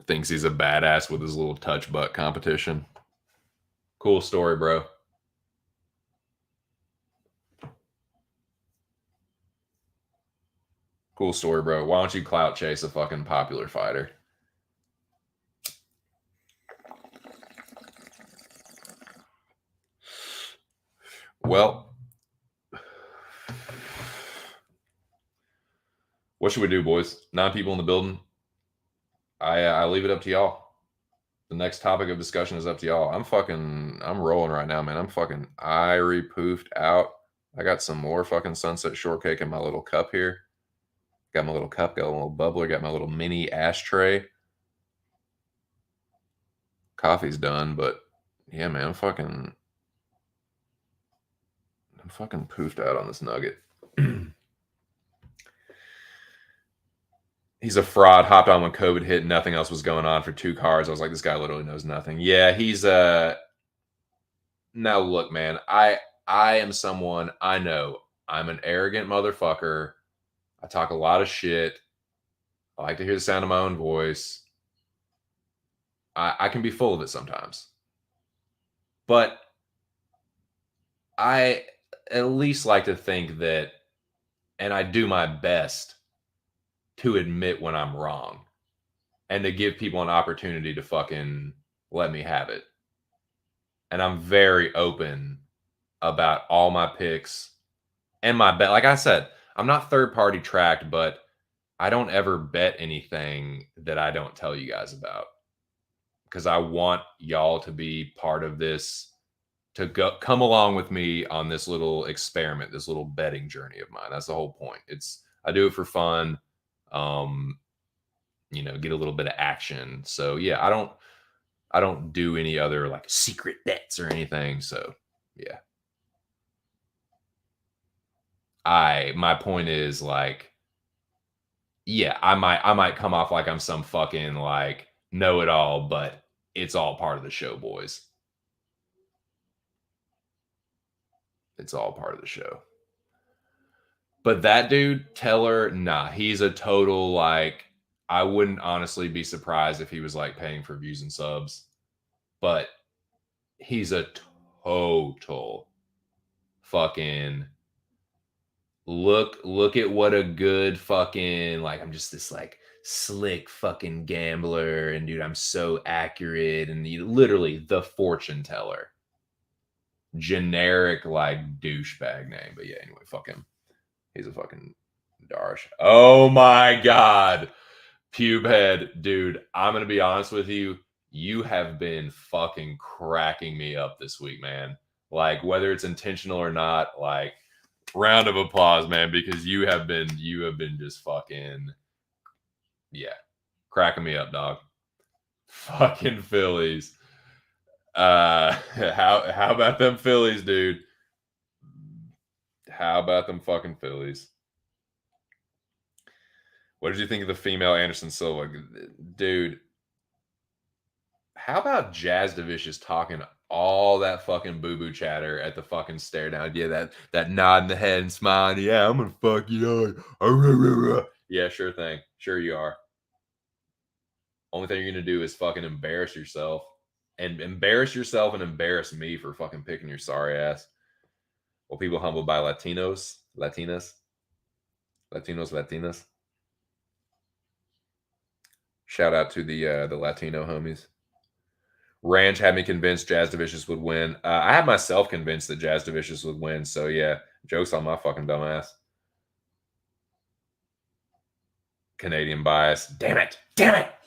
Thinks he's a badass with his little touch butt competition. Cool story, bro. Cool story, bro. Why don't you clout chase a fucking popular fighter? Well, what should we do, boys? 9 people in the building. I leave it up to y'all. The next topic of discussion is up to y'all. I'm rolling right now, man. I'm fucking irie poofed out. I got some more fucking sunset shortcake in my little cup here. Got my little cup, got a little bubbler, got my little mini ashtray. Coffee's done, but yeah, man, I'm fucking poofed out on this nugget. He's a fraud. Hopped on when COVID hit. Nothing else was going on for 2 cars. I was like, this guy literally knows nothing. Yeah, he's now look, man. I am someone, I know I'm an arrogant motherfucker. I talk a lot of shit. I like to hear the sound of my own voice. I can be full of it sometimes. But I at least like to think that, and I do my best to admit when I'm wrong and to give people an opportunity to fucking let me have it. And I'm very open about all my picks and my bet. Like I said, I'm not third party tracked, but I don't ever bet anything that I don't tell you guys about, because I want y'all to be part of this, to come along with me on this little experiment, this little betting journey of mine. That's the whole point. I do it for fun. Get a little bit of action. So yeah, I don't do any other like secret bets or anything. So yeah. My point is, like, yeah, I might come off like I'm some fucking like know-it-all, but it's all part of the show, boys. It's all part of the show. But that dude, Teller, nah, he's a total, like, I wouldn't honestly be surprised if he was like paying for views and subs, but he's a total fucking look at what a good fucking, like, I'm just this like slick fucking gambler, and dude, I'm so accurate, and literally the fortune teller. Generic like douchebag name, but yeah, anyway, fuck him. He's a fucking Darsh. Oh my god. Pube head, dude, I'm gonna be honest with you. You have been fucking cracking me up this week, man. Like, whether it's intentional or not, like, round of applause, man, because you have been just fucking, yeah, cracking me up, dog. Fucking Phillies. How about them Phillies, dude? How about them fucking Phillies? What did you think of the female Anderson Silva? Dude, how about Jasdavicius talking all that fucking boo-boo chatter at the fucking stare down? Yeah, that nod in the head and smile. Yeah, I'm gonna fuck you up. Yeah, sure thing. Sure you are. Only thing you're gonna do is fucking embarrass yourself. And embarrass yourself and embarrass me for fucking picking your sorry ass. Well, people humbled by Latinas. Shout out to the Latino homies. Ranch had me convinced Jasdavicius would win. I had myself convinced that Jasdavicius would win. So yeah, jokes on my fucking dumbass. Canadian bias. Damn it.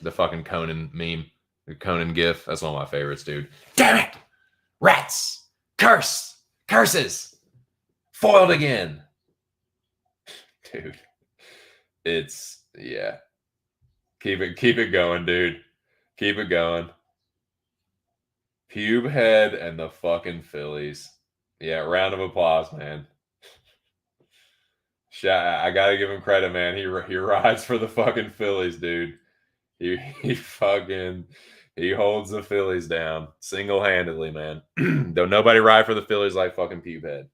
The fucking Conan meme. The Conan gif. That's one of my favorites, dude. Damn it. Rats. Curses. Foiled again. Dude. It's, yeah. Keep it going, dude. Keep it going. Pube head and the fucking Phillies. Yeah, round of applause, man. I gotta give him credit, man. He rides for the fucking Phillies, dude. He holds the Phillies down single-handedly, man. Don't nobody ride for the Phillies like fucking Pubehead.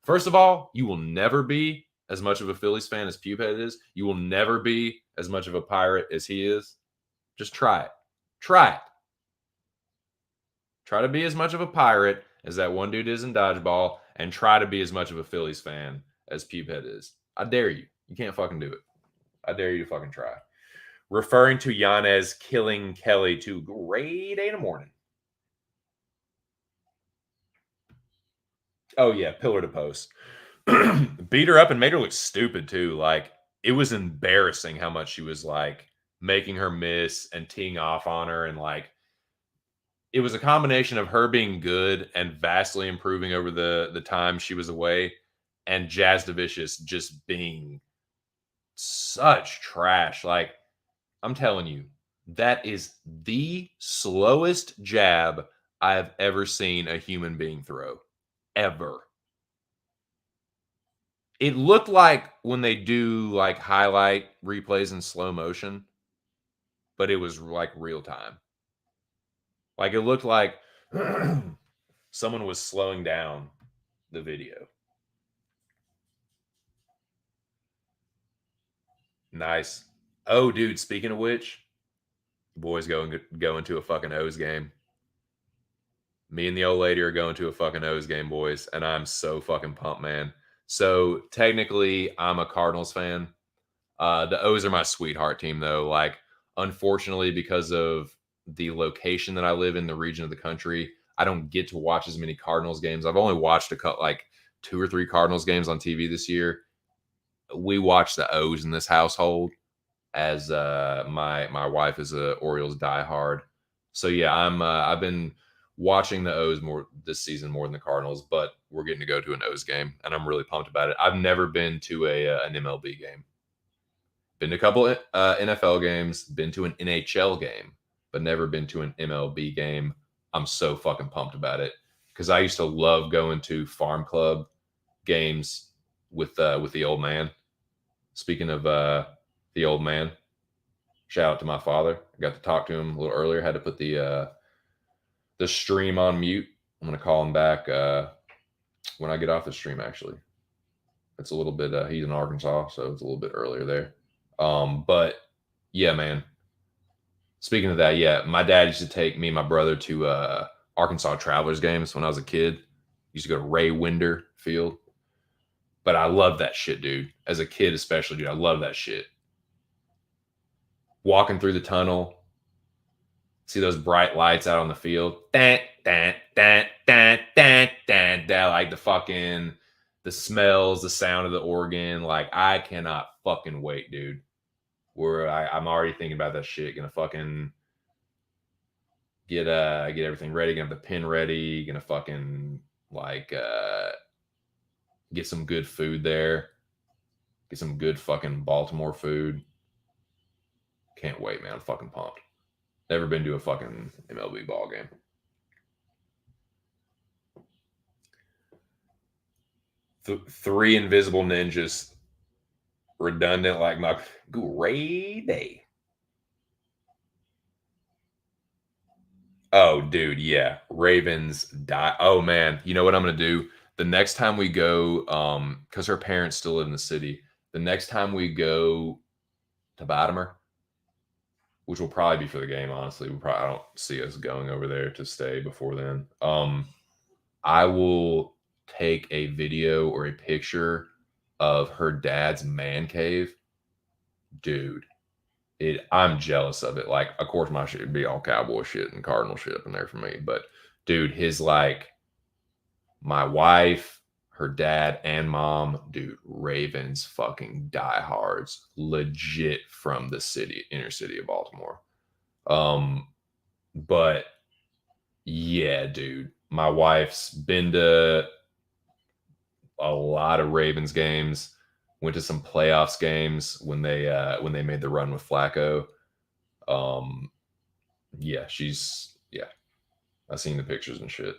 First of all, you will never be as much of a Phillies fan as Pubehead is. You will never be as much of a pirate as he is. Just try it. Try it. Try to be as much of a pirate as that one dude is in dodgeball, and try to be as much of a Phillies fan as Pubehead is. I dare you. You can't fucking do it. I dare you to fucking try. Referring to Yanez killing Kelly to grade A in the morning. Oh, yeah, pillar to post. Beat her up and made her look stupid, too. Like, it was embarrassing how much she was, like, making her miss and teeing off on her. And, like, it was a combination of her being good and vastly improving over the time she was away, and Jasdavicius just being such trash. Like, I'm telling you, that is the slowest jab I've ever seen a human being throw. Ever. It looked like when they do like highlight replays in slow motion, but it was like real time. Like it looked like someone was slowing down the video. Nice. Oh, dude, speaking of which, boys going to a fucking O's game. Me and the old lady are going to a fucking O's game, boys, and I'm so fucking pumped, man. So technically, I'm a Cardinals fan. The O's are my sweetheart team, though. Like, unfortunately, because of the location that I live in, the region of the country, I don't get to watch as many Cardinals games. I've only watched like 2 or 3 Cardinals games on TV this year. We watch the O's in this household, as my wife is a Orioles diehard. So yeah, I've been watching the O's more this season more than the Cardinals, but we're getting to go to an O's game, and I'm really pumped about it. I've never been to an MLB game. Been to a couple NFL games, been to an NHL game, but never been to an MLB game. I'm so fucking pumped about it because I used to love going to farm club games with the old man. Speaking of the old man, shout out to my father. I got to talk to him a little earlier. Had to put the stream on mute. I'm gonna call him back when I get off the stream. Actually, it's a little bit. He's in Arkansas, so it's a little bit earlier there. But yeah, man. Speaking of that, yeah, my dad used to take me and my brother to Arkansas Travelers games when I was a kid. Used to go to Ray Winder Field. But I love that shit, dude. As a kid, especially, dude, I love that shit. Walking through the tunnel, see those bright lights out on the field. Like the smells, the sound of the organ. Like, I cannot fucking wait, dude. I'm already thinking about that shit. Gonna fucking get everything ready. Gonna have the pin ready. Gonna fucking like get some good food there. Get some good fucking Baltimore food. Can't wait, man. I'm fucking pumped. Never been to a fucking MLB ball game. Three invisible ninjas. Redundant like my great day. Oh, dude, yeah. Ravens die. Oh, man. You know what I'm going to do? The next time we go, because her parents still live in the city, the next time we go to Baltimore, which will probably be for the game, honestly. I don't see us going over there to stay before then. I will take a video or a picture of her dad's man cave. Dude, I'm jealous of it. Like, of course, my shit would be all cowboy shit and Cardinal shit up in there for me. But, dude, his, like, my wife, her dad, and mom, dude, Ravens fucking diehards, legit from the inner city of Baltimore. But yeah, dude, my wife's been to a lot of Ravens games. Went to some playoffs games when they made the run with Flacco. Yeah, I've seen the pictures and shit.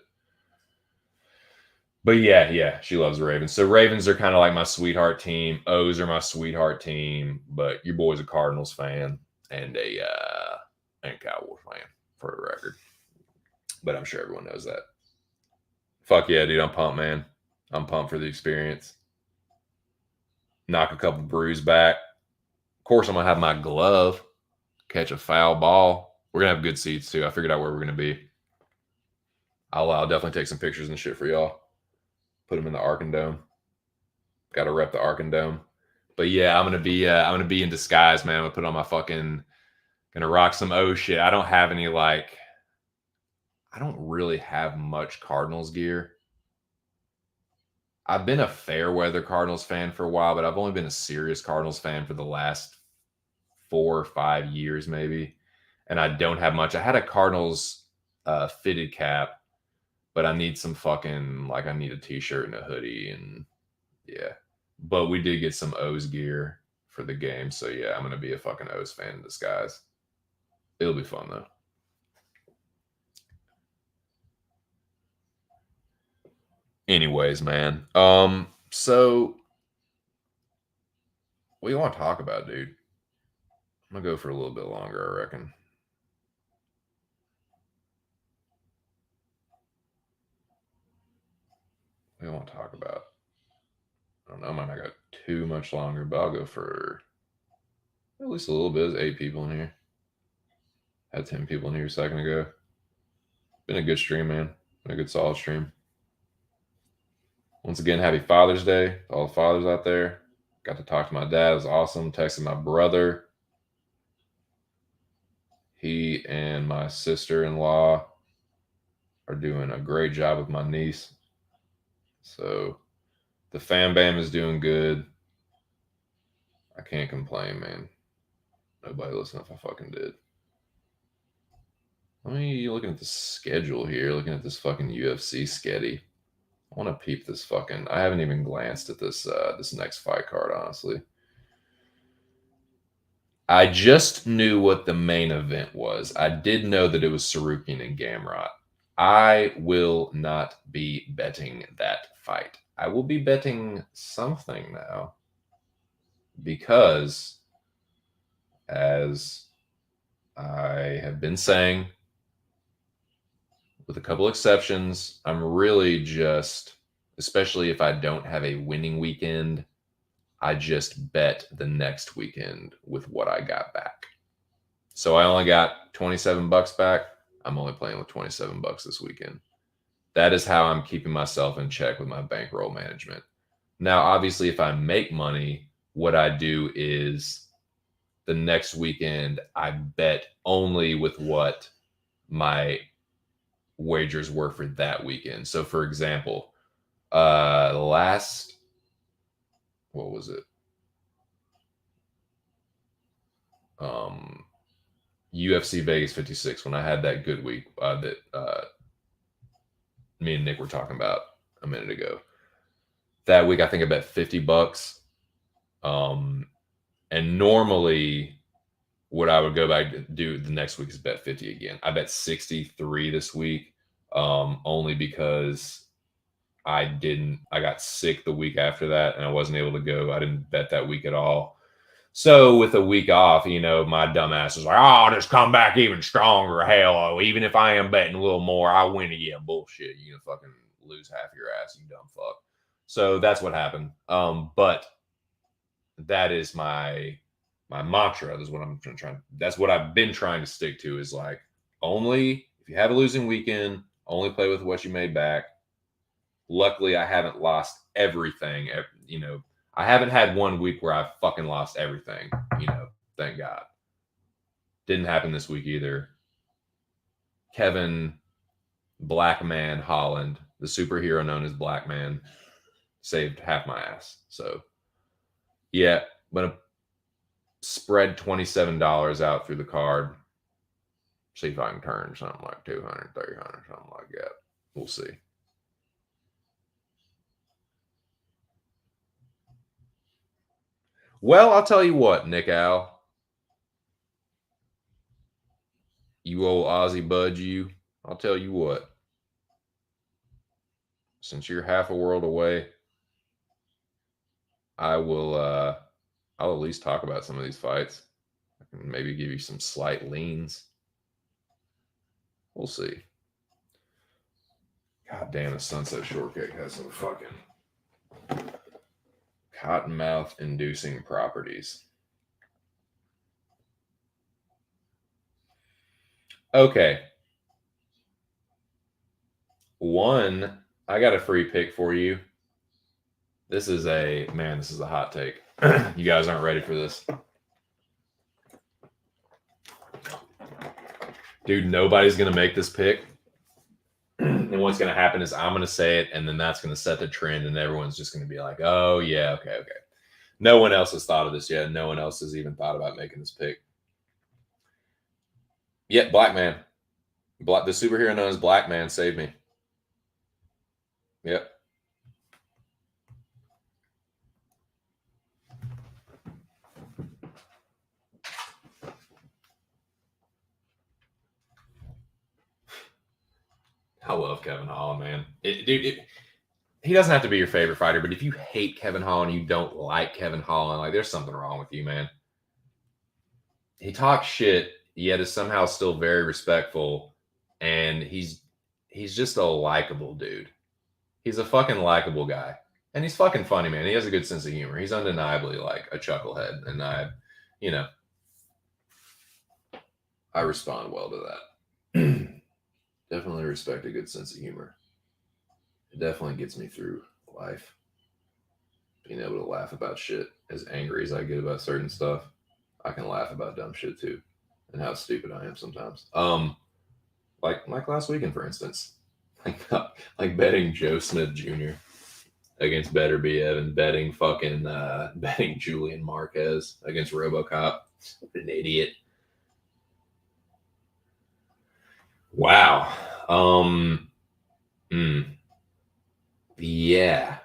But yeah, she loves the Ravens. So Ravens are kind of like my sweetheart team. O's are my sweetheart team. But your boy's a Cardinals fan and a Cowboys fan, for the record. But I'm sure everyone knows that. Fuck yeah, dude. I'm pumped, man. I'm pumped for the experience. Knock a couple brews back. Of course, I'm going to have my glove. catch a foul ball. We're gonna have good seats too. I figured out where we're gonna be. I'll definitely take some pictures and shit for y'all. Put them in the Arkin Dome. Got to rep the Arkin Dome. But yeah, I'm gonna be in disguise, man. I'm gonna put on my fucking, gonna rock some O shit. I don't have any like, I don't really have much Cardinals gear. I've been a fair weather Cardinals fan for a while, but I've only been a serious Cardinals fan for the last 4 or 5 years, maybe. And I don't have much. I had a Cardinals fitted cap, but I need some fucking, like, I need a t-shirt and a hoodie, and yeah. But we did get some O's gear for the game, so yeah, I'm gonna be a fucking O's fan in disguise. It'll be fun though. Anyways, man. So what do you want to talk about, dude? I'm gonna go for a little bit longer, I reckon. What do you want to talk about? I don't know, I might not go too much longer, but I'll go for at least a little bit. There's 8 people in here. Had 10 people in here a second ago. Been a good stream, man. Been a good solid stream. Once again, happy Father's Day to all the fathers out there. Got to talk to my dad. It was awesome. Texted my brother. He and my sister-in-law are doing a great job with my niece. So the fam bam is doing good. I can't complain, man. Nobody listen if I fucking did. Let me looking at the schedule here, looking at this fucking UFC sketty. I want to peep this fucking. I haven't even glanced at this this next fight card, honestly. I just knew what the main event was. I did know that it was Sarukian and Gamrot. I will not be betting that fight. I will be betting something now, because as I have been saying, with a couple exceptions, I'm really just, especially if I don't have a winning weekend, I just bet the next weekend with what I got back. So I only got 27 bucks back. I'm only playing with 27 bucks this weekend. That is how I'm keeping myself in check with my bankroll management. Now, obviously, if I make money, what I do is the next weekend, I bet only with what my wagers were for that weekend. So, for example, what was it? UFC Vegas 56, when I had that good week that me and Nick were talking about a minute ago. That week, I think I bet 50 bucks. And normally what I would go back to do the next week is bet 50 again. I bet 63 this week, only because I got sick the week after that and I wasn't able to go. I didn't bet that week at all. So with a week off, my dumb ass is like, oh, I'll just come back even stronger. Hell, even if I am betting a little more, I win again. Bullshit. You can fucking lose half your ass, you dumb fuck. So that's what happened. But that is my mantra. That's what I'm trying. That's what I've been trying to stick to, is like, only if you have a losing weekend, only play with what you made back. Luckily, I haven't lost everything. I haven't had one week where I fucking lost everything. Thank God. Didn't happen this week either. Kevin Blackman Holland, the superhero known as Blackman, saved half my ass. So, yeah, I'm going to spread $27 out through the card. See if I can turn something like 200, 300, something like that. We'll see. Well, I'll tell you what, Nick Al. You old Aussie bud, you. I'll tell you what. Since you're half a world away, I'll at least talk about some of these fights. I can maybe give you some slight leans. We'll see. God damn, the Sunset Shortcake has some fucking cottonmouth inducing properties. Okay. One, I got a free pick for you. This is a hot take. You guys aren't ready for this. Dude, nobody's going to make this pick. And what's going to happen is I'm going to say it, and then that's going to set the trend, and everyone's just going to be like, oh, yeah, okay. No one else has thought of this yet. No one else has even thought about making this pick. Yet, Black Man. The superhero known as Black Man saved me. Yep. I love Kevin Holland, man. He doesn't have to be your favorite fighter, but if you hate Kevin Holland, you don't like Kevin Holland, like there's something wrong with you, man. He talks shit, yet is somehow still very respectful, and he's just a likable dude. He's a fucking likable guy, and he's fucking funny, man. He has a good sense of humor. He's undeniably like a chucklehead, and I respond well to that. Definitely respect a good sense of humor. It definitely gets me through life. Being able to laugh about shit, as angry as I get about certain stuff, I can laugh about dumb shit too, and how stupid I am sometimes. Like last weekend, for instance, like betting Joe Smith Jr. against Better BF and betting Julian Marquez against RoboCop. An idiot. Wow. Yeah.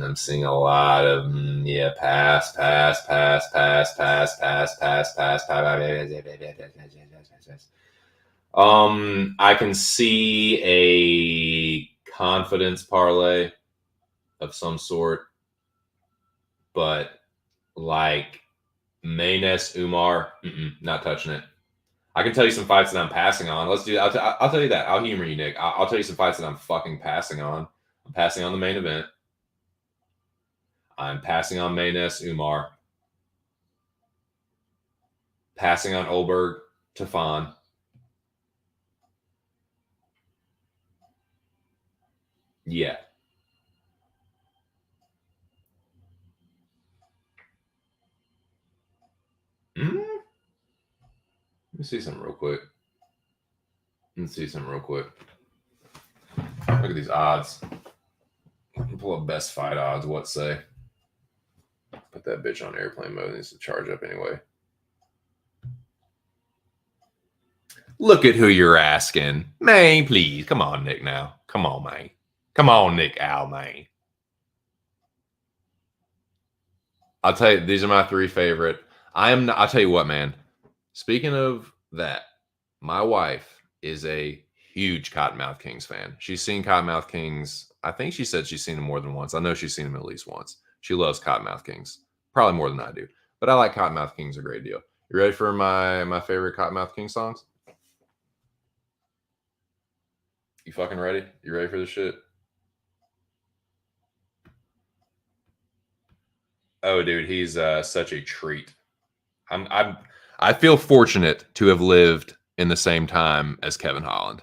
I'm seeing a lot of pass. I can see a confidence parlay of some sort, but like Maynes Umar, not touching it. I can tell you some fights that I'm passing on. Let's do that. I'll tell you that. I'll humor you, Nick. I'll tell you some fights that I'm fucking passing on. I'm passing on the main event. I'm passing on Maynes Umar. Passing on Olberg Tafan. Yeah. Let me see something real quick. Look at these odds. Pull up best fight odds. What say? Put that bitch on airplane mode. It needs to charge up anyway. Look at who you're asking. Man, please. Come on, Nick, now. Come on, man. Come on, Nick Al, man. I'll tell you, these are my three favorite. I'll tell you what, man. Speaking of that, my wife is a huge Cottonmouth Kings fan. She's seen Cottonmouth Kings. I think she said she's seen them more than once. I know she's seen them at least once. She loves Cottonmouth Kings. Probably more than I do. But I like Cottonmouth Kings a great deal. You ready for my favorite Cottonmouth King songs? You fucking ready? You ready for this shit? Oh, dude, he's such a treat. I feel fortunate to have lived in the same time as Kevin Holland,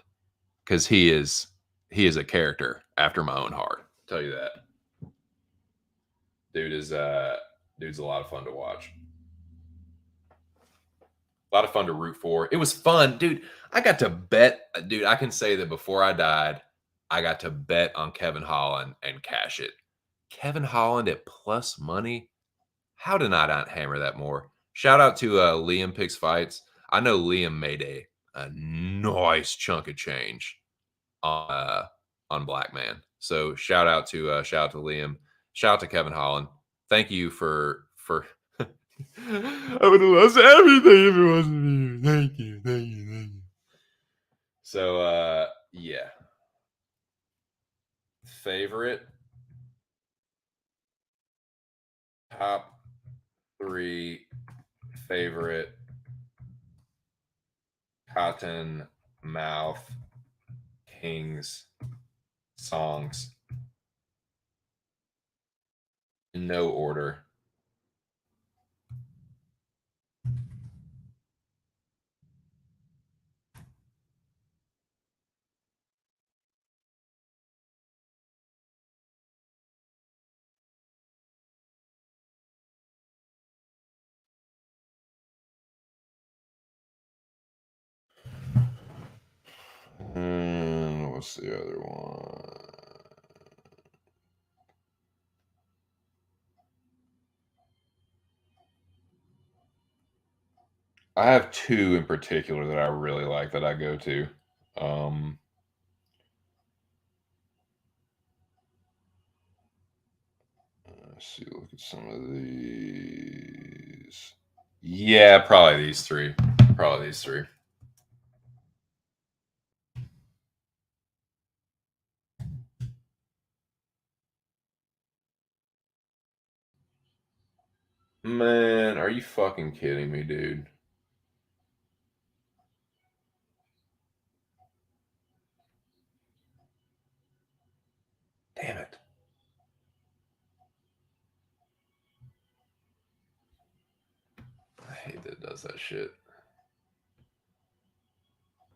because he is a character after my own heart. I'll tell you that. Dude's a lot of fun to watch. A lot of fun to root for. It was fun, dude. I got to bet, dude. I can say that before I died, I got to bet on Kevin Holland and cash it. Kevin Holland at plus money. How did I not hammer that more? Shout out to Liam Picks Fights. I know Liam made a nice chunk of change on Black Man. So shout out to Liam. Shout out to Kevin Holland. Thank you for I would have lost everything if it wasn't for you. Thank you. So yeah. Favorite top 3 favorite Cotton Mouth Kings songs. In no order. What's the other one? I have two in particular that I really like that I go to. Let's see, look at some of these. Yeah, probably these three. Probably these three. Man, are you fucking kidding me, dude? Damn it. I hate that it does that shit.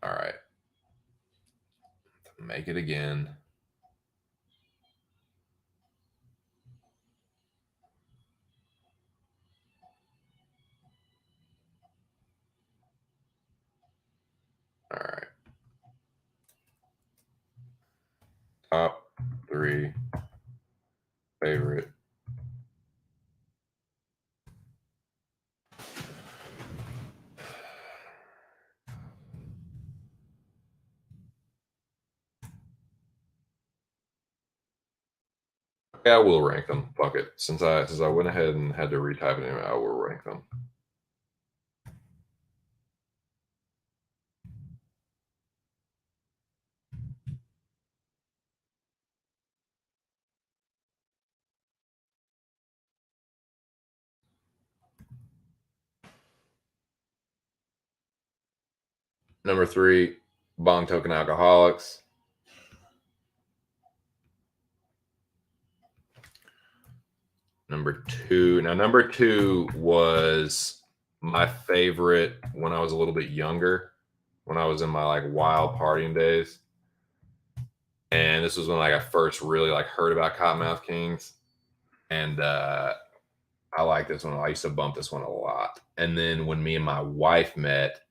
All right. Make it again. All right. Top 3 favorite. Yeah, I will rank them. Fuck it. Since I went ahead and had to retype it anyway, I will rank them. Number 3, Bong Token Alcoholics. Number 2. Now, number 2 was my favorite when I was a little bit younger, when I was in my like wild partying days. And this was when like I first really like heard about Cottonmouth Kings. And I like this one. I used to bump this one a lot. And then when me and my wife met,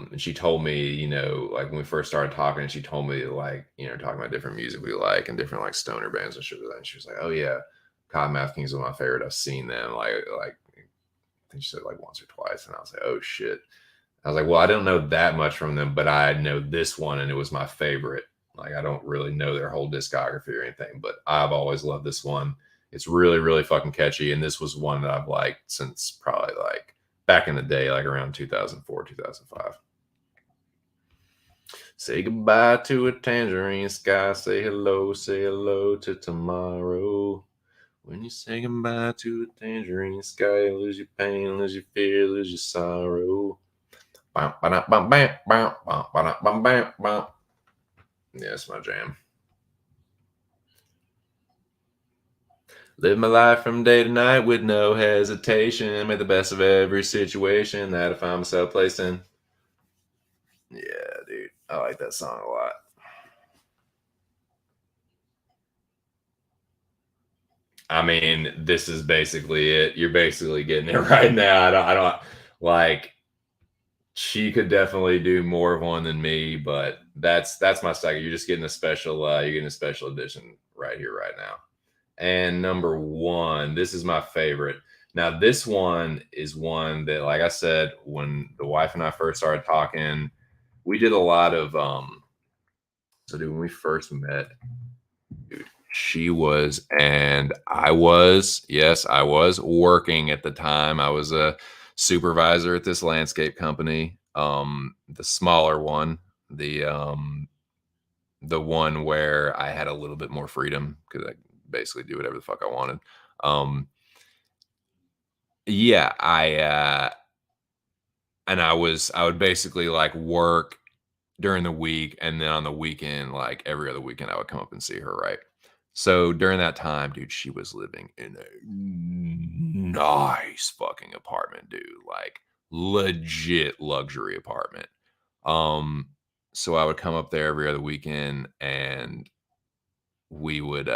and she told me, you know, like when we first started talking, and she told me like, you know, talking about different music we like and different like stoner bands and shit. And she was like, "Oh yeah, Cottonmouth Kings is my favorite. I've seen them like I think she said like once or twice." And I was like, "Oh shit." I was like, "Well, I don't know that much from them, but I know this one, and it was my favorite. Like I don't really know their whole discography or anything, but I've always loved this one. It's really, really fucking catchy, and this was one that I've liked since probably like back in the day, like around 2004, 2005. Say goodbye to a tangerine sky. Say hello to tomorrow. When you say goodbye to a tangerine sky, you lose your pain, lose your fear, lose your sorrow. Bam, bam, bam, bam, bam, bam, bam, bam, bam. Yeah, it's my jam. Live my life from day to night with no hesitation. Make the best of every situation that I find myself placed in. Yeah, dude. I like that song a lot. I mean, this is basically it. You're basically getting it right now. I don't like she could definitely do more of one than me, but that's my second. You're just getting a special you're getting a special edition right here, right now. And number 1, this is my favorite. Now, this one is one that, like I said, when the wife and I first started talking, we did a lot of so dude, when we first met, dude, she was and I was, yes, I was working at the time. I was a supervisor at this landscape company, the smaller one, the one where I had a little bit more freedom because I basically do whatever the fuck I wanted. Um, yeah, I would basically like work during the week, and then on the weekend, like every other weekend, I would come up and see her, right? So during that time, dude, she was living in a nice fucking apartment, dude, like legit luxury apartment. Um, so I would come up there every other weekend, and we would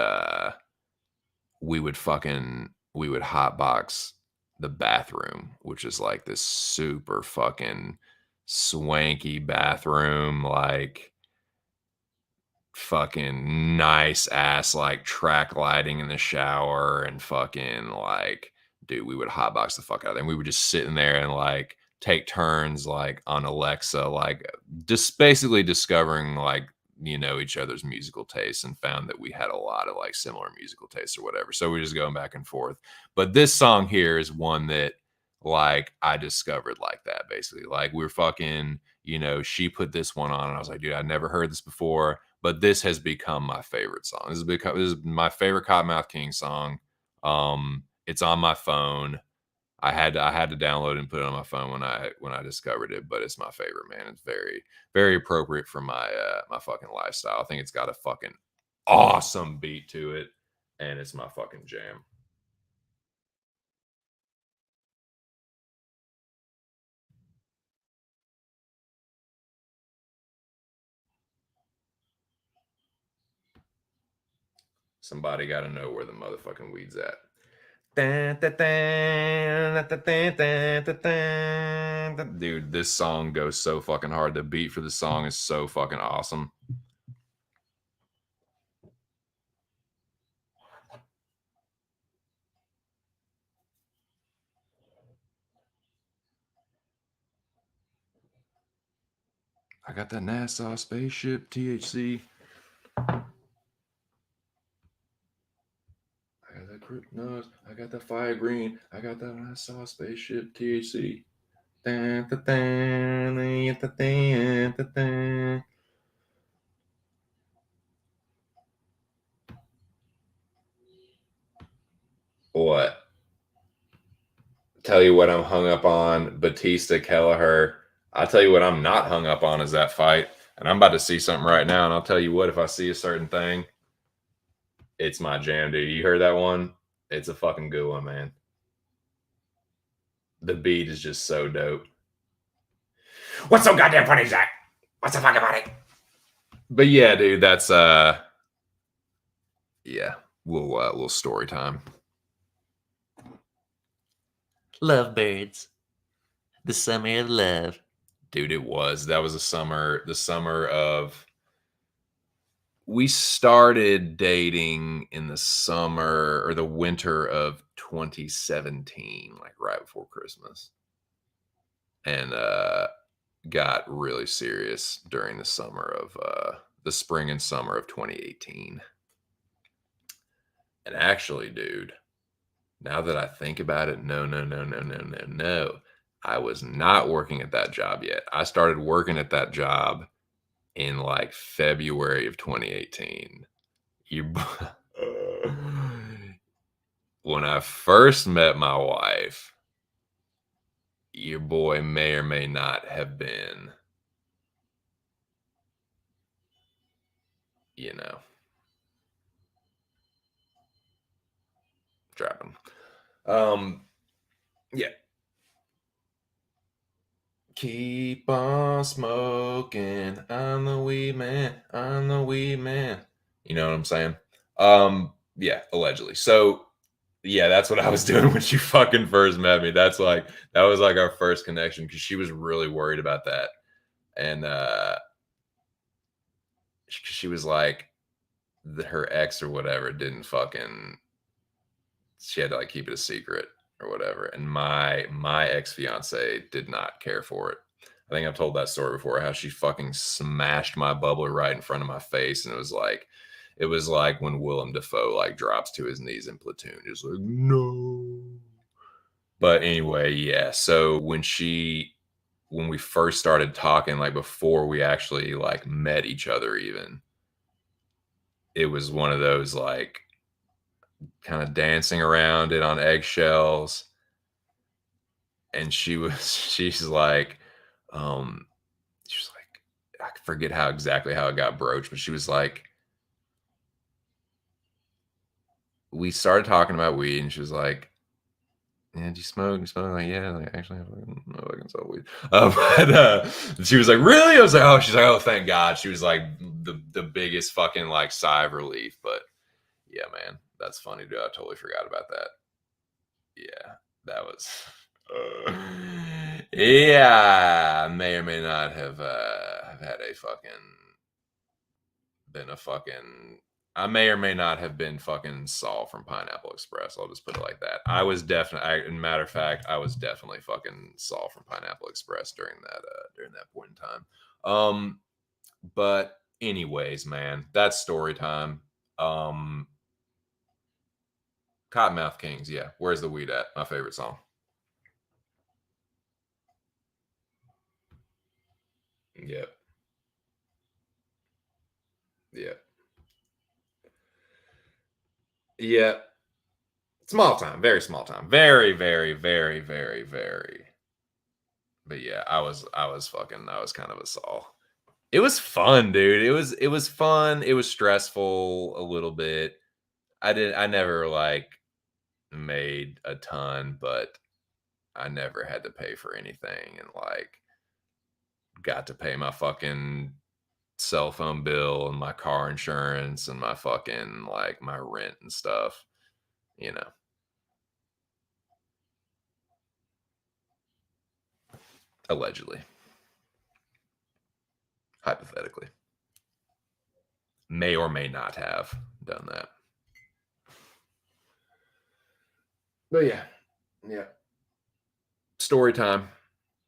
we would hotbox the bathroom, which is like this super fucking swanky bathroom, like fucking nice ass like track lighting in the shower and fucking like, dude, we would hotbox the fuck out of there. And we would just sit in there and like take turns like on Alexa, like just basically discovering like, you know, each other's musical tastes, and found that we had a lot of like similar musical tastes or whatever. So we're just going back and forth. But this song here is one that like I discovered like that basically. Like we're fucking, you know, she put this one on and I was like, dude, I never heard this before, but this has become my favorite song. This is my favorite Cottonmouth King song. It's on my phone. I had to download and put it on my phone when I discovered it, but it's my favorite, man. It's very, very appropriate for my fucking lifestyle. I think it's got a fucking awesome beat to it, and it's my fucking jam. Somebody got to know where the motherfucking weed's at. Dude, this song goes so fucking hard. The beat for the song is so fucking awesome. I got that NASA spaceship THC. I got that Kryptos. I got that fire green. I got that NASA spaceship THC. What? Tell you what I'm hung up on, Batista Kelleher. I'll tell you what I'm not hung up on is that fight. And I'm about to see something right now, and I'll tell you what, if I see a certain thing, it's my jam, dude. You heard that one? It's a fucking good one, man. The beat is just so dope. What's so goddamn funny, Zach? What's the fuck about it? But yeah, dude, that's yeah, little story time. Lovebirds. The summer of love. Dude, it was. That was the summer of, we started dating in the summer or the winter of 2017, like right before Christmas. And got really serious during the spring and summer of 2018. And actually, dude, now that I think about it, no. I was not working at that job yet. I started working at that job in like February of 2018. When I first met my wife, your boy may or may not have been, you know, trapping. Yeah. Keep on smoking. I'm the weed man. I'm the weed man. You know what I'm saying? Yeah, allegedly. So yeah, that's what I was doing when she fucking first met me. That was like our first connection, because she was really worried about that. And she was like, her ex or whatever didn't fucking, she had to like keep it a secret or whatever. And my ex fiance did not care for it. I think I've told that story before, how she fucking smashed my bubbler right in front of my face, and it was like when Willem Dafoe like drops to his knees in Platoon, just like, no. But anyway, yeah. So when we first started talking, like before we actually like met each other, even, it was one of those like kind of dancing around it on eggshells. And she's like, um, she was like, I forget exactly how it got broached, but she was like, we started talking about weed, and she was like, yeah, do you smoke? You smoke? Like, yeah, like actually, I can sell weed. She was like, really? I was like, oh, she's like, oh, thank God. She was like the biggest fucking like sigh of relief. But yeah, man, that's funny, dude. I totally forgot about that. Yeah, that was. Yeah, I may or may not have had a fucking been a fucking. I may or may not have been fucking Saul from Pineapple Express. I'll just put it like that. I was definitely. In matter of fact, I was definitely fucking Saul from Pineapple Express during that point in time. But anyways, man, that's story time. Cottonmouth Kings, yeah. Where's the weed at? My favorite song. Yep. Yep. Yeah. Small time, very small time. Very, very, very, very, very. But yeah, I was kind of a Saul. It was fun, dude. It was fun. It was stressful a little bit. I never like made a ton, but I never had to pay for anything and like got to pay my fucking cell phone bill and my car insurance and my fucking like my rent and stuff, you know. Allegedly. Hypothetically. May or may not have done that. But yeah. Yeah. Story time.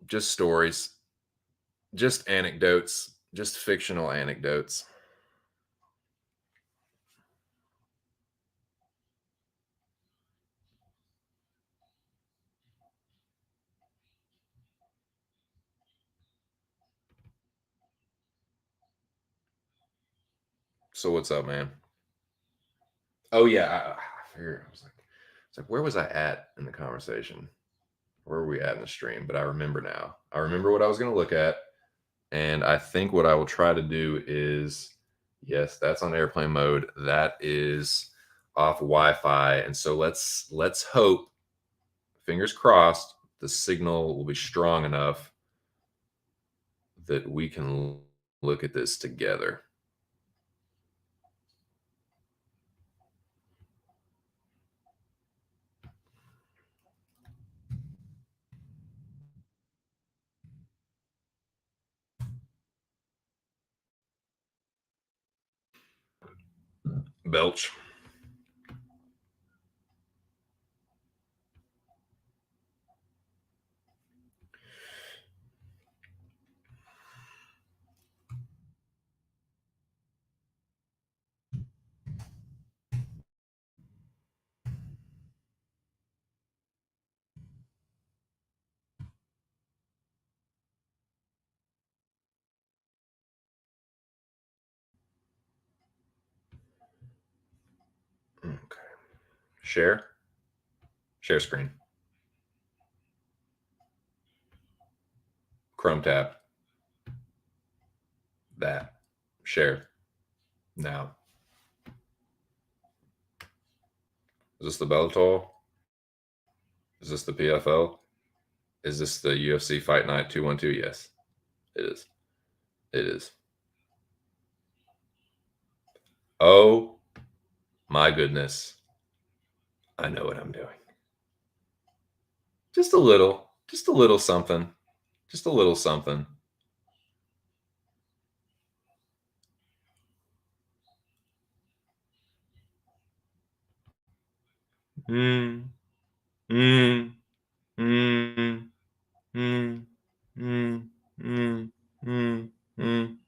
Just stories. Just anecdotes. Just fictional anecdotes. So what's up, man? Oh yeah, I figured I was like, where was I at in the conversation? Where were we at in the stream? But I remember now. I remember what I was gonna look at. And I think what I will try to do is, yes, that's on airplane mode. That is off Wi-Fi. And so let's hope, fingers crossed, the signal will be strong enough that we can look at this together. Belch. Okay. Share. Share screen. Chrome tab. That. Share. Now. Is this the Bellator? Is this the PFL? Is this the UFC Fight Night 212? Yes, it is. It is. Oh my goodness. I know what I'm doing. Just a little something. Just a little something. Mm, mm, mm, mm, mm, mm, mm, mm,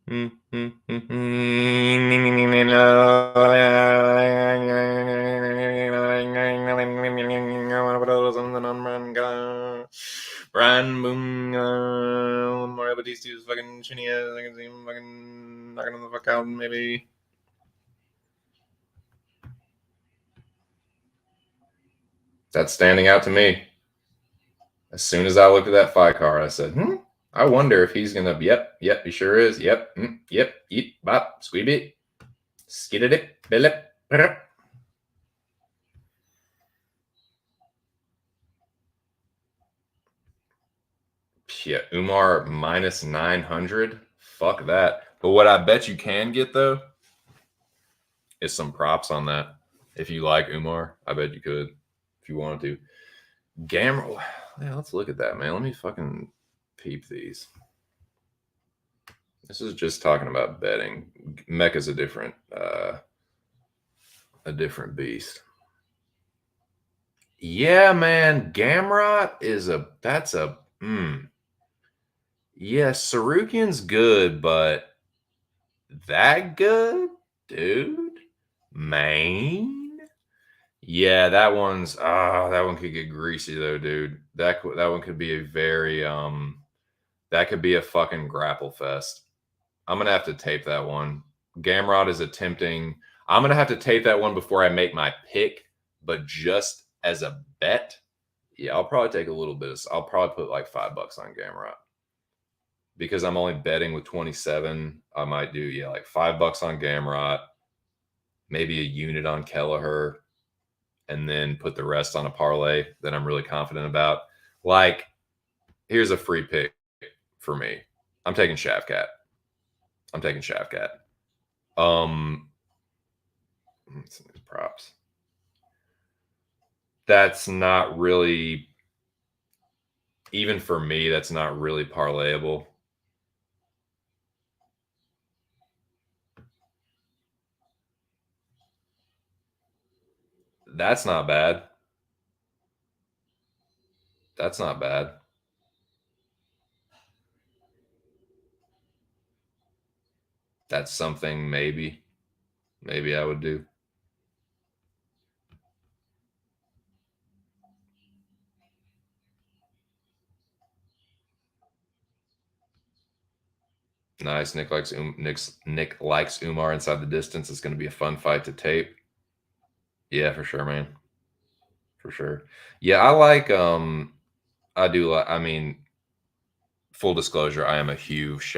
Brian Boom, Mario Batista's fucking chinny ass. I can see him fucking knocking him the fuck out, maybe. That's standing out to me. As soon as I looked at that fight card, I said, I wonder if he's going to, yep, he sure is. Yep, yep, eat, bop, squeeb it, skitted it, billip, yeah, Umar minus 900. Fuck that. But what I bet you can get, though, is some props on that. If you like Umar, I bet you could if you wanted to. Yeah, let's look at that, man. Let me fucking peep these. This is just talking about betting. Mecca's a different beast. Yeah, man. Gamrot is yeah, Sarukian's good, but that good, dude? Man. Yeah, that one could get greasy though, dude. That one could be a very that could be a fucking grapple fest. I'm gonna have to tape that one. Gamrot is attempting. I'm gonna have to tape that one before I make my pick, but just as a bet, yeah, I'll probably take a little bit. I'll probably put like $5 on Gamrot because I'm only betting with 27. I might do like $5 on Gamrot, maybe a unit on Kelleher, and then put the rest on a parlay that I'm really confident about. Like, here's a free pick for me. I'm taking Shavkat. Some of these props. That's not really, even for me, that's not really parlayable. That's not bad. That's not bad. That's something maybe I would do. Nice. Nick likes Umar inside the distance. It's going to be a fun fight to tape. Yeah, for sure, man. For sure. Yeah, I like I do like, I mean, full disclosure, I am a huge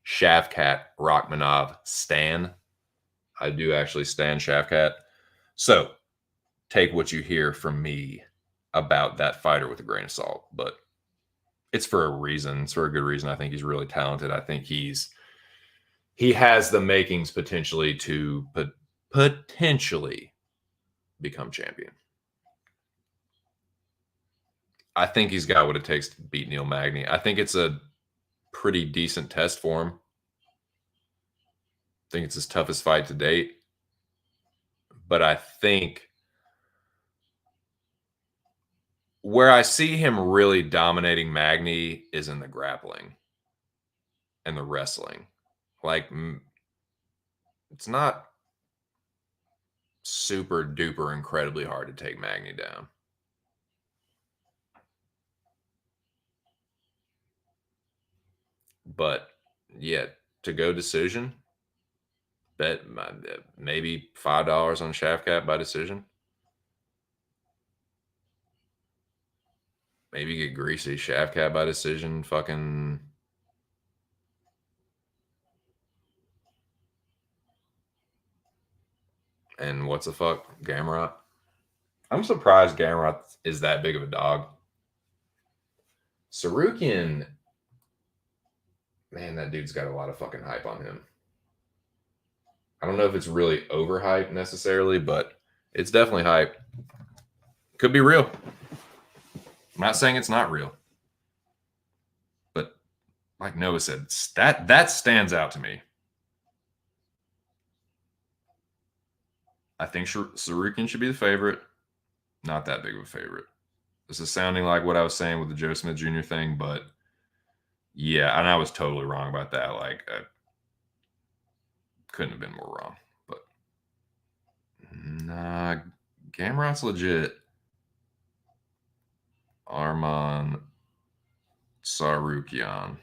Shavkat Rachmanov stan. I do actually stan Shavkat. So take what you hear from me about that fighter with a grain of salt, but it's for a reason. It's for a good reason. I think he's really talented. I think he has the makings potentially to potentially become champion. I think he's got what it takes to beat Neil Magny. I think it's a pretty decent test for him. I think it's his toughest fight to date. But I think where I see him really dominating Magny is in the grappling and the wrestling. Like, it's not super duper incredibly hard to take Magny down. But yeah, to go decision, bet maybe $5 on Shavkat by decision. Maybe get greasy Shavkat by decision. Fucking. And what's the fuck? Gamrot? I'm surprised Gamrot is that big of a dog. Sarukian, man, that dude's got a lot of fucking hype on him. I don't know if it's really overhyped necessarily, but it's definitely hype. Could be real. I'm not saying it's not real. But like Noah said, that stands out to me. I think Sarukian should be the favorite. Not that big of a favorite. This is sounding like what I was saying with the Joe Smith Jr. thing, but yeah, and I was totally wrong about that. Like, I couldn't have been more wrong. But nah, Gamrot's legit. Arman Sarukian.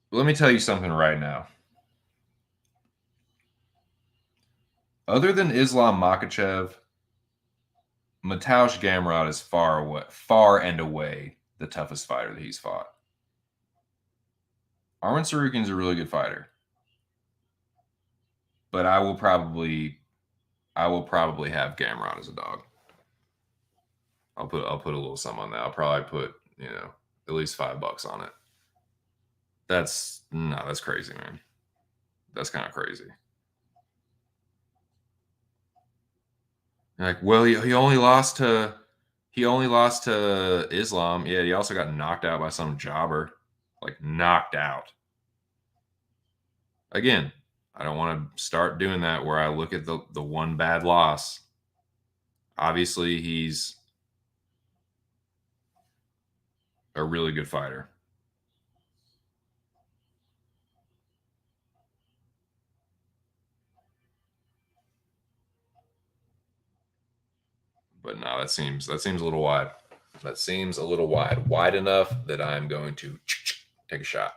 Let me tell you something right now. Other than Islam Makhachev, Mateusz Gamrot is far and away the toughest fighter that he's fought. Arman Sarukian's a really good fighter, but I will probably have Gamrot as a dog. I'll put a little sum on that. I'll probably put at least $5 on it. That's crazy, man. That's kind of crazy. Like, well, he only lost to Islam. Yeah, he also got knocked out by some jobber. Like knocked out. Again, I don't want to start doing that where I look at the one bad loss. Obviously, he's a really good fighter. But no, that seems a little wide. That seems a little wide. Wide enough that I'm going to take a shot.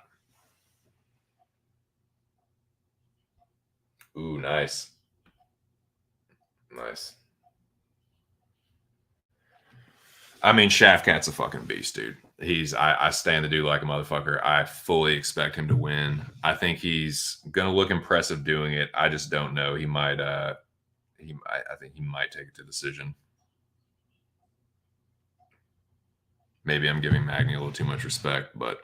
Ooh, nice. Nice. I mean, Shafkat's a fucking beast, dude. I stand the dude like a motherfucker. I fully expect him to win. I think he's gonna look impressive doing it. I just don't know. He might I think he might take it to decision. Maybe I'm giving Magny a little too much respect, but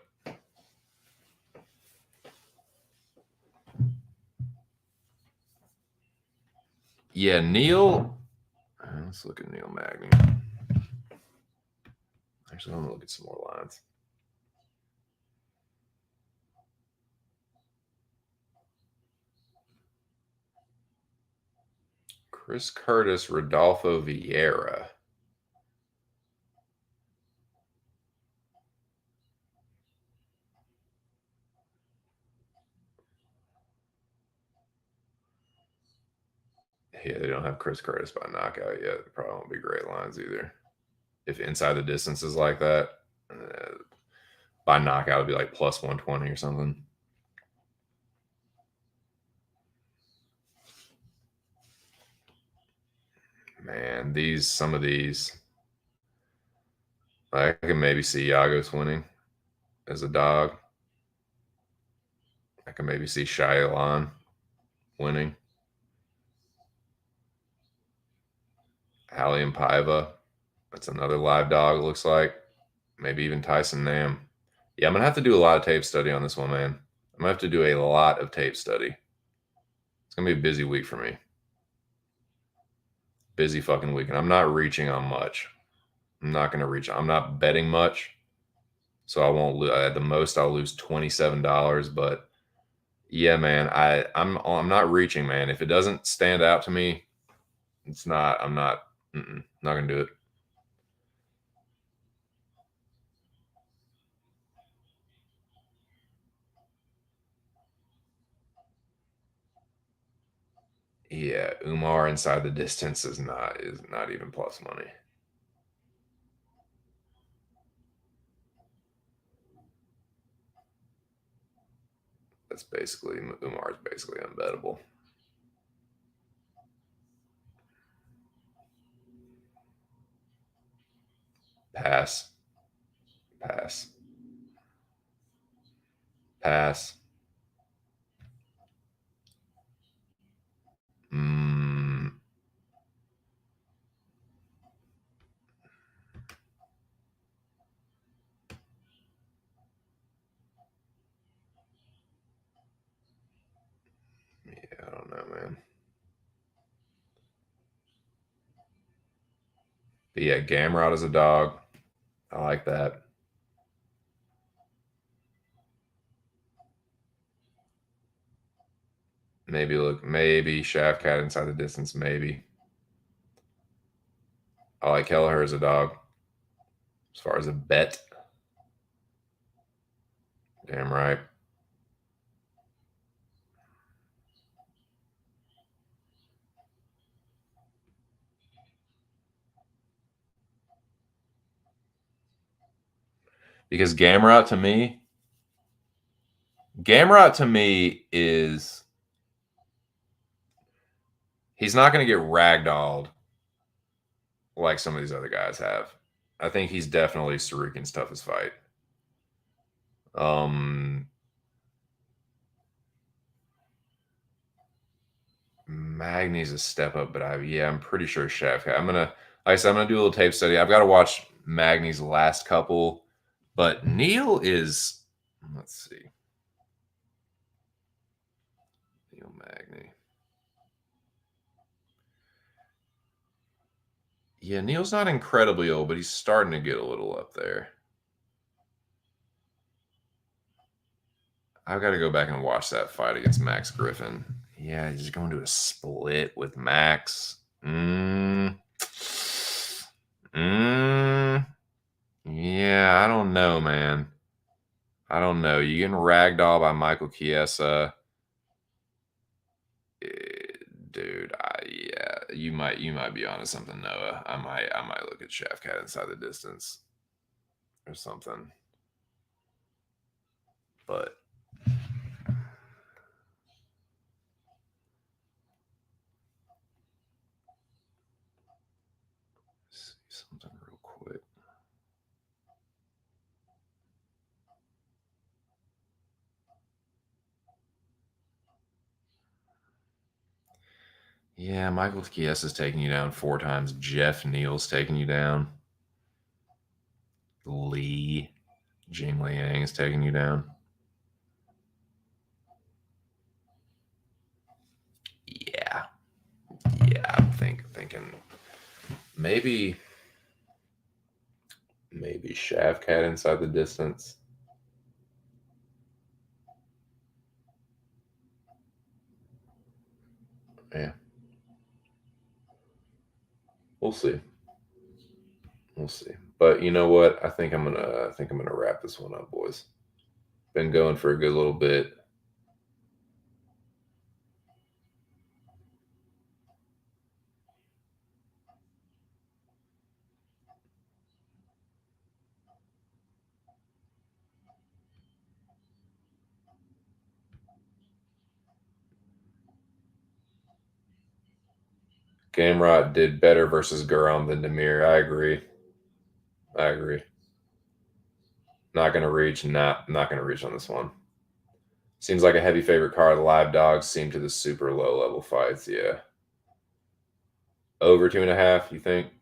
yeah, Neil. Let's look at Neil Magny. Actually, I'm gonna look at some more lines. Chris Curtis, Rodolfo Vieira. Yeah, they don't have Chris Curtis by knockout yet. It probably won't be great lines either. If inside the distance is like that, by knockout, it'd be like plus 120 or something. Man, some of these, I can maybe see Yagos winning as a dog. I can maybe see Shailan winning. Ali and Paiva. That's another live dog, it looks like. Maybe even Tyson Nam. Yeah, I'm going to have to do a lot of tape study on this one, man. I'm going to have to do a lot of tape study. It's going to be a busy week for me. Busy fucking week. And I'm not reaching on much. I'm not going to reach. I'm not betting much. So I won't lose. At the most, I'll lose $27. But yeah, man, I'm not reaching, man. If it doesn't stand out to me, it's not. I'm not. Not going to do it. Yeah, Umar inside the distance is not even plus money. That's basically Umar's basically unbettable. Pass. Pass. Pass. Yeah, I don't know, man. But yeah, Gamrot is a dog. I like that. Maybe Shafkat inside the distance, maybe. I like Kelleher as a dog. As far as a bet. Damn right. Because Gamrot to me is he's not going to get ragdolled like some of these other guys have. I think he's definitely Sarukin's toughest fight. Magny's a step up, but I'm pretty sure Shafkat. I'm gonna do a little tape study. I've got to watch Magny's last couple, but Neil is. Let's see. Magny. Yeah, Neil's not incredibly old, but he's starting to get a little up there. I've got to go back and watch that fight against Max Griffin. Yeah, he's going to a split with Max. Yeah, I don't know, man. I don't know. You getting ragdolled by Michael Chiesa. Dude, yeah, you might be onto something, Noah. I might look at Shafkat inside the distance or something. But see something real quick. Yeah, Michael Chiesa's taking you down 4 times. Jeff Neal's taking you down. Li Jingliang is taking you down. Yeah, I'm thinking maybe Shavkat inside the distance. Yeah, we'll see. We'll see. But you know what? I think I'm gonna wrap this one up, boys. Been going for a good little bit. Gamrot did better versus Guram than Demir. I agree. Not gonna reach. Not gonna reach on this one. Seems like a heavy favorite card. The live dogs seem to the super low level fights. Yeah. Over 2.5, you think?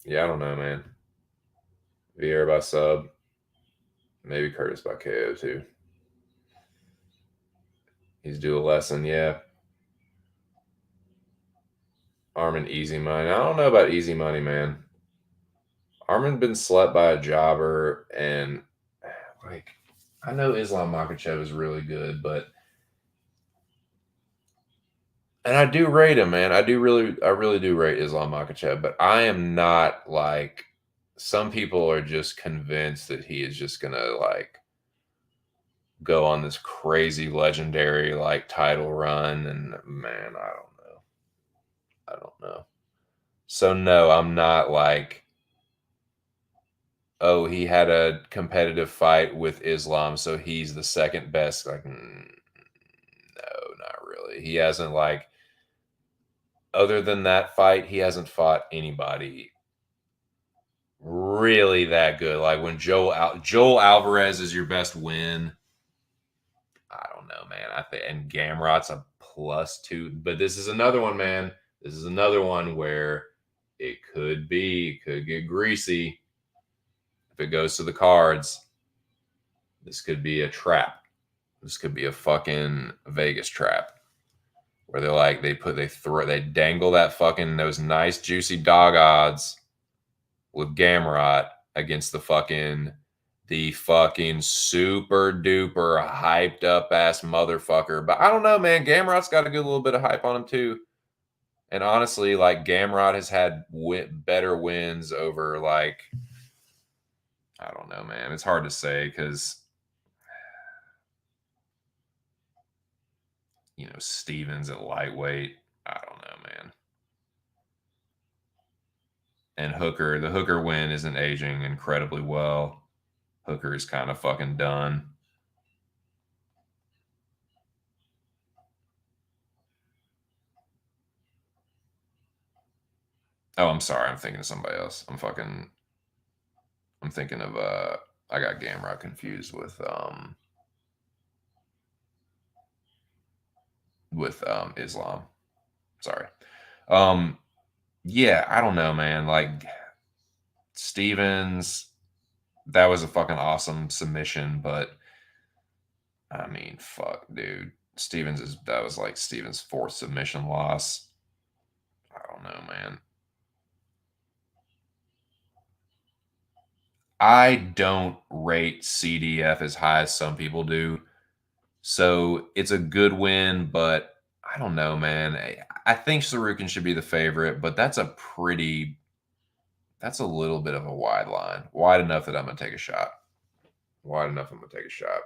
Yeah, I don't know, man. Vieira by sub. Maybe Curtis by KO too. He's due a lesson, yeah. Armin easy money. I don't know about easy money, man. Armin been slept by a jobber, and like I know Islam Makhachev is really good, but and I do rate him, man. I really do rate Islam Makhachev, but I am not like some people are just convinced that he is just gonna like go on this crazy legendary like title run, and man, I don't know. So no, I'm not like, oh, he had a competitive fight with Islam, so he's the second best. Like, no, not really. He hasn't like, other than that fight, he hasn't fought anybody really that good. Like when Joel Alvarez is your best win. I don't know, man. I think and Gamrot's a +2, but this is another one, man. This is another one where it could get greasy if it goes to the cards. This could be a trap. This could be a fucking Vegas trap where they're like they dangle that fucking those nice juicy dog odds with Gamrot against the fucking super duper hyped up ass motherfucker. But I don't know, man. Gamrot's got a good little bit of hype on him too. And honestly, like Gamrot has had better wins over like I don't know, man. It's hard to say because Stevens at lightweight. I don't know, man. And the Hooker win isn't aging incredibly well. Hooker is kind of fucking done. Oh, I'm sorry. I'm thinking of somebody else. I'm thinking of I got Gamrot confused with Islam. Sorry. Yeah, I don't know, man. Like Stevens, that was a fucking awesome submission, but I mean, fuck, dude. that was like Stevens' fourth submission loss. I don't know, man. I don't rate CDF as high as some people do. So it's a good win, but I don't know, man. I think Sarukin should be the favorite, but that's a little bit of a wide line. Wide enough that I'm going to take a shot. Wide enough I'm going to take a shot.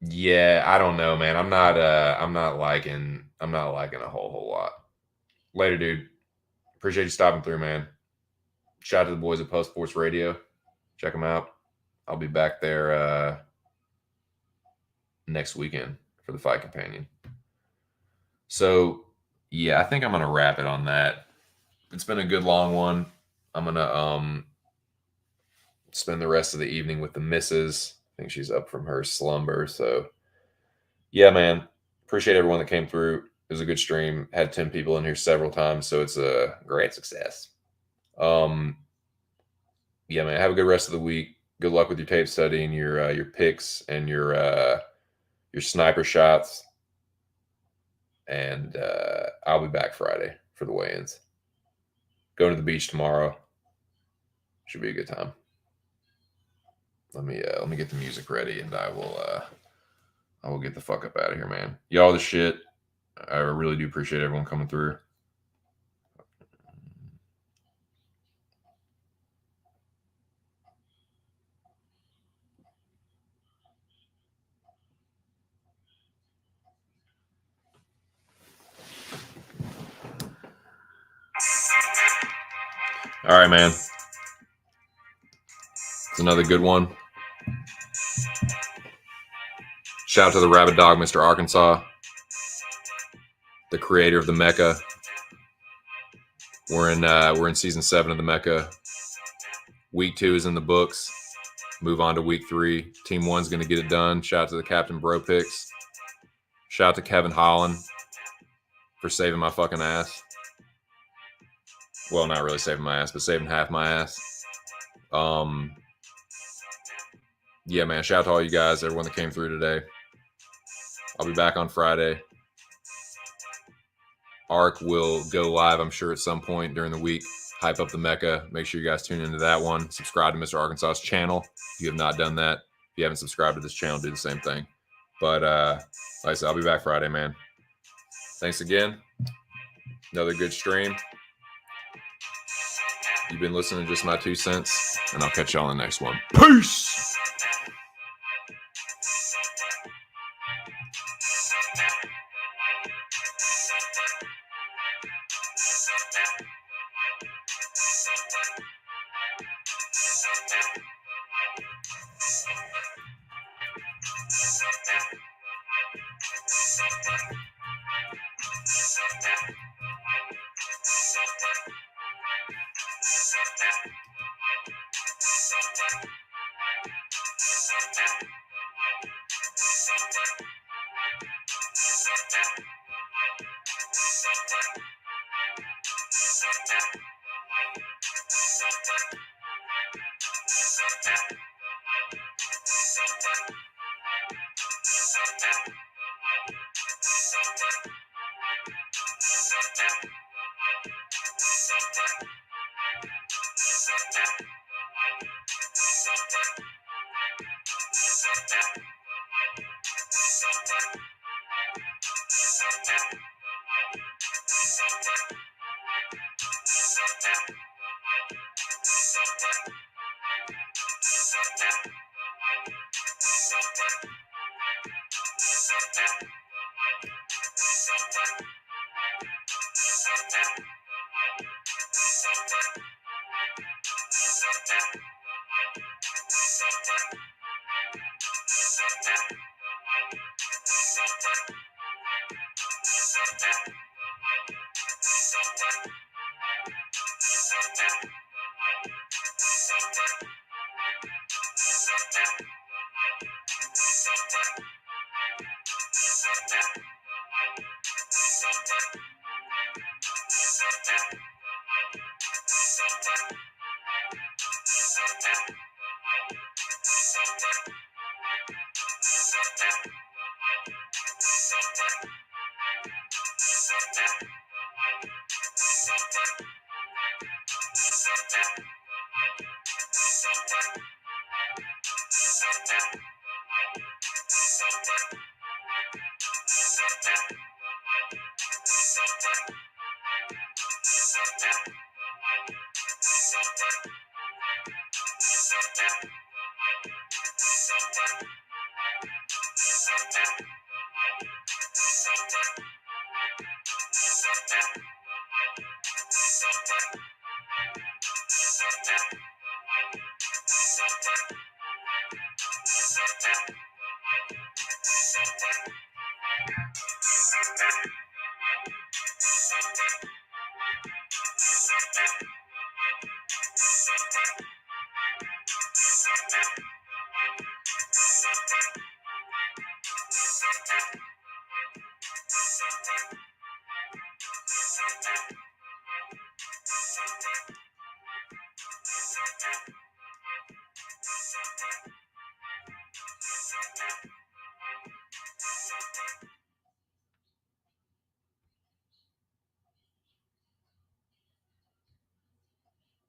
Yeah, I don't know, man. I'm not liking a whole lot. Later, dude. Appreciate you stopping through, man. Shout out to the boys at Post Sports Radio. Check them out. I'll be back there next weekend for the Fight Companion. So, yeah, I think I'm going to wrap it on that. It's been a good long one. I'm going to spend the rest of the evening with the missus. I think she's up from her slumber. So, yeah, man. Appreciate everyone that came through. It was a good stream. Had 10 people in here several times, so it's a great success. Yeah, man. Have a good rest of the week. Good luck with your tape study and your picks and your sniper shots. And I'll be back Friday for the weigh-ins. Going to the beach tomorrow. Should be a good time. Let me get the music ready, and I will get the fuck up out of here, man. Y'all the shit. I really do appreciate everyone coming through. All right, man. It's another good one. Shout out to the Rabbit Dog, Mr. Arkansas, the creator of the Mecca. We're in season 7 of the Mecca. Week 2 is in the books. Move on to week 3. Team 1's going to get it done. Shout out to the Captain Bro Picks. Shout out to Kevin Holland for saving my fucking ass. Well, not really saving my ass, but saving half my ass. Yeah, man. Shout out to all you guys, everyone that came through today. I'll be back on Friday. Arc will go live, I'm sure, at some point during the week. Hype up the Mecca. Make sure you guys tune into that one. Subscribe to Mr. Arkansas's channel if you have not done that. If you haven't subscribed to this channel, do the same thing. But like I said, I'll be back Friday, man. Thanks again. Another good stream. You've been listening to Just My 2 Cents, and I'll catch y'all in the next one. Peace!